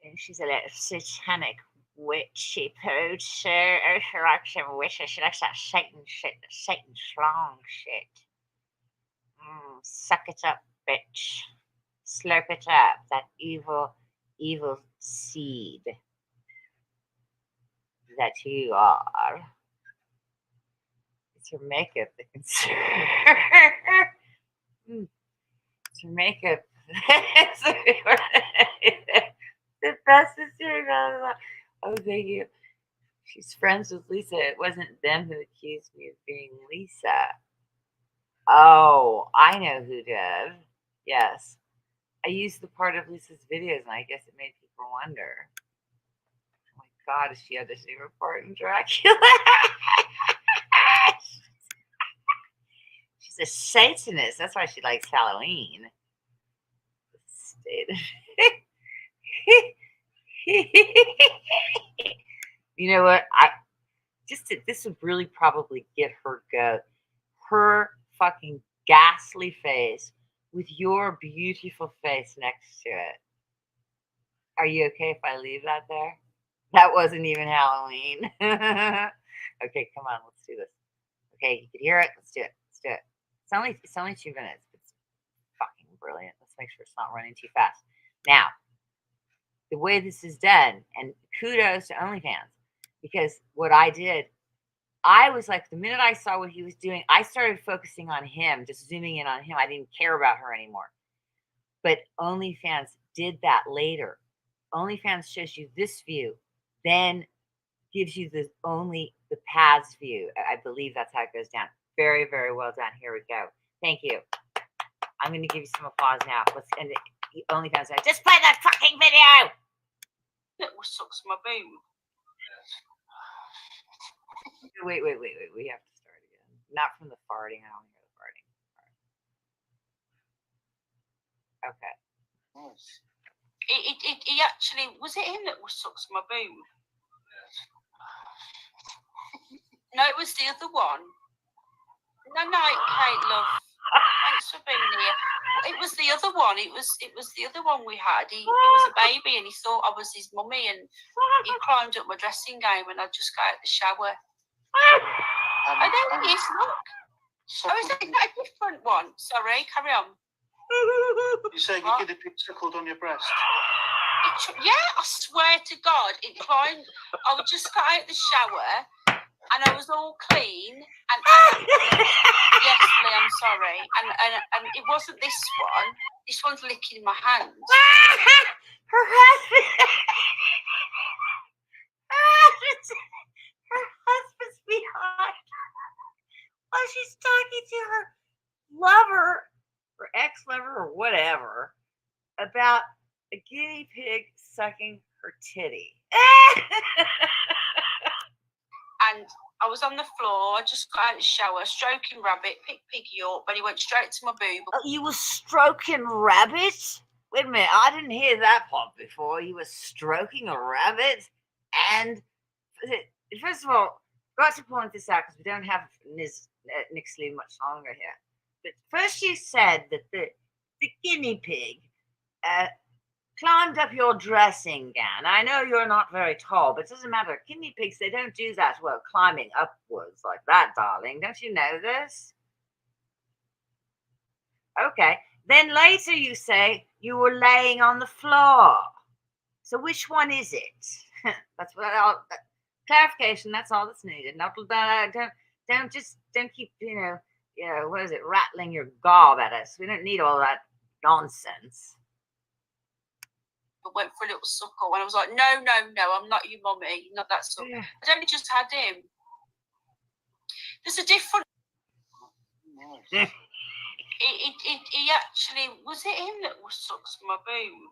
And she's a little satanic witchy poacher. She likes some witches. She likes that Satan shit, the Satan schlong shit. Suck it up, bitch. Slurp it up. That evil, evil seed that you are. It's her makeup that can. It's her makeup. The best is doing that. Oh, thank you. She's friends with Lisa. It wasn't them who accused me of being Lisa. Oh, I know who did. Yes. I used the part of Lisa's videos, and I guess it made people wonder. Oh my God, is she auditioning for part in Dracula? She's a Satanist. That's why she likes Halloween. You know what? This would really probably get her goat. Her fucking ghastly face with your beautiful face next to it. Are you okay if I leave that there? That wasn't even Halloween. Okay, come on, let's do this. Okay, you can hear it. Let's do it. Let's do it. It's only 2 minutes. It's fucking brilliant. Let's make sure it's not running too fast. Now, the way this is done, and kudos to OnlyFans, because what I did, I was like, the minute I saw what he was doing, I started focusing on him, just zooming in on him. I didn't care about her anymore. But OnlyFans did that later. OnlyFans shows you this view, then gives you the paths view. I believe that's how it goes down. Very, very well done. Here we go. Thank you. I'm going to give you some applause now. Let's end it. OnlyFans. Just play that fucking video. It sucks my boom. Wait. We have to start again. Not from the farting. I don't hear the farting. Okay. Nice. He actually, was it him that sucks my boom? No, it was the other one. No, Kate, love. Thanks for being here. It was the other one. It was the other one we had. He was a baby and he thought I was his mummy, and he climbed up my dressing gown when I just got out the shower. Oh, there he is, look. Oh, is that a different one? Sorry, carry on. You saying your guinea pig suckled on your breast? Yeah, I swear to God, it climbed. I just got out the shower and I was all clean. And yes, Lee, I'm sorry. And it wasn't this one. This one's licking my hands. Her husband's behind while she's talking to her lover or ex-lover or whatever about a guinea pig sucking her titty. And I was on the floor. I just got out of the shower, stroking Rabbit, pick Piggy up, but he went straight to my boob. Oh, you were stroking Rabbit? Wait a minute, I didn't hear that part before. You were stroking a rabbit? And first of all, I've got to point this out because we don't have Nick Sleeve much longer here. But first you said that the guinea pig climbed up your dressing gown. I know you're not very tall, but it doesn't matter. Guinea pigs, they don't do that well, climbing upwards like that, darling. Don't you know this? Okay. Then later you say you were laying on the floor. So which one is it? That's what clarification. That's all that's needed. Not don't keep what is it, rattling your gob at us. We don't need all that nonsense. I went for a little suckle and I was like, no, I'm not your mummy, not that suckle. Yeah. I'd only just had him. There's a different. He actually, was it him that sucks my boob?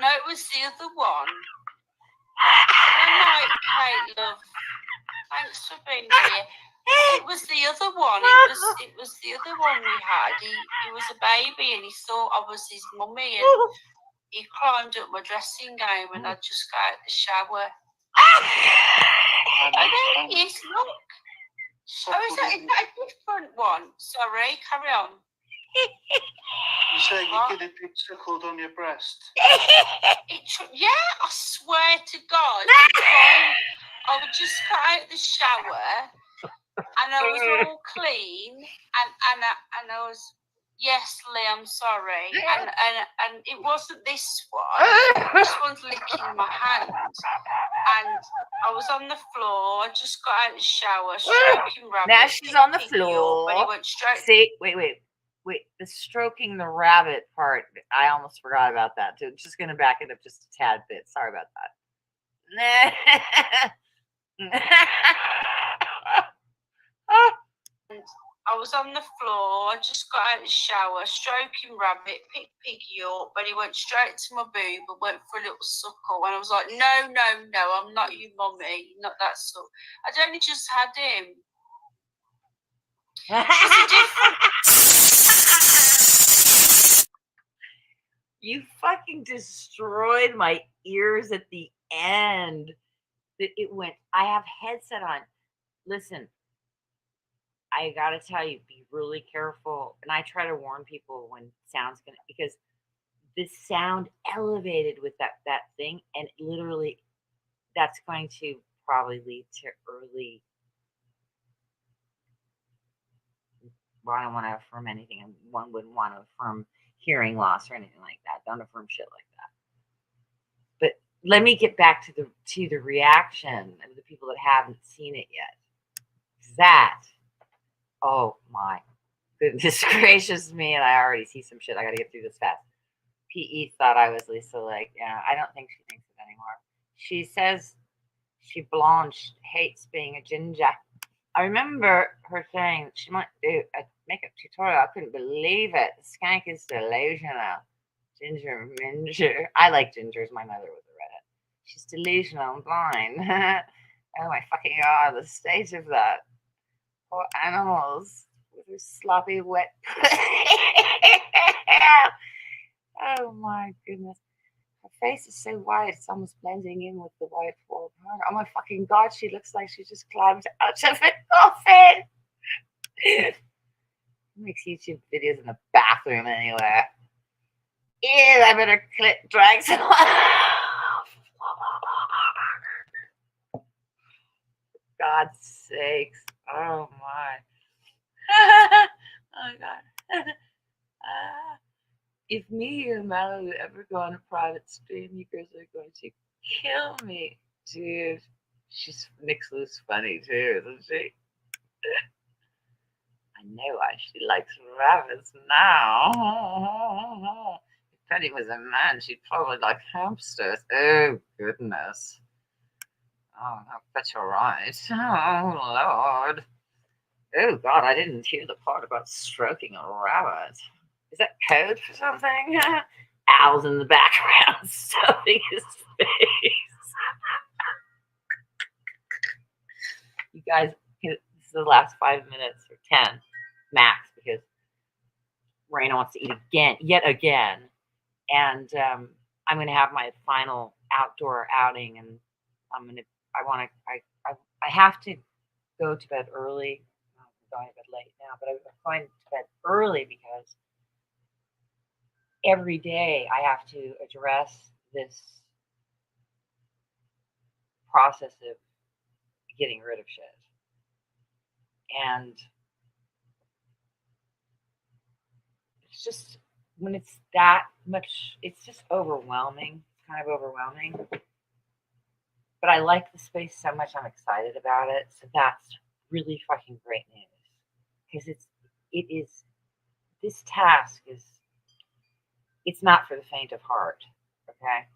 No, it was the other one. Good night, Kate, love. Thanks for being here. It was the other one. It was the other one we had. He was a baby and he thought I was his mummy, and he climbed up my dressing gown and I just got out the shower. And then he is, look. Oh, is that a different one? Sorry, carry on. You say your kid had been suckled on your breast. Yeah, I swear to God. I would just got out of the shower and I was all clean and I was, yes, Lee, I'm sorry. And it wasn't this one. This one's licking my hand. And I was on the floor. I just got out of the shower, stroking rabbit. Now she's on the floor. But he went straight. See, wait. The stroking the rabbit part, I almost forgot about that too. Just going to back it up just a tad bit. Sorry about that. I was on the floor. I just got out of the shower, stroking rabbit, picked Piggy up, but he went straight to my boob and went for a little suckle. And I was like, no, I'm not your mummy, not that suck. I'd only just had him. You fucking destroyed my ears at the end. It went, I have headset on. Listen, I gotta tell you, be really careful. And I try to warn people when sound's gonna, because the sound elevated with that thing, and literally that's going to probably lead to early, well, I don't want to affirm anything, and one wouldn't want to affirm hearing loss or anything like that. Don't affirm shit like that. But let me get back to the reaction of the people that haven't seen it yet. That, oh my goodness gracious me, and I already see some shit. I gotta get through this fast. PE thought I was Lisa Lake. Yeah, I don't think she thinks it anymore. She says she blanched, hates being a ginger. I remember her saying she might do a makeup tutorial. I couldn't believe it. The skank is delusional. Ginger minger. I like gingers. My mother was a redhead. She's delusional and blind. Oh my fucking God, the state of that. Poor animals with their sloppy wet. Oh my goodness. Her face is so white, it's almost blending in with the white wall. Oh my fucking God, she looks like she just climbed out of a coffin. Makes YouTube videos in the bathroom anywhere. Ew, I better drag some. God's sakes. Oh my. Oh my God. If me and Mallory ever go on a private stream, you guys are going to kill me. Dude, she's mixed loose funny too, isn't she? I know why she likes rabbits now. If Penny was a man, she'd probably like hamsters. Oh, goodness. Oh, I bet you're right. Oh, Lord. Oh, God, I didn't hear the part about stroking a rabbit. Is that code for something? Owl's in the background stuffing his face. You guys, this is the last 5 minutes or 10 max, because Raina wants to eat yet again. And I'm going to have my final outdoor outing, and I have to go to bed early. I'm going to bed late now, but I'm going to bed early because every day I have to address this process of getting rid of shit. And it's just, when it's that much, it's just overwhelming. It's kind of overwhelming. But I like the space so much, I'm excited about it. So that's really fucking great news. Because this task is, it's not for the faint of heart, okay?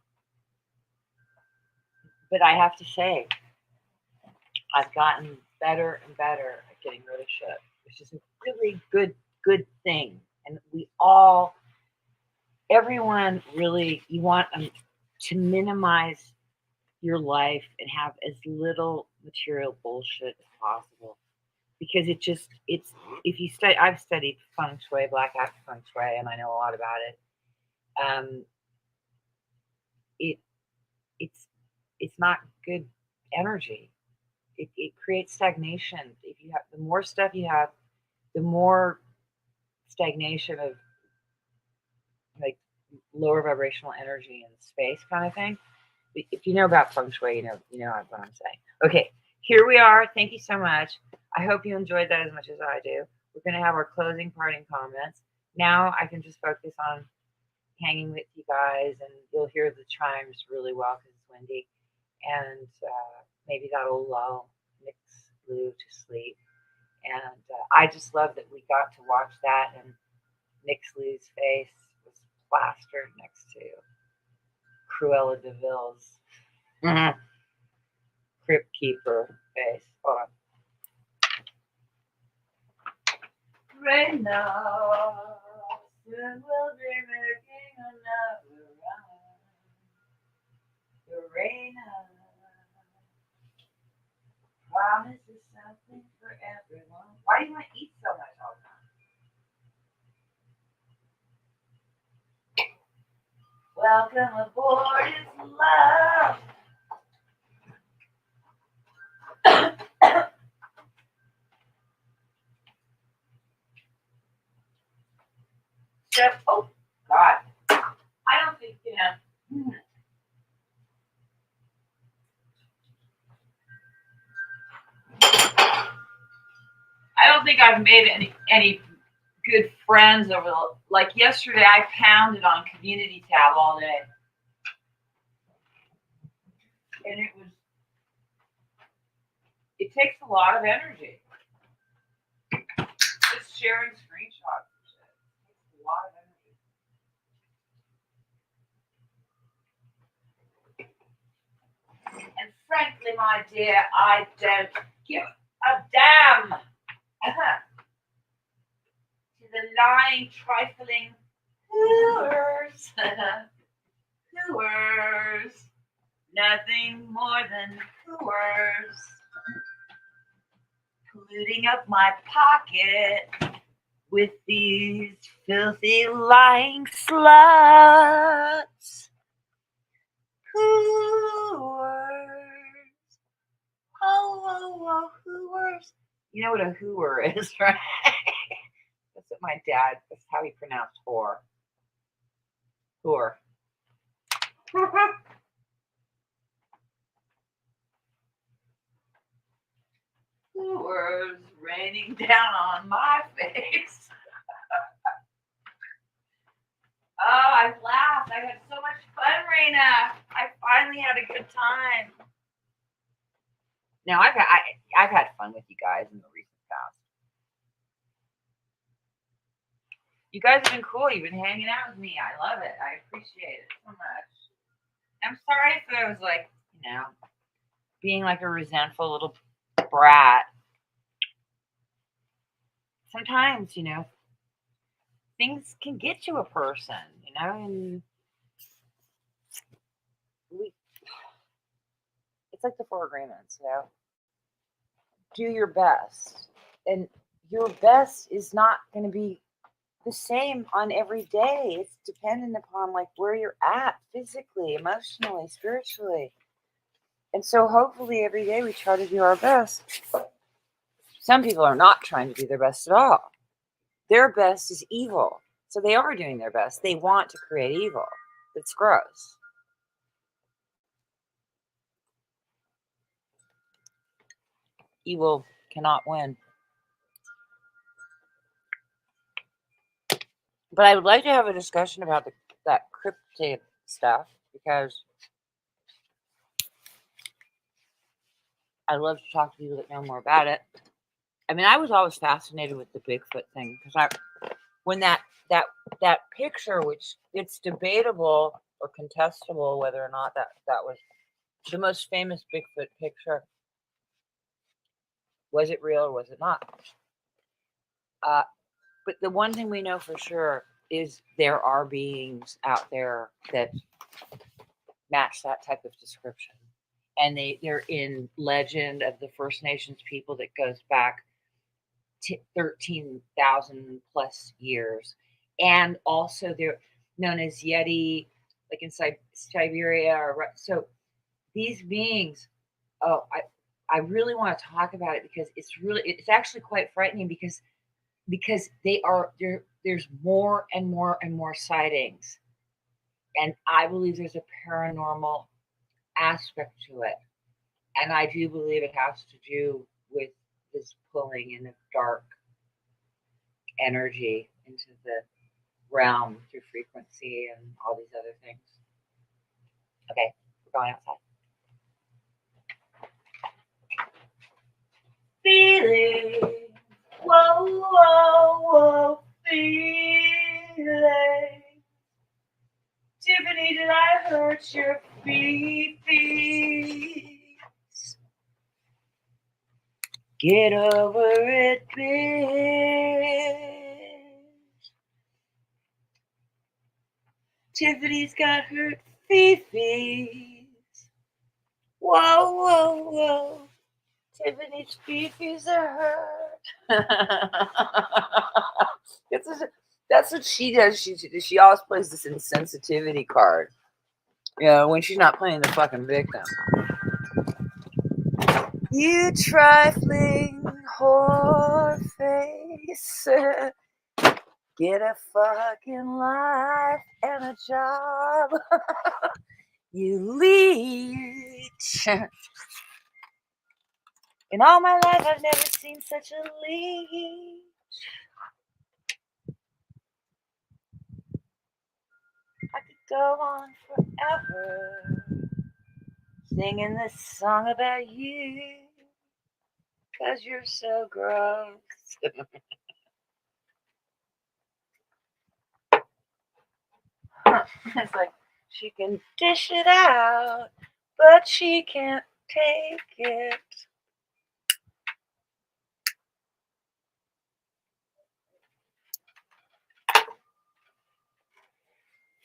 But I have to say, I've gotten better and better at getting rid of shit, which is a really good thing. And everyone really, you want to minimize your life and have as little material bullshit as possible. Because it's if you study, I've studied feng shui, black hat feng shui, and I know a lot about it. It's not good energy. It creates stagnation. If you have the more stuff you have, the more stagnation of like lower vibrational energy in space kind of thing. If you know about feng shui, you know what I'm saying. Okay, here we are. Thank you so much. I hope you enjoyed that as much as I do. We're going to have our closing parting comments. Now I can just focus on hanging with you guys, and you'll hear the chimes really well because it's windy. And maybe that'll lull Nick's Blue to sleep. And I just love that we got to watch that, and Nick's Blue's face was plastered next to Cruella de Vil's Crypt Keeper face. Hold on. Right now, soon we'll be making another round. The rain promise is something for everyone. Why do you want to eat so much all the time? Welcome aboard, it's love. So, oh, God. I don't think, I don't think I've made any good friends over the, like yesterday I pounded on Community tab all day. And it takes a lot of energy. Just sharing screenshots and shit. It takes a lot of energy. And frankly, my dear, I don't give a damn. To the lying, trifling hooers. Hooers. Nothing more than hooers. Polluting up my pocket with these filthy lying sluts. Hooers. Oh, hooers. You know what a hooer is, right? That's what my dad, that's how he pronounced whore. Whore. Hooers raining down on my face. Oh, I've laughed. I had so much fun, Raina. I finally had a good time. Now I've had fun with you guys in the recent past. You guys have been cool. You've been hanging out with me. I love it. I appreciate it so much. I'm sorry if I was like, being like a resentful little brat. Sometimes, things can get to a person, and it's like the 4 agreements, do your best. And your best is not going to be the same on every day. It's dependent upon like where you're at physically, emotionally, spiritually. And so hopefully every day we try to do our best. Some people are not trying to do their best at all. Their best is evil. So they are doing their best. They want to create evil. It's gross. Evil cannot win. But I would like to have a discussion about that cryptid stuff, because I love to talk to people that know more about it. I mean, I was always fascinated with the Bigfoot thing, because when that picture, which it's debatable or contestable whether or not that was the most famous Bigfoot picture. Was it real or was it not? But the one thing we know for sure is there are beings out there that match that type of description. and they're in legend of the First Nations people that goes back 13,000 plus years, and also they're known as Yeti, like in Siberia. Or so these beings, oh, I really want to talk about it because it's actually quite frightening because they are there. There's more and more and more sightings, and I believe there's a paranormal aspect to it, and I do believe it has to do with this pulling in of dark energy into the realm through frequency and all these other things. Okay, we're going outside. Feeling, whoa, whoa, whoa, feeling. Tiffany, did I hurt your feelings? Get over it, bitch. Tiffany's got hurt feelings. Whoa, whoa, whoa. Tiffany's fifis are hurt. That's what she does. She always plays this insensitivity card. You know, when she's not playing the fucking victim. You trifling whore face. Get a fucking life and a job. You leech. In all my life, I've never seen such a leech. I could go on forever singing this song about you, 'cause you're so gross. It's like she can dish it out, but she can't take it.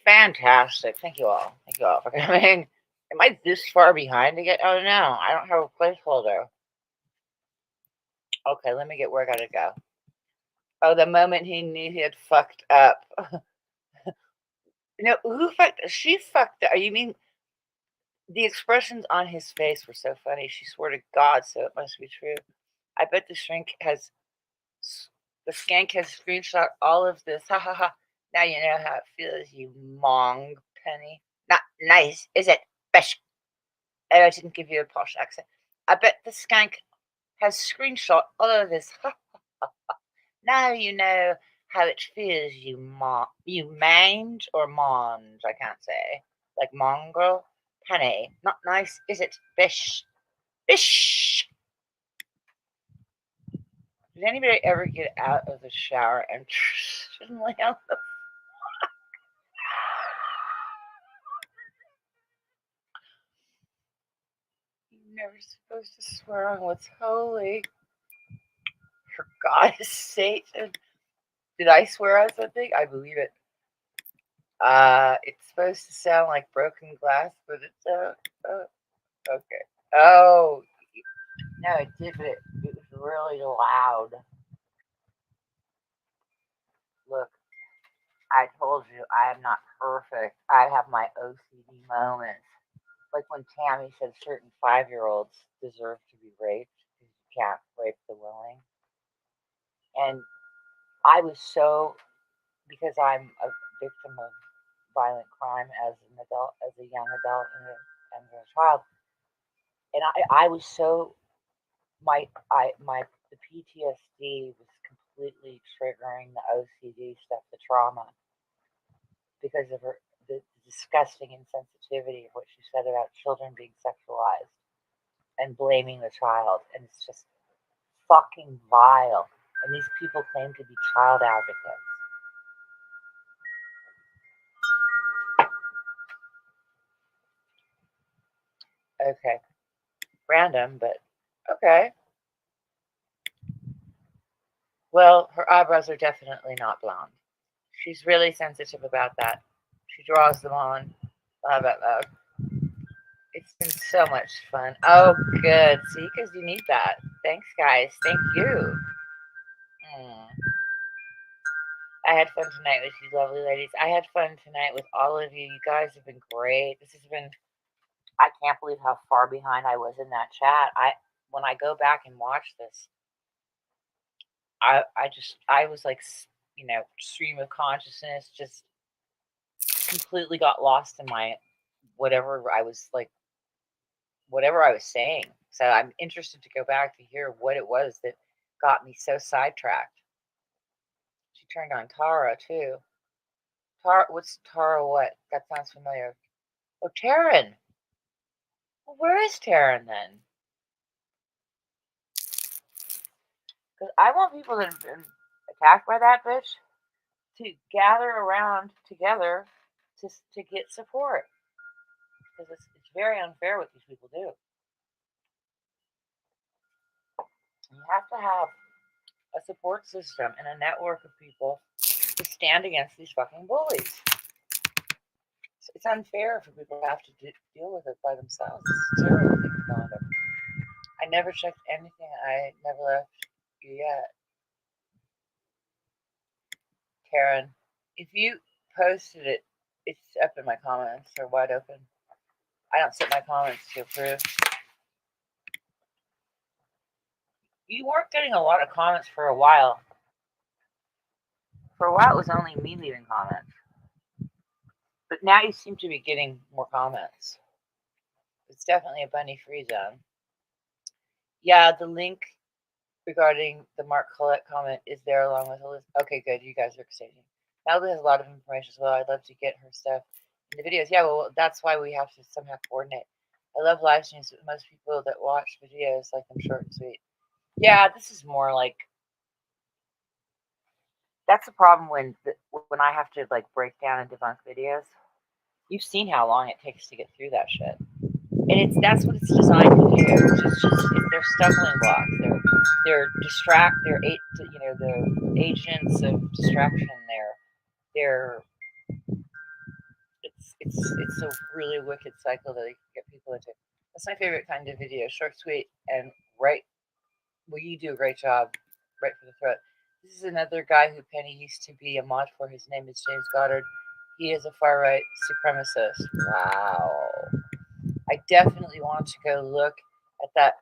Fantastic. Thank you all. Thank you all for coming. Am I this far behind to get? Oh no, I don't have a placeholder. Okay, let me get where I gotta go. Oh, the moment he knew he had fucked up. No, who fucked? She fucked up. You mean the expressions on his face were so funny? She swore to God, so it must be true. I bet the skank has screenshot all of this. Ha ha ha. Now you know how it feels, you mong penny. Not nice, is it? Bish. Oh, I didn't give you a posh accent. I bet the skank has screenshot all of this. Ha ha ha ha. Now you know how it feels, you mange or mange, I can't say. Like mongrel? Penny. Not nice, is it? Bish. Bish. Did anybody ever get out of the shower and lay on the You're never supposed to swear on what's holy. For God's sake. Did I swear on something? I believe it. It's supposed to sound like broken glass, but it's okay. Oh no, it did, but it was really loud. Look, I told you I am not perfect. I have my OCD moments. Like when Tammy said certain 5-year-olds deserve to be raped because you can't rape the willing. And I was so, because I'm a victim of violent crime as an adult, as a young adult and a child, and I was so, the PTSD was completely triggering the OCD stuff, the trauma, because of the disgusting insensitivity of what she said about children being sexualized and blaming the child, and it's just fucking vile. And these people claim to be child advocates. Okay. Random, but okay. Well, her eyebrows are definitely not blonde. She's really sensitive about that. She draws them on. Blah, blah, blah. It's been so much fun. Oh, good. See, because you need that. Thanks, guys. Thank you. I had fun tonight with you lovely ladies. I had fun tonight with all of you. You guys have been great. This has been, I can't believe how far behind I was in that chat. When I go back and watch this, I was like, stream of consciousness, just completely got lost in my whatever I was saying. So I'm interested to go back to hear what it was that got me so sidetracked. She turned on Tara too. What's Tara? What? That sounds familiar. Oh, Taryn. Well, where is Taryn then? Because I want people that have been attacked by that bitch to gather around together to get support. Because it's very unfair what these people do. You have to have a support system and a network of people to stand against these fucking bullies. It's unfair for people to have to deal with it by themselves. It's terrible thing going on. I never checked anything. I never left you yet. Karen, if you posted it, it's up in my comments. They're wide open. I don't set my comments to approve. You weren't getting a lot of comments for a while. For a while, it was only me leaving comments. But now you seem to be getting more comments. It's definitely a bunny-free zone. Yeah, the link regarding the Mark Collette comment is there along with a list. Okay, good. You guys are exchanging. Natalie has a lot of information as well. I'd love to get her stuff in the videos. Yeah, well, that's why we have to somehow coordinate. I love live streams, but most people that watch videos like them short and sweet. Yeah, this is more like, that's the problem when I have to like break down and debunk videos. You've seen how long it takes to get through that shit, and that's what it's designed to do. They're stumbling blocks. They're the agents of distraction. It's a really wicked cycle that they can get people into. That's my favorite kind of video, short, sweet, and right. Well, you do a great job, right for the throat. This is another guy who Penny used to be a mod for. His name is James Goddard. He is a far-right supremacist. Wow. I definitely want to go look at that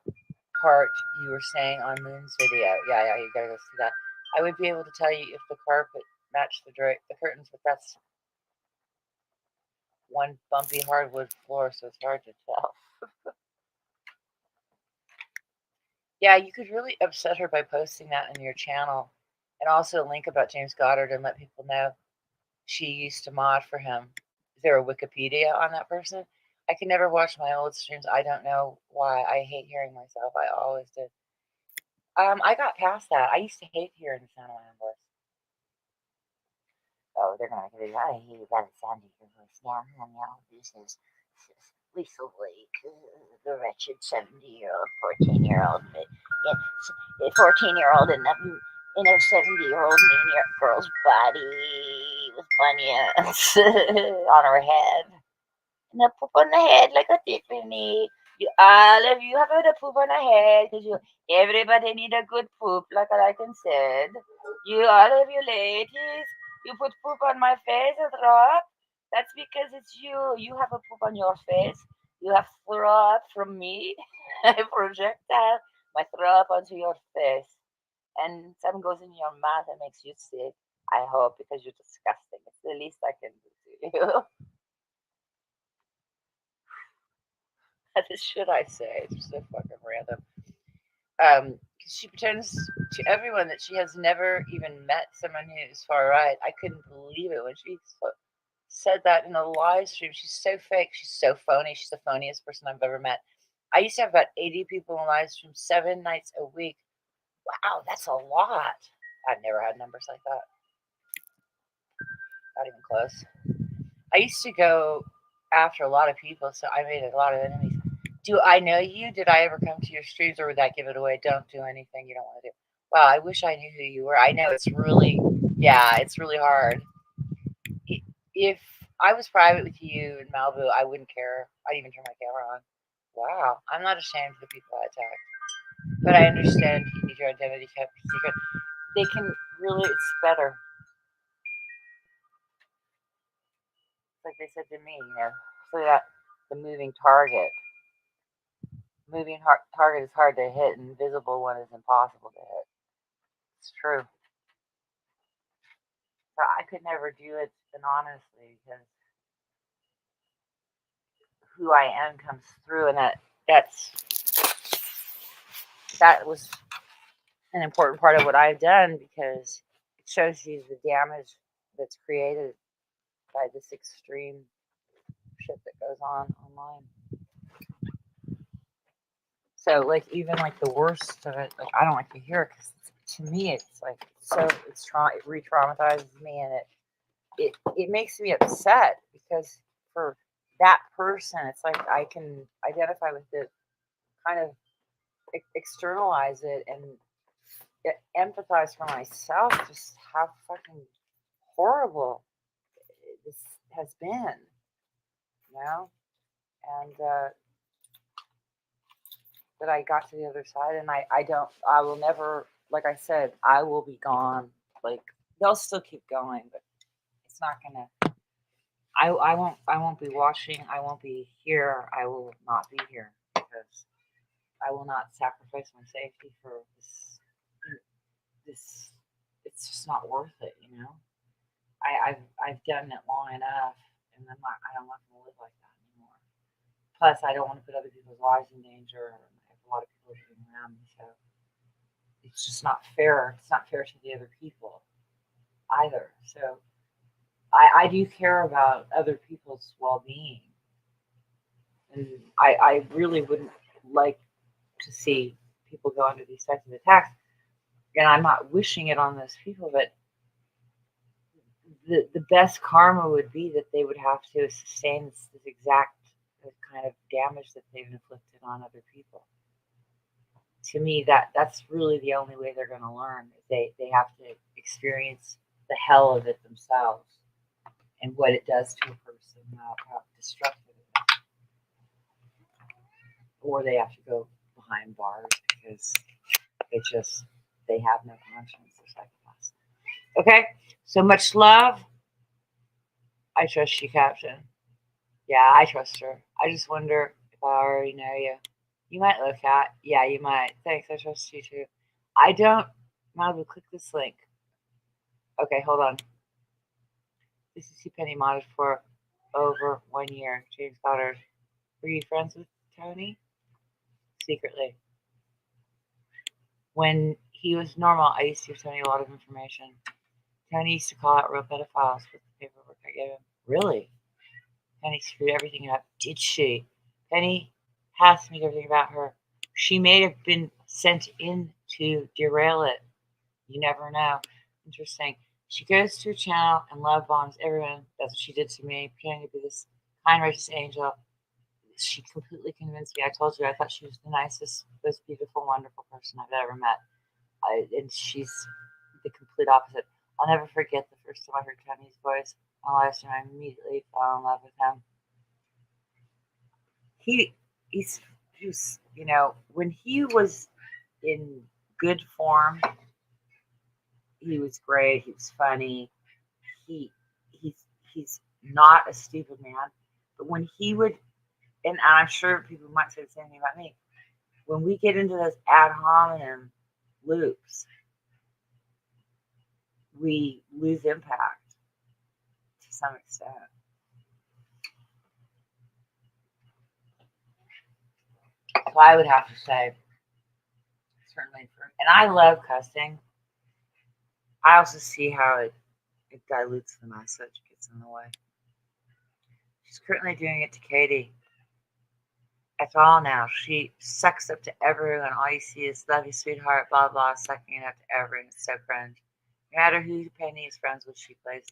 part you were saying on Moon's video. Yeah, you gotta go see that. I would be able to tell you if the carpet matched the curtains, but that's one bumpy hardwood floor, so it's hard to tell. Yeah, you could really upset her by posting that on your channel and also link about James Goddard and let people know she used to mod for him. Is there a Wikipedia on that person? I can never watch my old streams. I don't know why. I hate hearing myself. I always did. I got past that. I used to hate hearing the sound of my own voice. Oh, they're gonna make it. I hate that sound of your voice now. This is Lisa Lake, the wretched 70-year-old, 14-year-old, 14-year-old in a 70-year-old girl's body with bunions on her head. And a poop on the head like a Tiffany. All of you have had a poop on the head because everybody need a good poop, like I said. All of you ladies, you put poop on my face and throw up. That's because it's you. You have a poop on your face. You have throw up from me. I project my throw up onto your face. And some goes in your mouth and makes you sick. I hope, because you're disgusting. It's the least I can do to you. What should I say? It's so fucking random. She pretends to everyone that she has never even met someone who's far right. I couldn't believe it when she said that in a live stream. She's so fake. She's so phony. She's the phoniest person I've ever met. I used to have about 80 people in live stream 7 nights a week. Wow, that's a lot. I've never had numbers like that. Not even close. I used to go after a lot of people, so I made a lot of enemies. Do I know you? Did I ever come to your streams, or would that give it away? Don't do anything you don't want to do. Wow, I wish I knew who you were. I know it's really hard. If I was private with you in Malibu, I wouldn't care. I'd even turn my camera on. Wow, I'm not ashamed of the people I attacked. But I understand you need your identity kept secret. They can really, it's better. Like they said to me, so that the moving target. Moving target is hard to hit, and invisible one is impossible to hit. It's true. So I could never do it, and honestly, because who I am comes through, and that was an important part of what I've done, because it shows you the damage that's created by this extreme shit that goes on online. So, like, even like the worst of it, like, I don't like to hear it, because to me it's like it re-traumatizes me, and it makes me upset, because for that person, it's like I can identify with it, kind of externalize it, and empathize for myself, just how fucking horrible this has been, and that I got to the other side, and I will never, like I said, I will be gone. Like, they'll still keep going, but it's not gonna. I won't be watching. I won't be here. I will not be here, because I will not sacrifice my safety for this. This, it's just not worth it, I've done it long enough, and I don't want to live like that anymore. Plus, I don't want to put other people's lives in danger. I have a lot of people living around me, so it's just not fair. It's not fair to the other people either. So I do care about other people's well-being, and I really wouldn't like to see people go under these types of attacks. And I'm not wishing it on those people, but the best karma would be that they would have to sustain this exact kind of damage that they've inflicted on other people. To me, that's really the only way they're going to learn. They have to experience the hell of it themselves, and what it does to a person, how destructive it is. Or they have to go behind bars, because they have no conscience. They're psychopaths. Okay, so much love. I trust you, Captain. Yeah, I trust her. I just wonder if I already know you. You might look at. Yeah, you might. Thanks, I trust you too. I don't. Malibu, click this link. Okay, hold on. This is who Penny modded for over 1 year. James Goddard. Were you friends with Tony? Secretly. When he was normal, I used to give Tony a lot of information. Tony used to call out real pedophiles with the paperwork I gave him. Really? Penny screwed everything up. Did she? Penny has to make everything about her. She may have been sent in to derail it. You never know. Interesting. She goes to a channel and love bombs everyone. That's what she did to me, pretending to be this kind, righteous angel. She completely convinced me. I told you, I thought she was the nicest, most beautiful, wonderful person I've ever met. And she's the complete opposite. I'll never forget the first time I heard Tony's voice on live stream. I immediately fell in love with him. He's when he was in good form, he was great. He was funny. He's not a stupid man. But when he would, and I'm sure people might say the same thing about me, when we get into those ad hominem loops, we lose impact to some extent. So I would have to say, certainly, and I love cussing. I also see how it dilutes the message, gets in the way. She's currently doing it to Katie. That's all now. She sucks up to everyone. All you see is love you, sweetheart, blah, blah, sucking it up to everyone. It's so cringe. No matter who Penny is friends with, she plays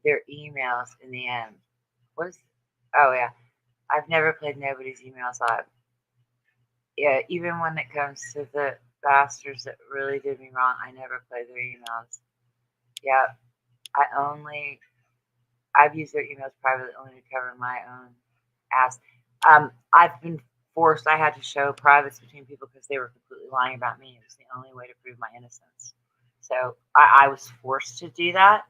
their emails in the end. What is, oh yeah. I've never played nobody's emails live. Yeah, even when it comes to the bastards that really did me wrong, I never play their emails. Yeah, I only I've used their emails privately only to cover my own ass. I've been forced. I had to show privates between people because they were completely lying about me. It was the only way to prove my innocence. So I was forced to do that.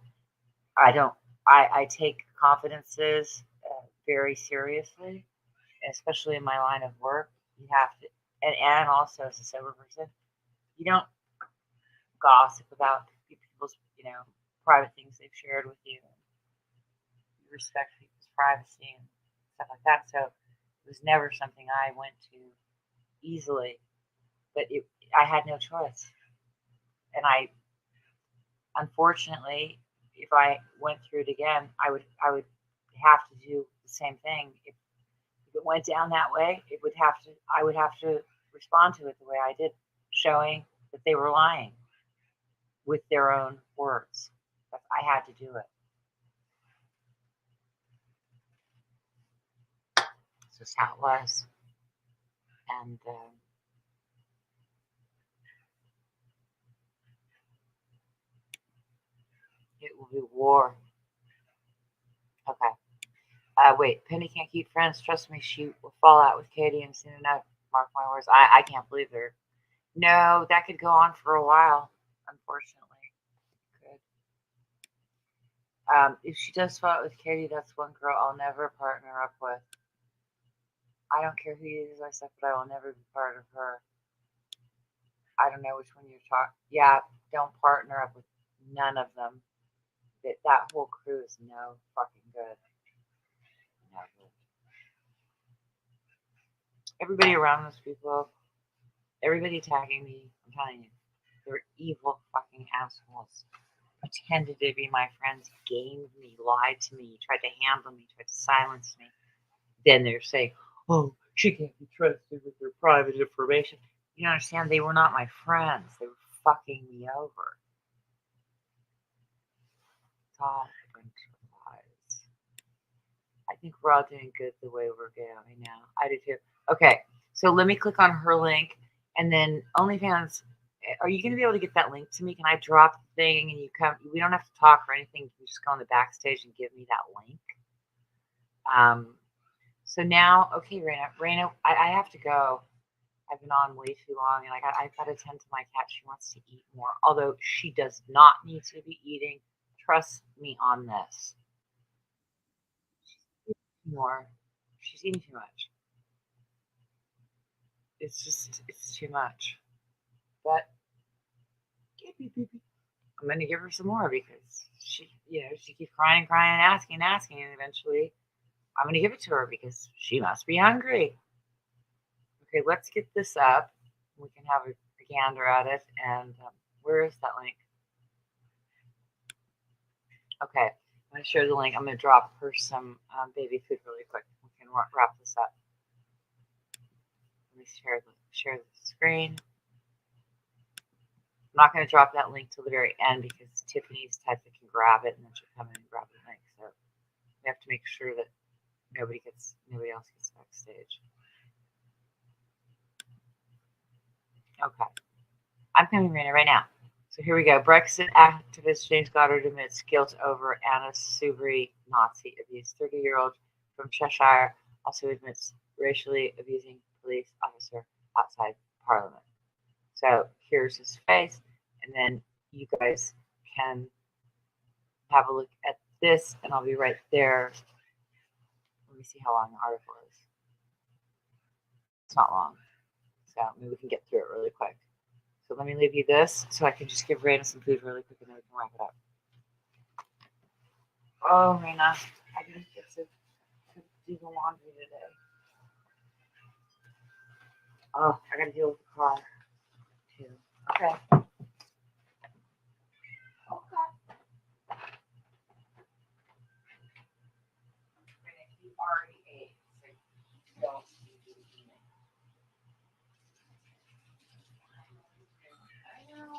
I take confidences very seriously, especially in my line of work. You have to, and also as a sober person, you don't gossip about people's, private things they've shared with you. You respect people's privacy and stuff like that. So it was never something I went to easily, but I had no choice. And unfortunately, if I went through it again, I would have to do the same thing. If it went down that way, I would have to respond to it the way I did, showing that they were lying with their own words. But I had to do it. It's just how it was. And it will be war. Okay. Wait, Penny can't keep friends. Trust me, she will fall out with Katie and soon enough. Mark my words. I can't believe her. No, that could go on for a while, unfortunately. Could. If she does fall out with Katie, that's one girl I'll never partner up with. I don't care who uses my stuff, but I will never be part of her. I don't know which one you're talking. Yeah, don't partner up with none of them. That whole crew is no fucking good. No good. Everybody around those people, everybody attacking me, I'm telling you, they're evil fucking assholes. Pretended to be my friends, gamed me, lied to me, tried to handle me, tried to silence me. Then they're saying, oh, she can't be trusted with her private information. You don't understand, they were not my friends. They were fucking me over. It's all a bunch of lies. I think we're all doing good the way we're going now. I do too. Okay, so let me click on her link, and then OnlyFans. Are you going to be able to get that link to me? Can I drop the thing and you come? We don't have to talk or anything. You just go on the backstage and give me that link. So now, okay, Raina, I have to go. I've been on way too long, and I've got to tend to my cat. She wants to eat more, although she does not need to be eating. Trust me on this. More. She's eating too much. It's too much. But I'm going to give her some more because she keeps crying, asking, and eventually I'm going to give it to her because she must be hungry. Okay, let's get this up. We can have a gander at it. And where is that link? Okay, I'm going to share the link. I'm going to drop her some baby food really quick. We can wrap this up. Let me share the screen. I'm not going to drop that link till the very end because Tiffany's type that can grab it and then she'll come in and grab the link. So we have to make sure that nobody else gets backstage. Okay. I'm coming right now. So here we go. Brexit activist James Goddard admits guilt over Anna Soubry Nazi abuse. 30-year-old from Cheshire also admits racially abusing police officer outside Parliament. So here's his face, and then you guys can have a look at this, and I'll be right there. Let me see how long the article is. It's not long, so maybe we can get through it really quick. So let me leave you this, so I can just give Raina some food really quick, and then we can wrap it up. Oh, Raina, I didn't get to do the laundry today. Oh, I got to deal with the car, too. Okay. You already ate, so you don't need to be eating. I know.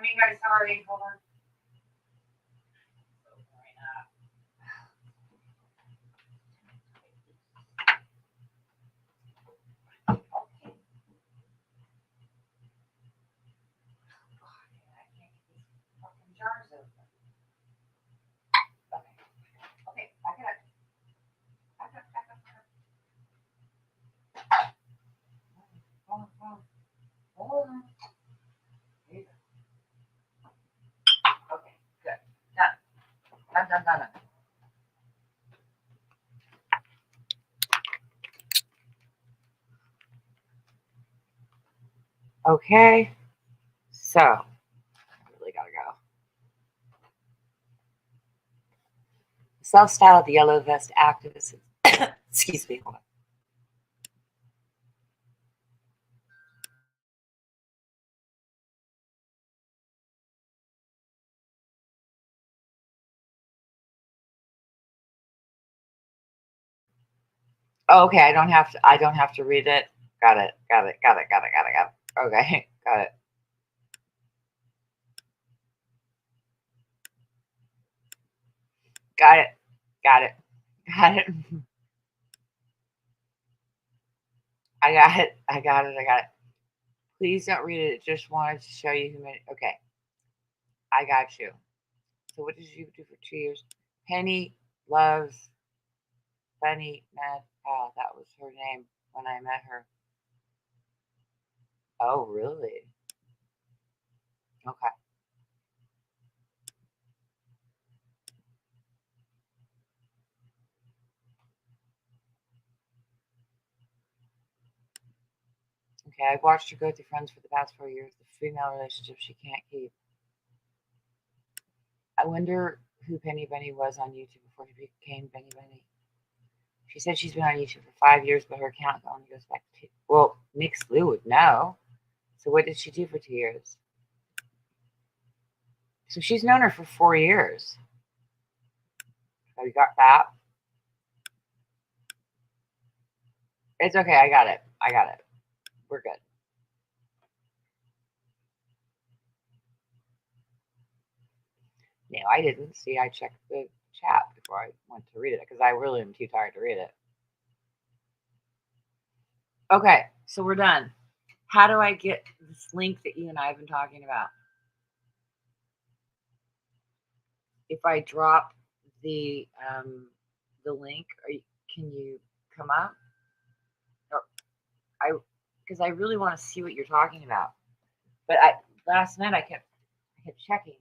mean, guys, sorry. Hold on. Jars open. Okay, back it up. Back up. Hold on. There you go. Okay, good. Done. Okay, so I really gotta go. Self-styled yellow vest activist. Excuse me. Hold on. Oh, okay, I don't have to read it. Got it. Okay, got it. Got it. I got it. Please don't read it. Just wanted to show you who made it. Okay. I got you. So what did you do for 2 years? Penny loves Bunny Mad Pal. That was her name when I met her. Oh, really? Okay. Okay, I've watched her go through friends for the past 4 years. The female relationship she can't keep. I wonder who Penny Bunny was on YouTube before he became Penny Bunny. She said she's been on YouTube for 5 years, but her account only goes back to... Well, Mix Lou would know. So what did she do for 2 years? So she's known her for 4 years. Oh, you got that? It's okay. I got it. We're good. No, I didn't. See, I checked the chat before I went to read it because I really am too tired to read it. Okay, so we're done. How do I get this link that you and I have been talking about? If I drop the link, can you come up? Or because I really want to see what you're talking about. But last night I kept checking,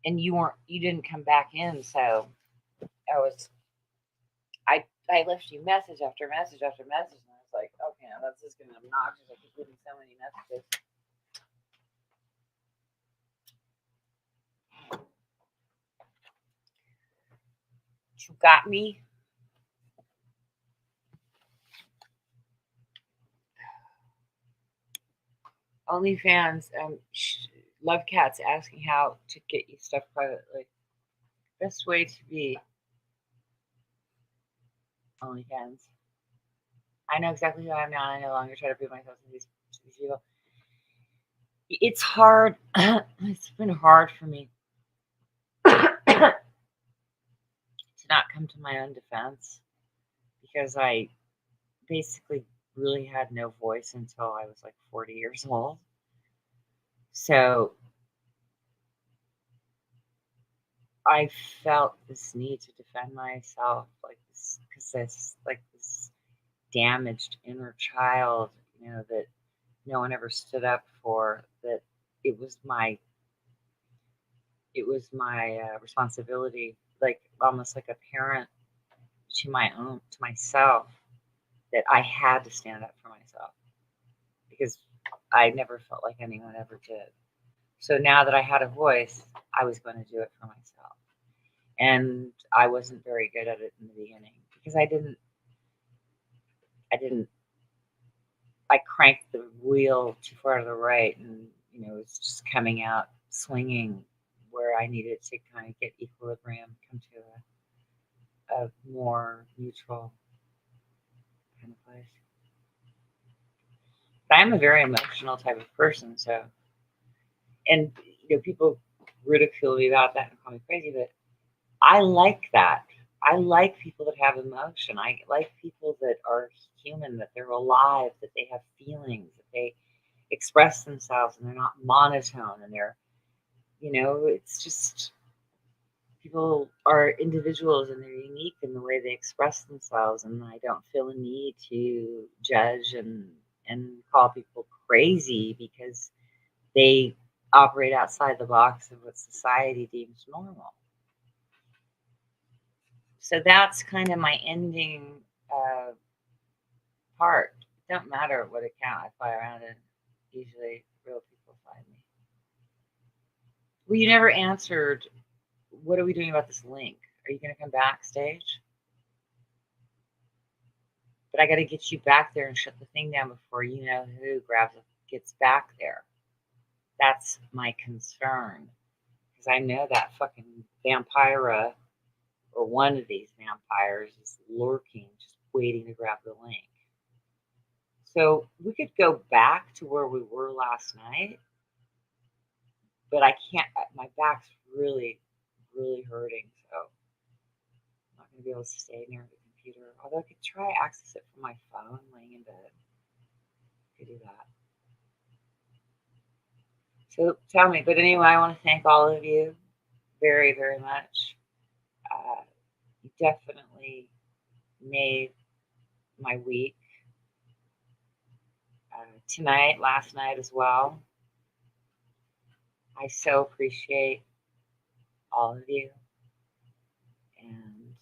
and you didn't come back in, so I left you message after message, and I was like, okay, now that's just getting obnoxious. I keep getting so many messages. You got me? OnlyFans, Love Cat's asking how to get you stuff privately. Best way to be OnlyFans. I know exactly who I am now. I no longer try to prove myself to these people. It's hard. It's been hard for me to not come to my own defense because I basically really had no voice until I was like 40 years old. So I felt this need to defend myself, like this, because this damaged inner child, that no one ever stood up for. That it was my responsibility, like almost like a parent to myself, that I had to stand up for myself because I never felt like anyone ever did. So now that I had a voice, I was going to do it for myself. And I wasn't very good at it in the beginning because I cranked the wheel too far to the right, and it was just coming out swinging where I needed to kind of get equilibrium, come to a more neutral kind of place. But I'm a very emotional type of person, so And, people ridicule me about that and call me crazy, but I like that. I like people that have emotion. I like people that are human, that they're alive, that they have feelings, that they express themselves and they're not monotone and they're, it's just people are individuals and they're unique in the way they express themselves, and I don't feel a need to judge and call people crazy because they operate outside the box of what society deems normal. So that's kind of my ending part. It don't matter what account I fly around in. Usually real people find me. Well, you never answered. What are we doing about this link? Are you going to come backstage? But I got to get you back there and shut the thing down before you know who gets back there. That's my concern. Because I know that fucking vampira or one of these vampires is lurking, just waiting to grab the link. So we could go back to where we were last night, but I can't. My back's really, really hurting, so I'm not going to be able to stay near the computer. Although I could try access it from my phone laying in bed. I could do that. So tell me. But anyway, I want to thank all of you very, very much. You definitely made my week. Tonight, last night as well. I so appreciate all of you. And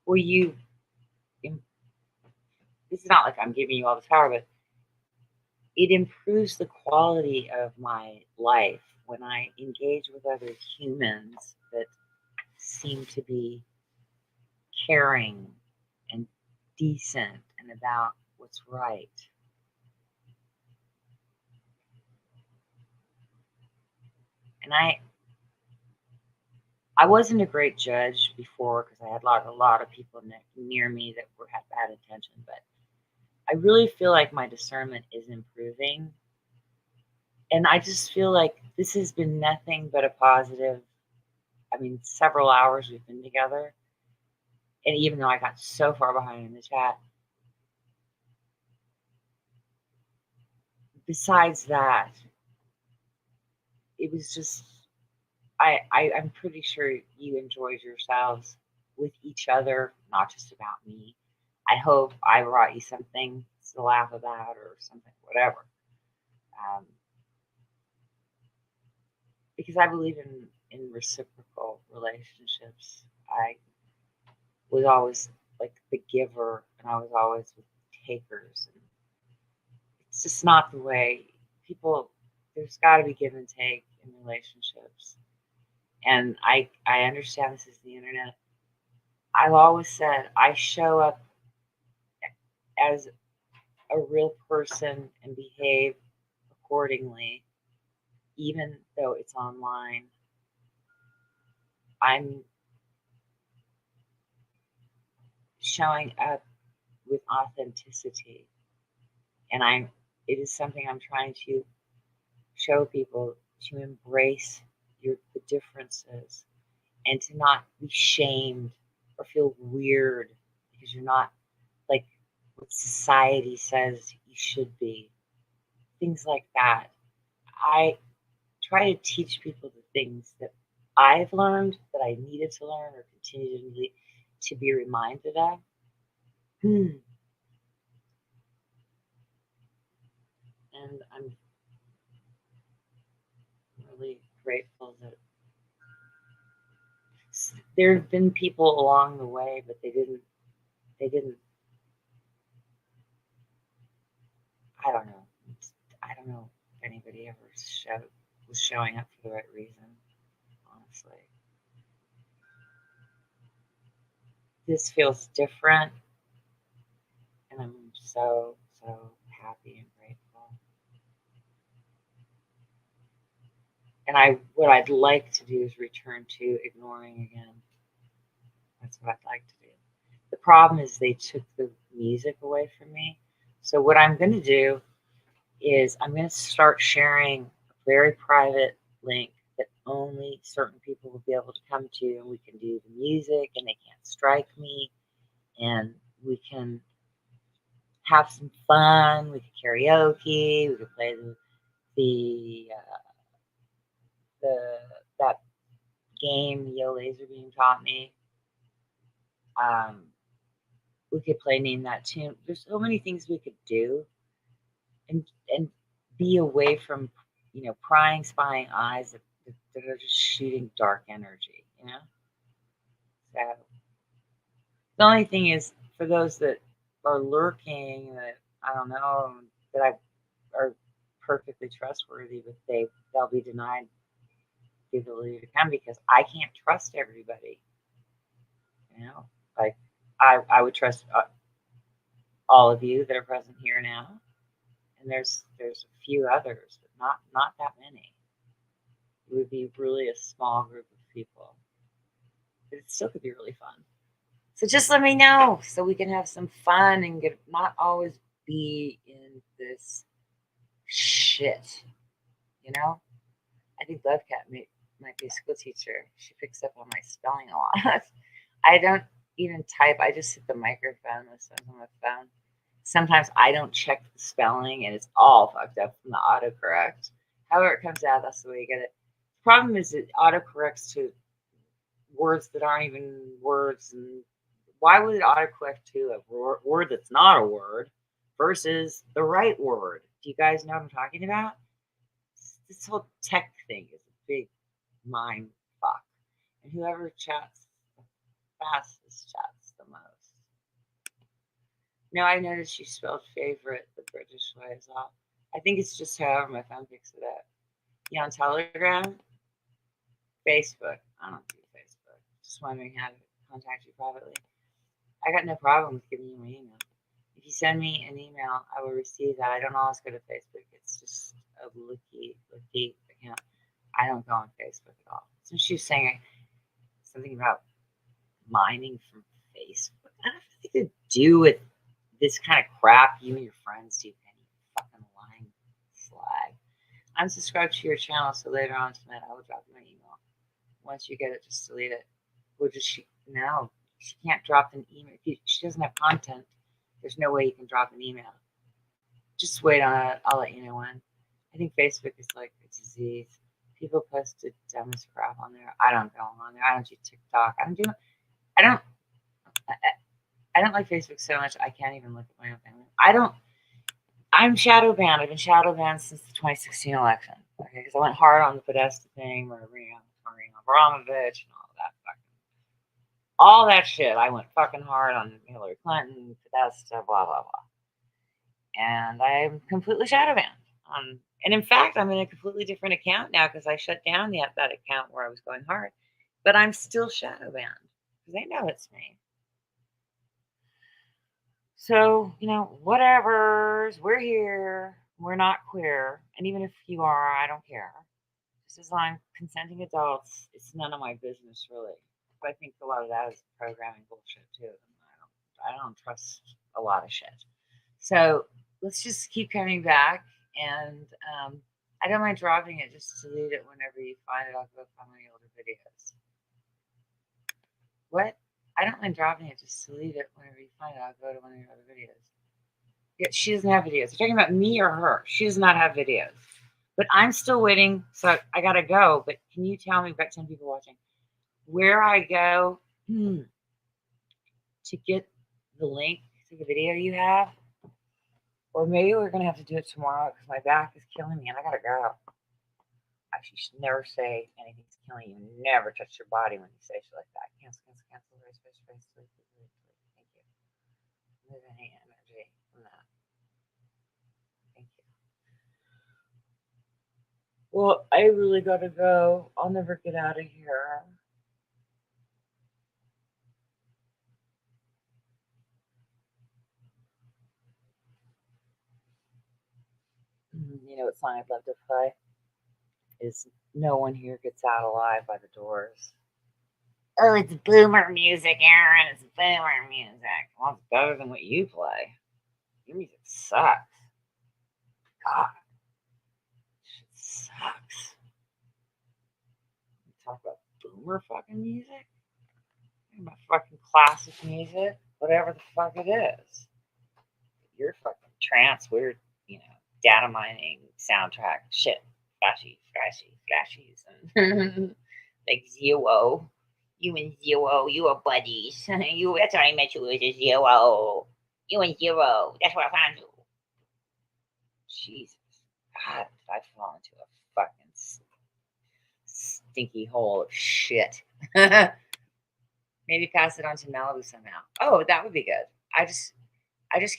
will you, this is not like I'm giving you all the power, but it improves the quality of my life when I engage with other humans that seem to be caring and decent and about what's right. And I wasn't a great judge before because I had a lot of people near me that had bad intention, but I really feel like my discernment is improving. And I just feel like this has been nothing but a positive. I mean, several hours we've been together. And even though I got so far behind in the chat, besides that, it was just, I'm pretty sure you enjoyed yourselves with each other, not just about me. I hope I brought you something to laugh about or something, whatever. Because I believe in reciprocal relationships. I was always like the giver, and I was always with takers. And it's just not the way people. There's got to be give and take in relationships. And I understand this is the internet. I've always said I show up as a real person and behave accordingly, even though it's online. I'm showing up with authenticity, and it is something I'm trying to show people, to embrace the differences and to not be shamed or feel weird because you're not like what society says you should be. Things like that. I try to teach people the things that I've learned that I needed to learn or continue to be reminded of. And I'm really grateful that there have been people along the way, but they didn't, I don't know. I don't know if anybody ever was showing up for the right reason, honestly. This feels different, and I'm so, so happy and grateful. And what I'd like to do is return to ignoring again. That's what I'd like to do. The problem is they took the music away from me. So what I'm going to do is I'm going to start sharing a very private link that only certain people will be able to come to, and we can do the music, and they can't strike me, and we can have some fun. We could karaoke. We could play that game Yo Laser Beam taught me. We could play Name That Tune. There's so many things we could do, and be away from, prying, spying eyes that are just shooting dark energy. So the only thing is, for those that are lurking, that I don't know, that are perfectly trustworthy, but they'll be denied the ability to come because I can't trust everybody. Like I would trust all of you that are present here now, and there's a few others, but not that many. It would be really a small group of people, but it still could be really fun. So just let me know so we can have some fun and not always be in this shit. I think Lovecat might be a school teacher. She picks up on my spelling a lot. I don't even type. I just hit the microphone most times on my phone. Sometimes I don't check the spelling, and it's all fucked up from the autocorrect. However it comes out, that's the way you get it. The problem is it autocorrects to words that aren't even words. And why would it autocorrect to a word that's not a word versus the right word? Do you guys know what I'm talking about? This whole tech thing is a big mind fuck. And whoever chats the fastest chats the most. I noticed you spelled favorite the British way as well. I think it's just however my phone picks it up. On Telegram, Facebook. I don't do Facebook. Just wondering how to contact you privately. I got no problem with giving you my email. If you send me an email, I will receive that. I don't always go to Facebook. It's just a looky account. I don't go on Facebook at all. So she was saying something about mining from Facebook. I don't have anything to do with this kind of crap you and your friends do. Penny fucking lying slag. I'm subscribed to your channel, so later on tonight I will drop you my email. Once you get it, just delete it. No, she can't drop an email. She doesn't have content. There's no way you can drop an email. Just wait on it. I'll let you know when. I think Facebook is like a disease. People post the dumbest crap on there. I don't go on there. I don't do TikTok. I don't like Facebook so much I can't even look at my own family. I'm shadow banned. I've been shadow banned since the 2016 election. Okay, because I went hard on the Podesta thing, Maria Abramovich, and all that shit. I went fucking hard on Hillary Clinton, Podesta, blah blah blah. And I'm completely shadow banned. And in fact, I'm in a completely different account now because I shut down that account where I was going hard. But I'm still shadow banned because they know it's me. So, whatever. We're here. We're not queer. And even if you are, I don't care. Just as long as consenting adults, it's none of my business, really. But I think a lot of that is programming bullshit, too. I don't trust a lot of shit. So let's just keep coming back. And I don't mind dropping it. Just delete it whenever you find it. I'll go find my older videos. What? I don't mind dropping it. Just delete it whenever you find it. I'll go to one of your other videos. Yeah, she doesn't have videos. You're talking about me or her? She does not have videos. But I'm still waiting. So I got to go. But can you tell me, we've got 10 people watching, where I go to get the link to the video you have? Or maybe we're going to have to do it tomorrow because my back is killing me and I got to go. Actually, you should never say anything's killing you. Never touch your body when you say shit like that. Cancel. Race. Thank you. Move any energy from that. Thank you. Well, I really got to go. I'll never get out of here. You know what song I'd love to play? Is No One Here Gets Out Alive by the Doors. Oh, it's boomer music, Aaron. It's boomer music. Well, it's better than what you play. Your music sucks. God. more fucking music. My fucking classic music, whatever the fuck it is. You're fucking trance, weird, data mining, soundtrack, shit, flashies, and like Zero. You and Zero, you are buddies. That's how I met you, as a Zero. You and Zero, that's what I found you. Jesus, God, I fall into a fucking stinky hole of shit. Maybe pass it on to Malibu somehow. Oh, that would be good. I just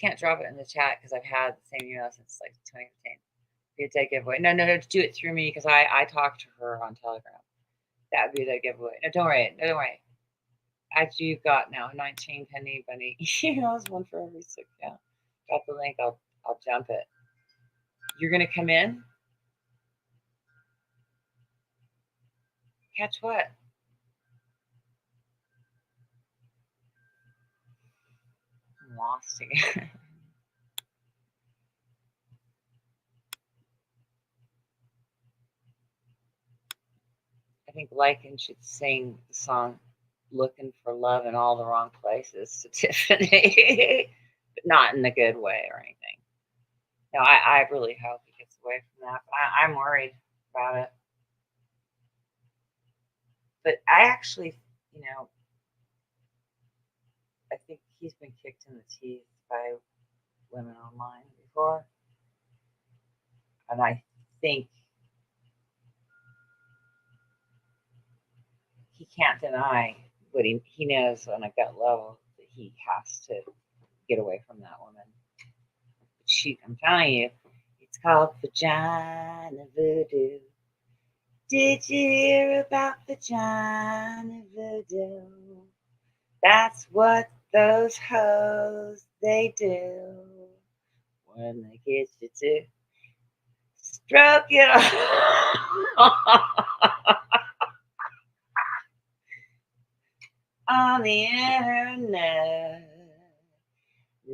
can't drop it in the chat because I've had the same email since like 2015. Be a dead giveaway. No, do it through me because I talked to her on Telegram. That would be a dead giveaway. No, don't worry. You've got now 19 penny bunny emails, one for every 6. Yeah. Got the link. I'll jump it. You're gonna come in? Catch what? I'm lost again. I think Lycan should sing the song "Looking for Love in All the Wrong Places" to Tiffany, but not in a good way or anything. No, I really hope he gets away from that. But I'm worried about it. But I actually, I think he's been kicked in the teeth by women online before. And I think he can't deny what he knows on a gut level that he has to get away from that woman. I'm telling you, it's called vagina voodoo. Did you hear about vagina voodoo? That's what those hoes, they do when they get you to stroke it on the internet.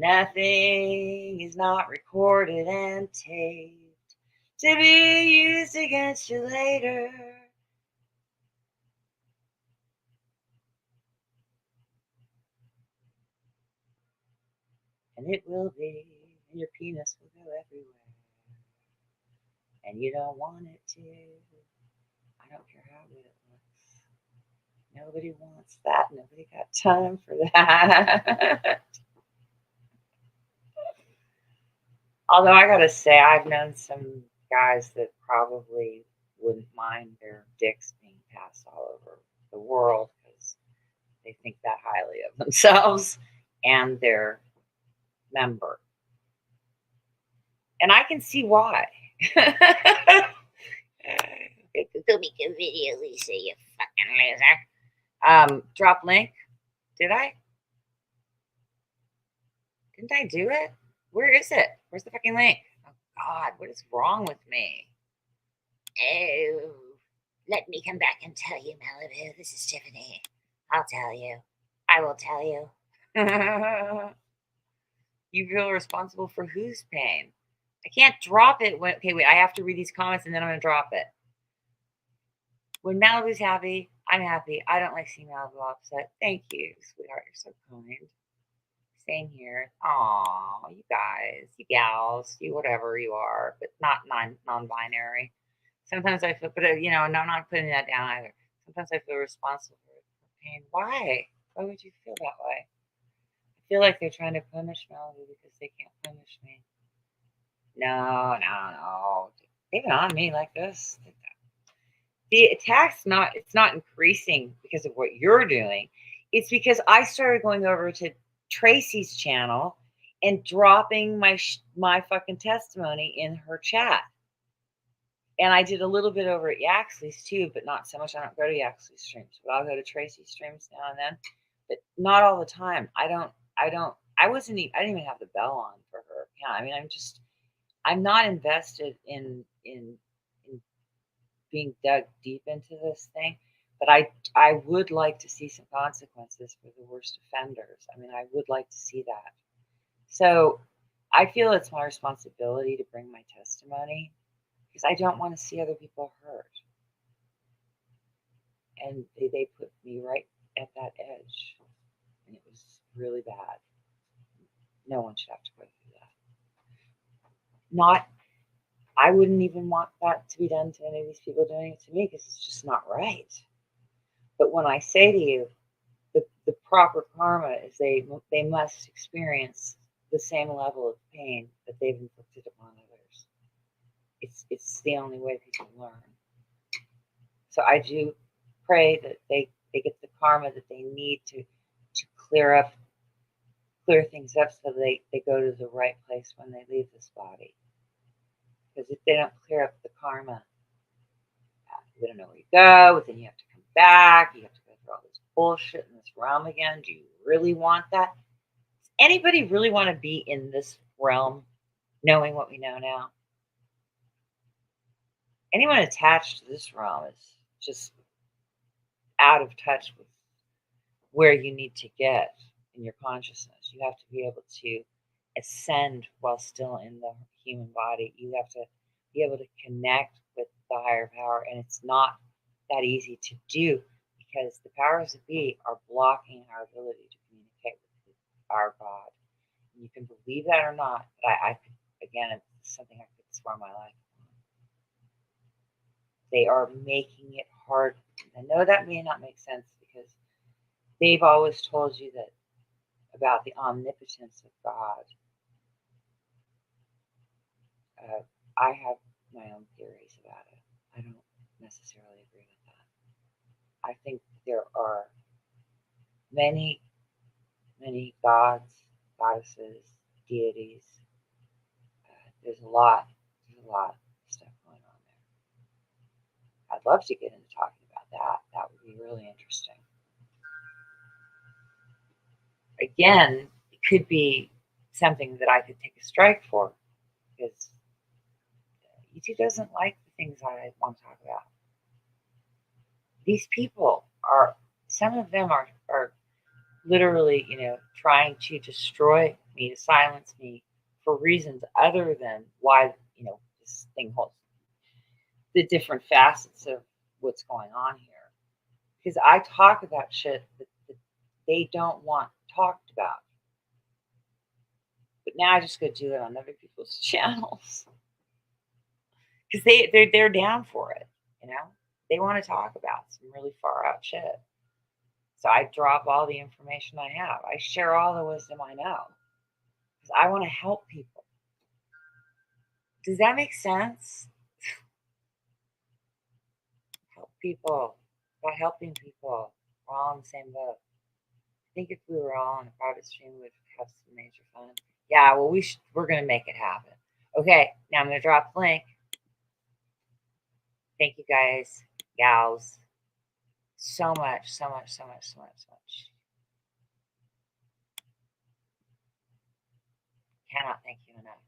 Nothing is not recorded and taped to be used against you later. And it will be, and your penis will go everywhere. And you don't want it to. I don't care how good it looks. Nobody wants that. Nobody got time for that. Although I gotta say, I've known some guys that probably wouldn't mind their dicks being passed all over the world because they think that highly of themselves and their member. And I can see why. Go make a video, Lisa, you fucking loser. Drop link. Did I? Didn't I do it? Where is it? Where's the fucking link? Oh, God, what is wrong with me? Oh, let me come back and tell you, Malibu. This is Tiffany. I'll tell you. I will tell you. You feel responsible for whose pain? I can't drop it. Okay, wait. I have to read these comments and then I'm going to drop it. When Malibu's happy, I'm happy. I don't like seeing Malibu upset. Thank you, sweetheart. You're so kind. Same here. Aw, you guys, you gals, you whatever you are, but not non-binary. Sometimes I feel, but no, I'm not putting that down either. Sometimes I feel responsible for pain. Why? Why would you feel that way? I feel like they're trying to punish Malibu because they can't punish me. No. They've been on me like this. The attack's it's not increasing because of what you're doing. It's because I started going over to Tracy's channel and dropping my fucking testimony in her chat. And I did a little bit over at Yaxley's too, but not so much. I don't go to Yaxley's streams, but I'll go to Tracy's streams now and then, but not all the time. I didn't even have the bell on for her. Yeah, I mean, I'm not invested in being dug deep into this thing, but I would like to see some consequences for the worst offenders. I mean, I would like to see that. So I feel it's my responsibility to bring my testimony because I don't want to see other people hurt. And they put me right at that edge. And it was really bad. No one should have to go through that. I wouldn't even want that to be done to any of these people doing it to me because it's just not right. But when I say to you, the proper karma is they must experience the same level of pain that they've inflicted upon others. It's the only way people learn. So I do pray that they get the karma that they need to clear things up so they go to the right place when they leave this body. Because if they don't clear up the karma, you don't know where you go, then you have to come back, you have to go through all this bullshit in this realm again. Do you really want that? Does anybody really want to be in this realm knowing what we know now? Anyone attached to this realm is just out of touch with where you need to get in your consciousness. You have to be able to ascend while still in the human body. You have to be able to connect with the higher power, and it's not that easy to do because the powers that be are blocking our ability to communicate with our God. And you can believe that or not, but I could, again, it's something I could swear my life on. They are making it hard. I know that may not make sense because they've always told you that about the omnipotence of God. I have my own theories about it. I don't necessarily agree with that. I think there are many, many gods, goddesses, deities. There's a lot of stuff going on there. I'd love to get into talking about that. That would be really interesting. Again, it could be something that I could take a strike for because YouTube doesn't like the things I want to talk about. These people are, some of them are literally, trying to destroy me, to silence me for reasons other than why, this thing holds the different facets of what's going on here. Because I talk about shit that they don't want talked about. But now I just go do it on other people's channels. Because they're down for it, They want to talk about some really far out shit. So I drop all the information I have. I share all the wisdom I know. Because I want to help people. Does that make sense? Help people. About helping people. We're all in the same boat. I think if we were all on a private stream, we'd have some major fun. Yeah, well, we're going to make it happen. Okay, now I'm going to drop the link. Thank you guys, gals, so much. Cannot thank you enough.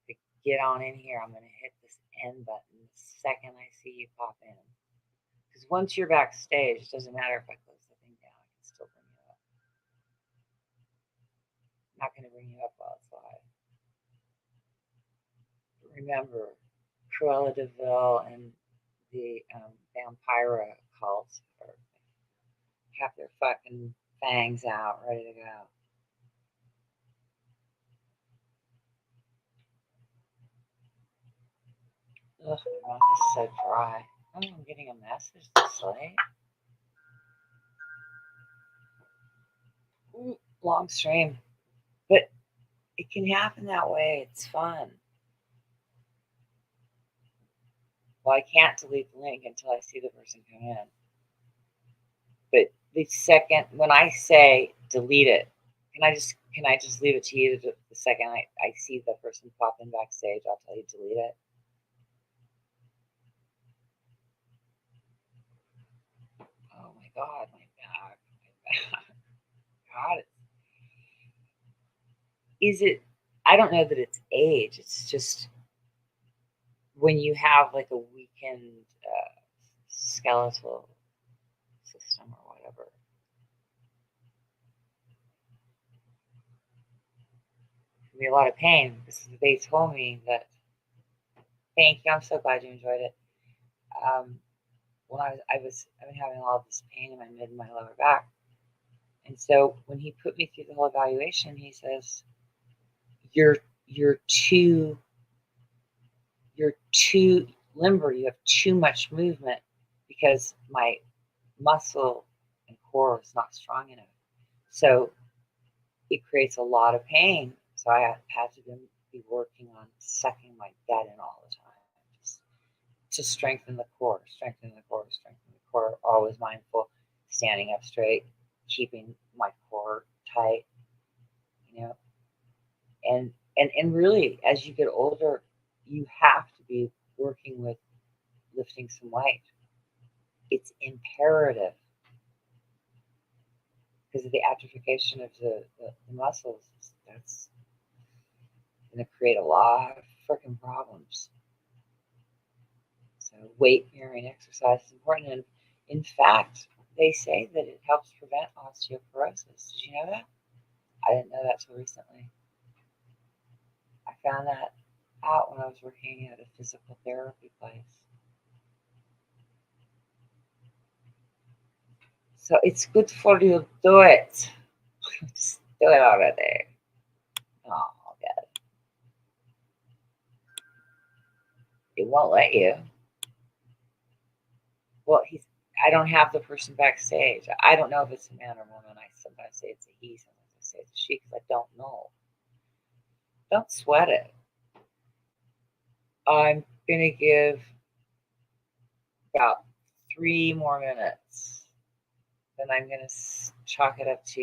To get on in here, I'm going to hit this end button the second I see you pop in. Because once you're backstage, it doesn't matter if I close the thing down, I can still bring you up. I'm not going to bring you up while it's live. Remember, Cruella de Vil and the Vampira cult have their fucking fangs out, ready to go. Ugh, my mouth is so dry. Oh, I'm getting a message this late. Long stream. But it can happen that way. It's fun. Well, I can't delete the link until I see the person come in. But the second, when I say delete it, can I just leave it to you the second I see the person pop in backstage, I'll tell you delete it. Oh my God, my back. God. I don't know that it's age. It's just when you have like a weakened skeletal system or whatever. It can be a lot of pain. They told me that, thank you, I'm so glad you enjoyed it. when I've been having all of this pain in my mid and my lower back. And so when he put me through the whole evaluation, he says, you're too limber. You have too much movement because my muscle and core is not strong enough. So it creates a lot of pain. So I had to be working on sucking my gut in all the time, just to strengthen the core, always mindful, standing up straight, keeping my core tight, and really, as you get older, you have to be working with lifting some weight. It's imperative because of the atrophication of the muscles. That's going to create a lot of freaking problems. So weight bearing exercise is important. And in fact, they say that it helps prevent osteoporosis. Did you know that? I didn't know that till recently. I found that out when I was working at a physical therapy place. So it's good for you to do it. Just do it already. Oh, God. It won't let you. Well, I don't have the person backstage. I don't know if it's a man or woman. I sometimes say it's a he, sometimes I say it's a she, because I don't know. Don't sweat it. I'm going to give about 3 more minutes. Then I'm going to chalk it up to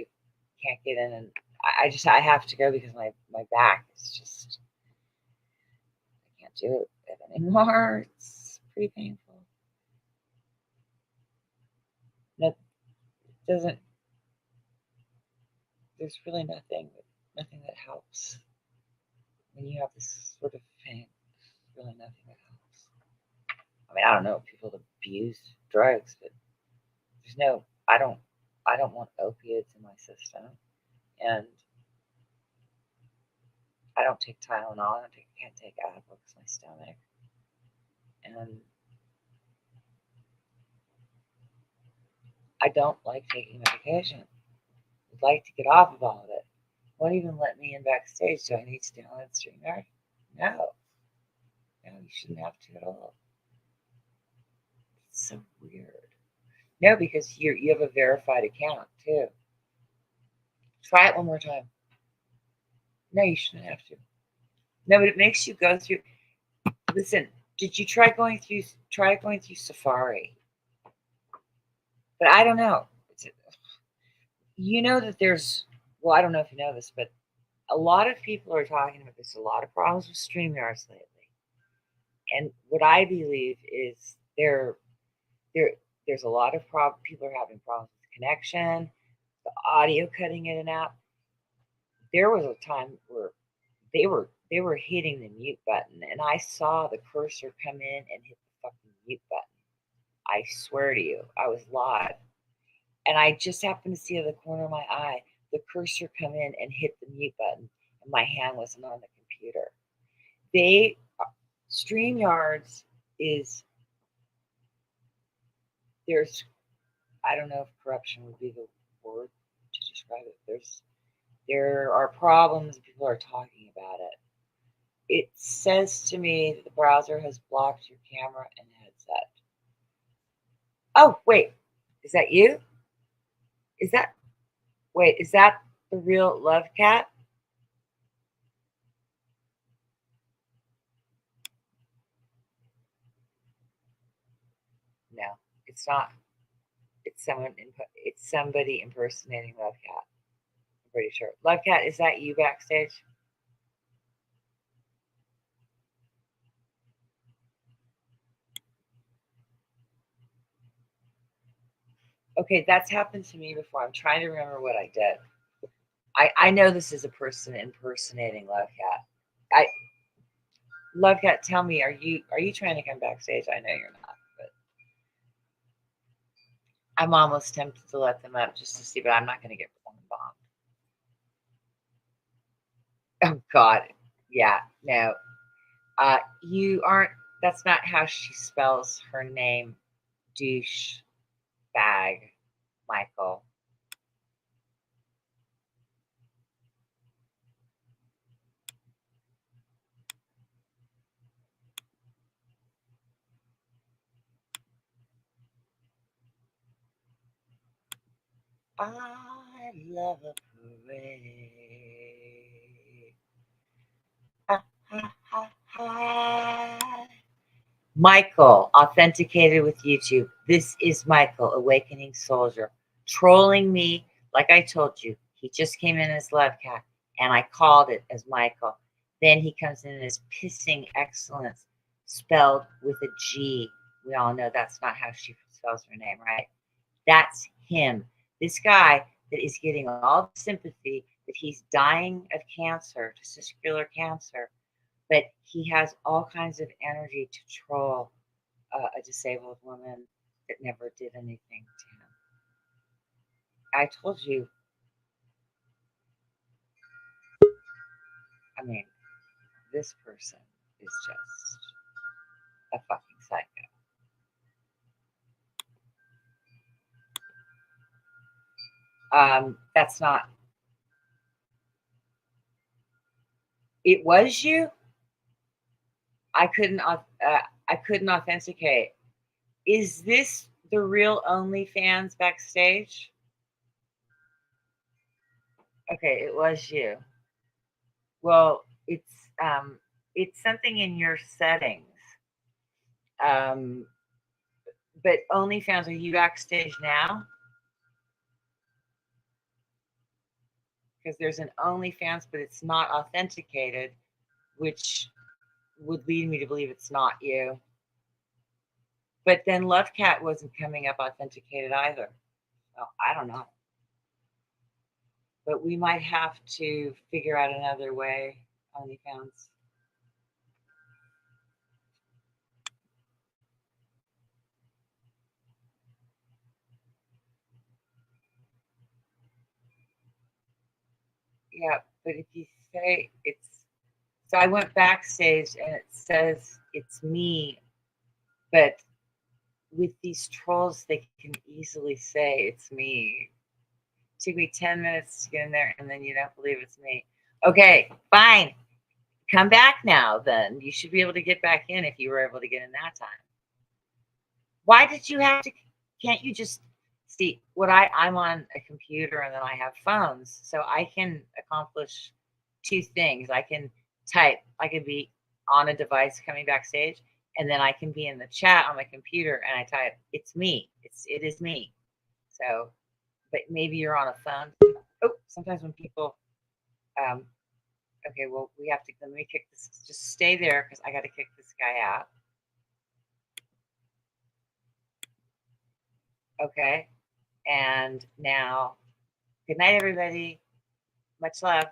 can't get in. And I have to go because my back is just, I can't do it anymore. It's pretty painful. No, it doesn't, there's really nothing that helps. When you have this sort of pain, there's really nothing that helps. I mean, I don't know, people abuse drugs, but there's no, I don't want opiates in my system, and I don't take Tylenol. I can't take Advil because my stomach, and I don't like taking medication. I'd like to get off of all of it. Won't even let me in backstage. Do I need to stay on StreamYard? No, you shouldn't have to at all. It's so weird. No, because you have a verified account too. Try it one more time. No, you shouldn't have to. No, but it makes you go through. Listen, did you try going through Safari? But I don't know. You know that there's, well, I don't know if you know this, but a lot of people are talking about this. A lot of problems with StreamYards lately. And what I believe is there's a lot of people are having problems with connection, the audio cutting in and out. There was a time where they were hitting the mute button, and I saw the cursor come in and hit the fucking mute button. I swear to you, I was live, and I just happened to see out of the corner of my eye the cursor come in and hit the mute button, and my hand wasn't on the computer. StreamYards is, there's, I don't know if corruption would be the word to describe it. There are problems, and people are talking about it. It says to me that the browser has blocked your camera and headset. Oh, wait. Is that you? Is that the real Love Cat? No, it's not. It's somebody impersonating Love Cat. I'm pretty sure. Love Cat, is that you backstage? Okay, that's happened to me before. I'm trying to remember what I did. I know this is a person impersonating Love Cat. Love Cat, tell me, are you trying to come backstage? I know you're not, but I'm almost tempted to let them up just to see, but I'm not going to get porn bombed. Oh God, yeah, no, you aren't. That's not how she spells her name. douche bag, Michael. I love a parade. Ha, ha, ha, ha. Michael, authenticated with YouTube. This is Michael, Awakening SOULdier, trolling me like I told you. He just came in as Love Cat, and I called it as Michael. Then he comes in as Pissing Excellence, spelled with a G. We all know that's not how she spells her name, right? That's him. This guy that is getting all the sympathy that he's dying of cancer, testicular cancer, but he has all kinds of energy to troll a disabled woman that never did anything to him. I told you. I mean, this person is just a fucking psycho. That's not. It was you. I couldn't authenticate. Is this the real OnlyFans backstage? Okay, it was you. Well, it's something in your settings. But OnlyFans, are you backstage now? Because there's an OnlyFans, but it's not authenticated, which would lead me to believe it's not you. But then Love Cat wasn't coming up authenticated either. So I don't know. But we might have to figure out another way, OnlyFans. Yeah, but if you say it's, so I went backstage and it says it's me, but with these trolls, they can easily say it's me. It took me 10 minutes to get in there, and then you don't believe it's me. Okay, fine. Come back now, then. You should be able to get back in if you were able to get in that time. Why did you have to? Can't you just see what I'm on a computer and then I have phones, so I can accomplish two things. I can type, I can be on a device coming backstage, and then I can be in the chat on my computer and I type, it's me. It is me. So, but maybe you're on a phone. Oh, sometimes when people, okay, well, we have to, let me kick this, just stay there because I got to kick this guy out. Okay. And now, good night, everybody. Much love.